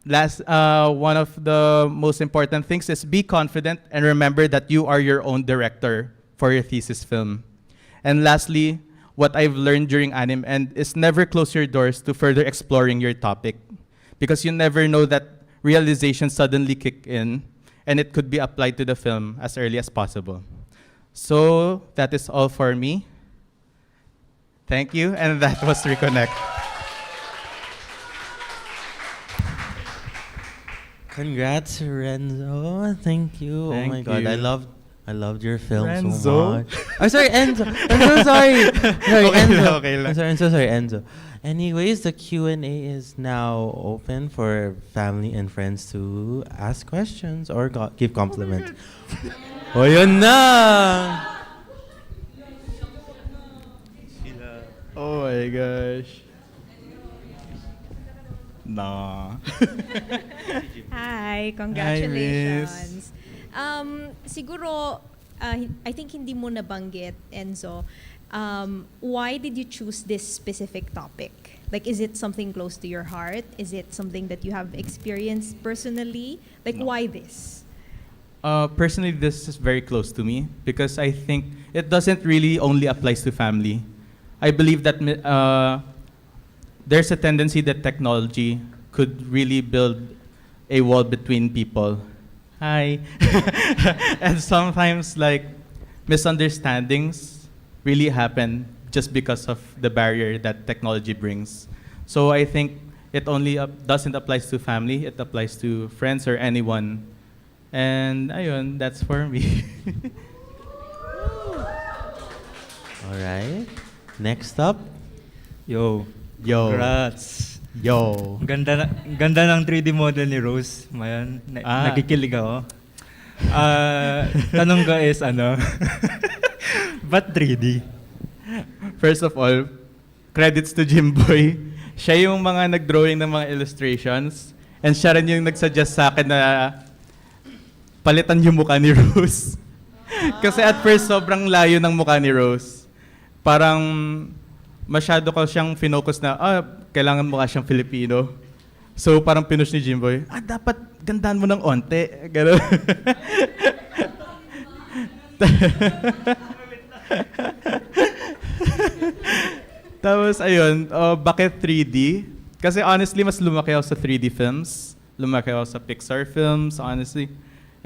Last, one of the most important things is be confident and remember that you are your own director for your thesis film. And lastly, what I've learned during Anim End is never close your doors to further exploring your topic, because you never know that realization suddenly kick in and it could be applied to the film as early as possible. So that is all for me. Thank you, and that was Reconnect. Congrats, Renzo. Thank you. Thank oh my God, you. I loved your film so Renzo? much. I'm sorry, Enzo. I'm so sorry. Sorry, Okay Enzo. lang, okay lang. I'm so sorry, Enzo. Anyways, the Q&A is now open for family and friends to ask questions or give compliments. Oh, yun na! Oh my gosh. Nah. Hi, congratulations. Siguro, I think hindi mo nabanggit, Enzo. Why did you choose this specific topic? Like, is it something close to your heart? Is it something that you have experienced personally? Like, why this? Personally, this is very close to me because I think it doesn't really only applies to family. I believe that there's a tendency that technology could really build a wall between people. Hi. And sometimes like misunderstandings really happen just because of the barrier that technology brings. So I think it only doesn't apply to family, it applies to friends or anyone. And ayun, that's for me. All right. Next up. Yo. Yo. Congrats. Yo. Ganda ng 3D model ni Rose. Mayan, nakikilig ako. Tanong ko is ba't 3D? First of all, credits to Jimboy. Siya yung mga nag-drawing ng mga illustrations. And siya rin yung nag-suggest sa akin na palitan yung mukha ni Rose. Kasi at first, sobrang layo ng mukha ni Rose. Parang masyado ko siyang finocus na, kailangan mukha siyang Filipino. So parang pinush ni Jimboy, dapat gandaan mo ng onte. Gano'n. Tapos ayun, bakit 3D? Kasi honestly, mas lumaki ako sa 3D films. Lumaki ako sa Pixar films, honestly.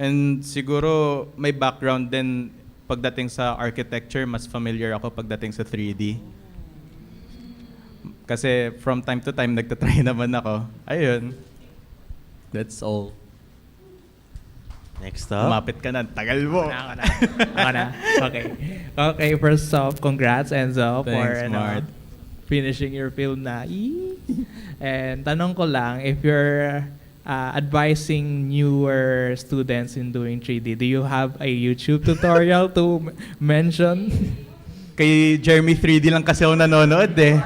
And siguro may background din pagdating sa architecture, mas familiar ako pagdating sa 3D. Kasi from time to time, nagtatry naman ako. Ayun. That's all. Next up. Lumapit ka na, tagal mo. Ako na. Okay. Okay, first off, congrats Enzo for Thanks, Mart. finishing your film na. And tanong ko lang, if you're advising newer students in doing 3D, do you have a YouTube tutorial to mention? Kay Jeremy 3D lang kasi ako nanonood eh.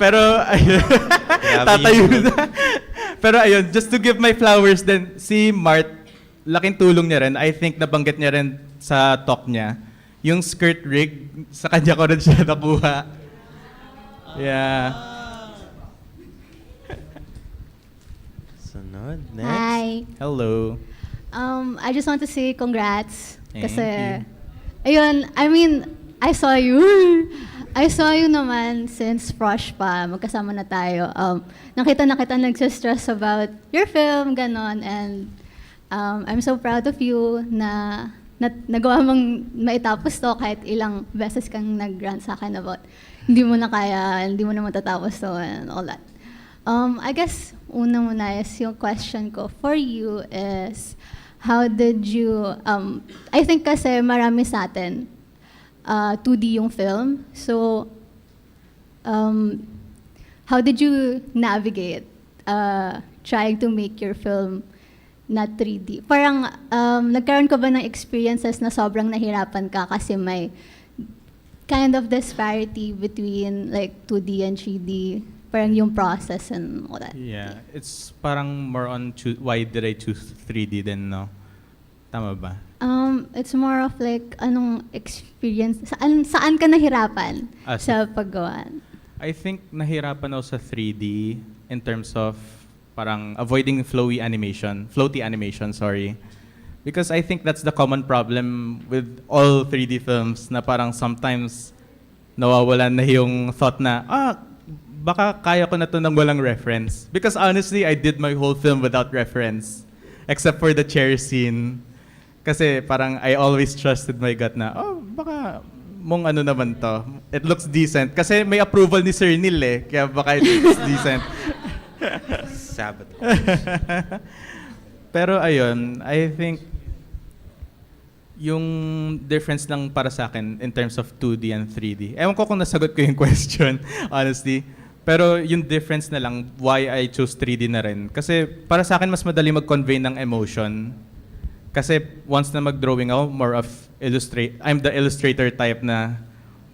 Pero ayun, tatayo na. Pero ayun, just to give my flowers din, si Mart, laking tulong niya rin. I think nabanggit niya rin sa talk niya. Yung skirt rig, sa kanya ko rin siya nakuha. Yeah. Sunod, next. Hi. Hello. I just want to say congrats. Thank Kasi, you. ayun, I mean, I saw you. I saw you naman since Frosh pa. Magkasama na tayo. Nakita na kita nagsistress about your film, ganon. And I'm so proud of you na nagawa mong maitapos to kahit ilang beses kang nag-rant sa akin about hindi mo na kaya, hindi mo na matatapos to and all that. I guess una muna is yung question ko for you is how did you, I think kasi marami sa atin 2D yung film. So, how did you navigate trying to make your film not 3D? Parang nagkaroon ka ba ng experiences na sobrang nahirapan ka kasi may kind of disparity between like 2D and 3D? Parang yung process and all that. Yeah, it's parang more on why did I choose 3D then, no? Tama ba? It's more of like anong experience, saan ka nahirapan sa paggawa? I think nahirapan ako sa 3D in terms of parang avoiding floaty animation, sorry. Because I think that's the common problem with all 3D films na parang sometimes nawawalan na yung thought na, baka kaya ko na to ng walang reference. Because honestly, I did my whole film without reference. Except for the chair scene. Kasi parang I always trusted my gut na, baka mong ano naman to. It looks decent. Kasi may approval ni Sir Neil eh. Kaya baka it looks decent. Sabotage. Pero ayun, I think yung difference lang para sa akin in terms of 2D and 3D. Ewan ko kung nasagot ko yung question, honestly. Pero yung difference na lang, why I chose 3D na rin. Kasi para sa akin, mas madali mag-convey ng emotion. Kasi once na mag-drawing ako, more of I'm the illustrator type na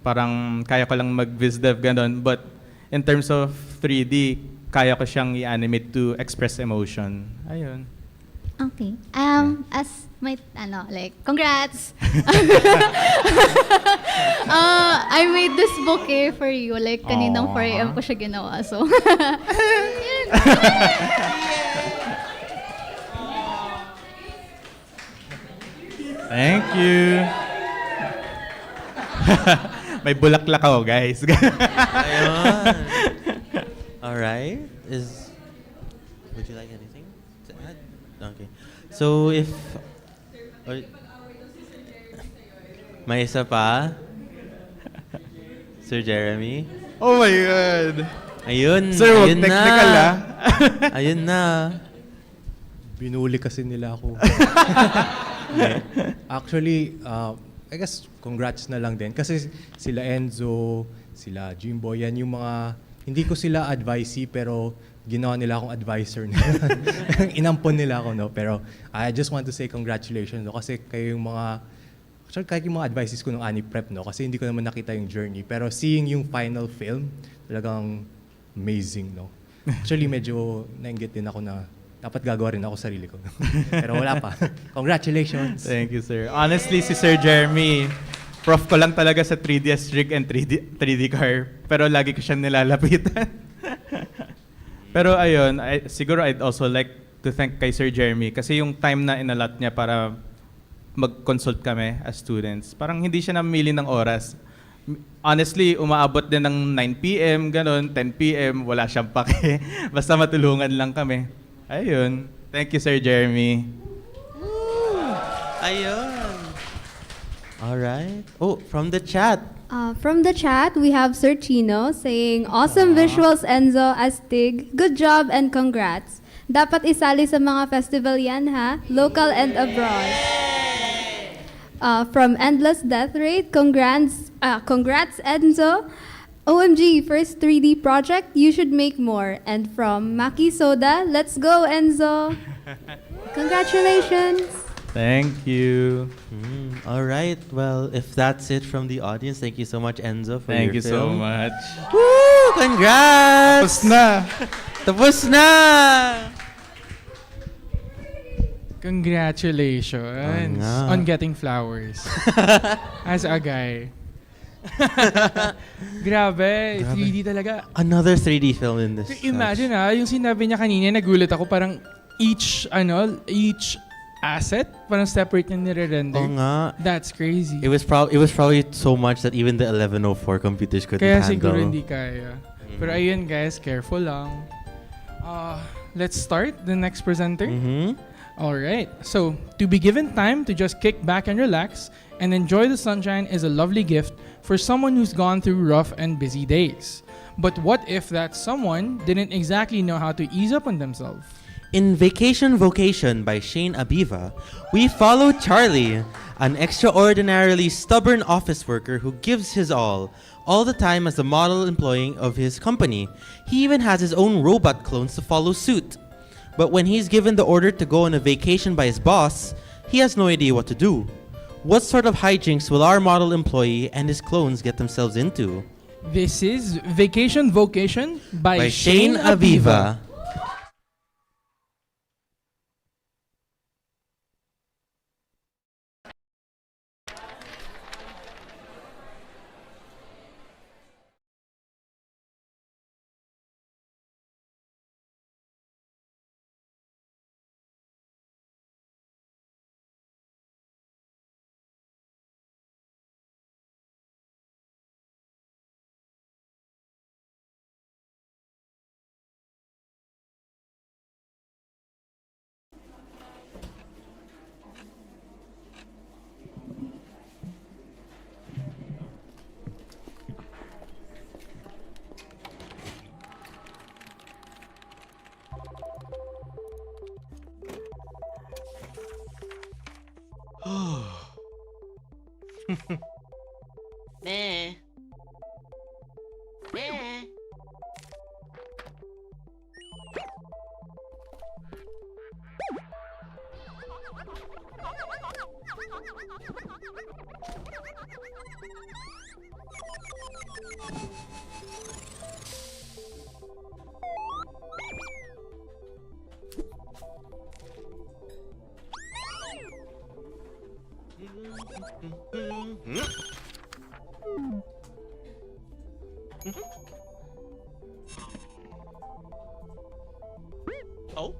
parang kaya ko lang mag-visdev, ganun. But in terms of 3D, kaya ko siyang i-animate to express emotion. Ayun. Okay. As my, congrats! I made this bouquet for you. Like, kaninang 4 AM ko siya ginawa. So, thank you. May bulaklak ako, guys. Ayun. Alright. Would you like anything to add? Okay. So if may isa pa? Sir Jeremy? Oh my God! Ayun, Sir, ayun na. technical Ayun na. Binuli kasi nila ako. Actually, I guess congrats na lang din. Kasi sila Enzo, sila Jimbo, yan yung mga, hindi ko sila advisee pero ginawa nila akong advisor na. Inampon nila ako, no? Pero I just want to say congratulations, no? Kasi kayo yung mga, actually kahit yung mga advices ko nung Ani-Prep, no? Kasi hindi ko naman nakita yung journey. Pero seeing yung final film, talagang amazing, no? Actually medyo nainggit din ako na dapat gagawa rin ako sarili ko. Pero wala pa. Congratulations! Thank you, sir. Honestly, si Sir Jeremy, prof ko lang talaga sa 3DS rig and 3D car. Pero lagi ko siyang nilalapitan. Pero ayun, siguro I'd also like to thank kay Sir Jeremy kasi yung time na inalot niya para mag-consult kami as students, parang hindi siya namili ng oras. Honestly, umaabot din ng 9 p.m., ganun, 10 p.m., wala siyang pake. Basta matulungan lang kami. Ayun. Thank you, Sir Jeremy. Ayun. Alright. Oh, from the chat. From the chat, we have Sir Chino saying, awesome visuals, Enzo, Astig. Good job and congrats. Dapat isali sa mga festival yan, ha? Local and abroad. From Endless Death Rate, congrats, Enzo. OMG, first 3D project, you should make more. And from Maki Soda, let's go, Enzo. Congratulations. Thank you. All right. Well, if that's it from the audience, thank you so much, Enzo, for Thank your you so film. much. Woo! Congrats! Tapos na! Tapos na! Congratulations on getting flowers. As a guy. Grabe, 3D talaga. Another 3D film in this. Imagine yung sinabi niya kanina, nagulat ako, parang each asset, parang separate niya nire-render. Oo nga. That's crazy. It was probably so much that even the 1104 computers couldn't Kaya handle. siguro hindi kaya. Pero ayun guys, careful lang. Let's start the next presenter. Alright, so to be given time to just kick back and relax and enjoy the sunshine is a lovely gift for someone who's gone through rough and busy days. But what if that someone didn't exactly know how to ease up on themselves? In Vocation by Shane Abiva, we follow Charlie, an extraordinarily stubborn office worker who gives his all the time as the model employee of his company. He even has his own robot clones to follow suit. But when he's given the order to go on a vacation by his boss, he has no idea what to do. What sort of hijinks will our model employee and his clones get themselves into? This is Vocation by Shane Abiva. Meh. Meh. Oh?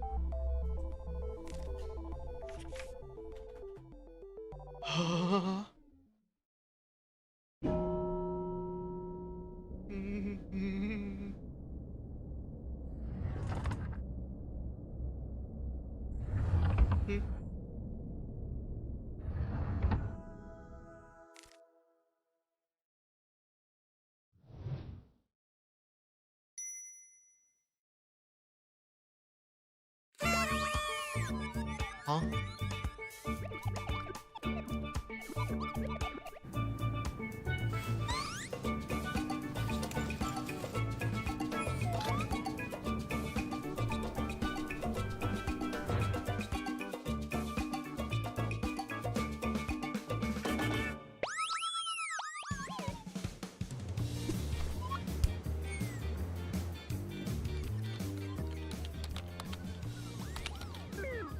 Huh?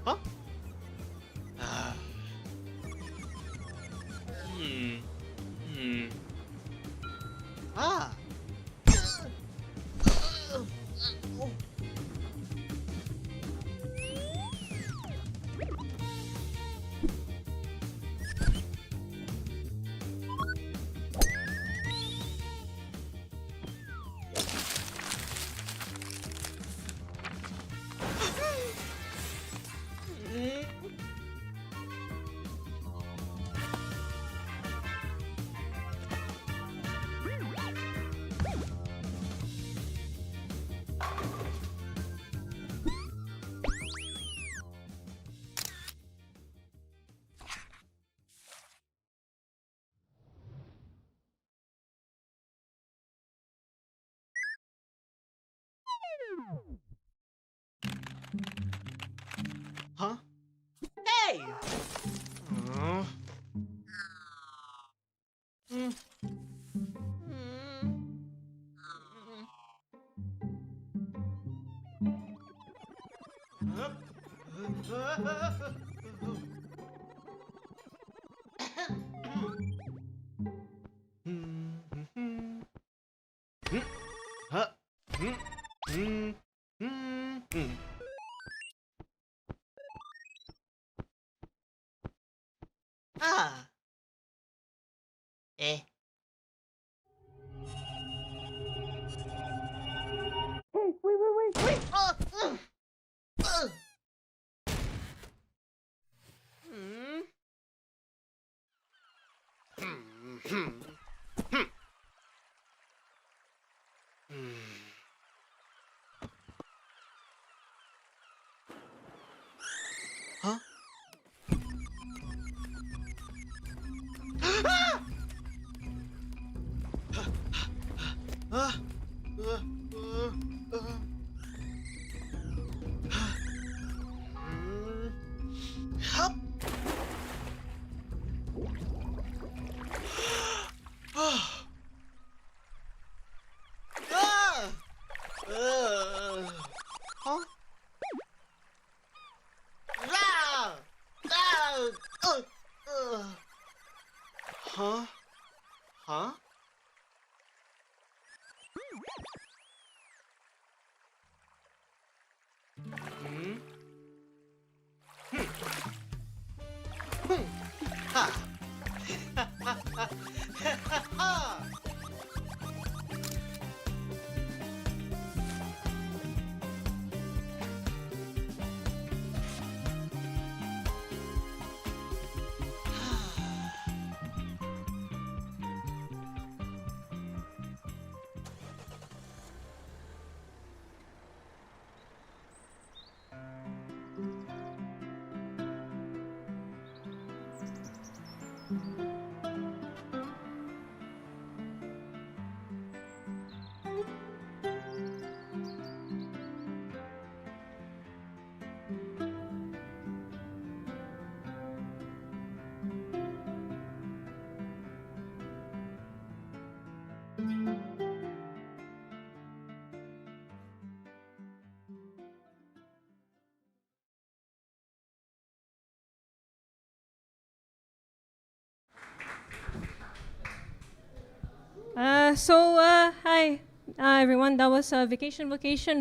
Huh? Ah. Huh? Hey! Ah. Eh. Hey, wait. Huh? Hup. Huh? Huh? Huh? Hmm? Ha! Hi, everyone. That was Vocation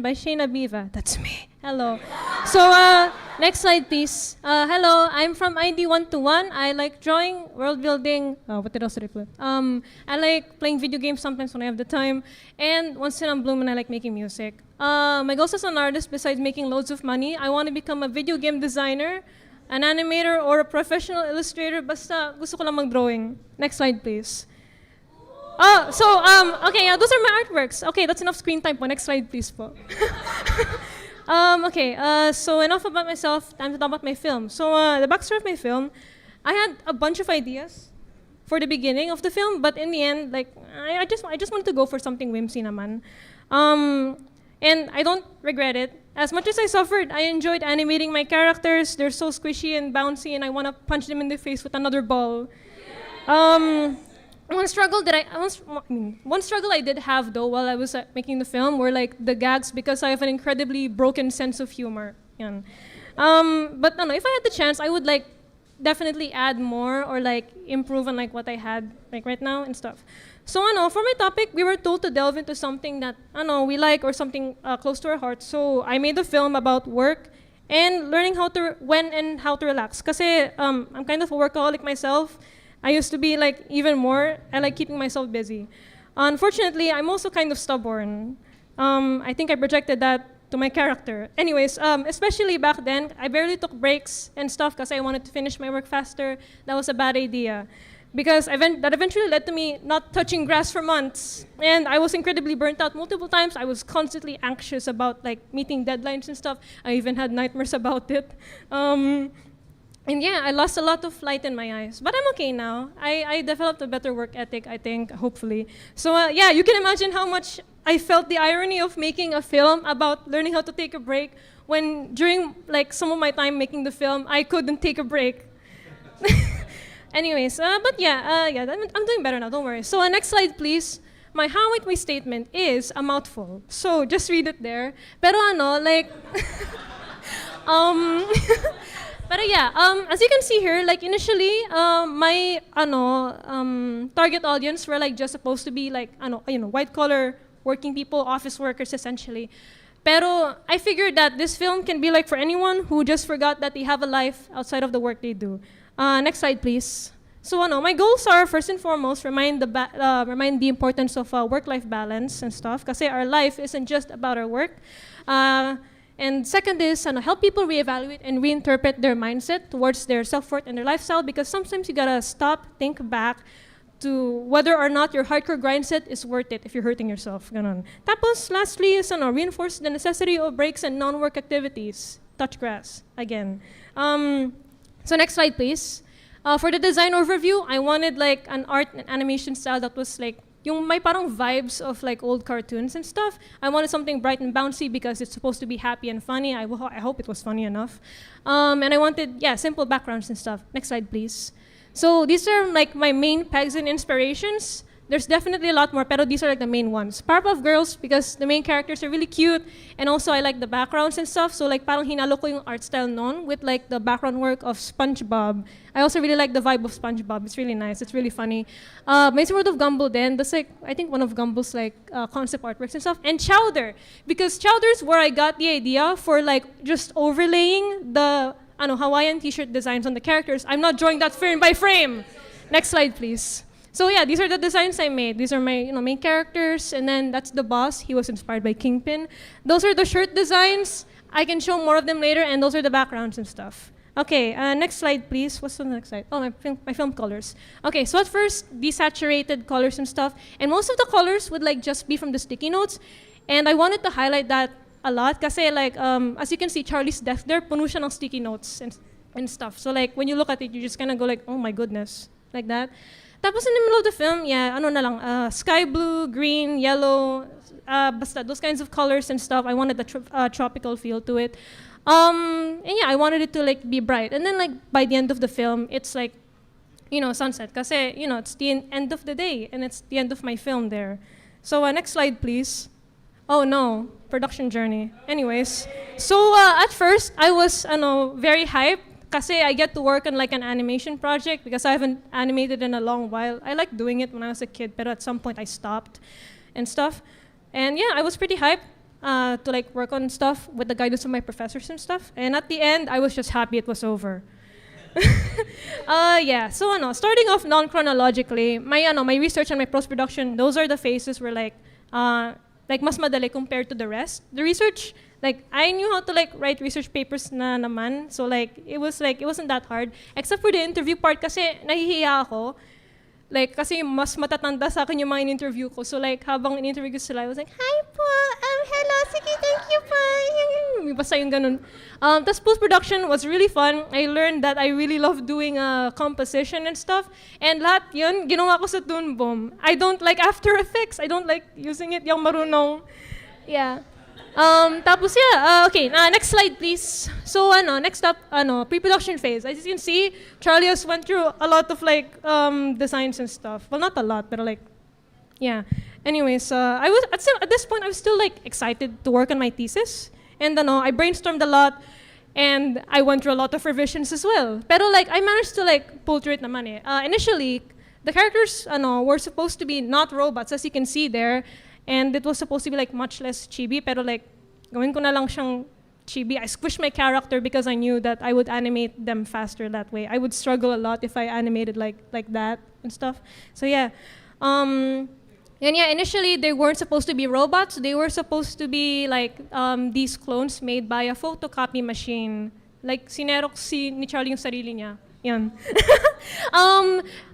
by Shane Abiva. That's me. Hello. So, next slide, please. Hello, I'm from ID 121. I like drawing, world building. What did else did I put? I like playing video games sometimes when I have the time. And once in a blue moon, I like making music. My goals as an artist, besides making loads of money, I want to become a video game designer, an animator, or a professional illustrator. Basta gusto ko lang mag-drawing. Next slide, please. Okay, those are my artworks. Okay, that's enough screen time po. Next slide, please po. So enough about myself, time to talk about my film. So, the backstory of my film, I had a bunch of ideas for the beginning of the film, but in the end, like, I just wanted to go for something whimsy naman. And I don't regret it. As much as I suffered, I enjoyed animating my characters. They're so squishy and bouncy, and I want to punch them in the face with another ball. One struggle I did have though while I was making the film were like the gags, because I have an incredibly broken sense of humor. Yan. But no, if I had the chance, I would like definitely add more or like improve on like what I had like right now and stuff. So for my topic, we were told to delve into something that we like or something close to our hearts. So I made a film about work and learning when and how to relax. Kasi I'm kind of a workaholic myself. I used to be like even more. I like keeping myself busy. Unfortunately, I'm also kind of stubborn. I think I projected that to my character. Anyways, especially back then, I barely took breaks and stuff because I wanted to finish my work faster. That was a bad idea, because that eventually led to me not touching grass for months. And I was incredibly burnt out multiple times. I was constantly anxious about like meeting deadlines and stuff. I even had nightmares about it. And yeah, I lost a lot of light in my eyes. But I'm okay now. I developed a better work ethic, I think, hopefully. So yeah, you can imagine how much I felt the irony of making a film about learning how to take a break when during like some of my time making the film, I couldn't take a break. Anyways, but yeah, I'm doing better now, don't worry. So next slide, please. My how-might-we statement is a mouthful. So just read it there. Pero like... But yeah, as you can see here, like initially, my target audience were like just supposed to be like white collar working people, office workers essentially. Pero I figured that this film can be like for anyone who just forgot that they have a life outside of the work they do. Next slide, please. So my goals are first and foremost remind the importance of work-life balance and stuff, because our life isn't just about our work. And second is help people reevaluate and reinterpret their mindset towards their self-worth and their lifestyle, because sometimes you gotta stop, think back to whether or not your hardcore grind set is worth it if you're hurting yourself. Ganon. Tapos, lastly is reinforce the necessity of breaks and non-work activities. Touch grass, again. So next slide, please. For the design overview, I wanted like an art and animation style that was like yung may parang vibes of like old cartoons and stuff. I wanted something bright and bouncy because it's supposed to be happy and funny. I hope it was funny enough. And I wanted, simple backgrounds and stuff. Next slide, please. So these are like my main pegs and inspirations. There's definitely a lot more, pero these are like the main ones. Powerpuff Girls, because the main characters are really cute, and also I like the backgrounds and stuff, so like parang hinalo ko yung art style non with like the background work of SpongeBob. I also really like the vibe of SpongeBob. It's really nice, it's really funny. May World of Gumball then, that's like, I think one of Gumball's like concept artworks and stuff. And Chowder, because Chowder's where I got the idea for like just overlaying the Hawaiian t-shirt designs on the characters. I'm not drawing that frame by frame. Next slide, please. So yeah, these are the designs I made. These are my main characters, and then that's the boss. He was inspired by Kingpin. Those are the shirt designs. I can show more of them later, and those are the backgrounds and stuff. Okay, next slide, please. What's the next slide? Oh, my film colors. Okay, so at first, desaturated colors and stuff, and most of the colors would like just be from the sticky notes, and I wanted to highlight that a lot, kasi like as you can see, Charlie's desk there, puno siya ng sticky notes and stuff. So like when you look at it, you just kind of go like, oh my goodness, like that. Tapos in the middle of the film, sky blue, green, yellow, basta those kinds of colors and stuff. I wanted the tropical feel to it. And yeah, I wanted it to like be bright. And then like by the end of the film, it's like, sunset. Kasi, it's the end of the day and it's the end of my film there. So next slide, please. Oh no, production journey. Anyways, so at first, I was very hyped. Kasi I get to work on like an animation project because I haven't animated in a long while. I liked doing it when I was a kid, but at some point I stopped and stuff. And yeah, I was pretty hyped to like work on stuff with the guidance of my professors and stuff. And at the end, I was just happy it was over. So starting off non-chronologically, my research and my post-production, those are the phases where like mas madali compared to the rest. The research, like I knew how to like write research papers na naman, so like it wasn't that hard. Except for the interview part kasi nahihiya ako. Like kasi mas matatanda sa akin yung mga in-interview ko. So like habang in-interview ko sila, I was like, hi po, hello, sige, thank you po. Basta yung ganun. Tapos post-production was really fun. I learned that I really love doing composition and stuff. And lahat yun, ginawa ko sa Toon Boom. I don't like After Effects. I don't like using it, yung marunong. Yeah. Tapos okay, next slide please. So next up, pre-production phase. As you can see, Charlie has went through a lot of like designs and stuff. Well, not a lot, but like, yeah. Anyways, I was at this point I was still like excited to work on my thesis, and I brainstormed a lot, and I went through a lot of revisions as well. Pero like I managed to like pull through it naman eh. Initially, the characters were supposed to be not robots, as you can see there. And it was supposed to be like much less chibi, pero like gawin ko na lang siyang chibi. I squished my character because I knew that I would animate them faster that way. I would struggle a lot if I animated like that and stuff. So yeah. Initially they weren't supposed to be robots. They were supposed to be like these clones made by a photocopy machine. Like sinerox ni Charlie yung sarili niya. Yan.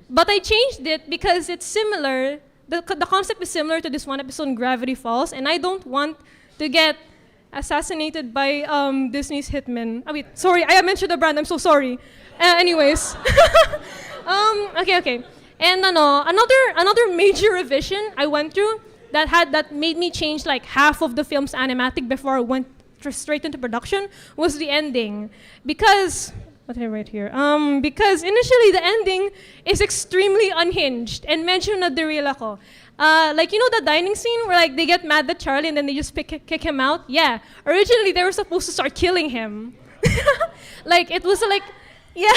But I changed it because it's similar. The concept is similar to this one episode in Gravity Falls, and I don't want to get assassinated by Disney's Hitman. Oh, wait, sorry, I mentioned the brand. I'm so sorry. Anyways, okay. And another major revision I went through that made me change like half of the film's animatic before I went straight into production was the ending, because. What did I write here? Because initially the ending is extremely unhinged and medyo na-derail ako. Like, the dining scene where like they get mad at Charlie and then they just kick him out? Yeah. Originally they were supposed to start killing him. Like, it was like, yeah,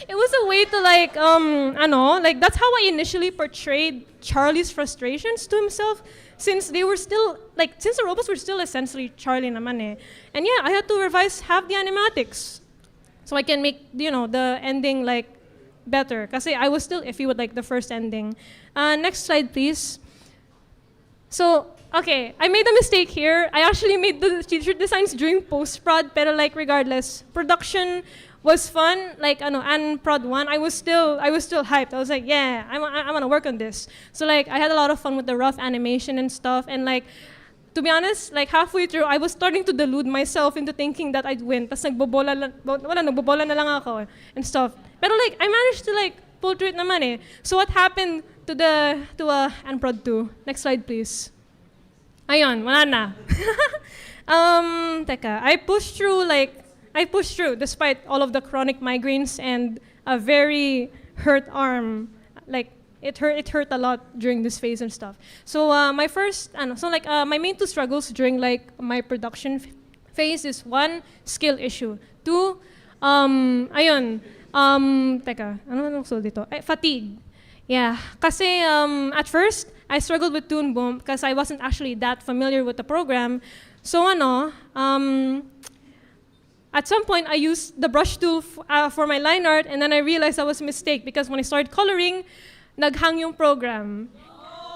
it was a way to like, like that's how I initially portrayed Charlie's frustrations to himself, since they were still, since the robots were still essentially Charlie naman eh. And yeah, I had to revise half the animatics. So I can make, the ending like better. Kasi I was still iffy with like the first ending. Next slide, please. So, okay, I made a mistake here. I actually made the t-shirt designs during post-prod, pero like regardless, production was fun. Like and Prod 1, I was still hyped. I was like, yeah, I want to work on this. So like I had a lot of fun with the rough animation and stuff. And like, to be honest, like halfway through, I was starting to delude myself into thinking that I'd win. Tapos nagbobola na lang ako and stuff. Pero like, I managed to like pull through it naman eh. So what happened to Prod 2? Next slide, please. Ayun, wala na. I pushed through despite all of the chronic migraines and a very hurt arm. Like, it hurt a lot during this phase and stuff. So my main two struggles during like my production phase is 1, skill issue. 2, fatigue. Yeah, kasi at first I struggled with Toon Boom because I wasn't actually that familiar with the program. So at some point I used the brush tool for my line art, and then I realized that was a mistake because when I started coloring, naghang yung program.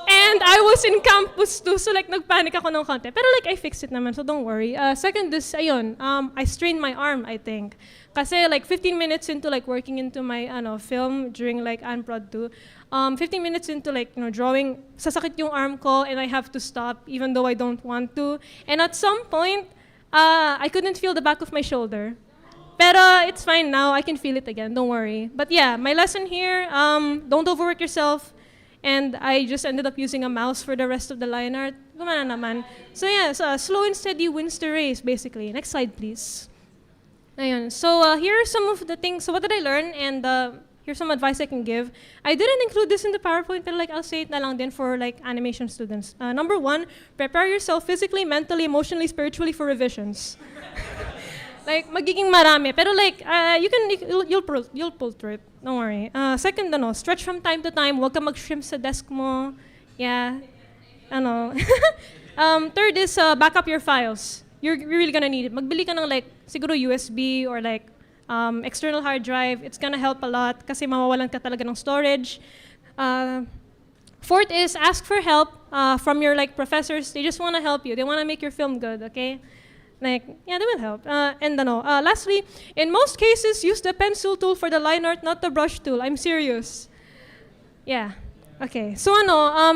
And I was in campus too, so like nagpanic ako ng konti. Pero like I fixed it naman, so don't worry. Second is, I strained my arm, I think. Kasi like 15 minutes into like working into my film during like Prod 2, 15 minutes into like drawing, sasakit yung arm ko and I have to stop even though I don't want to. And at some point, I couldn't feel the back of my shoulder. Pero it's fine now, I can feel it again, don't worry. But yeah, my lesson here, don't overwork yourself. And I just ended up using a mouse for the rest of the line art. Gumana naman. So yeah, slow and steady wins the race, basically. Next slide, please. Ayun. So here are some of the things. So what did I learn? And here's some advice I can give. I didn't include this in the PowerPoint, but like I'll say it na lang din for like animation students. Number 1, prepare yourself physically, mentally, emotionally, spiritually for revisions. Like magiging marami, pero like you'll pull through it. Don't worry. Second, stretch from time to time. Huwag ka mag-shrimp sa desk mo. Yeah. Third is back up your files. You're really gonna need it. Magbili ka ng like siguro USB or like external hard drive. It's gonna help a lot kasi mawawalan ka talaga ng storage. Fourth is ask for help from your like professors. They just wanna help you. They wanna make your film good. Okay. Like, yeah, they will help. Lastly, in most cases, use the pencil tool for the line art, not the brush tool. I'm serious. Yeah. Okay. So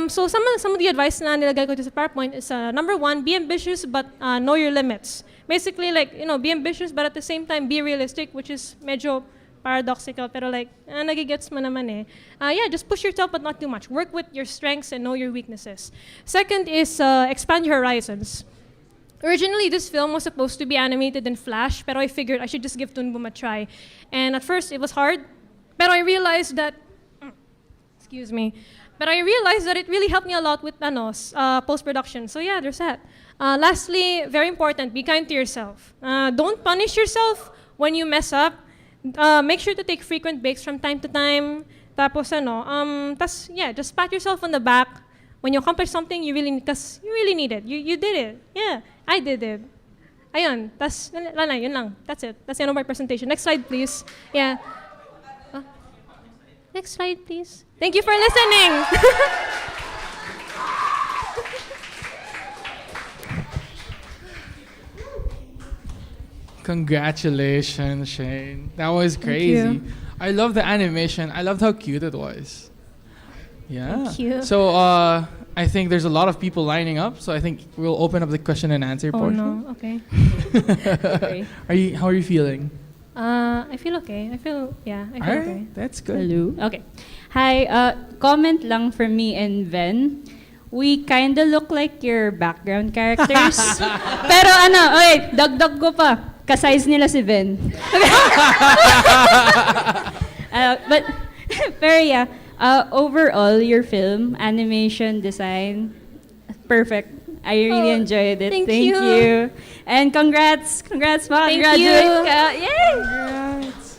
so some of the advice na nilagay ko sa PowerPoint is number 1, be ambitious but know your limits. Basically, like be ambitious but at the same time be realistic, which is medyo paradoxical. Pero like nagigets mo naman eh. Yeah, just push yourself but not too much. Work with your strengths and know your weaknesses. Second is expand your horizons. Originally, this film was supposed to be animated in Flash, pero I figured I should just give Toon Boom a try. And at first, it was hard, pero I realized that, but I realized that it really helped me a lot with post-production. So yeah, there's that. Lastly, very important, be kind to yourself. Don't punish yourself when you mess up. Make sure to take frequent breaks from time to time. Tapos just pat yourself on the back. When you accomplish something, you really need it. You did it. Yeah, I did it. Ayun, yun lang. That's it. That's the end of my presentation. Next slide, please. Yeah. Next slide, please. Thank you for listening. Congratulations, Shane. That was crazy. I love the animation. I loved how cute it was. Yeah. Thank you. So I think there's a lot of people lining up. So I think we'll open up the question and answer portion. Oh no. Okay. Okay. How are you feeling? I feel okay. I feel okay. That's good. Hello. Okay. Hi. Comment lang from me and Ven. We kinda look like your background characters. Pero dagdag ko pa. Ka-size nila si Ven. Pero yeah. Overall, your film, animation, design, perfect. I really enjoyed it. Thank you. you. And congrats, Thank graduate. you. Yay! Congrats.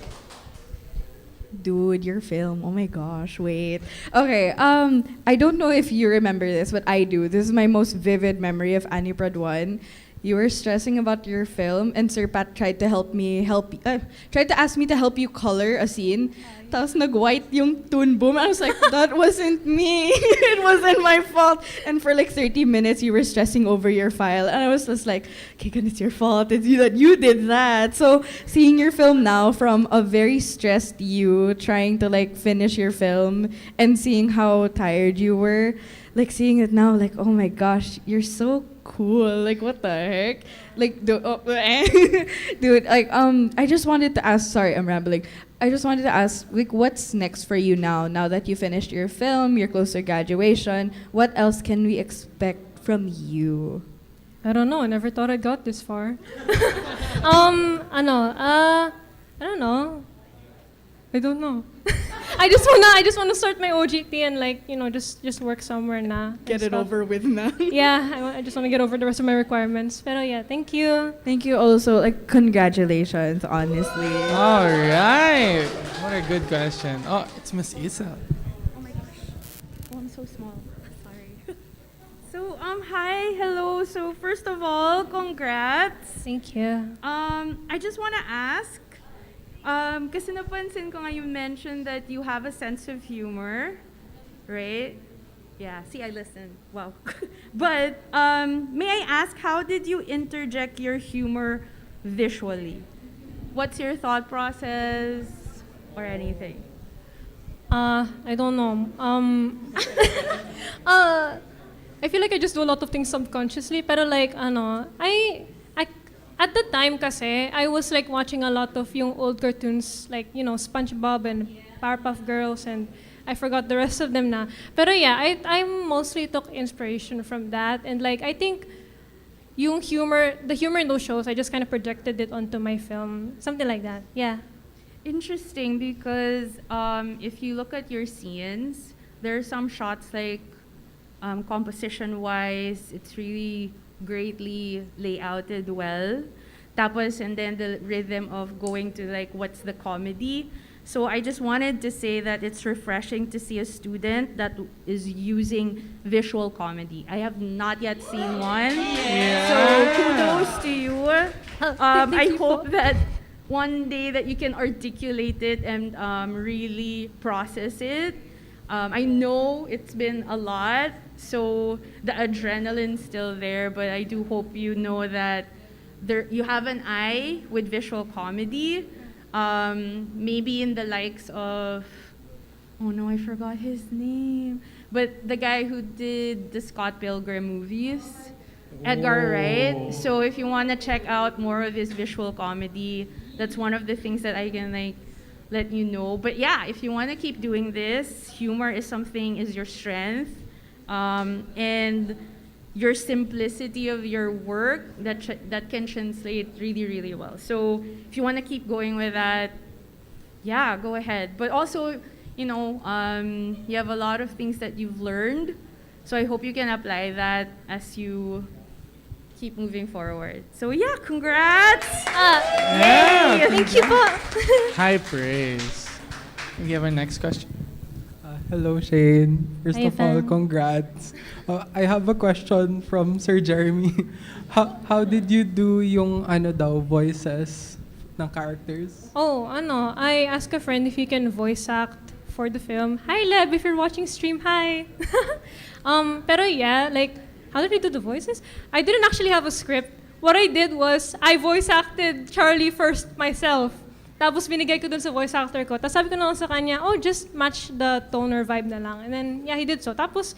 Dude, your film. Oh my gosh, wait. Okay, I don't know if you remember this, but I do. This is my most vivid memory of Prod 1. You were stressing about your film, and Sir Pat tried to ask me to help you color a scene. tapos nag-white yung Toon Boom. I was like, that wasn't me. It wasn't my fault. And for like 30 minutes, you were stressing over your file. And I was just like, Keegan, it's your fault. It's you that you did that. So seeing your film now from a very stressed you trying to like finish your film and seeing how tired you were, like seeing it now, like, oh my gosh, you're so cool. Like, what the heck? Like, dude, like, I just wanted to ask, sorry, I'm rambling. I just wanted to ask, like, what's next for you now that you finished your film, you're close to graduation? What else can we expect from you? I don't know. I never thought I got this far. I don't know. I don't know. I just wanna start my OJT and like, just work somewhere na. Get it over with na. Yeah, I just wanna get over the rest of my requirements. Pero yeah, thank you. Thank you also. Like, congratulations, honestly. All right. What a good question. Oh, it's Miss Isa. Oh my gosh. Oh, I'm so small. Sorry. So, hi, hello. So, first of all, congrats. Thank you. I just want to ask, kasi napansin ko nga you mentioned that you have a sense of humor, right? Yeah, see, I listened. Wow. But, may I ask, how did you interject your humor visually? What's your thought process or anything? I don't know. I feel like I just do a lot of things subconsciously, pero like, I at the time kasi, I was like watching a lot of yung old cartoons, like, SpongeBob and Powerpuff Girls, and I forgot the rest of them na. Pero yeah, I mostly took inspiration from that, and like, I think the humor in those shows, I just kind of projected it onto my film, something like that, yeah. Interesting, because if you look at your scenes, there are some shots like composition-wise, it's really greatly layouted well. Tapos, and then the rhythm of going to like, what's the comedy? So I just wanted to say that it's refreshing to see a student that is using visual comedy. I have not yet seen one. Yeah. So kudos to you. I hope that one day that you can articulate it and really process it. I know it's been a lot, so the adrenaline's still there, but I do hope you know that you have an eye with visual comedy. Maybe in the likes of, oh no, I forgot his name, but the guy who did the Scott Pilgrim movies, Edgar Wright. So if you want to check out more of his visual comedy, that's one of the things that I can like let you know. But yeah, if you want to keep doing this, humor is your strength, and your simplicity of your work that can translate really, really well. So if you want to keep going with that, yeah, go ahead. But also, you have a lot of things that you've learned, so I hope you can apply that as you keep moving forward. So yeah, congrats! Yeah, Yay! Thank you po. High praise. Can we have our next question? Hello, Shane. First Hi, of all, Fan. congrats. I have a question from Sir Jeremy. How did you do yung voices ng characters? Oh, I asked a friend if he can voice act for the film. Hi, Leb, if you're watching stream, hi. Pero yeah, like, how did we do the voices? I didn't actually have a script. What I did was, I voice acted Charlie first myself. Tapos binigay ko dun sa voice actor ko. Tapos sabi ko naman sa kanya, just match the tone or vibe na lang. And then, yeah, he did so. Tapos,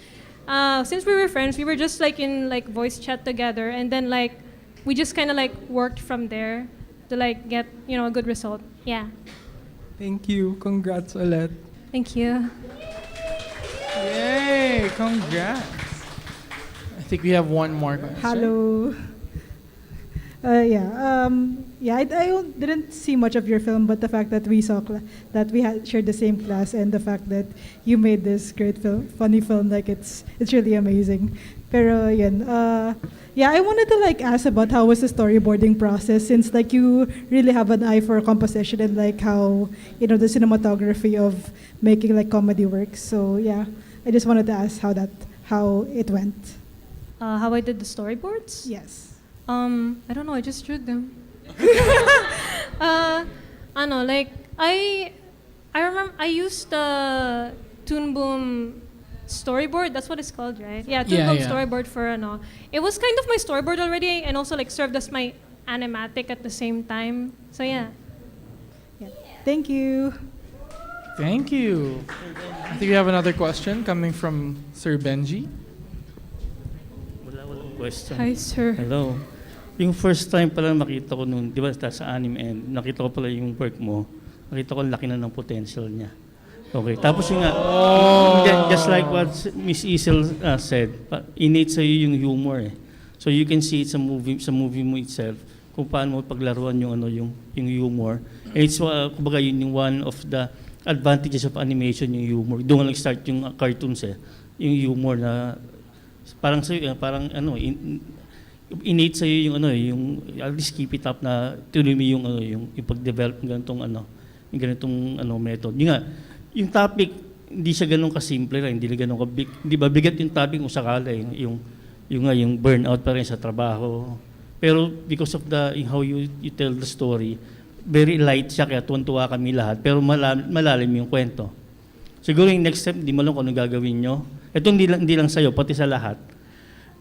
since we were friends, we were just like in like voice chat together. And then like, we just kind of like worked from there to like get, a good result. Yeah. Thank you. Congrats ulit. Thank you. Yay! Congrats. I think we have one more question. Hello. I didn't see much of your film, but the fact that we saw that we had shared the same class, and the fact that you made this great film, funny film, like it's really amazing. Pero I wanted to like ask about how was the storyboarding process, since like you really have an eye for composition and like how the cinematography of making like comedy works. So yeah, I just wanted to ask how it went. How I did the storyboards? Yes. I don't know, I just drew them. I remember I used the Toon Boom storyboard. That's what it's called, right? Yeah, Toon Boom storyboard for ano. It was kind of my storyboard already, and also like served as my animatic at the same time. So yeah. Thank you. Thank you. I think we have another question coming from Sir Benji. Walang question. Hi, sir. Hello. Yung first time pala makita ko nung, di ba, sa anime end, nakita ko pala yung work mo, nakita ko laki na ng potential niya. Okay. Tapos yung just like what Miss Isel said, innate sa'yo yung humor eh. So you can see it sa movie mo itself, kung paano mo paglaruan yung yung humor. And it's kumbaga yun yung one of the advantages of animation, yung humor. Doon lang start yung cartoons eh. Yung humor na parang innate sa yung yung at least keep it up na tuloy mo yung pag-develop ng ganitong method. Yung nga, yung topic hindi siya ganoon kasimple lang, hindi ganoon kabig. Hindi ba bigat yung topic kung sakala yung burnout pa rin sa trabaho. Pero because of how you tell the story, very light siya, kaya tuwan-tuwa kami lahat, pero malalim yung kwento. Siguro yung next step, hindi mo alam kung ano gagawin nyo. Ito hindi lang sa'yo, pati sa lahat.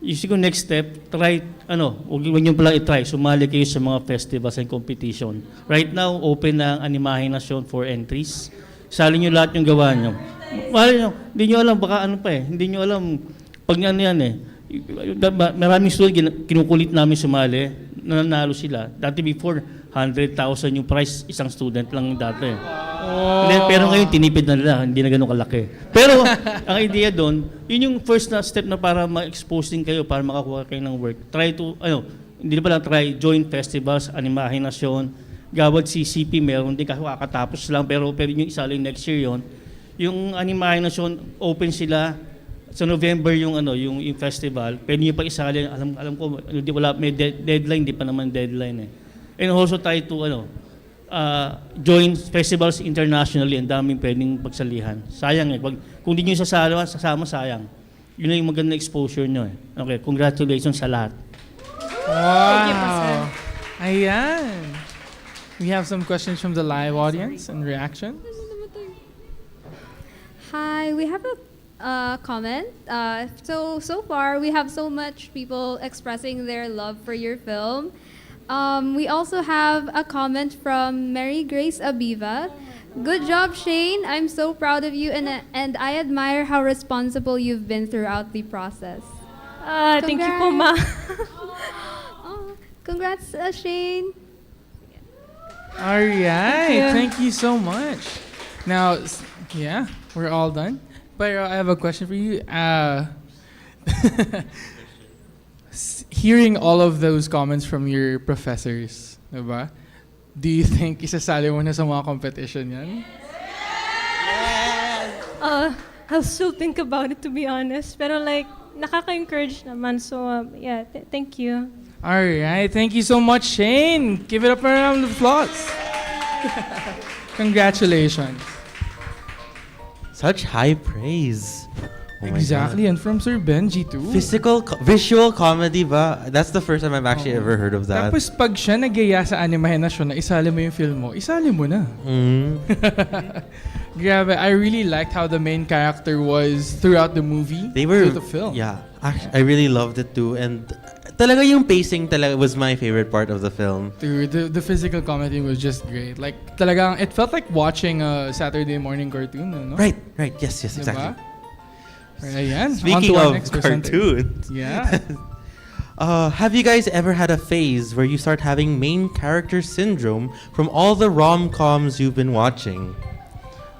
Yung siguro next step, try, huwag nyo pala i-try, sumali kayo sa mga festivals and competition. Right now, open na ang Animahinasyon for entries. Sali nyo lahat yung gawa nyo. Hindi nyo alam, baka hindi nyo alam, pag maraming student, kinukulit namin sumali, nanalo sila. Dati before, 100,000 yung price, isang student lang dati. Pero ngayon, tinipid na nila, hindi na ganun kalaki. Pero, ang idea doon, yun yung first na step na para ma-expose din kayo, para makakuha kayo ng work. Try to, hindi na pala try, join festivals, Animahinasyon, Gawad CCP, meron din kakatapos lang, pero yung isa lang next year yon. Yung Animahinasyon, open sila, sa November yung festival, pwede niyo pa isali, alam ko, may deadline, di pa naman deadline eh. And also try to join festivals internationally, ang daming pwedeng pagsalihan. Sayang eh, kung di nyo sasama, sayang. Yun na yung magandang exposure nyo eh. Okay, congratulations sa lahat. Wow! Ayan! We have some questions from the live audience and reactions. Hi, we have a comment. So far, we have so much people expressing their love for your film. We also have a comment from Mary Grace Abiva. Good job, Shane. I'm so proud of you, and I admire how responsible you've been throughout the process. Thank you po, ma. Congrats, Shane. All right. Thank you so much. Now, yeah, we're all done. But I have a question for you. Hearing all of those comments from your professors, diba? Do you think isasali mo na sa mga competition yan? I'll still think about it, to be honest. Pero like, nakaka-encourage naman. So, yeah, thank you. All right. Thank you so much, Shane. Give it up a round of applause. Congratulations. Such high praise. Oh exactly, and from Sir Benji too. Visual comedy ba? That's the first time I've actually ever heard of that. Tapos pag siya nagaya sa Animahinasyon na isali mo yung film mo, isali mo na. Grabe, I really liked how the main character was throughout the movie. Through the film. Yeah, actually, I really loved it too, and talaga yung pacing talaga was my favorite part of the film. Dude, the physical comedy was just great. Like talagang it felt like watching a Saturday morning cartoon, no? Right, yes, diba? exactly. Ayan. Speaking of cartoons, yeah. Have you guys ever had a phase where you start having main character syndrome from all the rom-coms you've been watching?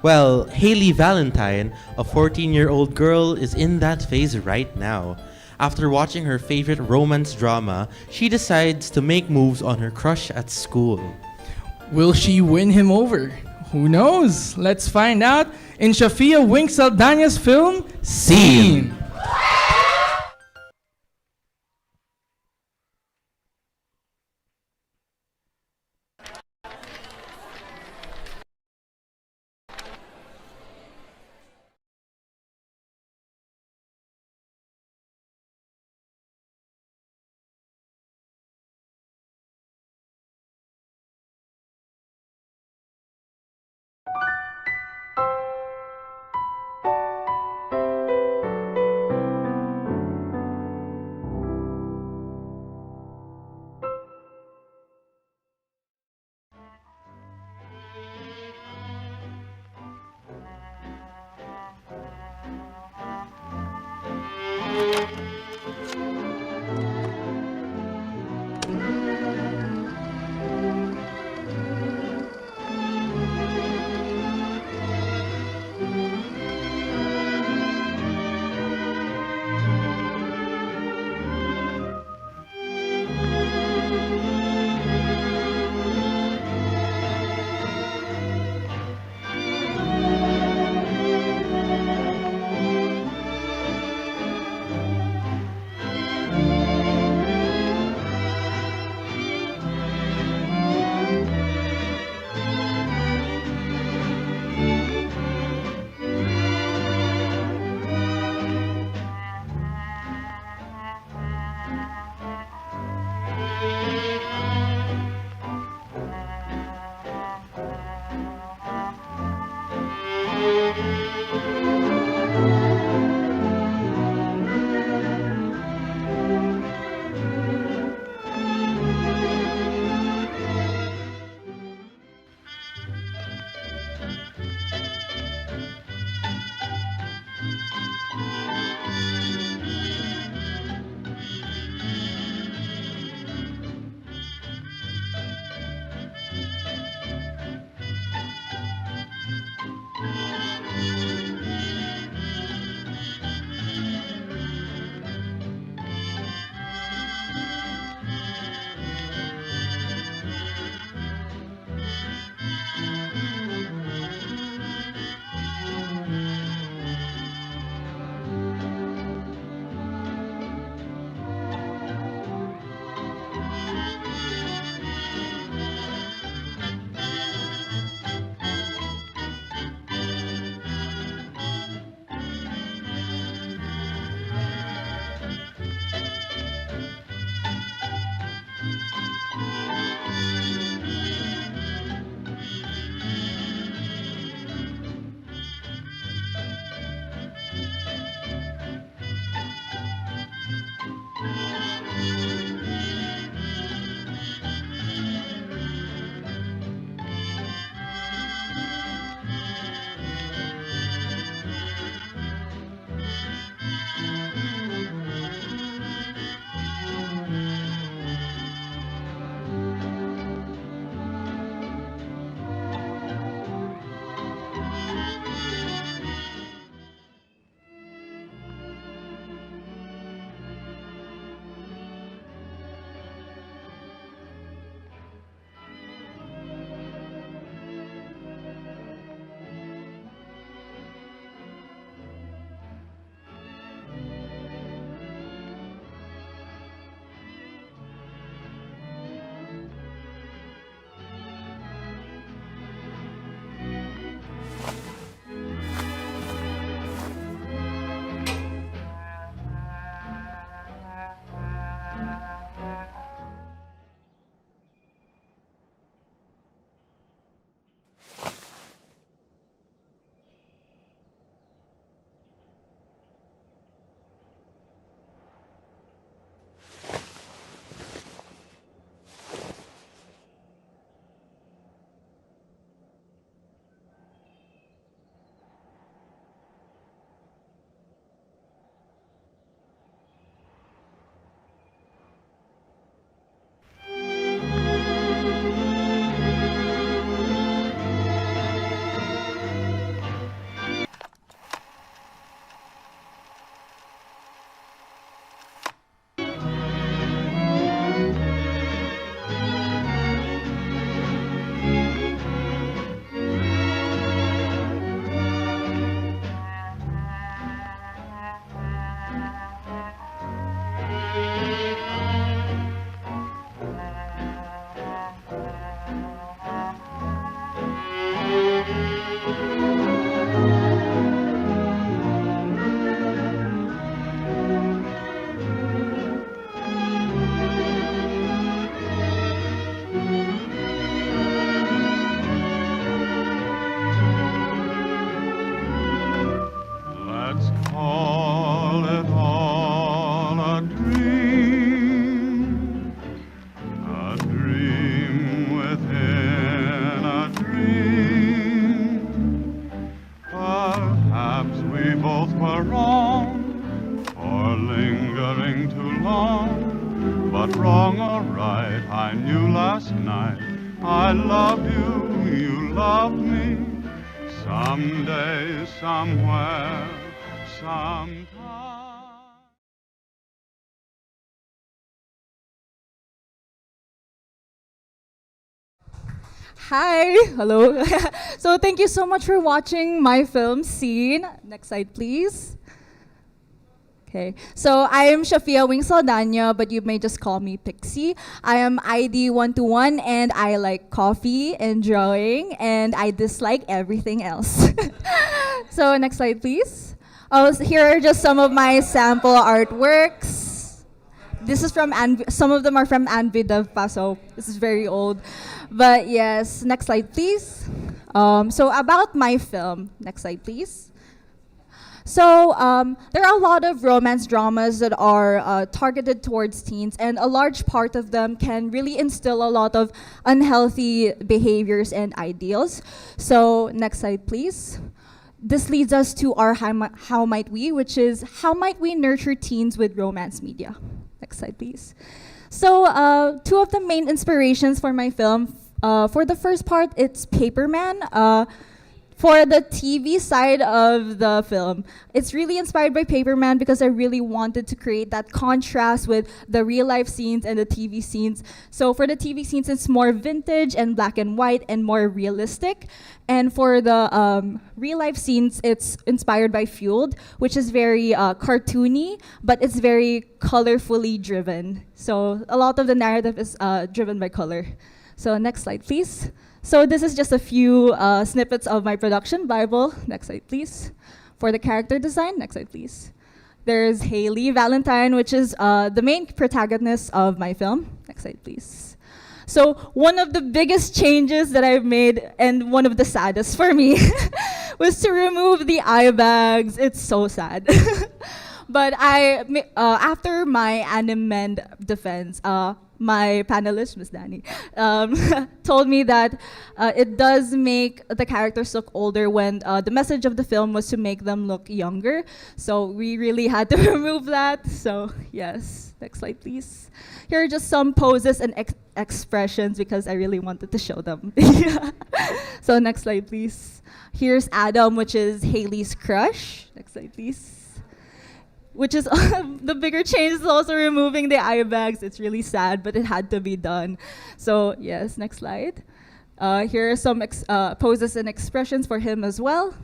Well, Haley Valentine, a 14-year-old girl, is in that phase right now. After watching her favorite romance drama, she decides to make moves on her crush at school. Will she win him over? Who knows? Let's find out in Shafeiya Wynx Saldana's film, Scene. going too long, but wrong or right, I knew last night I loved you, you loved me. Someday, somewhere, sometime. Hi, hello. So thank you so much for watching my film Scene. Next slide, please. Okay, so I am Shafeiya Wynx Saldana, but you may just call me Pixie. I am ID 121 and I like coffee and drawing and I dislike everything else. So next slide, please. Here are just some of my sample artworks. This is from some of them are from Anvidev pa, so this is very old. But yes, next slide, please. So about my film, next slide, please. So there are a lot of romance dramas that are targeted towards teens, and a large part of them can really instill a lot of unhealthy behaviors and ideals. So next slide, please. This leads us to our how might we, which is how might we nurture teens with romance media. Next slide, please. So two of the main inspirations for my film, for the first part, it's Paperman. For the TV side of the film, it's really inspired by Paperman because I really wanted to create that contrast with the real life scenes and the TV scenes. So for the TV scenes, it's more vintage and black and white and more realistic. And for the real life scenes, it's inspired by Fueled, which is very cartoony, but it's very colorfully driven. So a lot of the narrative is driven by color. So next slide, please. So this is just a few snippets of my production Bible. Next slide, please. For the character design, next slide, please. There's Haley Valentine, which is the main protagonist of my film. Next slide, please. So one of the biggest changes that I've made, and one of the saddest for me, was to remove the eye bags. It's so sad. But after my Animend defense, my panelist, Miss Danny, told me that it does make the characters look older when the message of the film was to make them look younger. So we really had to remove that. So yes, next slide, please. Here are just some poses and expressions because I really wanted to show them. So next slide, please. Here's Adam, which is Haley's crush. Next slide, please. Which is the bigger change is also removing the eye bags. It's really sad, but it had to be done. So yes, next slide. Here are some poses and expressions for him as well.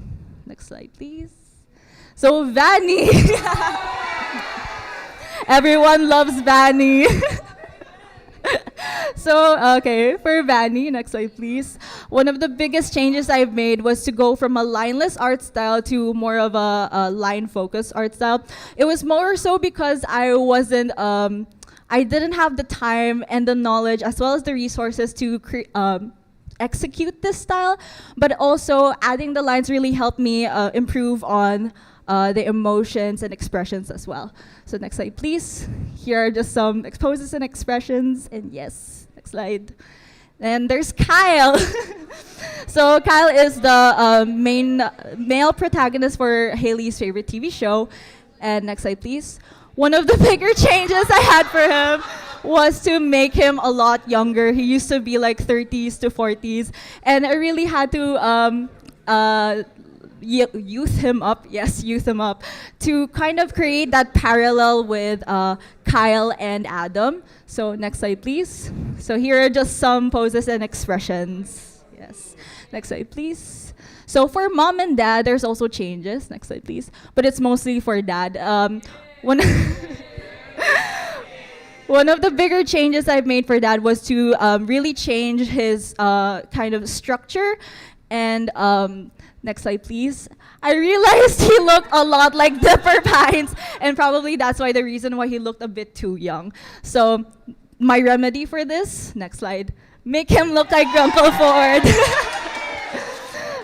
Next slide, please. So Vanny. Everyone loves Vanny. So, okay, for Vanny, next slide, please. One of the biggest changes I've made was to go from a lineless art style to more of a line-focused art style. It was more so because I didn't have the time and the knowledge as well as the resources to execute this style, but also adding the lines really helped me improve on the emotions and expressions as well. So next slide, please. Here are just some poses and expressions, and yes, next slide. And there's Kyle. So Kyle is the main male protagonist for Haley's favorite TV show. And next slide, please. One of the bigger changes I had for him was to make him a lot younger. He used to be like 30s to 40s, and I really had to youth him up to kind of create that parallel with Kyle and Adam. So next slide, please. So here are just some poses and expressions. Yes. Next slide, please. So for mom and dad, there's also changes. Next slide, please. But it's mostly for dad. One of the bigger changes I've made for dad was to really change his kind of structure. And next slide, please. I realized he looked a lot like Dipper Pines, and probably that's why the reason why he looked a bit too young. So my remedy for this, next slide, make him look like Uncle Ford.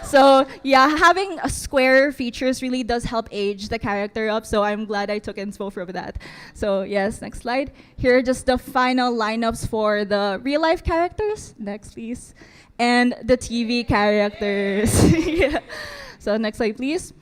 So yeah, having square features really does help age the character up, so I'm glad I took inspo from that. So yes, next slide. Here are just the final lineups for the real life characters. Next, please. And the TV characters. Yeah. So next slide, please.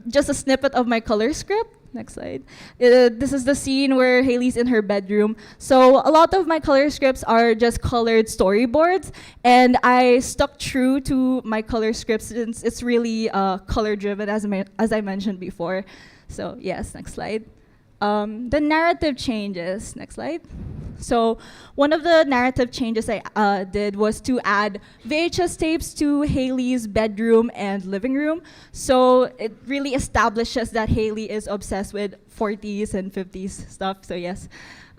Just a snippet of my color script. Next slide. This is the scene where Hailey's in her bedroom. So a lot of my color scripts are just colored storyboards, and I stuck true to my color scripts since it's really color driven, as I mentioned before. So yes, next slide. The narrative changes. Next slide. So one of the narrative changes I did was to add VHS tapes to Hailey's bedroom and living room. So it really establishes that Hailey is obsessed with 40s and 50s stuff. So yes,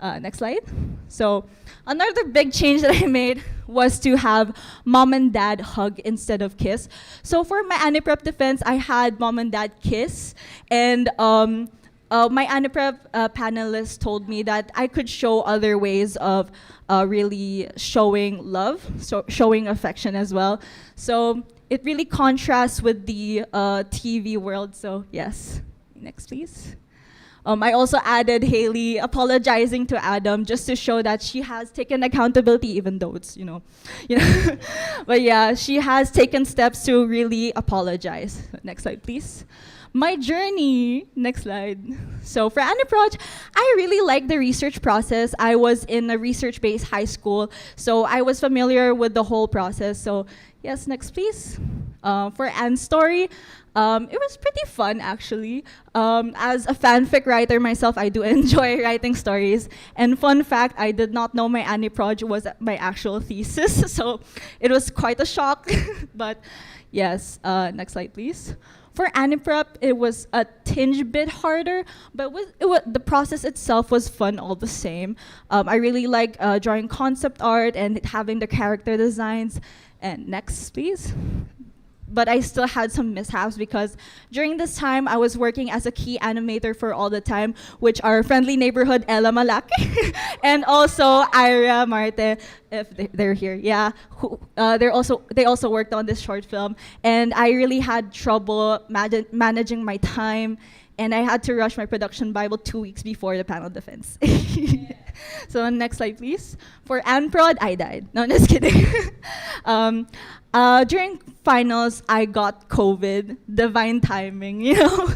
next slide. So another big change that I made was to have mom and dad hug instead of kiss. So for my Aniprep defense, I had mom and dad kiss, and my Aniprep panelists told me that I could show other ways of really showing love, so showing affection as well. So it really contrasts with the TV world. So yes, next please. I also added Hailey apologizing to Adam just to show that she has taken accountability, even though it's, you know. But yeah, she has taken steps to really apologize. Next slide, please. My journey, next slide. So for Aniproj, I really like the research process. I was in a research-based high school, so I was familiar with the whole process. So yes, next please. For Anne's story, it was pretty fun actually. As a fanfic writer myself, I do enjoy writing stories. And fun fact, I did not know my Aniproj was my actual thesis, so it was quite a shock. But yes, next slide please. For Aniprep, it was a tinge bit harder, but the process itself was fun all the same. I really like drawing concept art and having the character designs. And next, please. But I still had some mishaps because during this time, I was working as a key animator for All the Time, which are Friendly Neighborhood Ella Malaki, and also Aira, Marte, if they're here, yeah. They also worked on this short film, and I really had trouble managing my time, and I had to rush my production Bible 2 weeks before the panel defense. So next slide, please. For Anprod, I died. No, just kidding. During finals, I got COVID. Divine timing, you know.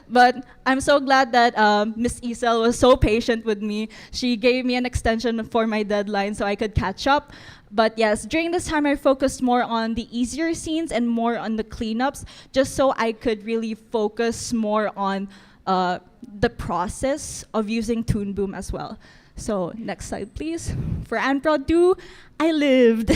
But I'm so glad that Miss Isel was so patient with me. She gave me an extension for my deadline so I could catch up. But yes, during this time, I focused more on the easier scenes and more on the cleanups, just so I could really focus more on the process of using Toon Boom as well. So next slide, please. For Anprod 2, I lived.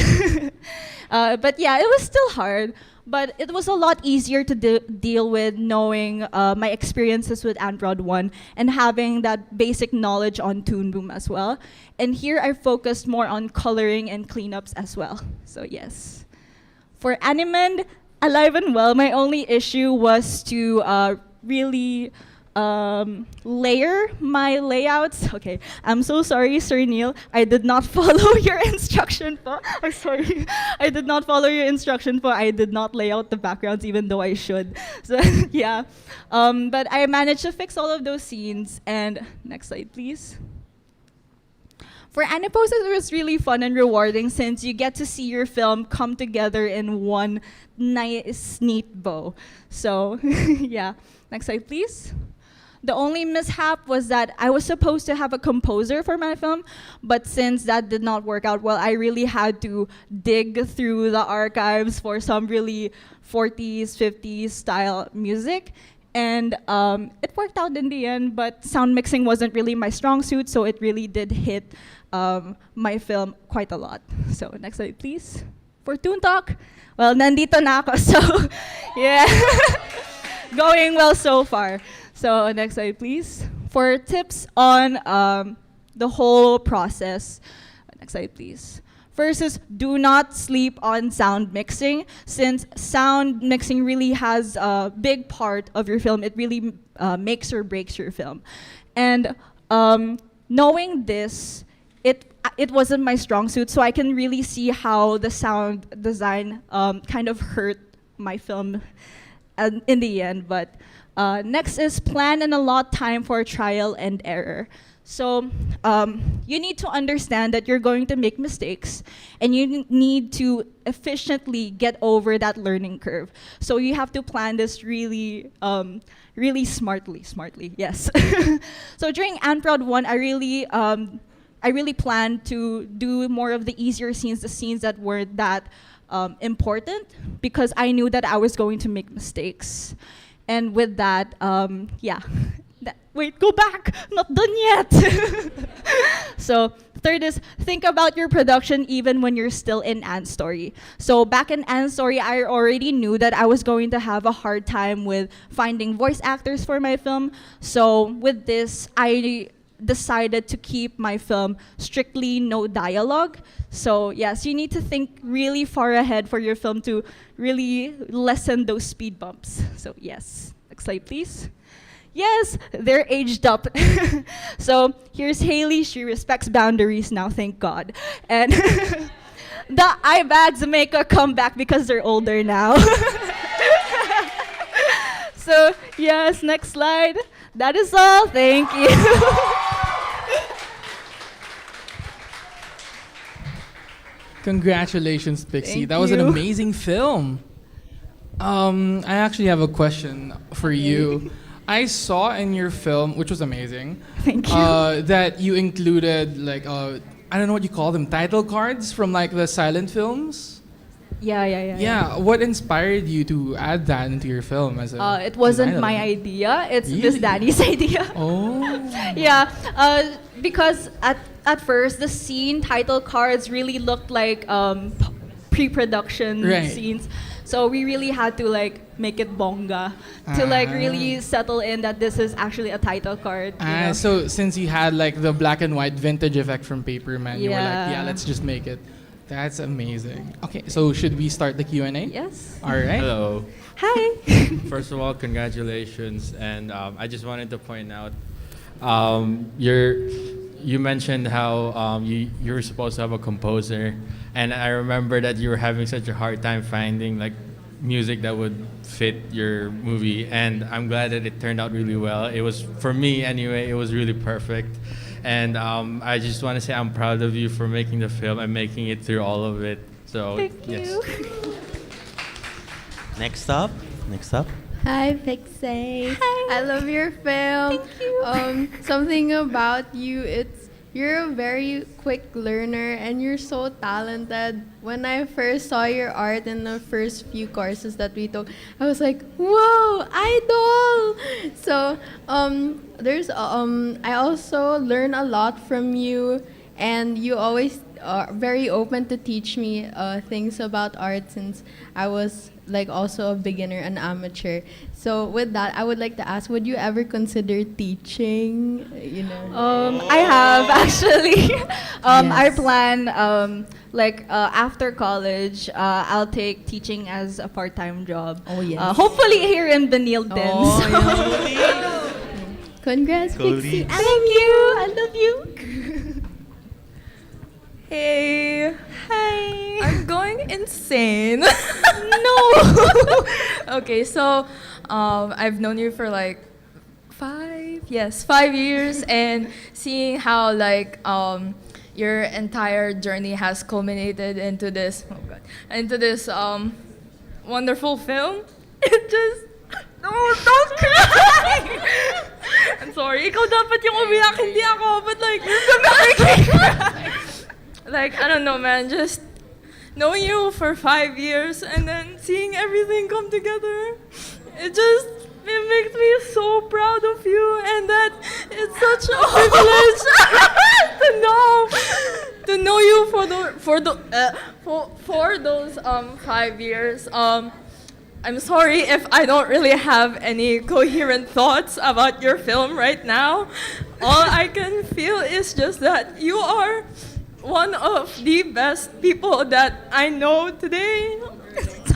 But yeah, it was still hard, but it was a lot easier to deal with knowing my experiences with Anprod 1 and having that basic knowledge on Toon Boom as well. And here I focused more on coloring and cleanups as well. So yes. For Animend, alive and well, my only issue was to really layer my layouts. Okay, I'm so sorry, Sir Neil. I did not follow your instruction po. I'm sorry. I did not follow your instruction po. I did not lay out the backgrounds even though I should. So yeah, but I managed to fix all of those scenes. And next slide, please. For Aniposes, it was really fun and rewarding since you get to see your film come together in one nice, neat bow. So yeah, next slide, please. The only mishap was that I was supposed to have a composer for my film, but since that did not work out well, I really had to dig through the archives for some really 40s, 50s style music. And it worked out in the end, but sound mixing wasn't really my strong suit, so it really did hit my film quite a lot. So next slide, please. For ToonTalk, well, nandito na ako, so yeah. Going well so far. So next slide, please. For tips on the whole process, next slide, please. First is do not sleep on sound mixing, since sound mixing really has a big part of your film. It really makes or breaks your film. And knowing this, it wasn't my strong suit, so I can really see how the sound design kind of hurt my film in the end. But Next is plan and allot time for trial and error. So you need to understand that you're going to make mistakes, and you need to efficiently get over that learning curve. So you have to plan this really, really smartly. Yes. So during Anprod 1, I really planned to do more of the easier scenes, the scenes that weren't that important, because I knew that I was going to make mistakes. And with that, yeah. Wait, go back, not done yet. So third is think about your production even when you're still in Anne's story. So back in Anne's story, I already knew that I was going to have a hard time with finding voice actors for my film. So with this, I decided to keep my film strictly no dialogue. So yes, you need to think really far ahead for your film to really lessen those speed bumps. So yes, next slide please. Yes, they're aged up. So here's Haley. She respects boundaries now, thank God. And the eye bags make a comeback because they're older now. So yes, next slide. That is all. Thank you. Congratulations, Pixie. Thank That was an you. amazing film. I actually have a question for you. I saw in your film, which was amazing, Thank you. that you included like I don't know what you call them, title cards from like the silent films. Yeah. Yeah. What inspired you to add that into your film as a? It wasn't an my idol? idea. It's Really? Miss Danny's idea. Oh. Yeah, because at first the scene title cards really looked like pre-production Right. scenes. So we really had to like make it bonga to like really settle in that this is actually a title card. You know? So since you had like the black and white vintage effect from Paperman, you were like, Yeah. yeah, let's just make it. That's amazing. Okay, so should we start the Q&A? Yes. All right. Hello. Hi. First of all, congratulations, and I just wanted to point out, you mentioned how you were supposed to have a composer, and I remember that you were having such a hard time finding like music that would fit your movie, and I'm glad that it turned out really well. It was, for me anyway, it was really perfect. And I just want to say I'm proud of you for making the film and making it through all of it. So Thank yes. you. Next up. Hi, Pixie. Hi. I love your film. Thank you. Something about you, you're a very quick learner and you're so talented. When I first saw your art in the first few courses that we took, I was like, whoa, idol! So I also learn a lot from you, and you always are very open to teach me things about art since I was like also a beginner and amateur. So with that, I would like to ask, would you ever consider teaching? You know. I have actually. I Yes. plan after college, I'll take teaching as a part-time job. Oh yes. Hopefully here in Benilton. Congrats, Pixie. Thank you. I love you. Hey. Hi. I'm going insane. No. Okay, so I've known you for like 5 years, and seeing how like your entire journey has culminated into this wonderful film. It just don't cry. I'm sorry. Ikaw dapat yung umiyak, hindi ako. But like, you're gonna make me cry. Like, I don't know, man. Just knowing you for 5 years and then seeing everything come together, it makes me so proud of you, and that it's such a privilege to know you for those 5 years. I'm sorry if I don't really have any coherent thoughts about your film right now. All I can feel is just that you are one of the best people that I know today.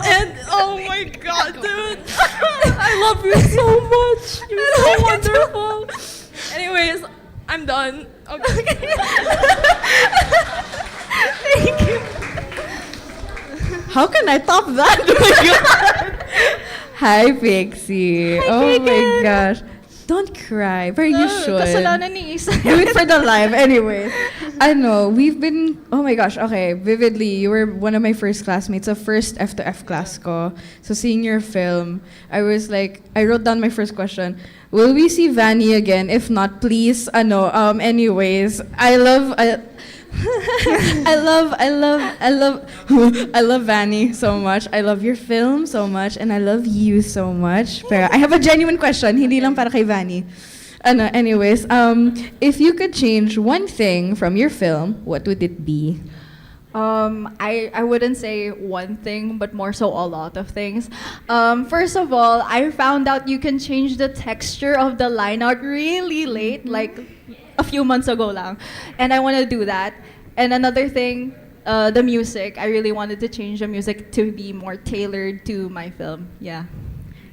And oh my god, dude, I love you so much. You're so wonderful. Anyways, I'm done. Okay. Thank you. How can I top that? Hi, Pixie. Hi, Oh Megan. my gosh. Don't cry, but you should. Kasalanan ni Isa. Do it for the live. Anyway, I know, we've been, oh my gosh, okay, vividly, you were one of my first classmates, a first F to F class ko. So seeing your film, I was like, I wrote down my first question. Will we see Vanny again? If not, please, anyways, I love I love Vanny so much. I love your film so much, and I love you so much. Pero I have a genuine question, hindi lang para kay Vanny. Anyways, if you could change one thing from your film, what would it be? I wouldn't say one thing, but more so a lot of things. First of all, I found out you can change the texture of the line art really late, like a few months ago lang. And I want to do that. And another thing, the music. I really wanted to change the music to be more tailored to my film. Yeah.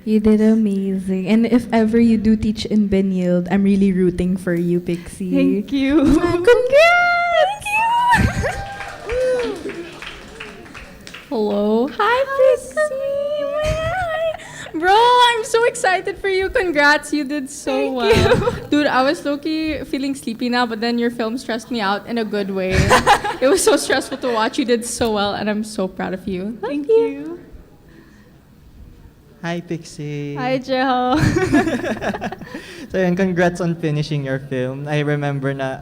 You did amazing. And if ever you do teach in Benilde, I'm really rooting for you, Pixie. Thank you. Congrats! Hello. Hi, Pixie. Bro, I'm so excited for you. Congrats, you did so well. Dude, I was low-key feeling sleepy now, but then your film stressed me out in a good way. It was so stressful to watch. You did so well, and I'm so proud of you. Thank you. Hi, Pixie. Hi, Jeho. So yun, congrats on finishing your film. I remember na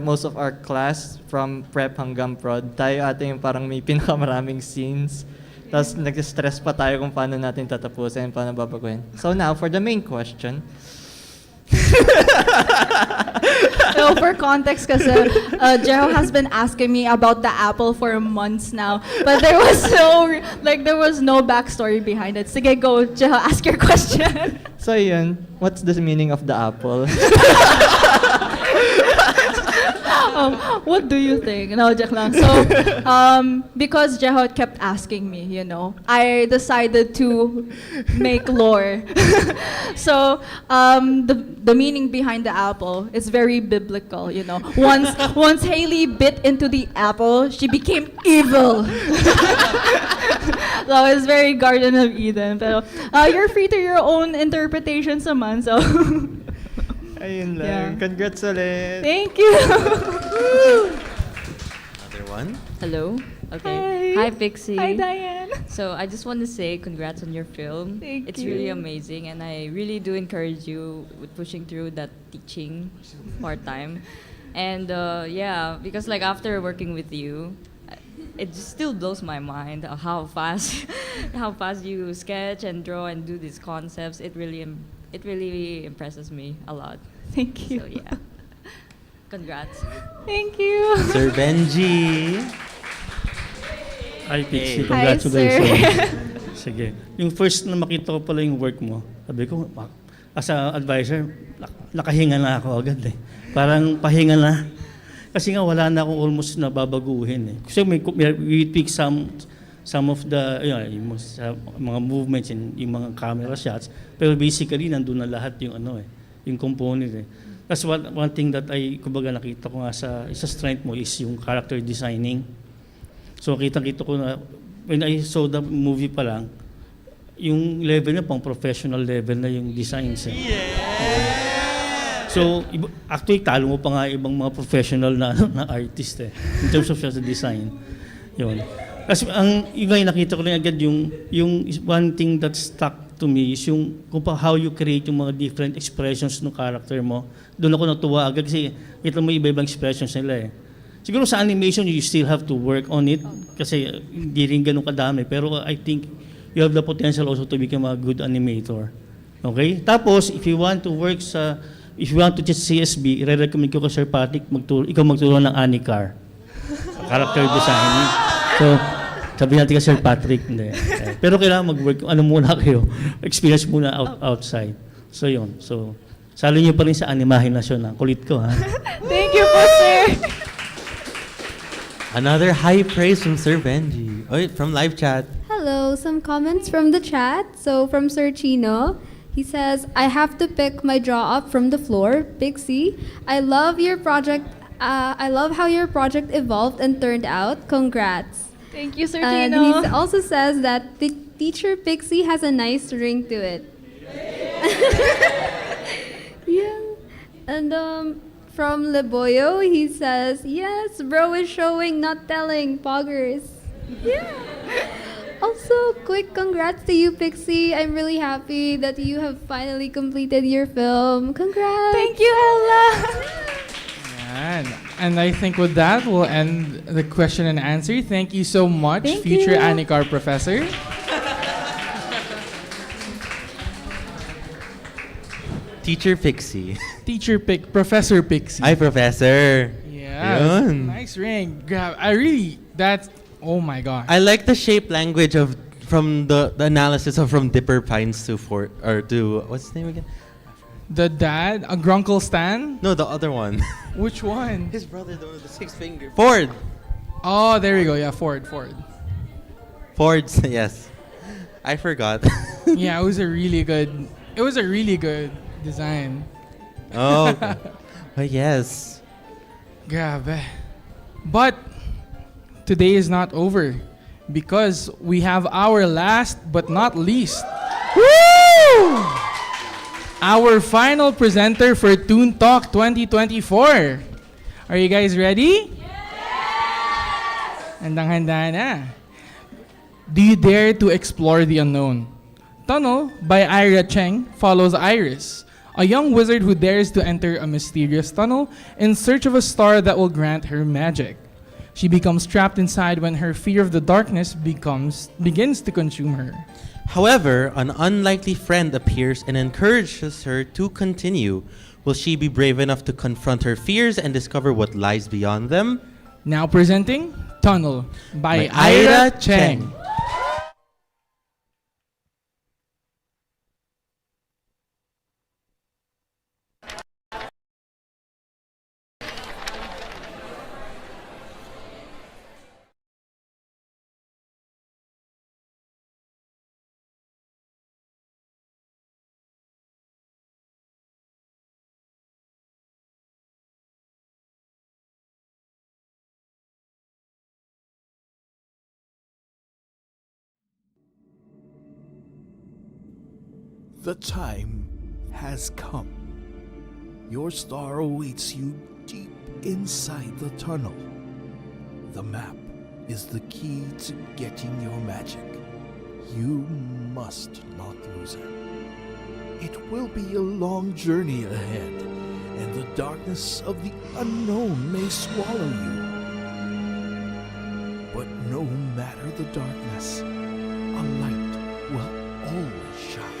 most of our class from prep hanggang prod, tayo ate yung parang may pinakamaraming scenes. Tapos nag-stress pa tayo kung paano natin tatapusin, paano babaguhin. So now, for the main question. So for context kasi, Jeho has been asking me about the apple for months now. But there was no backstory behind it. Sige, go, Jeho, ask your question. So yun, what's the meaning of the apple? What do you think? No, joke lang. So, because Jeho kept asking me, I decided to make lore. So, the meaning behind the apple is very biblical, Once Haley bit into the apple, she became evil. So, it's very Garden of Eden. Pero, you're free to your own interpretations naman, so... Ayun lang. Yeah. Congrats ulit. Thank you. Another one. Hello. Okay. Hi, Pixie. Hi, Diane. So I just want to say congrats on your film. Thank it's you. really amazing, and I really do encourage you with pushing through that teaching part time. And because like after working with you, it just still blows my mind how fast you sketch and draw and do these concepts. It really impresses me a lot. Thank you. So yeah. Congrats. Thank you. Sir Benji. Hi, Pixie. Hey. Congratulations. Sige. Yung first na makita ko pala yung work mo, sabi ko, as a advisor, nakahinga na ako agad eh. Parang pahinga na. Kasi nga wala na akong almost na babaguhin eh. Kasi we pick some of the yung mga movements and yung mga camera shots, pero basically nandun na lahat yung yung component eh. That's one thing that kumbaga nakita ko nga sa strength mo is yung character designing. So kita ko na when I saw the movie pa lang, yung level na pang professional level na yung designs eh. So actually talo mo pa nga ibang mga professional na artist eh in terms of the design. Yun. Kasi yung nakita ko rin agad yung one thing that stuck to me is yung how you create yung mga different expressions ng character mo. Doon ako natuwa agad kasi kita mo iba-ibang expressions nila eh. Siguro sa animation you still have to work on it kasi hindi rin ganun kadami, pero I think you have the potential also to become a good animator. Okay? Tapos if you want to teach CSB, i-recommend ko Sir Patrick ikaw magturo ng Anicar. Character designing. So, sabi natin Sir Patrick, hindi. Pero kailangan mag-work, muna kayo, experience muna outside. So yun. So, salo niyo pa rin sa animahinasyon. Kulit ko, ha? Thank you po, sir. Another high praise from Sir Benji. From live chat. Hello, some comments from the chat. So from Sir Chino, he says, I have to pick my draw up from the floor. Pixie, I love your project. I love how your project evolved and turned out. Congrats. Thank you, Sir And Chino. he also says that Teacher Pixie has a nice ring to it. Yeah. And from Leboyo, he says, yes, bro is showing, not telling. Poggers. Yeah. Also, quick congrats to you, Pixie. I'm really happy that you have finally completed your film. Congrats. Thank you, Ella. And I think with that, we'll end the question and answer. Thank you so much, Thank future you. Anicar professor. Teacher Pixie. Professor Pixie. Hi, Professor. Yeah, Yun. nice ring. Oh my god. I like the shape language from the analysis of from Dipper Pines to what's his name again? The dad, a Grunkle Stan? No, the other one. Which one? His brother, the one with the 6 finger. Ford. Oh, there we go. Yeah, Ford's, yes. I forgot. Yeah, it was a really good design. Oh. But yes. Grabe. But today is not over because we have our last but not least. Woo! Our final presenter for ToonTalk 2024. Are you guys ready? Yes! Handang-handa na. Do you dare to explore the unknown? Tunnel by Aira Cheng follows Iris, a young wizard who dares to enter a mysterious tunnel in search of a star that will grant her magic. She becomes trapped inside when her fear of the darkness begins to consume her. However, an unlikely friend appears and encourages her to continue. Will she be brave enough to confront her fears and discover what lies beyond them? Now presenting Tunnel by Aira Aira Cheng. Cheng. The time has come. Your star awaits you deep inside the tunnel. The map is the key to getting your magic. You must not lose it. It will be a long journey ahead, and the darkness of the unknown may swallow you. But no matter the darkness, a light will always shine.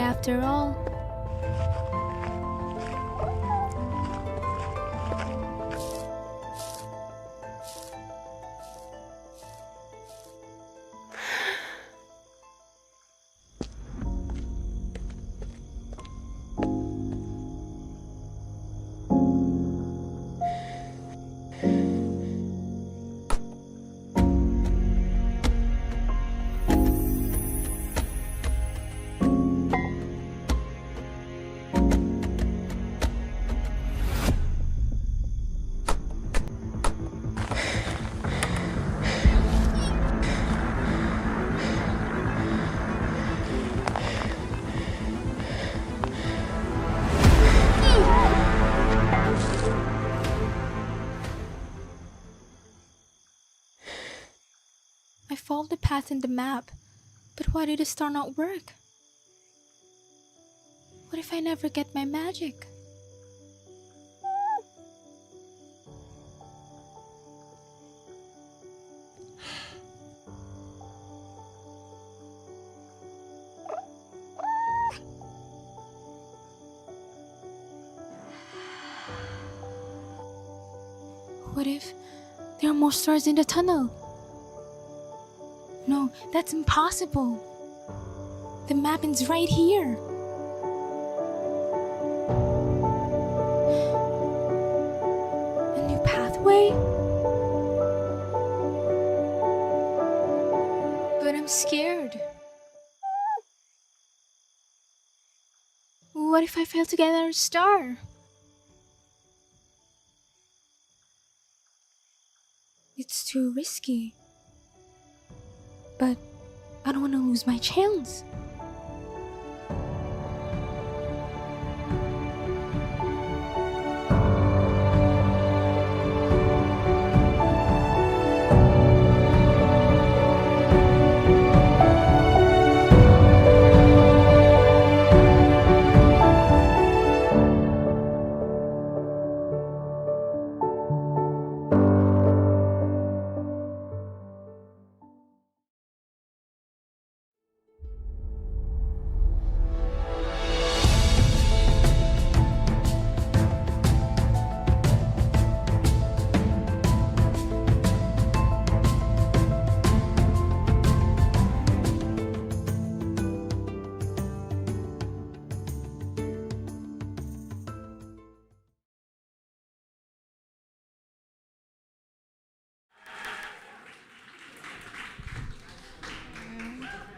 after all. I followed the path in the map, but why did the star not work? What if I never get my magic? What if there are more stars in the tunnel? No, that's impossible. The map is right here. A new pathway? But I'm scared. What if I fail to get another star? It's too risky. But I don't want to lose my chance.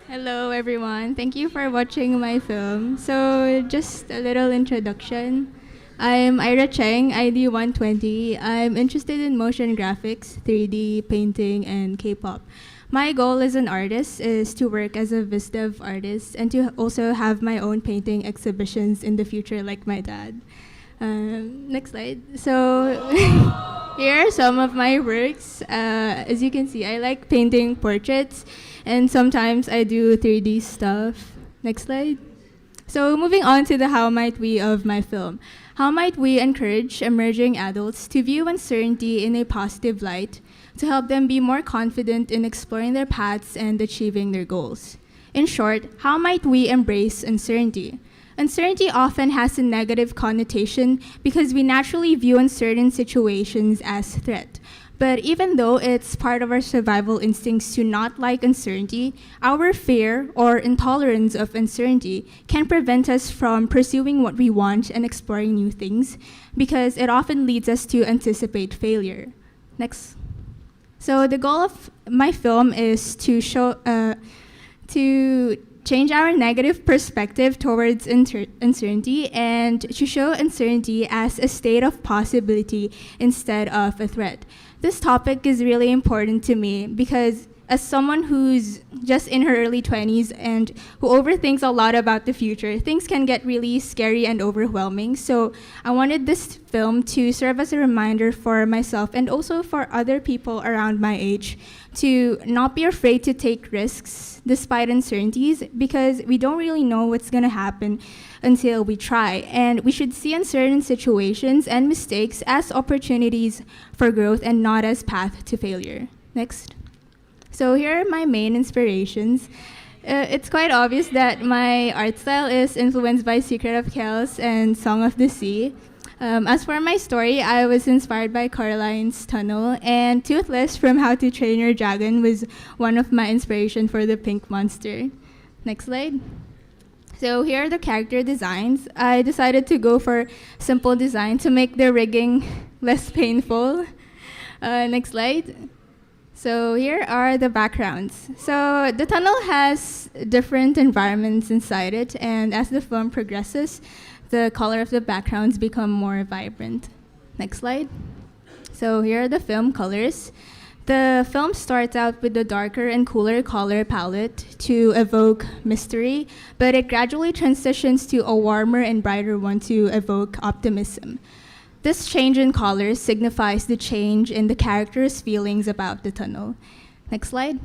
Hello everyone, thank you for watching my film. So just a little introduction. I'm Aira Cheng, ID 120. I'm interested in motion graphics, 3D, painting, and K-pop. My goal as an artist is to work as a VisDev artist and to also have my own painting exhibitions in the future like my dad. Next slide. So here are some of my works. As you can see, I like painting portraits and sometimes I do 3D stuff. Next slide. So moving on to the how might we of my film. How might we encourage emerging adults to view uncertainty in a positive light to help them be more confident in exploring their paths and achieving their goals? In short, how might we embrace uncertainty? Uncertainty often has a negative connotation because we naturally view uncertain situations as threat. But even though it's part of our survival instincts to not like uncertainty, our fear or intolerance of uncertainty can prevent us from pursuing what we want and exploring new things because it often leads us to anticipate failure. Next. So the goal of my film is to change our negative perspective towards uncertainty and to show uncertainty as a state of possibility instead of a threat. This topic is really important to me because as someone who's just in her early 20s and who overthinks a lot about the future, things can get really scary and overwhelming. So I wanted this film to serve as a reminder for myself and also for other people around my age to not be afraid to take risks despite uncertainties because we don't really know what's going to happen until we try. And we should see uncertain situations and mistakes as opportunities for growth and not as path to failure. Next. So here are my main inspirations. It's quite obvious that my art style is influenced by Secret of Kells and Song of the Sea. As for my story, I was inspired by Caroline's Tunnel, and Toothless from How to Train Your Dragon was one of my inspiration for the pink monster. Next slide. So here are the character designs. I decided to go for simple design to make the rigging less painful. Next slide. So here are the backgrounds. So the tunnel has different environments inside it, and as the film progresses, the color of the backgrounds become more vibrant. Next slide. So here are the film colors. The film starts out with a darker and cooler color palette to evoke mystery, but it gradually transitions to a warmer and brighter one to evoke optimism. This change in colors signifies the change in the character's feelings about the tunnel. Next slide.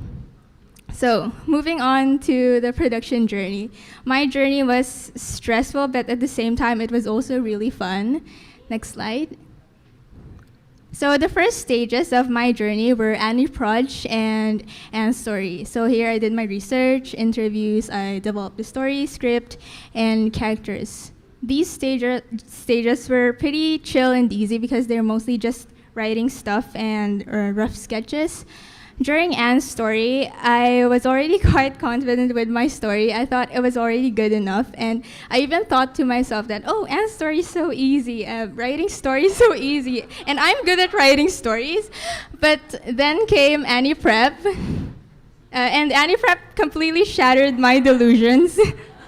So, moving on to the production journey. My journey was stressful, but at the same time, it was also really fun. Next slide. So the first stages of my journey were Annie Proj and Story. So here I did my research, interviews, I developed the story, script, and characters. These stages were pretty chill and easy because they're mostly just writing stuff and rough sketches. During Anne's story, I was already quite confident with my story. I thought it was already good enough, and I even thought to myself that, oh, Anne's story is so easy, writing stories so easy, and I'm good at writing stories. But then came Annie Prep, and Annie Prep completely shattered my delusions.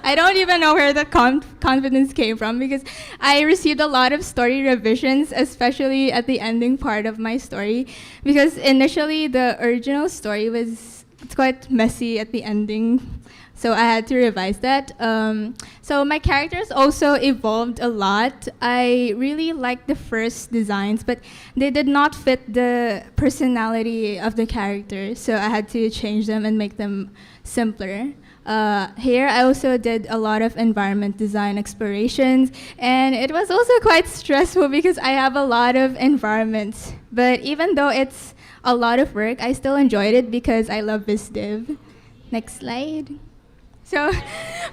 I don't even know where the confidence came from because I received a lot of story revisions, especially at the ending part of my story, because initially the original story was quite messy at the ending, so I had to revise that. So my characters also evolved a lot. I really liked the first designs, but they did not fit the personality of the characters, so I had to change them and make them simpler. Here, I also did a lot of environment design explorations, and it was also quite stressful because I have a lot of environments. But even though it's a lot of work, I still enjoyed it because I love BizDiv. Next slide. So,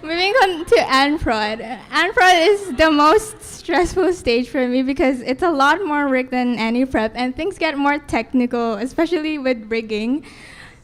moving on to Anprod. Anprod is the most stressful stage for me because it's a lot more work than Annie Prep, and things get more technical, especially with rigging.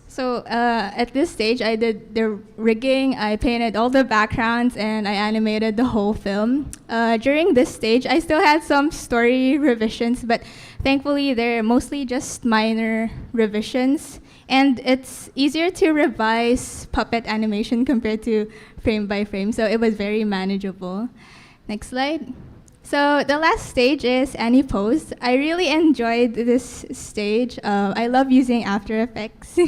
So at this stage, I did the rigging, I painted all the backgrounds, and I animated the whole film. During this stage, I still had some story revisions, but thankfully they're mostly just minor revisions. And it's easier to revise puppet animation compared to frame by frame, so it was very manageable. Next slide. So the last stage is Annie Pose. I really enjoyed this stage. I love using After Effects.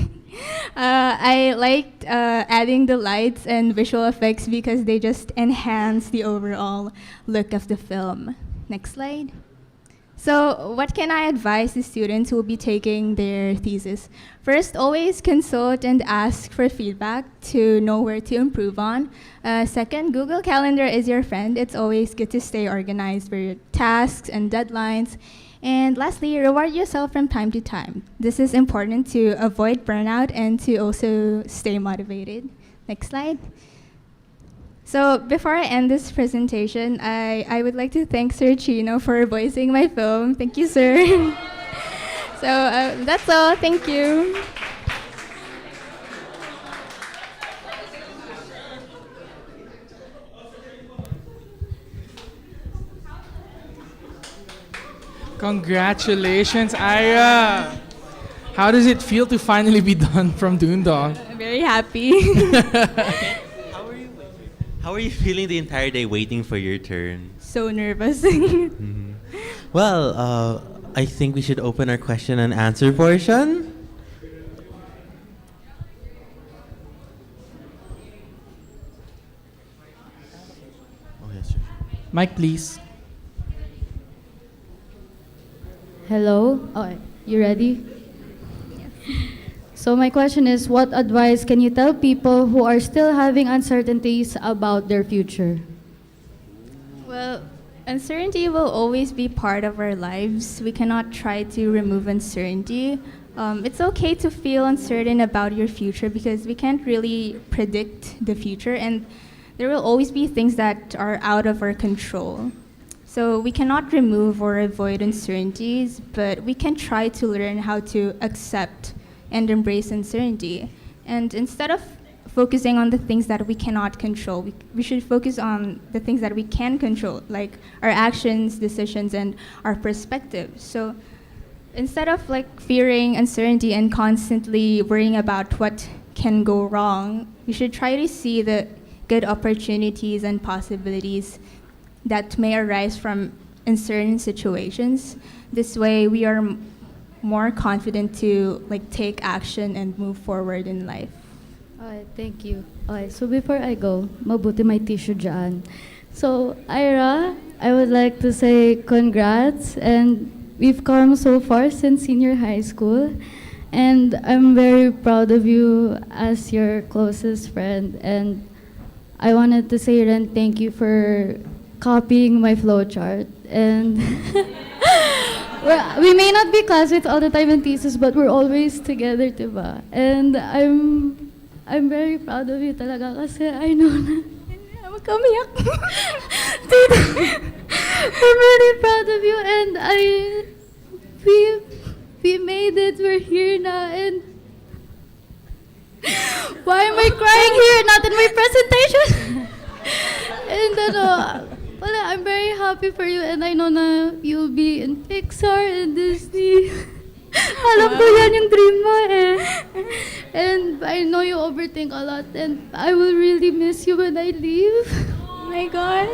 I liked adding the lights and visual effects because they just enhance the overall look of the film. Next slide. So what can I advise the students who will be taking their thesis? First, always consult and ask for feedback to know where to improve on. Second, Google Calendar is your friend. It's always good to stay organized for your tasks and deadlines. And lastly, reward yourself from time to time. This is important to avoid burnout and to also stay motivated. Next slide. So before I end this presentation, I would like to thank Sir Chino for voicing my film. Thank you, sir. So that's all. Thank you. Congratulations, Aira. How does it feel to finally be done from ToonTalk? I'm very happy. How are you feeling the entire day waiting for your turn? So nervous. Well, I think we should open our question and answer portion. Oh, yes, sir. Mic, please. Hello. Oh, you ready? So my question is, what advice can you tell people who are still having uncertainties about their future? Well, uncertainty will always be part of our lives. We cannot try to remove uncertainty. It's okay to feel uncertain about your future because we can't really predict the future, and there will always be things that are out of our control. So we cannot remove or avoid uncertainties, but we can try to learn how to accept and embrace uncertainty. And instead of focusing on the things that we cannot control, we should focus on the things that we can control, like our actions, decisions, and our perspective. So instead of like fearing uncertainty and constantly worrying about what can go wrong, we should try to see the good opportunities and possibilities that may arise from uncertain situations. This way, we are more confident to like take action and move forward in life. Okay, thank you. Okay, so before I go, mabuti may tissue dyan. So, Aira, I would like to say congrats, and we've come so far since senior high school, and I'm very proud of you as your closest friend, and I wanted to say Ren, thank you for copying my flowchart, and well, we may not be classmates all the time in thesis, but we're always together, diba? And I'm very proud of you talaga kasi I know na huwag ka umiyak. I'm really proud of you, and we made it, we're here na, and why am I crying here, not in my presentation? And wala, I'm very happy for you, and I know na you'll be in Pixar and Disney. Alam ko yan yung dream mo eh. And I know you overthink a lot, and I will really miss you when I leave. Oh my gosh.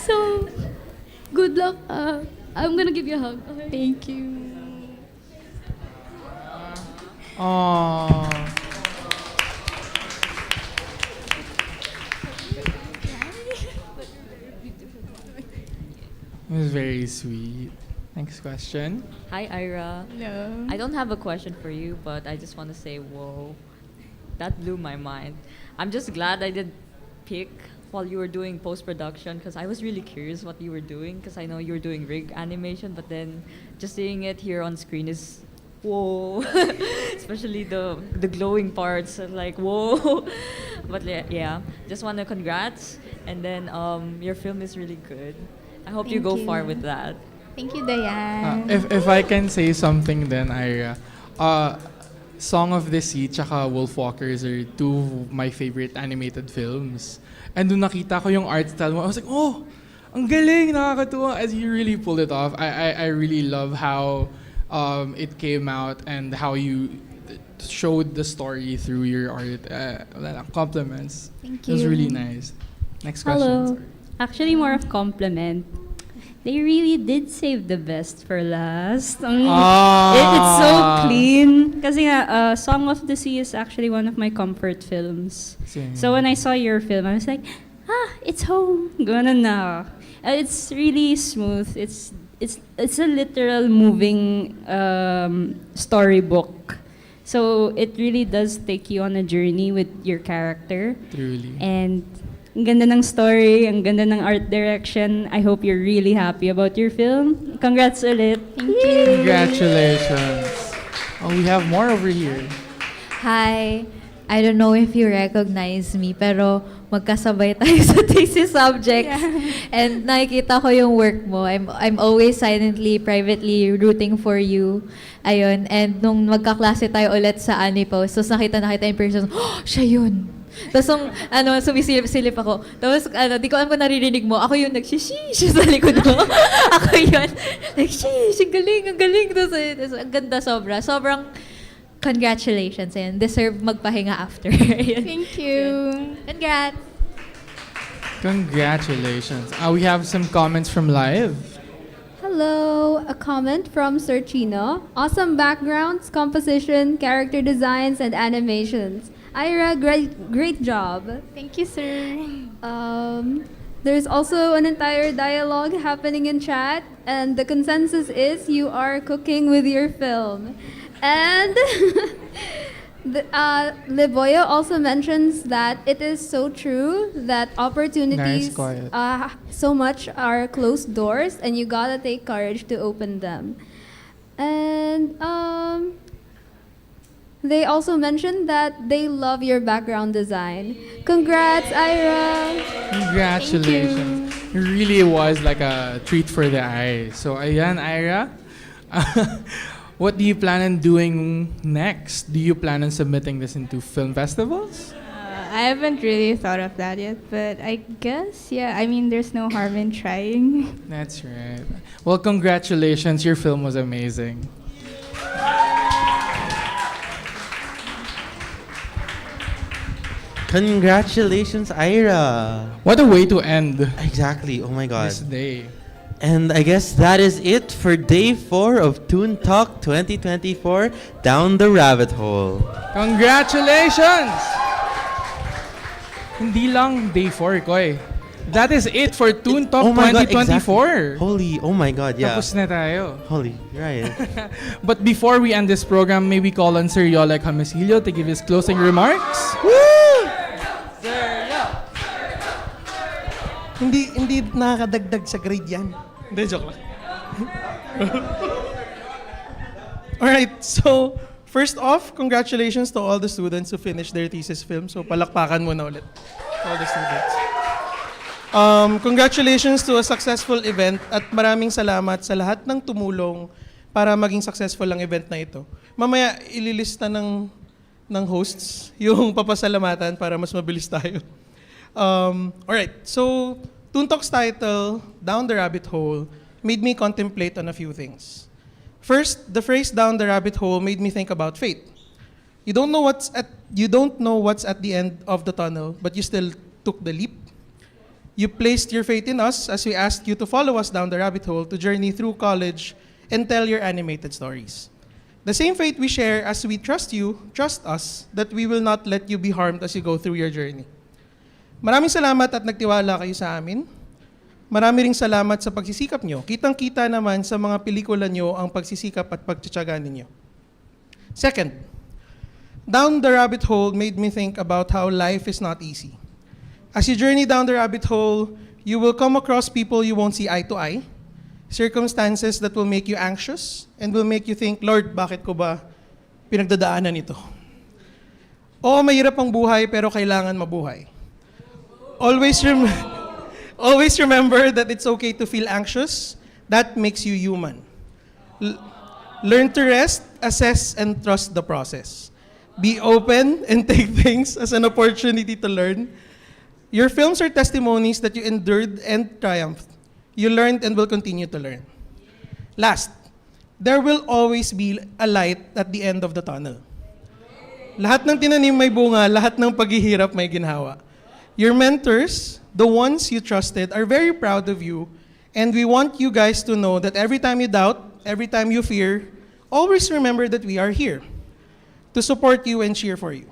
So, good luck. I'm gonna give you a hug. Okay? Thank you. Aww. It was very sweet. Next question. Hi, Aira. Hello. I don't have a question for you, but I just want to say, whoa, that blew my mind. I'm just glad I did pick while you were doing post-production because I was really curious what you were doing because I know you were doing rig animation, but then just seeing it here on screen is whoa. Especially the glowing parts, like whoa. But yeah, just want to congrats, and then your film is really good. I hope you Thank go you. far with that. Thank you, Diane. If I can say something then, Aira, Song of the Sea tsaka Wolfwalkers are two of my favorite animated films. And nung nakita ko yung art style mo, I was like, oh, ang galing, nakakatuwa. As you really pulled it off. I really love how it came out and how you showed the story through your art. Compliments. Thank It was you. really nice. Next question. Hello. Sorry. Actually, more of compliment. They really did save the best for last. It's so clean. Kasi nga, Song of the Sea is actually one of my comfort films. Same. So when I saw your film, I was like, it's home. Ganun na. It's really smooth. It's a literal moving storybook. So it really does take you on a journey with your character. Truly. And ang ganda ng story, ang ganda ng art direction. I hope you're really happy about your film. Congrats ulit. Thank you. Congratulations. Oh, we have more over here. Hi. I don't know if you recognize me, pero magkasabay tayo sa thesis subjects. And nakikita ko yung work mo. I'm always silently, privately rooting for you. Ayun. And nung magkaklase tayo ulit sa Anipos, tapos nakita in person, oh, siya yun. Tapos sumisilip ako. Tapos di ko alam kung naririnig mo. Ako yung nagsishish sa likod mo. Ako yun. Nagshish, ang galing. Tapos ang ganda sobra. Sobrang congratulations. Ayan, deserve magpahinga after. Thank you. Congrats. Congratulations. We have some comments from live. Hello, a comment from Sir Chino. Awesome backgrounds, composition, character designs, and animations. Aira, great job. Thank you, sir. There's also an entire dialogue happening in chat, and the consensus is you are cooking with your film. And Liboya also mentions that it is so true that opportunities so much are closed doors, and you gotta take courage to open them. And they also mentioned that they love your background design. Congrats, Aira! Congratulations. It really was like a treat for the eye. So, ayan, Aira. What do you plan on doing next? Do you plan on submitting this into film festivals? I haven't really thought of that yet, but I guess, yeah, I mean, there's no harm in trying. That's right. Well, congratulations. Your film was amazing. Congratulations, Aira. What a way to end. Exactly. Oh my God. This day. And I guess that is it for day 4 of ToonTalk 2024 Down the Rabbit Hole. Congratulations! Hindi lang day 4, Koy. That is it for ToonTalk 2024. Exactly. Holy, oh my God, yeah. Tapos na tayo. Holy, right. But before we end this program, may we call on Sir Yolek Jamasillo to give his closing remarks? Hindi nakakadagdag sa grade yan. Hindi, joke lang. Alright, so first off, congratulations to all the students who finished their thesis film. So palakpakan mo na ulit. All the students. Congratulations to a successful event at maraming salamat sa lahat ng tumulong para maging successful ang event na ito. Mamaya ililista ng hosts yung papasalamatan para mas mabilis tayo. Alright, so ToonTalk's title, Down the Rabbit Hole, made me contemplate on a few things. First, the phrase down the rabbit hole made me think about fate. You don't know what's at the end of the tunnel, but you still took the leap. You placed your faith in us as we asked you to follow us down the rabbit hole to journey through college and tell your animated stories. The same faith we share as we trust you, trust us, that we will not let you be harmed as you go through your journey. Maraming salamat at nagtiwala kayo sa amin. Marami ring salamat sa pagsisikap nyo. Kitang-kita naman sa mga pelikula nyo ang pagsisikap at pagtsatsaga ninyo. Second, Down the Rabbit Hole made me think about how life is not easy. As you journey down the rabbit hole, you will come across people you won't see eye to eye, circumstances that will make you anxious and will make you think, Lord, bakit ko ba pinagdadaanan ito? Oo, mahirap ang buhay pero kailangan mabuhay. Always remember that it's okay to feel anxious. That makes you human. Learn to rest, assess, and trust the process. Be open and take things as an opportunity to learn. Your films are testimonies that you endured and triumphed. You learned and will continue to learn. Last, there will always be a light at the end of the tunnel. Lahat ng tinanim may bunga, lahat ng paghihirap may ginhawa. Your mentors, the ones you trusted, are very proud of you, and we want you guys to know that every time you doubt, every time you fear, always remember that we are here to support you and cheer for you.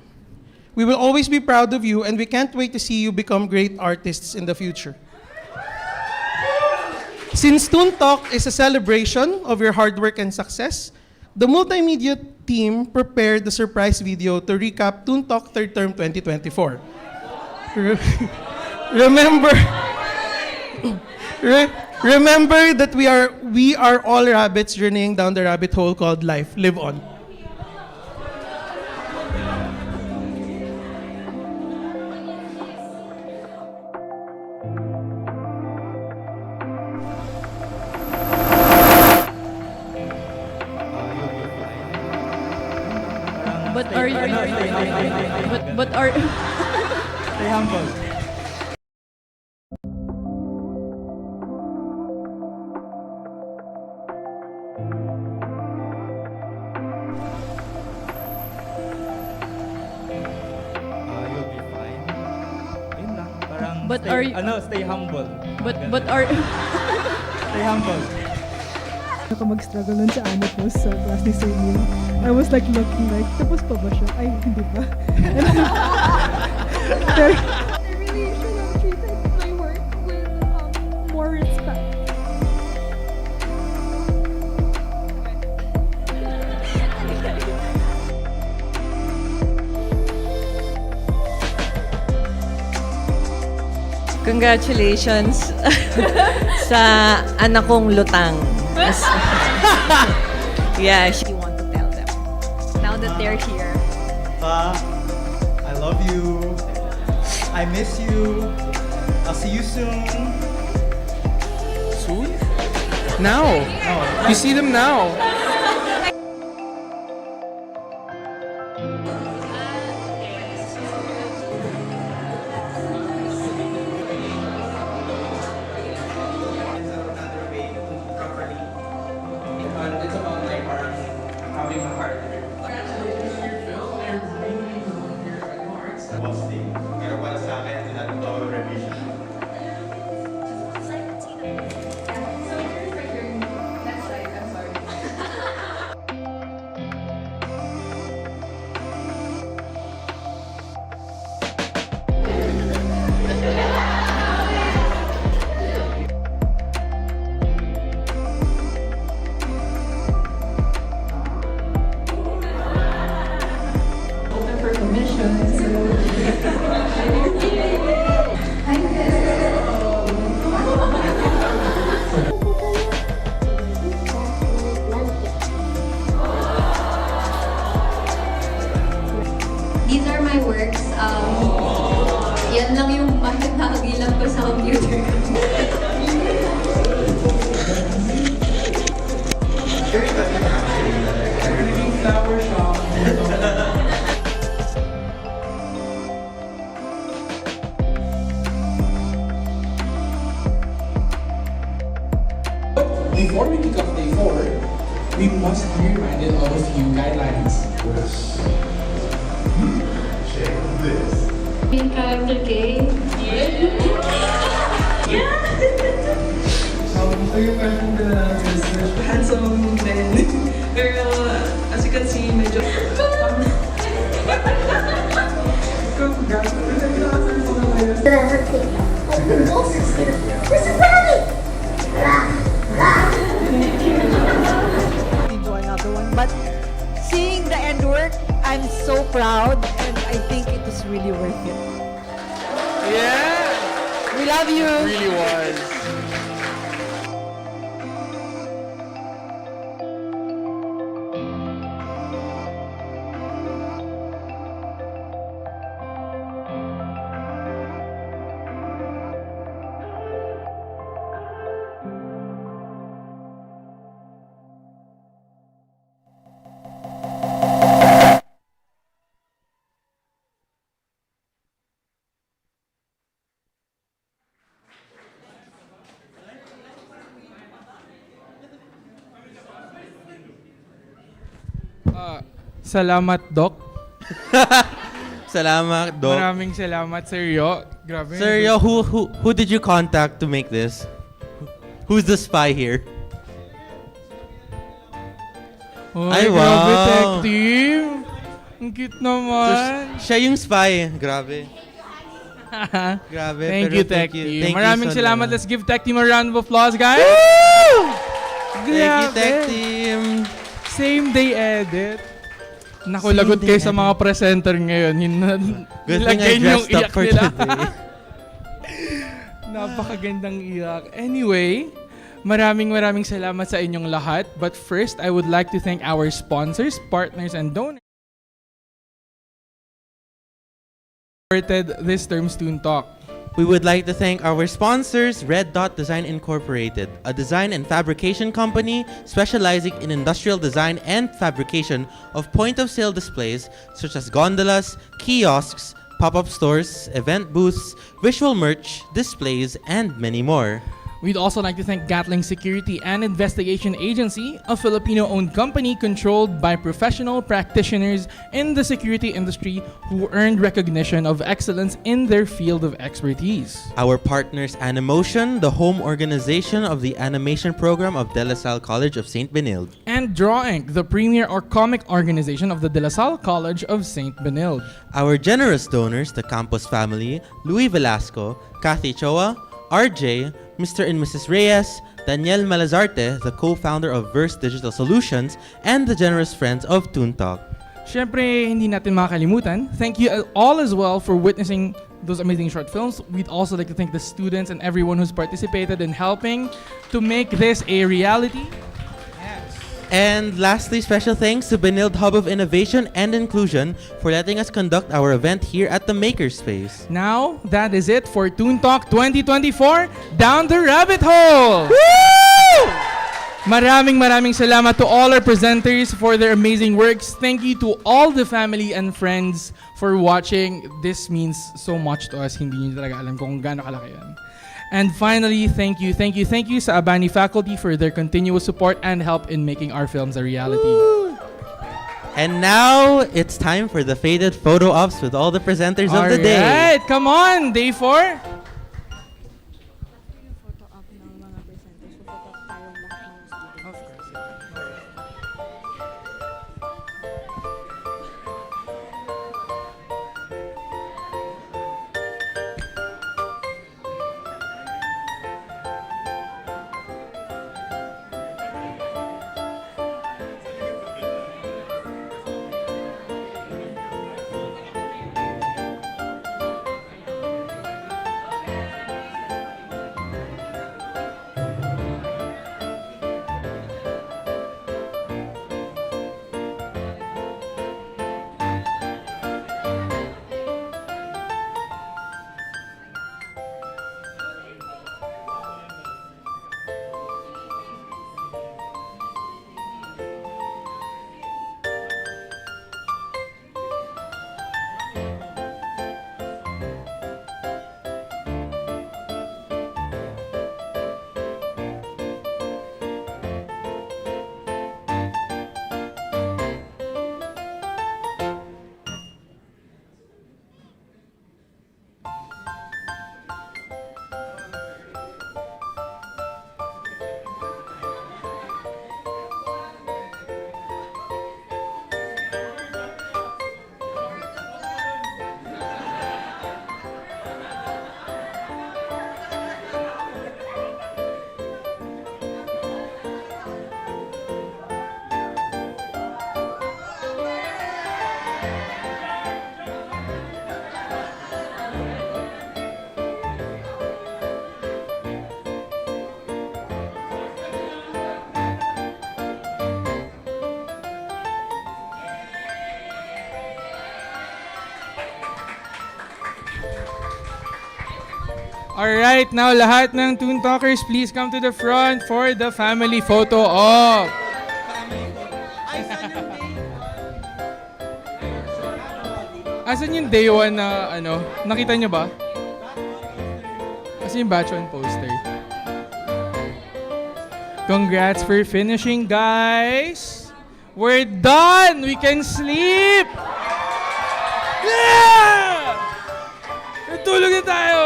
We will always be proud of you, and we can't wait to see you become great artists in the future. Since ToonTalk is a celebration of your hard work and success, the multimedia team prepared the surprise video to recap ToonTalk Third Term 2024. Remember that we are all rabbits journeying down the rabbit hole called life. Live on. But are you? But are? Stay humble. You'll be fine. Yun lang. Parang But stay, are you? stay humble. But are? Stay humble. Ako mag-struggle nun sa Anipos sa class ni Senior. I was like looking like, tapos pa ba siya? Ay, hindi pa. Pero, I really should have treated my work with more respect. Congratulations sa anak kong lutang. Yeah, she want to tell them now that they're here. I love you. I miss you. I'll see you soon. Soon? Now. You see them now. It's about like having a heart. What's the? Pero para sa akin, lahat ito revision. These are my works. Yan lang yung nakakagilan ko sa computer. Flower shop. Before we kick off day 4, we must be reminded of a few guidelines. Check this. Main character Gail. So yung question ko na is handsome men. Pero as you can see, medyo... Enjoy another one, but seeing the end work, I'm so proud, and I think it was really worth it. Yeah! We love you. It really was. Salamat, Doc. Salamat, Doc. Maraming salamat, Sir Yo. Grabe. Sir, yo, who did you contact to make this? Who's the spy here? Ay, grabe, tech team. Ang cute naman. Siya yung spy. Grabe. Grabe. Thank pero you, Tech thank you. Team. Thank you Maraming so salamat. much. Let's give Tech Team a round of applause, guys. Thank you, Tech Team. Same day edit. Naku, lagot kayo sa mga presenter ngayon. Good thing I dressed up for today. Napakagandang iyak. Anyway, maraming salamat sa inyong lahat. But first, I would like to thank our sponsors, partners, and donors who supported this term's ToonTalk. We would like to thank our sponsors, Red Dot Design Incorporated, a design and fabrication company specializing in industrial design and fabrication of point-of-sale displays such as gondolas, kiosks, pop-up stores, event booths, visual merch, displays, and many more. We'd also like to thank Gatling Security and Investigation Agency, a Filipino-owned company controlled by professional practitioners in the security industry who earned recognition of excellence in their field of expertise. Our partners Animotion, the home organization of the animation program of De La Salle College of St. Benilde. And Drawing, the premier or comic organization of the De La Salle College of St. Benilde. Our generous donors, the Campos family, Louis Velasco, Kathy Choa, RJ, Mr. and Mrs. Reyes, Daniel Malazarte, the co-founder of Verse Digital Solutions, and the generous friends of ToonTalk. Syempre, hindi natin makakalimutan. Thank you all as well for witnessing those amazing short films. We'd also like to thank the students and everyone who's participated in helping to make this a reality. Yes. And lastly, special thanks to Benilde Hub of Innovation and Inclusion for letting us conduct our event here at the Makerspace. Now, that is it for ToonTalk 2024, Down the Rabbit Hole! Maraming salamat to all our presenters for their amazing works. Thank you to all the family and friends for watching. This means so much to us. Hindi nyo talaga alam kung gaano kalaki yan. And finally, thank you sa Abani faculty for their continuous support and help in making our films a reality. And now, it's time for the faded photo ops with all the presenters of the day. Alright, come on, day 4. Alright, now lahat ng Toon Talkers, please come to the front for the family photo op. Asan yung day 1 na ano? Nakita nyo ba? Asan yung batch 1 poster? Congrats for finishing, guys! We're done! We can sleep! Yeah! Tulog na tayo!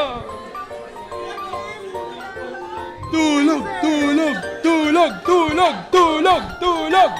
Tulog! Tulog! Tulog! Tulog! Tulog! Tulog!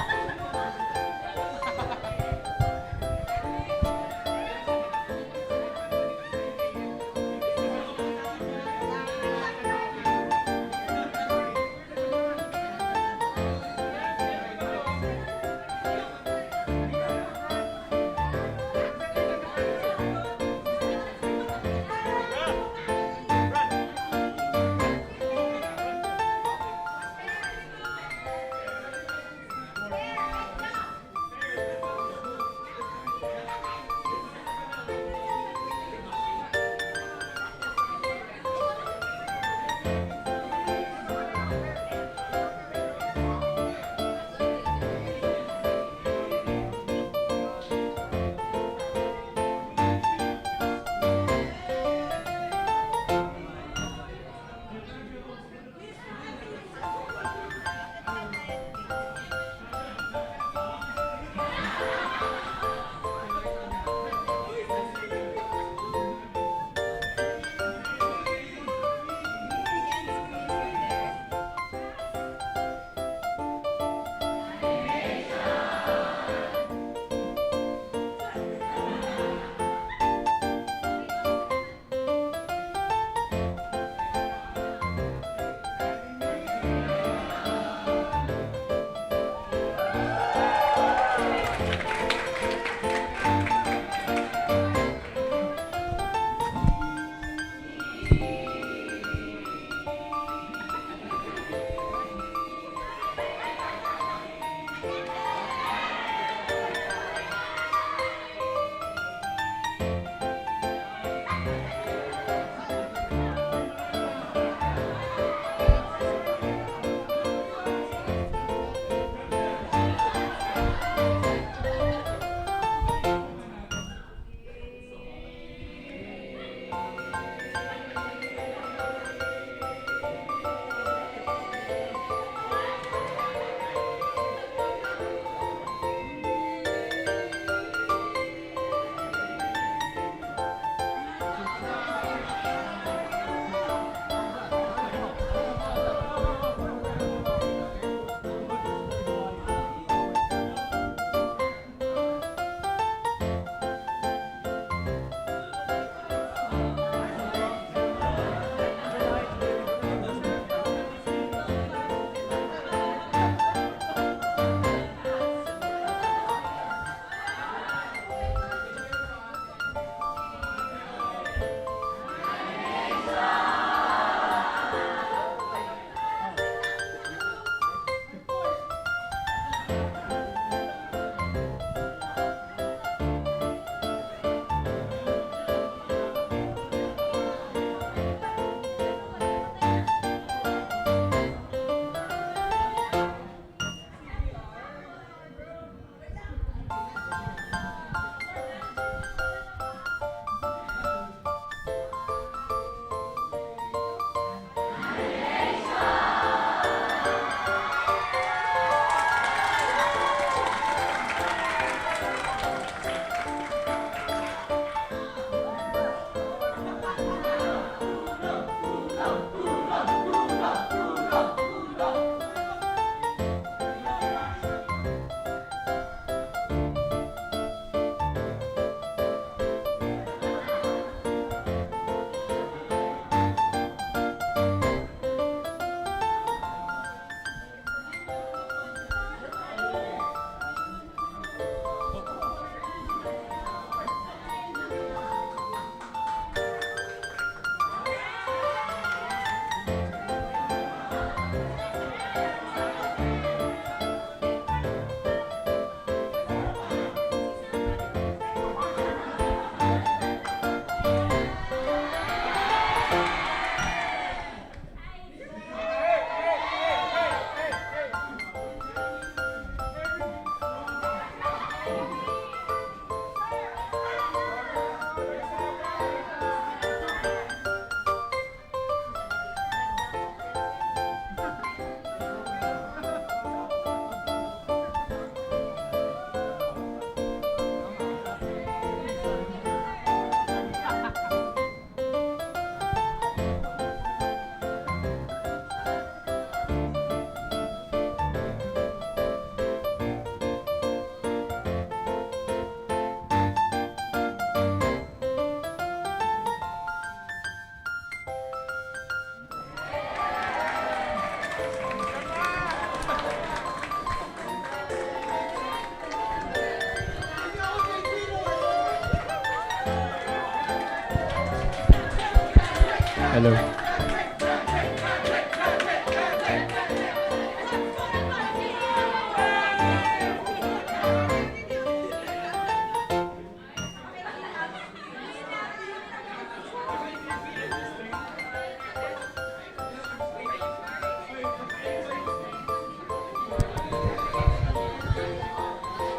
Hello.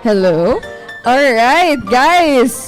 Hello? Alright, guys.